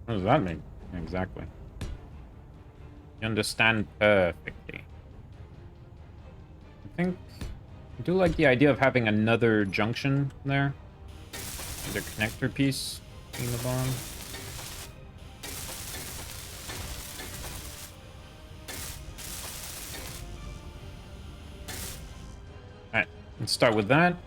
What does that mean? Exactly. You understand perfectly. I think I do like the idea of having another junction there. Another connector piece in the bomb. Alright, let's start with that.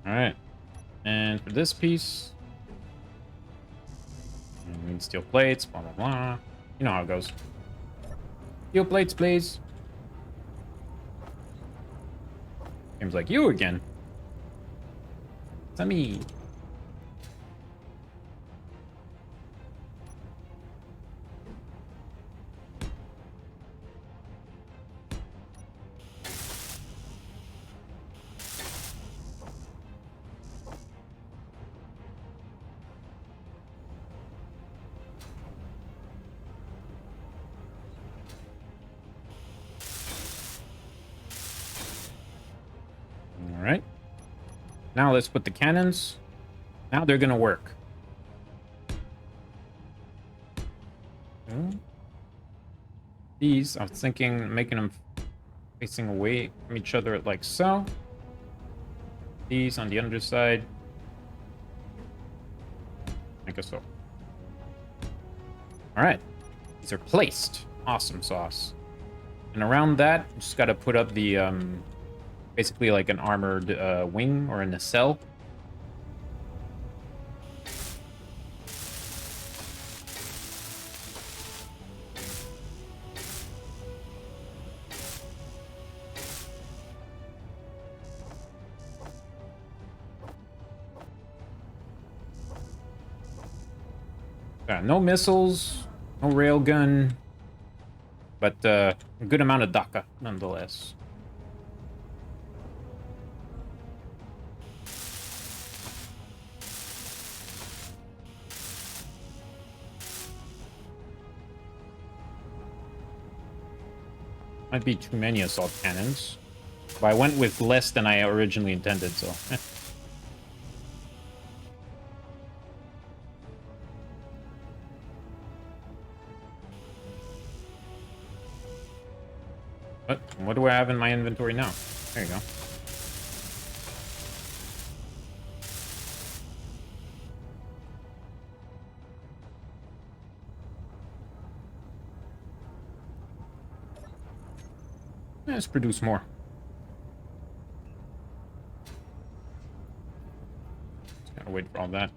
Alright. And for this piece, we need steel plates, blah, blah, blah. You know how it goes. Steel plates, please. Seems like you again. It's me. Alright. Now let's put the cannons. Now they're gonna work. These, I was thinking making them facing away from each other like so. These on the underside. I guess so. Alright. These are placed. Awesome sauce. And around that, just gotta put up the basically like an armored wing or a nacelle. Yeah, no missiles, no railgun, but a good amount of DACA nonetheless. Might be too many assault cannons, but I went with less than I originally intended, so. What do I have in my inventory now? There you go. Let's produce more. Just gotta wait for all that.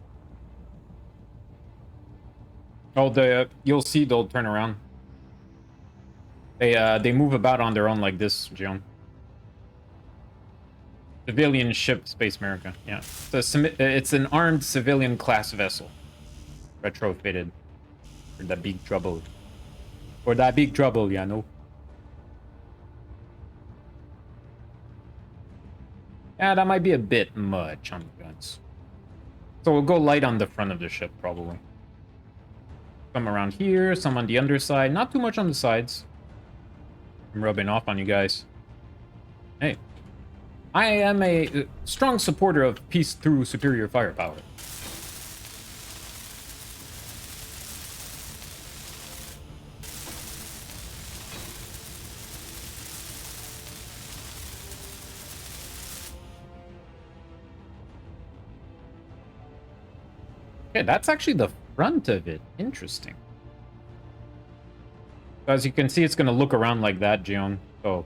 Oh, you'll see they'll turn around. They move about on their own like this, John. Civilian ship, Space America. Yeah, it's an armed civilian class vessel, retrofitted for the big trouble. For that big trouble, yeah, no. Yeah, that might be a bit much on the guns. So we'll go light on the front of the ship, probably. Some around here, some on the underside. Not too much on the sides. I'm rubbing off on you guys. Hey. I am a strong supporter of peace through superior firepower. Okay, that's actually the front of it. Interesting. As you can see, it's going to look around like that, Gion. So,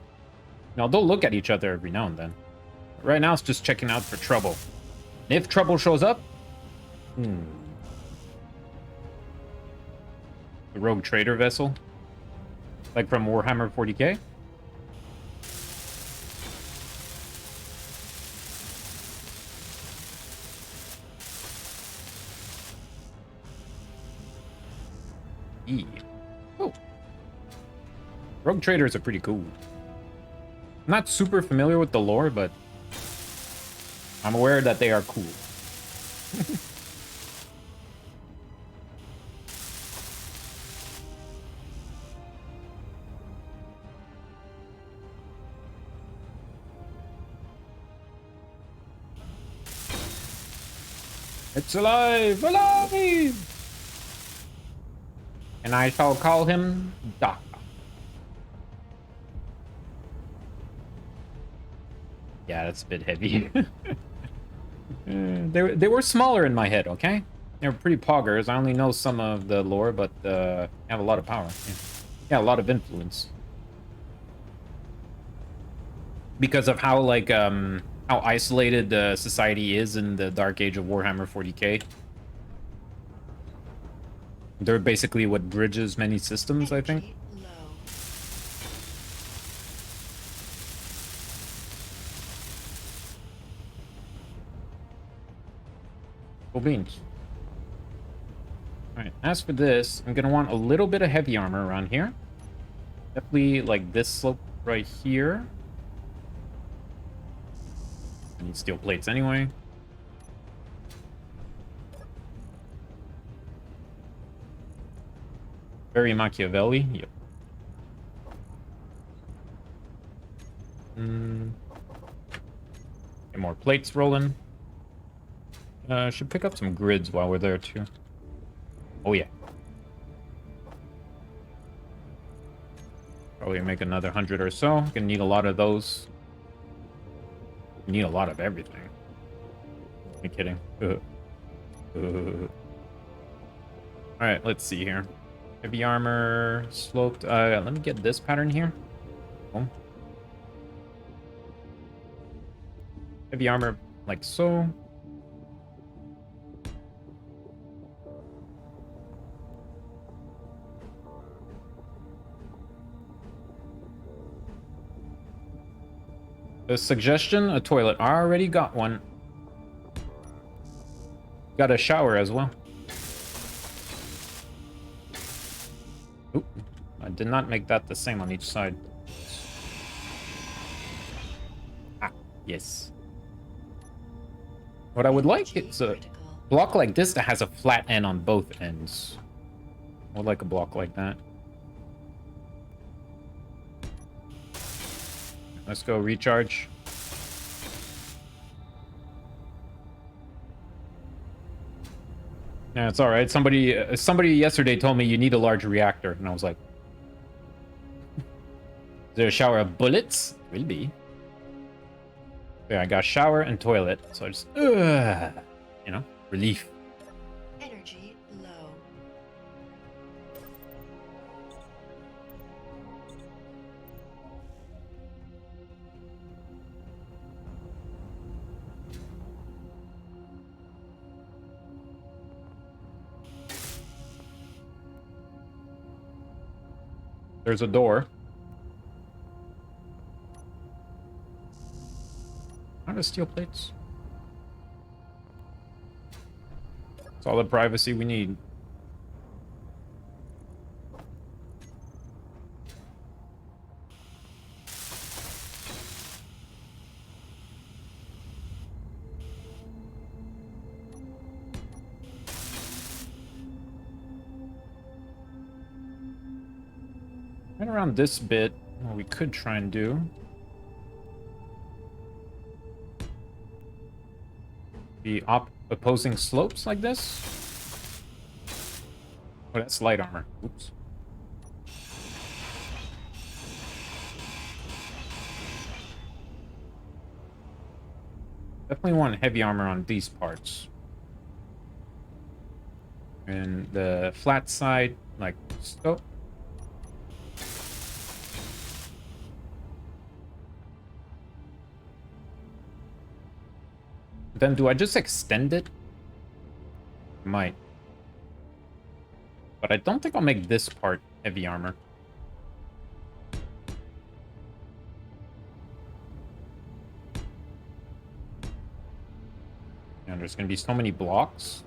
no, they'll look at each other every now and then. Right now, it's just checking out for trouble. And if trouble shows up... The rogue trader vessel? Like from Warhammer 40k? Oh. Rogue traders are pretty cool. I'm not super familiar with the lore, but I'm aware that they are cool. It's alive! Alive! And I shall call him Doc. Yeah, that's a bit heavy. They were smaller in my head, okay? They were pretty poggers. I only know some of the lore, but have a lot of power. Yeah, a lot of influence. Because of how, like, how isolated the society is in the Dark Age of Warhammer 40k. They're basically what bridges many systems, I think. Cool beans. Alright, as for this, I'm gonna want a little bit of heavy armor around here. Definitely like this slope right here. I need steel plates anyway. Very Machiavelli, yep. Get more plates rolling. Should pick up some grids while we're there too. Oh yeah. Probably make another 100 or so. Gonna need a lot of those. Need a lot of everything. I'm kidding. Alright, let's see here. Heavy armor, sloped. Let me get this pattern here. Oh. Heavy armor, like so. A suggestion, a toilet. I already got one. Got a shower as well. did not make that the same on each side. Ah, yes. What I would like is a block like this that has a flat end on both ends. I would like a block like that. Let's go recharge. Yeah, it's all right. Somebody yesterday told me you need a large reactor, and I was like, "Is there a shower of bullets? Will be." Yeah, I got shower and toilet, so I just, you know, relief. Energy low. There's a door. Are there steel plates? It's all the privacy we need. Right around this bit, what we could try and do. The opposing slopes like this. Oh, that's light armor. Oops. Definitely want heavy armor on these parts. And the flat side, like so. Then do I just extend it? Might. But I don't think I'll make this part heavy armor. And there's gonna be so many blocks.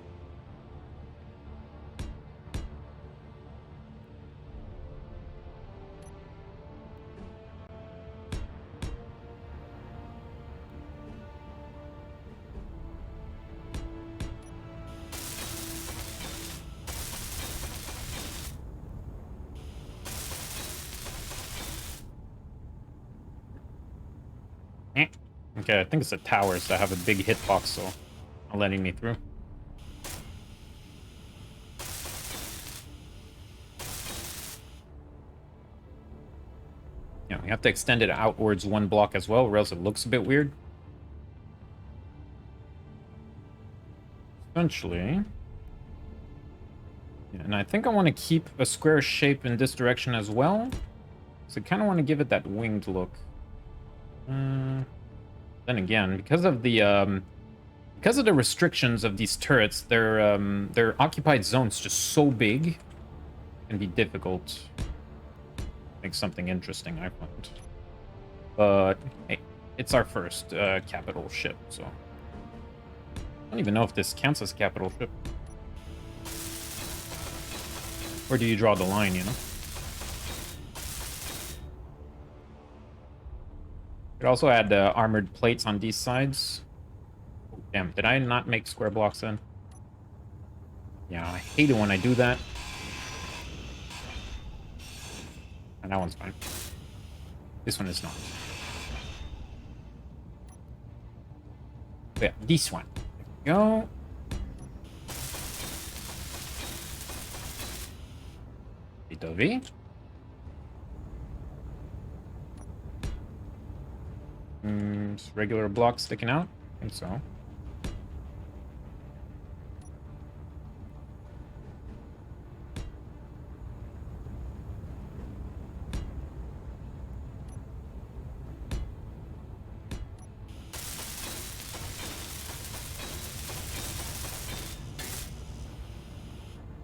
Okay, I think it's the towers that have a big hitbox, so not letting me through. Yeah, we have to extend it outwards one block as well, or else it looks a bit weird. Essentially. Yeah, and I think I want to keep a square shape in this direction as well. So I kind of want to give it that winged look. Then again, because of the restrictions of these turrets, their occupied zone's just so big, it can be difficult to make something interesting, I find. But hey, it's our first capital ship, so I don't even know if this counts as capital ship. Where do you draw the line, you know? Could also add armored plates on these sides. Oh, damn, did I not make square blocks then? Yeah, I hate it when I do that. And that one's fine. This one is not. But yeah, this one. There we go. Bit of it. Just regular blocks sticking out? I think so.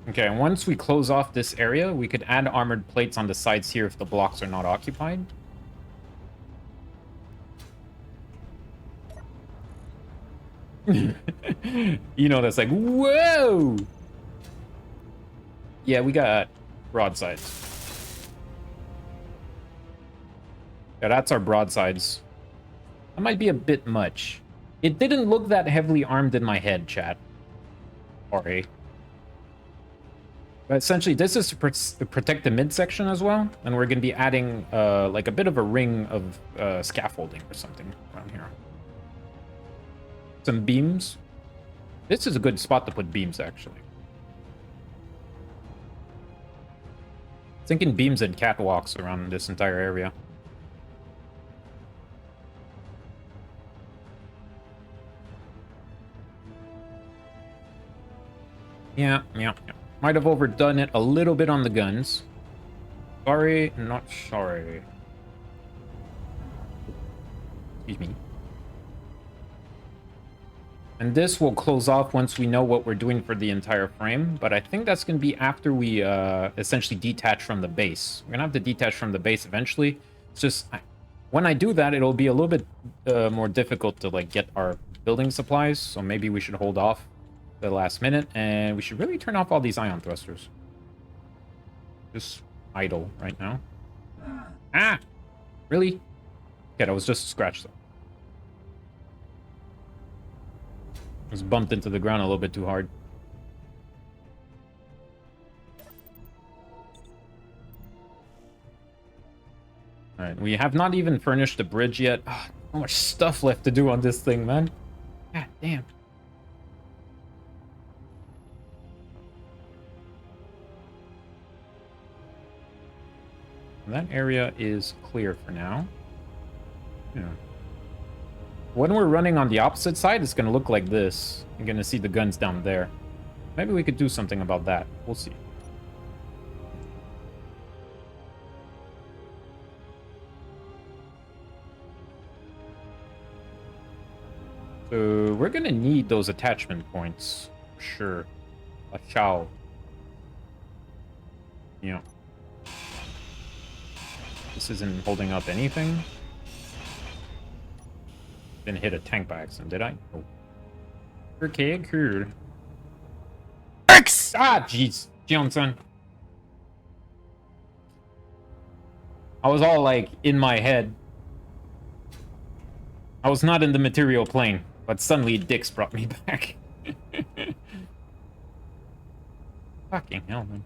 Okay, and once we close off this area, we could add armored plates on the sides here if the blocks are not occupied. You know, that's like, whoa! Yeah, we got broadsides. Yeah, that's our broadsides. That might be a bit much. It didn't look that heavily armed in my head, chat. Sorry. But essentially, this is to protect the midsection as well. And we're going to be adding like a bit of a ring of scaffolding or something around here. Some beams. This is a good spot to put beams, actually. Thinking beams and catwalks around this entire area. Yeah. Might have overdone it a little bit on the guns. Sorry, not sorry. Excuse me. And this will close off once we know what we're doing for the entire frame. But I think that's going to be after we essentially detach from the base. We're going to have to detach from the base eventually. It's just, when I do that, it'll be a little bit more difficult to like get our building supplies. So maybe we should hold off the last minute. And we should really turn off all these ion thrusters. Just idle right now. Ah! Really? Okay, that was just a scratch though. Just bumped into the ground a little bit too hard. Alright, we have not even furnished the bridge yet. Oh, so much stuff left to do on this thing, man. God damn. That area is clear for now. Yeah. When we're running on the opposite side, it's going to look like this. You're going to see the guns down there. Maybe we could do something about that. We'll see. So we're going to need those attachment points. For sure. Ciao. Yeah. This isn't holding up anything. Didn't hit a tank by accident, did I? Oh. Okay, cool. X! Ah, jeez. Johnson. I was all like in my head. I was not in the material plane, but suddenly Dix brought me back. Fucking hell, man.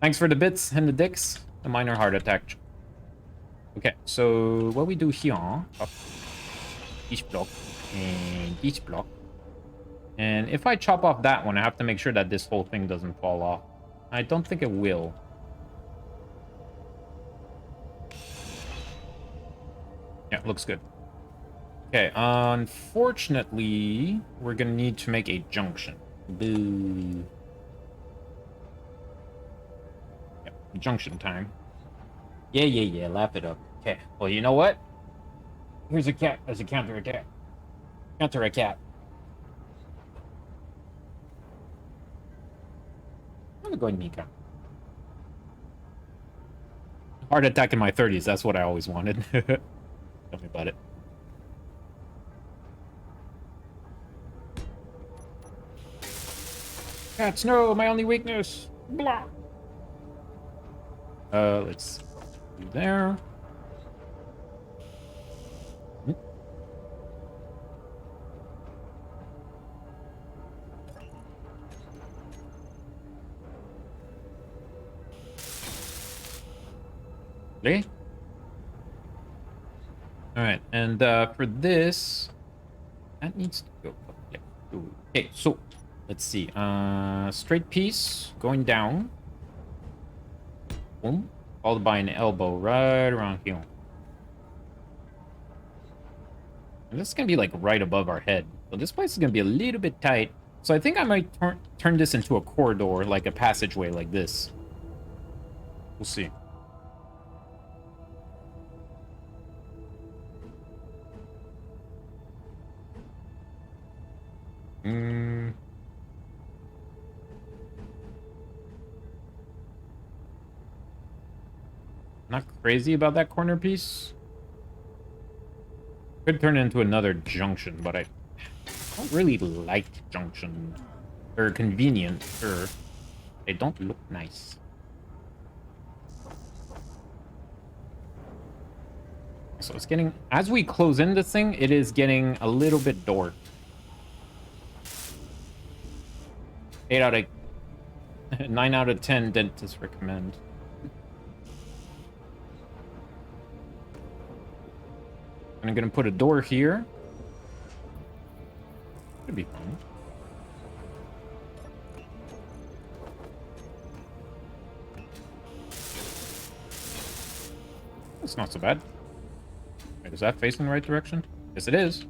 Thanks for the bits and the Dix. A minor heart attack. Okay, so what we do here, this block and this block. And if I chop off that one, I have to make sure that this whole thing doesn't fall off. I don't think it will. Yeah, looks good. Okay, unfortunately, we're gonna need to make a junction. Boo. Yep, junction time. Yeah, laugh it up. Okay, well, you know what? Here's a cat as a counter-attack. Counter-attack. I'm going Mika. Heart attack in my 30s, that's what I always wanted. Tell me about it. Cats, no, my only weakness. Blah. Let's do there. Okay. All right, and for this, that needs to go. Yeah. Okay, so let's see. Straight piece going down. Boom. Followed by an elbow right around here. And this is gonna be like right above our head. So this place is gonna be a little bit tight. So I think I might turn this into a corridor, like a passageway like this. We'll see. Not crazy about that corner piece. Could turn it into another junction, but I don't really like junction. They're convenient, sure. They don't look nice. So it's getting, as we close in this thing, it is getting a little bit dark. 8 out of 9 out of 10 dentists recommend. And I'm gonna put a door here. Should be fine. That's not so bad. Wait, is that facing the right direction? Yes, it is.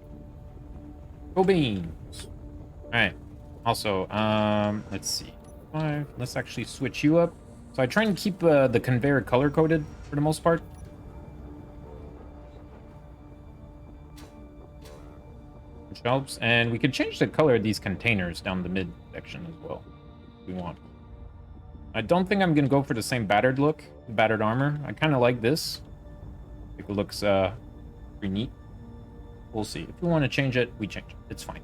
Go beans. All right. Also, let's see. 5. Let's actually switch you up. So I try and keep the conveyor color-coded for the most part. Which helps. And we could change the color of these containers down the mid section as well, if we want. I don't think I'm going to go for the same battered look, battered armor. I kind of like this. I think it looks pretty neat. We'll see. If we want to change it, we change it. It's fine.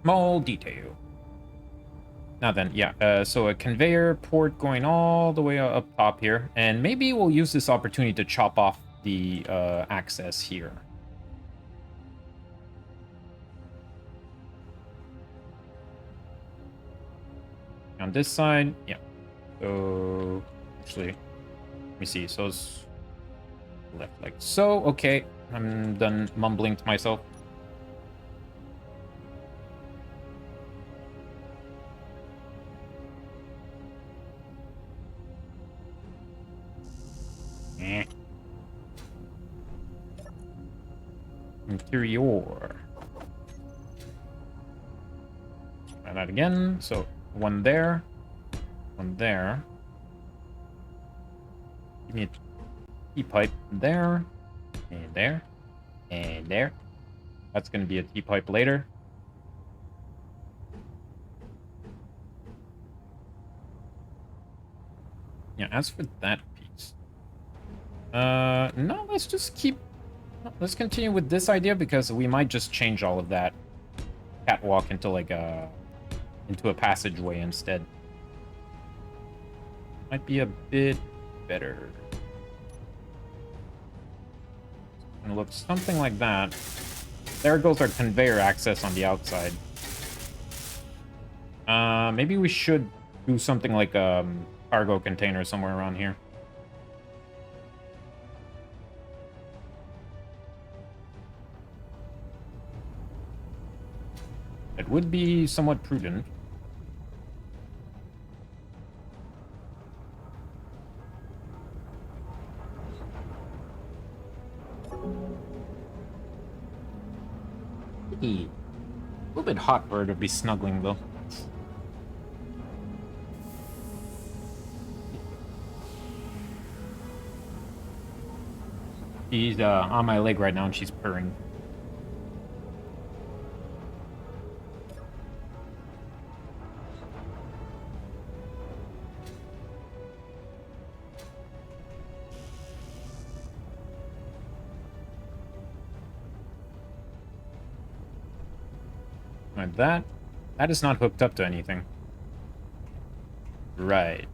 Small detail. Now then, yeah, so a conveyor port going all the way up top here. And maybe we'll use this opportunity to chop off the access here. On this side, yeah. So, actually, let me see. So it's left like so. Okay, I'm done mumbling to myself. Interior. Try that again. So one there, one there. Give me a T-pipe there, and there, and there. That's going to be a T-pipe later. Yeah, as for that piece, no, let's just keep. Let's continue with this idea because we might just change all of that catwalk into like a passageway instead. Might be a bit better. It's gonna look something like that. There goes our conveyor access on the outside. Maybe we should do something like a cargo container somewhere around here. It would be somewhat prudent. A little bit hot for her to be snuggling, though. She's on my leg right now, and she's purring. Like that. That is not hooked up to anything. Right.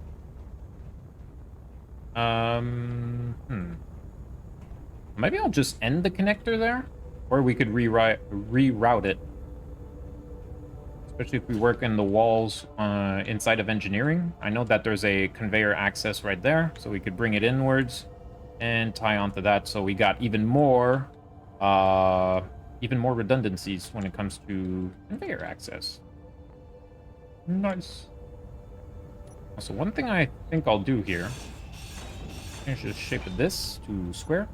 Maybe I'll just end the connector there, or we could reroute it. Especially if we work in the walls inside of engineering. I know that there's a conveyor access right there, so we could bring it inwards and tie onto that. So we got even more redundancies when it comes to conveyor access. Nice. So one thing I think I'll do here, change the shape of this to square.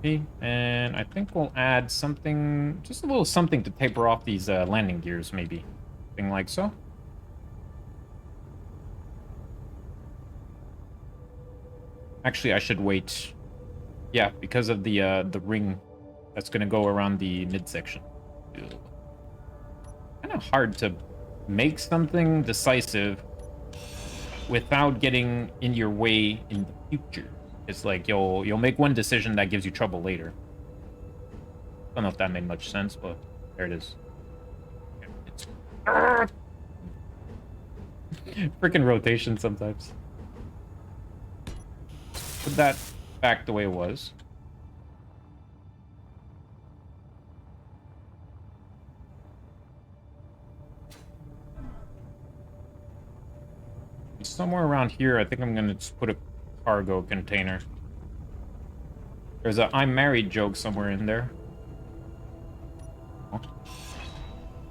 P. And I think we'll add something, just a little something to taper off these landing gears, maybe. Something like so. Actually, I should wait. Yeah, because of the ring that's going to go around the midsection. Kind of hard to make something decisive without getting in your way in the future. It's like you'll make one decision that gives you trouble later. Don't know if that made much sense, but there it is. It's Freaking rotation sometimes. Put that back the way it was. Somewhere around here, I think I'm gonna just put a cargo container. There's a "I'm married" joke somewhere in there. Oh.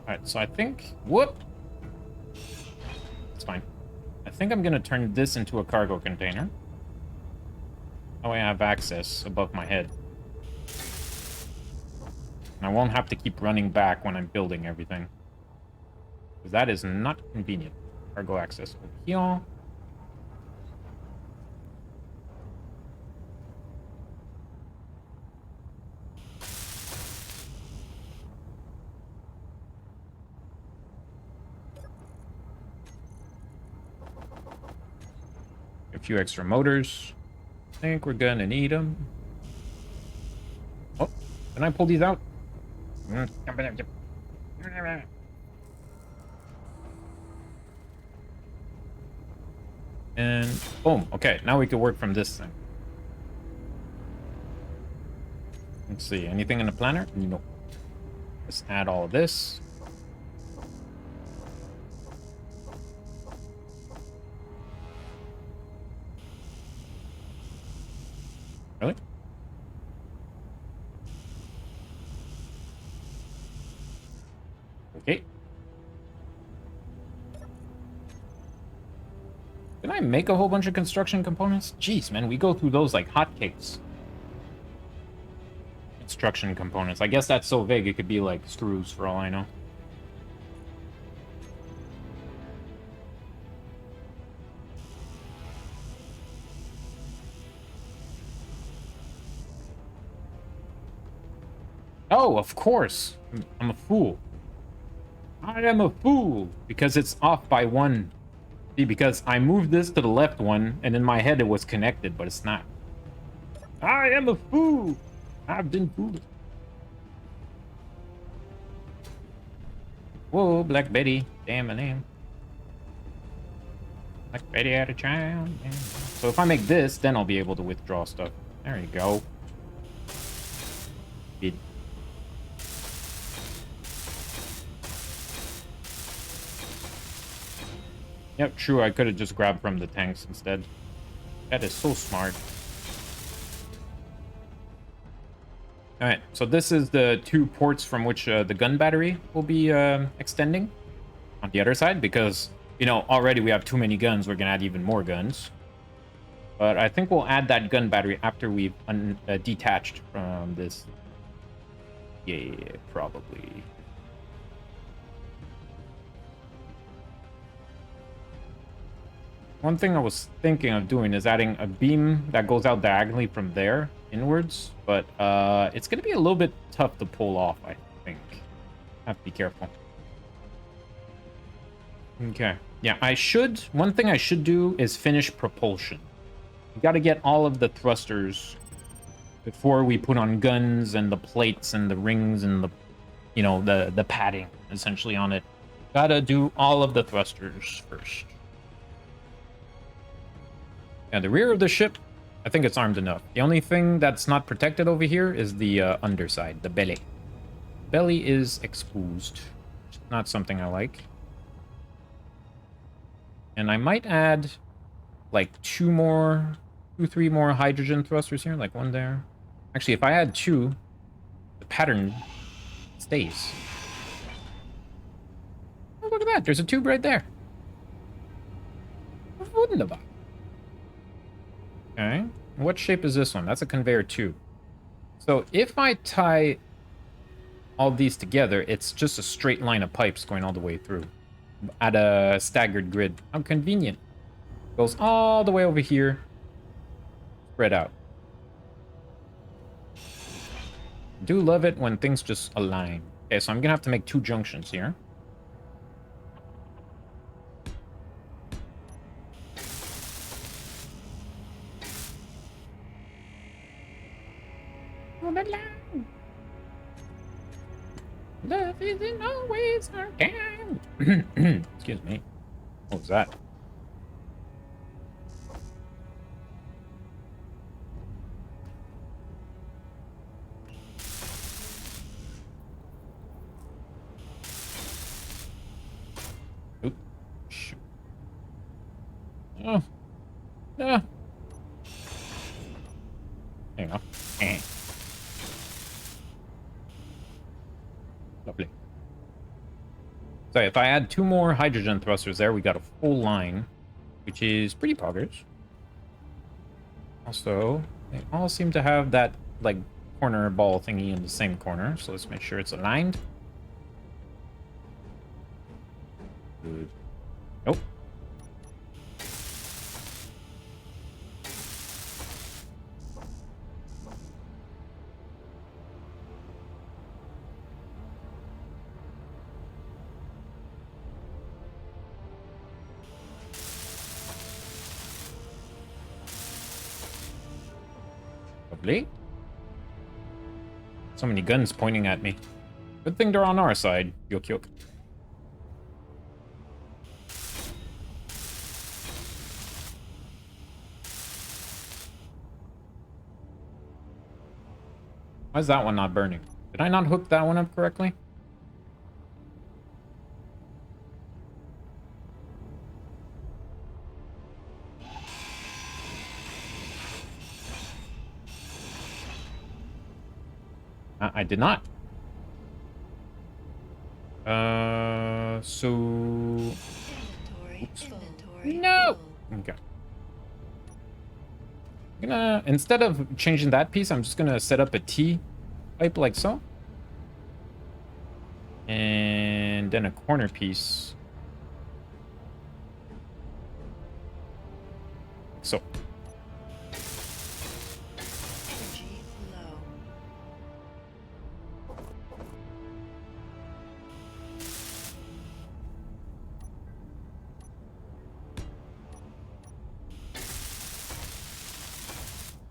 Alright, so I think... Whoop! It's fine. I think I'm gonna turn this into a cargo container. That way I have access above my head. And I won't have to keep running back when I'm building everything. Because that is not convenient. Cargo access over here. A few extra motors. I think we're gonna need them. Oh, can I pull these out? And boom. Okay, now we can work from this thing. Let's see. Anything in the planner? No. Let's add all of this. Really? Okay. Can I make a whole bunch of construction components? Jeez, man, we go through those like hotcakes. Construction components. I guess that's so vague it could be like screws for all I know. Oh, of course. I'm a fool. I am a fool because it's off by one. See, because I moved this to the left one, and in my head it was connected, but it's not. I am a fool. I've been fooled. Whoa, Black Betty. Damn my name. Black Betty out of town. Damn. So if I make this, then I'll be able to withdraw stuff. There you go. Bid. Yep, true. I could have just grabbed from the tanks instead. That is so smart. Alright, so this is the two ports from which the gun battery will be extending on the other side, because, you know, already we have too many guns. We're going to add even more guns. But I think we'll add that gun battery after we've detached from this. Yeah, probably. One thing I was thinking of doing is adding a beam that goes out diagonally from there inwards, but it's going to be a little bit tough to pull off, I think. Have to be careful. Okay. Yeah, one thing I should do is finish propulsion. We got to get all of the thrusters before we put on guns and the plates and the rings and the, you know, the padding essentially on it. Gotta do all of the thrusters first. Yeah, the rear of the ship, I think it's armed enough. The only thing that's not protected over here is the underside, the belly. Belly is exposed. Not something I like. And I might add like three more hydrogen thrusters here, like one there. Actually, if I add two, the pattern stays. Oh, look at that. There's a tube right there. Wunderbar. Okay. What shape is this one? That's a conveyor too. So if I tie all these together, it's just a straight line of pipes going all the way through at a staggered grid. How convenient. Goes all the way over here, spread out. Do love it when things just align. Okay, so I'm gonna have to make two junctions here. Love isn't always our time. Excuse me. What was that? Oop. Shoot. Oh. Ah. There you go. Lovely. So if I add 2 more hydrogen thrusters there, we got a full line, which is pretty progress. Also, they all seem to have that, like, corner ball thingy in the same corner, so let's make sure it's aligned. Good. Nope. Lovely. So many guns pointing at me. Good thing they're on our side. Yoke yoke. Why is that one not burning? Did I not hook that one up correctly? I did not. So... Inventory No! full. Okay. I'm gonna, instead of changing that piece, I'm just gonna set up a T pipe like so. And then a corner piece. Like so. Energy low.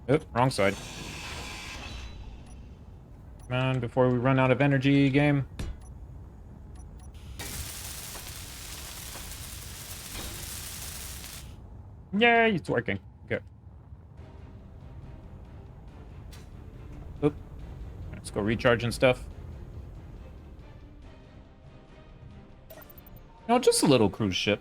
Oh, wrong side. Come on, before we run out of energy, game. Yay, it's working. Okay. Oop. Let's go recharge and stuff. No, just a little cruise ship.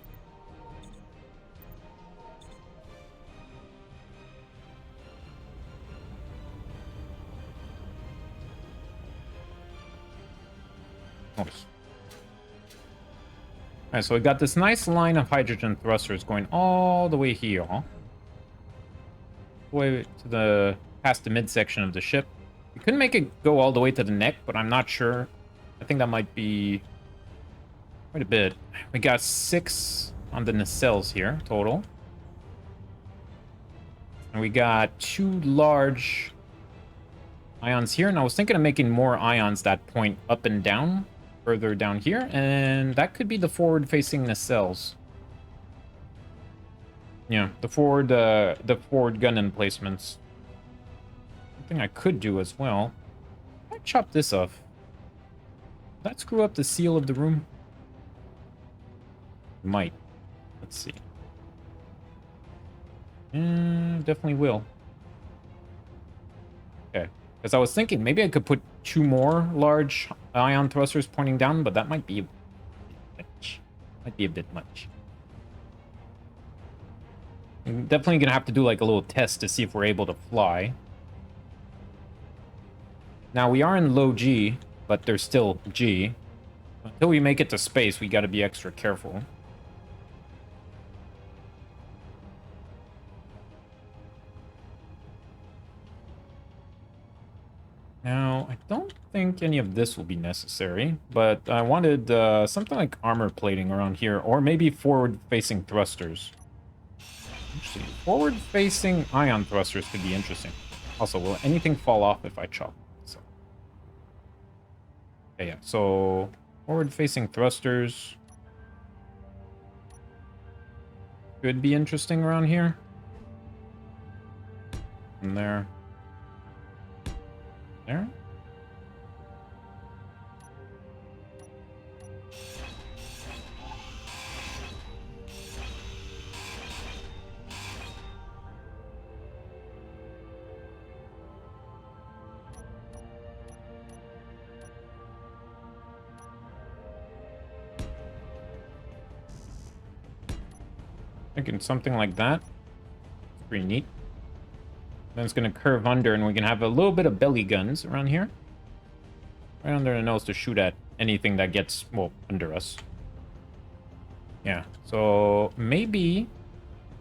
Nice. Alright, so we got this nice line of hydrogen thrusters going all the way here. All the way to the past the midsection of the ship. We couldn't make it go all the way to the neck, but I'm not sure. I think that might be quite a bit. We got 6 on the nacelles here, total. And we got 2 large ions here, and I was thinking of making more ions that point up and down, further down here, and that could be the forward-facing nacelles. Yeah, the forward gun emplacements. Something I could do as well. I chop this off. Will that screw up the seal of the room? Might. Let's see. Definitely will. Okay. Because I was thinking maybe I could put 2 more large ion thrusters pointing down, but that might be a bit much. Might be a bit much. I'm definitely gonna have to do like a little test to see if we're able to fly. Now we are in low G, but there's still G. Until we make it to space, we gotta be extra careful. Now, I don't think any of this will be necessary, but I wanted something like armor plating around here, or maybe forward-facing thrusters. Actually, forward-facing ion thrusters could be interesting. Also, will anything fall off if I chop? So, yeah, so forward-facing thrusters could be interesting around here. And there. There. Thinking something like that. It's pretty neat. Then it's gonna curve under, and we can have a little bit of belly guns around here. Right under the nose to shoot at anything that gets, well, under us. Yeah, so maybe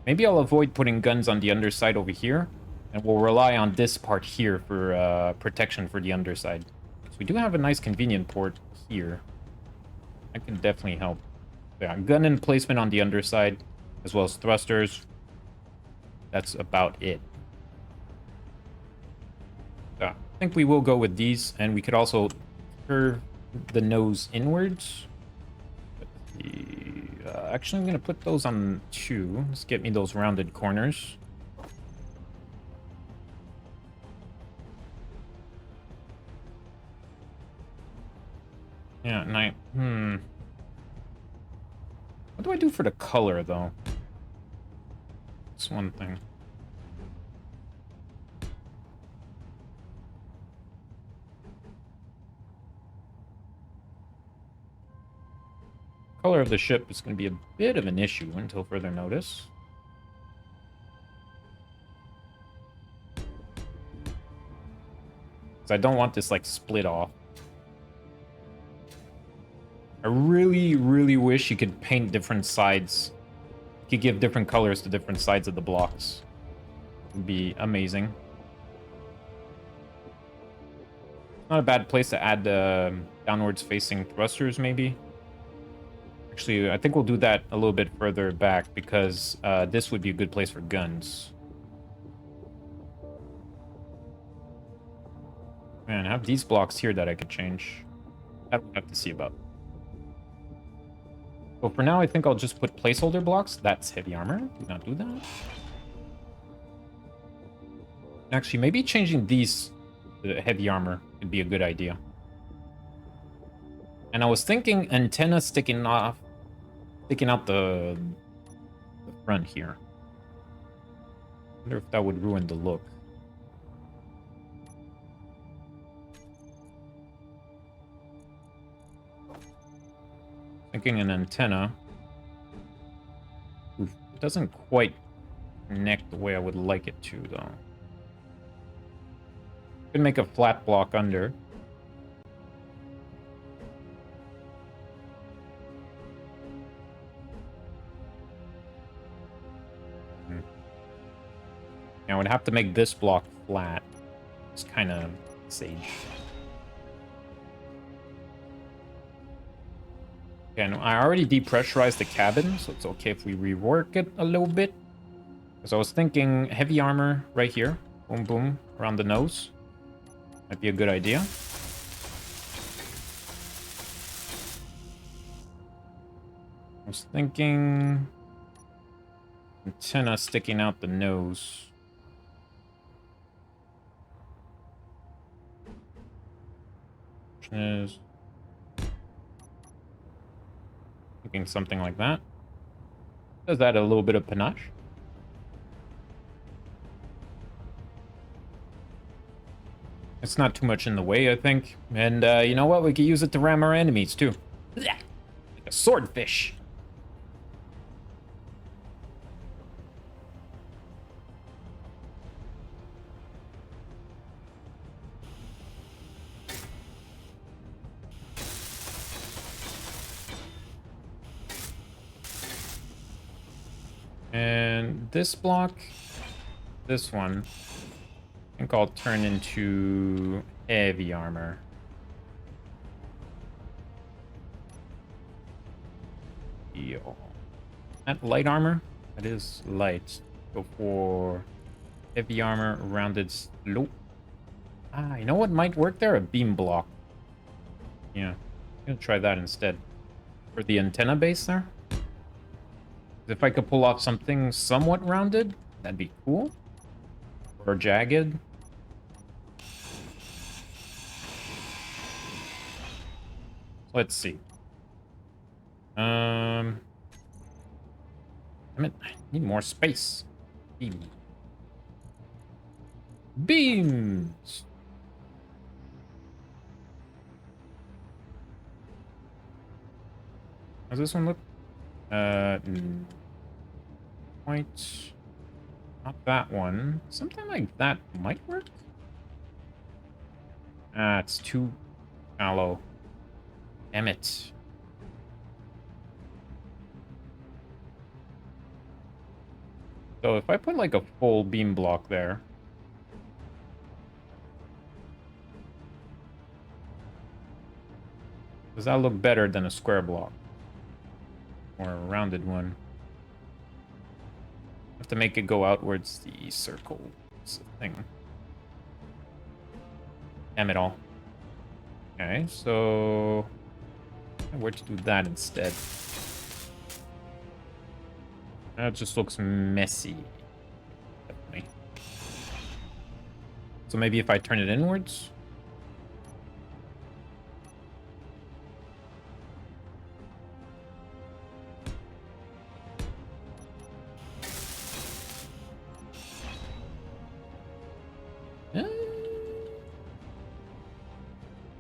I'll avoid putting guns on the underside over here, and we'll rely on this part here for protection for the underside. So we do have a nice convenient port here. That can definitely help. Yeah, gun and placement on the underside, as well as thrusters. That's about it. I think we will go with these, and we could also curve the nose inwards. Actually, I'm going to put those on 2. Let's get me those rounded corners. Yeah, what do I do for the color, though? That's one thing. Color of the ship is going to be a bit of an issue until further notice. Because I don't want this, like, split off. I really, really wish you could paint different sides. You could give different colors to different sides of the blocks. It would be amazing. Not a bad place to add downwards facing thrusters, maybe. Actually, I think we'll do that a little bit further back, because this would be a good place for guns. Man, I have these blocks here that I could change. That we'll have to see about. But for now, I think I'll just put placeholder blocks. That's heavy armor. Do not do that. Actually, maybe changing these to heavy armor would be a good idea. And I was thinking antenna sticking out the front here. I wonder if that would ruin the look. Thinking an antenna. Oof, it doesn't quite connect the way I would like it to, though. Could make a flat block under. Yeah, I would have to make this block flat. It's kind of sage. And I already depressurized the cabin, so it's okay if we rework it a little bit. Because I was thinking heavy armor right here. Boom, boom, around the nose. Might be a good idea. I was thinking antenna sticking out the nose. Is thinking something like that. Does that a little bit of panache? It's not too much in the way, I think. And you know what? We could use it to ram our enemies too. Like a swordfish. And this block, this one, I think I'll turn into heavy armor. Yo. That light armor? That is light. Go for heavy armor, rounded slope. Ah, you know what might work there? A beam block. Yeah, I'm gonna try that instead. For the antenna base there. If I could pull off something somewhat rounded, that'd be cool. Or jagged. Let's see. I need more space. Beam. Beams. How's this one look? quite. Not that one. Something like that might work. Ah, it's too shallow. Damn it. So if I put like a full beam block there. Does that look better than a square block? Or a rounded one? Have to make it go outwards, the circle thing. Damn it all. Okay, so where to do that instead? That just looks messy. Definitely. So maybe if I turn it inwards?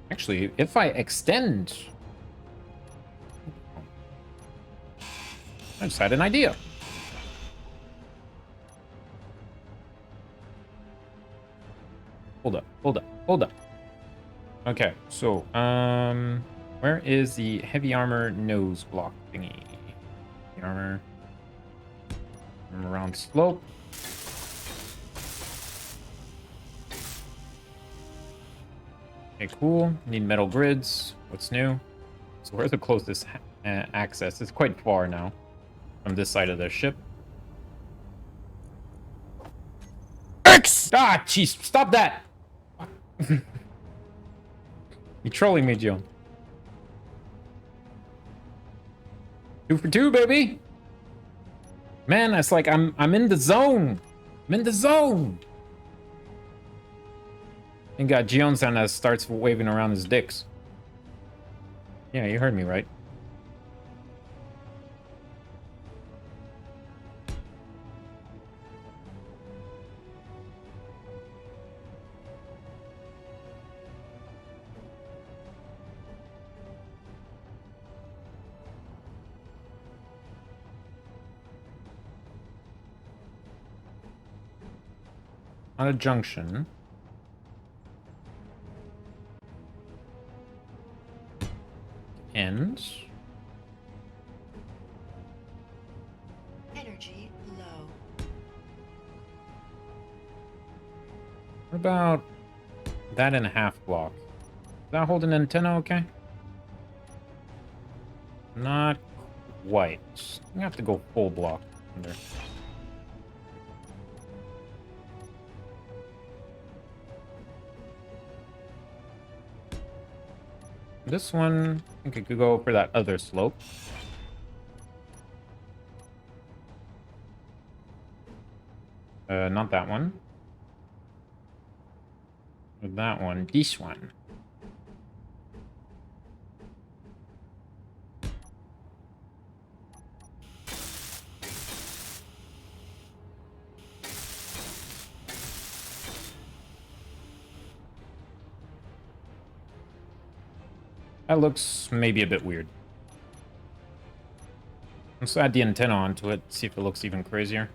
Actually, if I extend... I just had an idea. Hold up, hold up, hold up. Okay, so, where is the heavy armor nose block thingy? The armor... around slope. Okay, cool. Need metal grids. What's new? So where's the closest access? It's quite far now from this side of the ship. X! Ah, jeez, stop that! You trolling me, Joan. 2 for 2, baby! Man, it's like I'm in the zone. I'm in the zone. And got Gion-san that starts waving around his dicks. Yeah, you heard me right. On a junction. End. Energy low. What about that and a half block? Does that hold an antenna okay? Not quite. You have to go full block under. This one, I think I could go for that other slope. Not that one. Or that one. This one. That looks maybe a bit weird. Let's add the antenna onto it, see if it looks even crazier.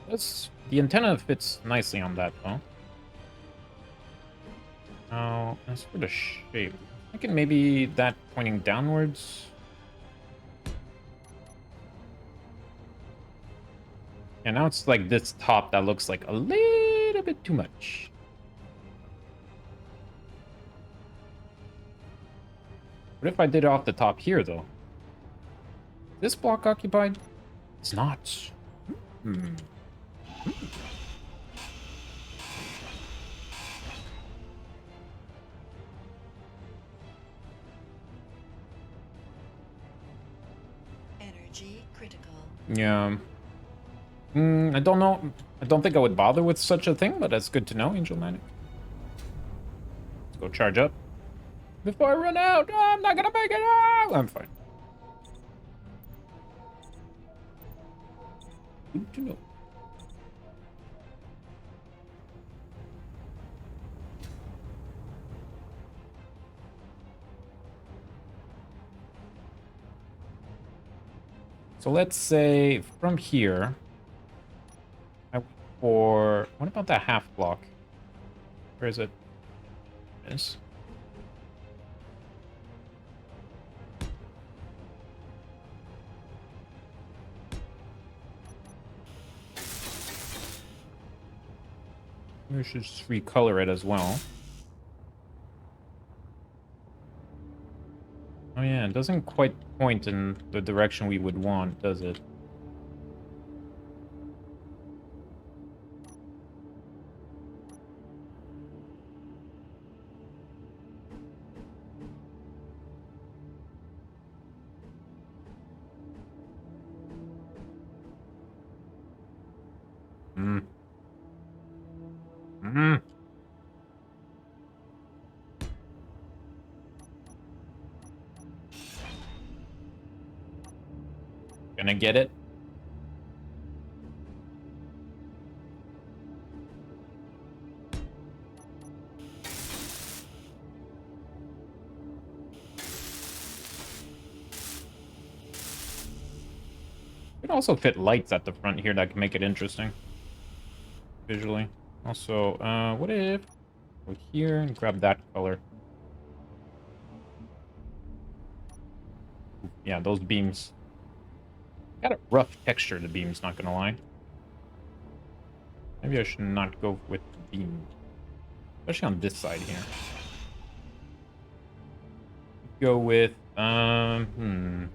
The antenna fits nicely on that, though. Now, as for the shape, I'm thinking maybe that pointing downwards. And now it's like this top that looks like a little bit too much. What if I did it off the top here, though? This block occupied? It's not. Hmm. Energy critical. Yeah. I don't know. I don't think I would bother with such a thing, but that's good to know, Angel Manic. Let's go charge up. Before I run out! Oh, I'm not gonna make it out! I'm fine. Good to know. So let's say from here, for... What about that half block? Where is it? Yes. We should just recolor it as well. Oh yeah, it doesn't quite point in the direction we would want, does it? Hmm. Hmm. Gonna get it? Could also fit lights at the front here that can make it interesting visually. Also, what if go here and grab that color? Yeah, those beams. Got a rough texture, the beams, not gonna lie. Maybe I should not go with the beam. Especially on this side here. Go with, honestly,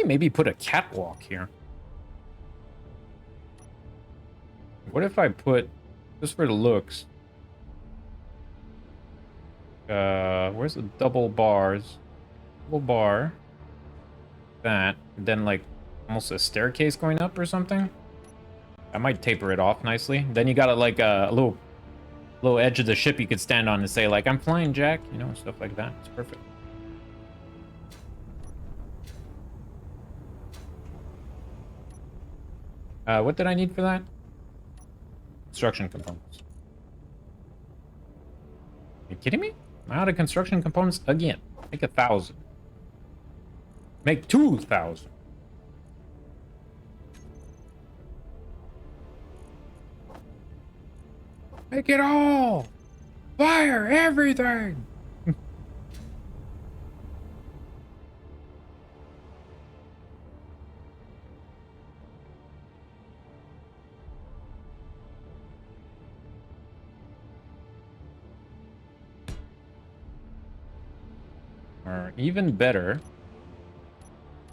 maybe put a catwalk here. What if I put, just for the looks, where's the double bars? Double bar. That. And then, like, almost a staircase going up or something? I might taper it off nicely. Then you got like a little edge of the ship you could stand on and say, like, I'm flying, Jack. You know, stuff like that. It's perfect. What did I need for that? Construction components. Are you kidding me? I'm out of construction components again. Make 1,000. Make 2,000. Make it all! Fire everything! Or even better.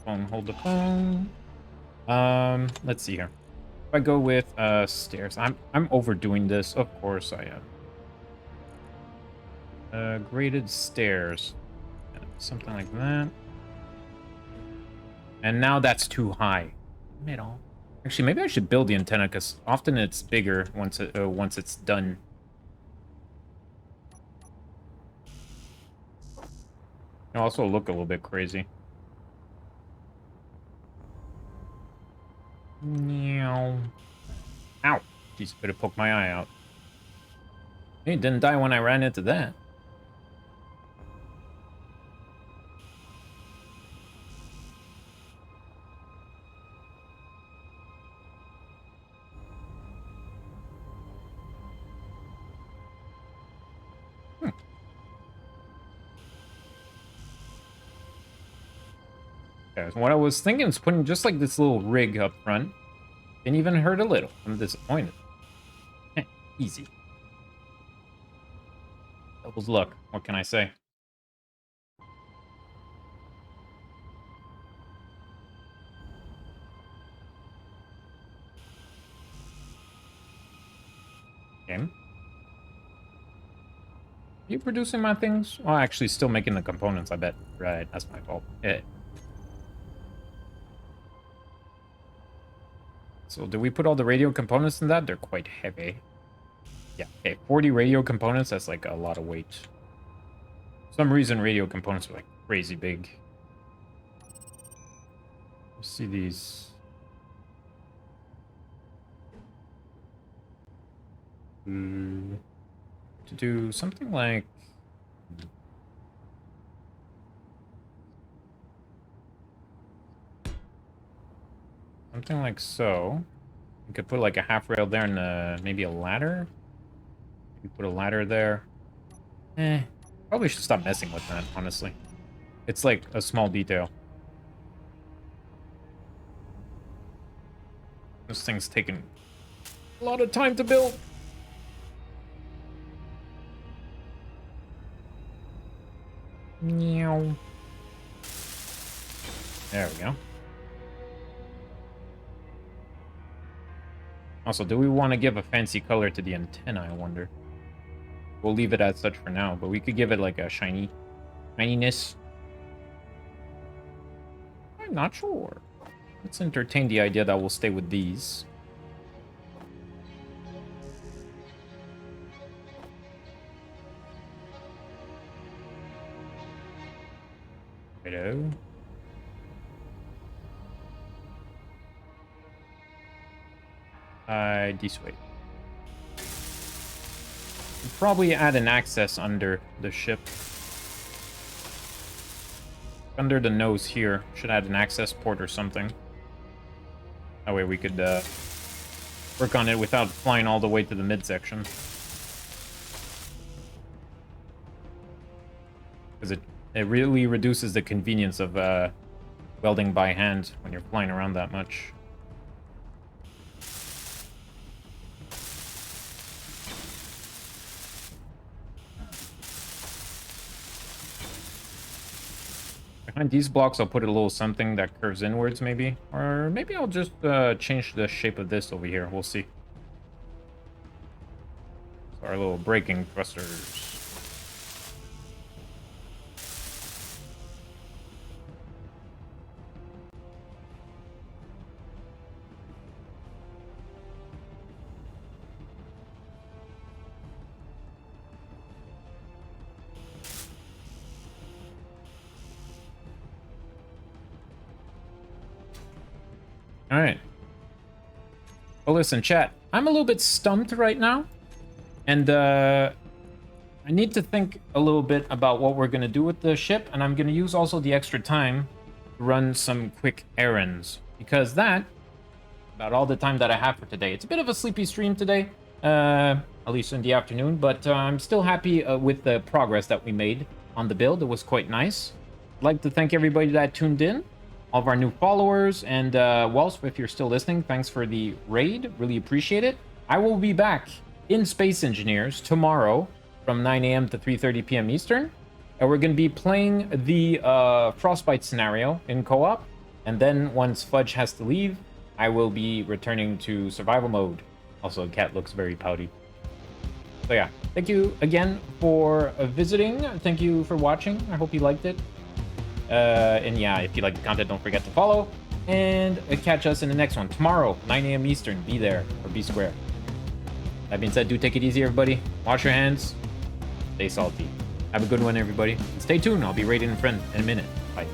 Phone, hold the phone. Let's see here. If I go with stairs, I'm overdoing this. Of course I am. Graded stairs. Something like that. And now that's too high. Middle. Actually, maybe I should build the antenna because often it's bigger once it's done. It'll also look a little bit crazy. Meow. Ow. Jeez, could have poked my eye out. He didn't die when I ran into that. Yeah, what I was thinking is putting just like this little rig up front. Didn't even hurt a little. I'm disappointed. Easy. Devil's luck. What can I say? Game. Are you producing my things? Oh, actually, still making the components, I bet. Right, that's my fault. Yeah. So, did we put all the radio components in that? They're quite heavy. Yeah, okay, 40 radio components, that's like a lot of weight. For some reason, radio components are like crazy big. Let's see these. To do something like... Something like so. We could put like a half rail there and maybe a ladder. Maybe put a ladder there. Probably should stop messing with that, honestly. It's like a small detail. This thing's taking a lot of time to build. Meow. There we go. Also, do we want to give a fancy color to the antenna, I wonder? We'll leave it as such for now, but we could give it like a shininess. I'm not sure. Let's entertain the idea that we'll stay with these. Righto. This way. We'll probably add an access under the ship. Under the nose here. Should add an access port or something. That way we could work on it without flying all the way to the midsection. Because it really reduces the convenience of welding by hand when you're flying around that much. Behind these blocks, I'll put a little something that curves inwards, maybe. Or maybe I'll just change the shape of this over here. We'll see. So our little braking thrusters. All right. Well, listen, chat. I'm a little bit stumped right now. And I need to think a little bit about what we're going to do with the ship. And I'm going to use also the extra time to run some quick errands. Because that, about all the time that I have for today. It's a bit of a sleepy stream today. At least in the afternoon. But I'm still happy with the progress that we made on the build. It was quite nice. I'd like to thank everybody that tuned in. All of our new followers, and Welsp, if you're still listening, thanks for the raid. Really appreciate it. I will be back in Space Engineers tomorrow from 9 a.m. to 3:30 p.m. Eastern. And we're going to be playing the Frostbite scenario in co-op. And then once Fudge has to leave, I will be returning to survival mode. Also, Cat looks very pouty. So yeah, thank you again for visiting. Thank you for watching. I hope you liked it. And yeah, if you like the content, don't forget to follow. And catch us in the next one. Tomorrow, 9 a.m. Eastern. Be there, or be square. That being said, do take it easy, everybody. Wash your hands. Stay salty. Have a good one, everybody. And stay tuned. I'll be raiding a friend in a minute. Bye.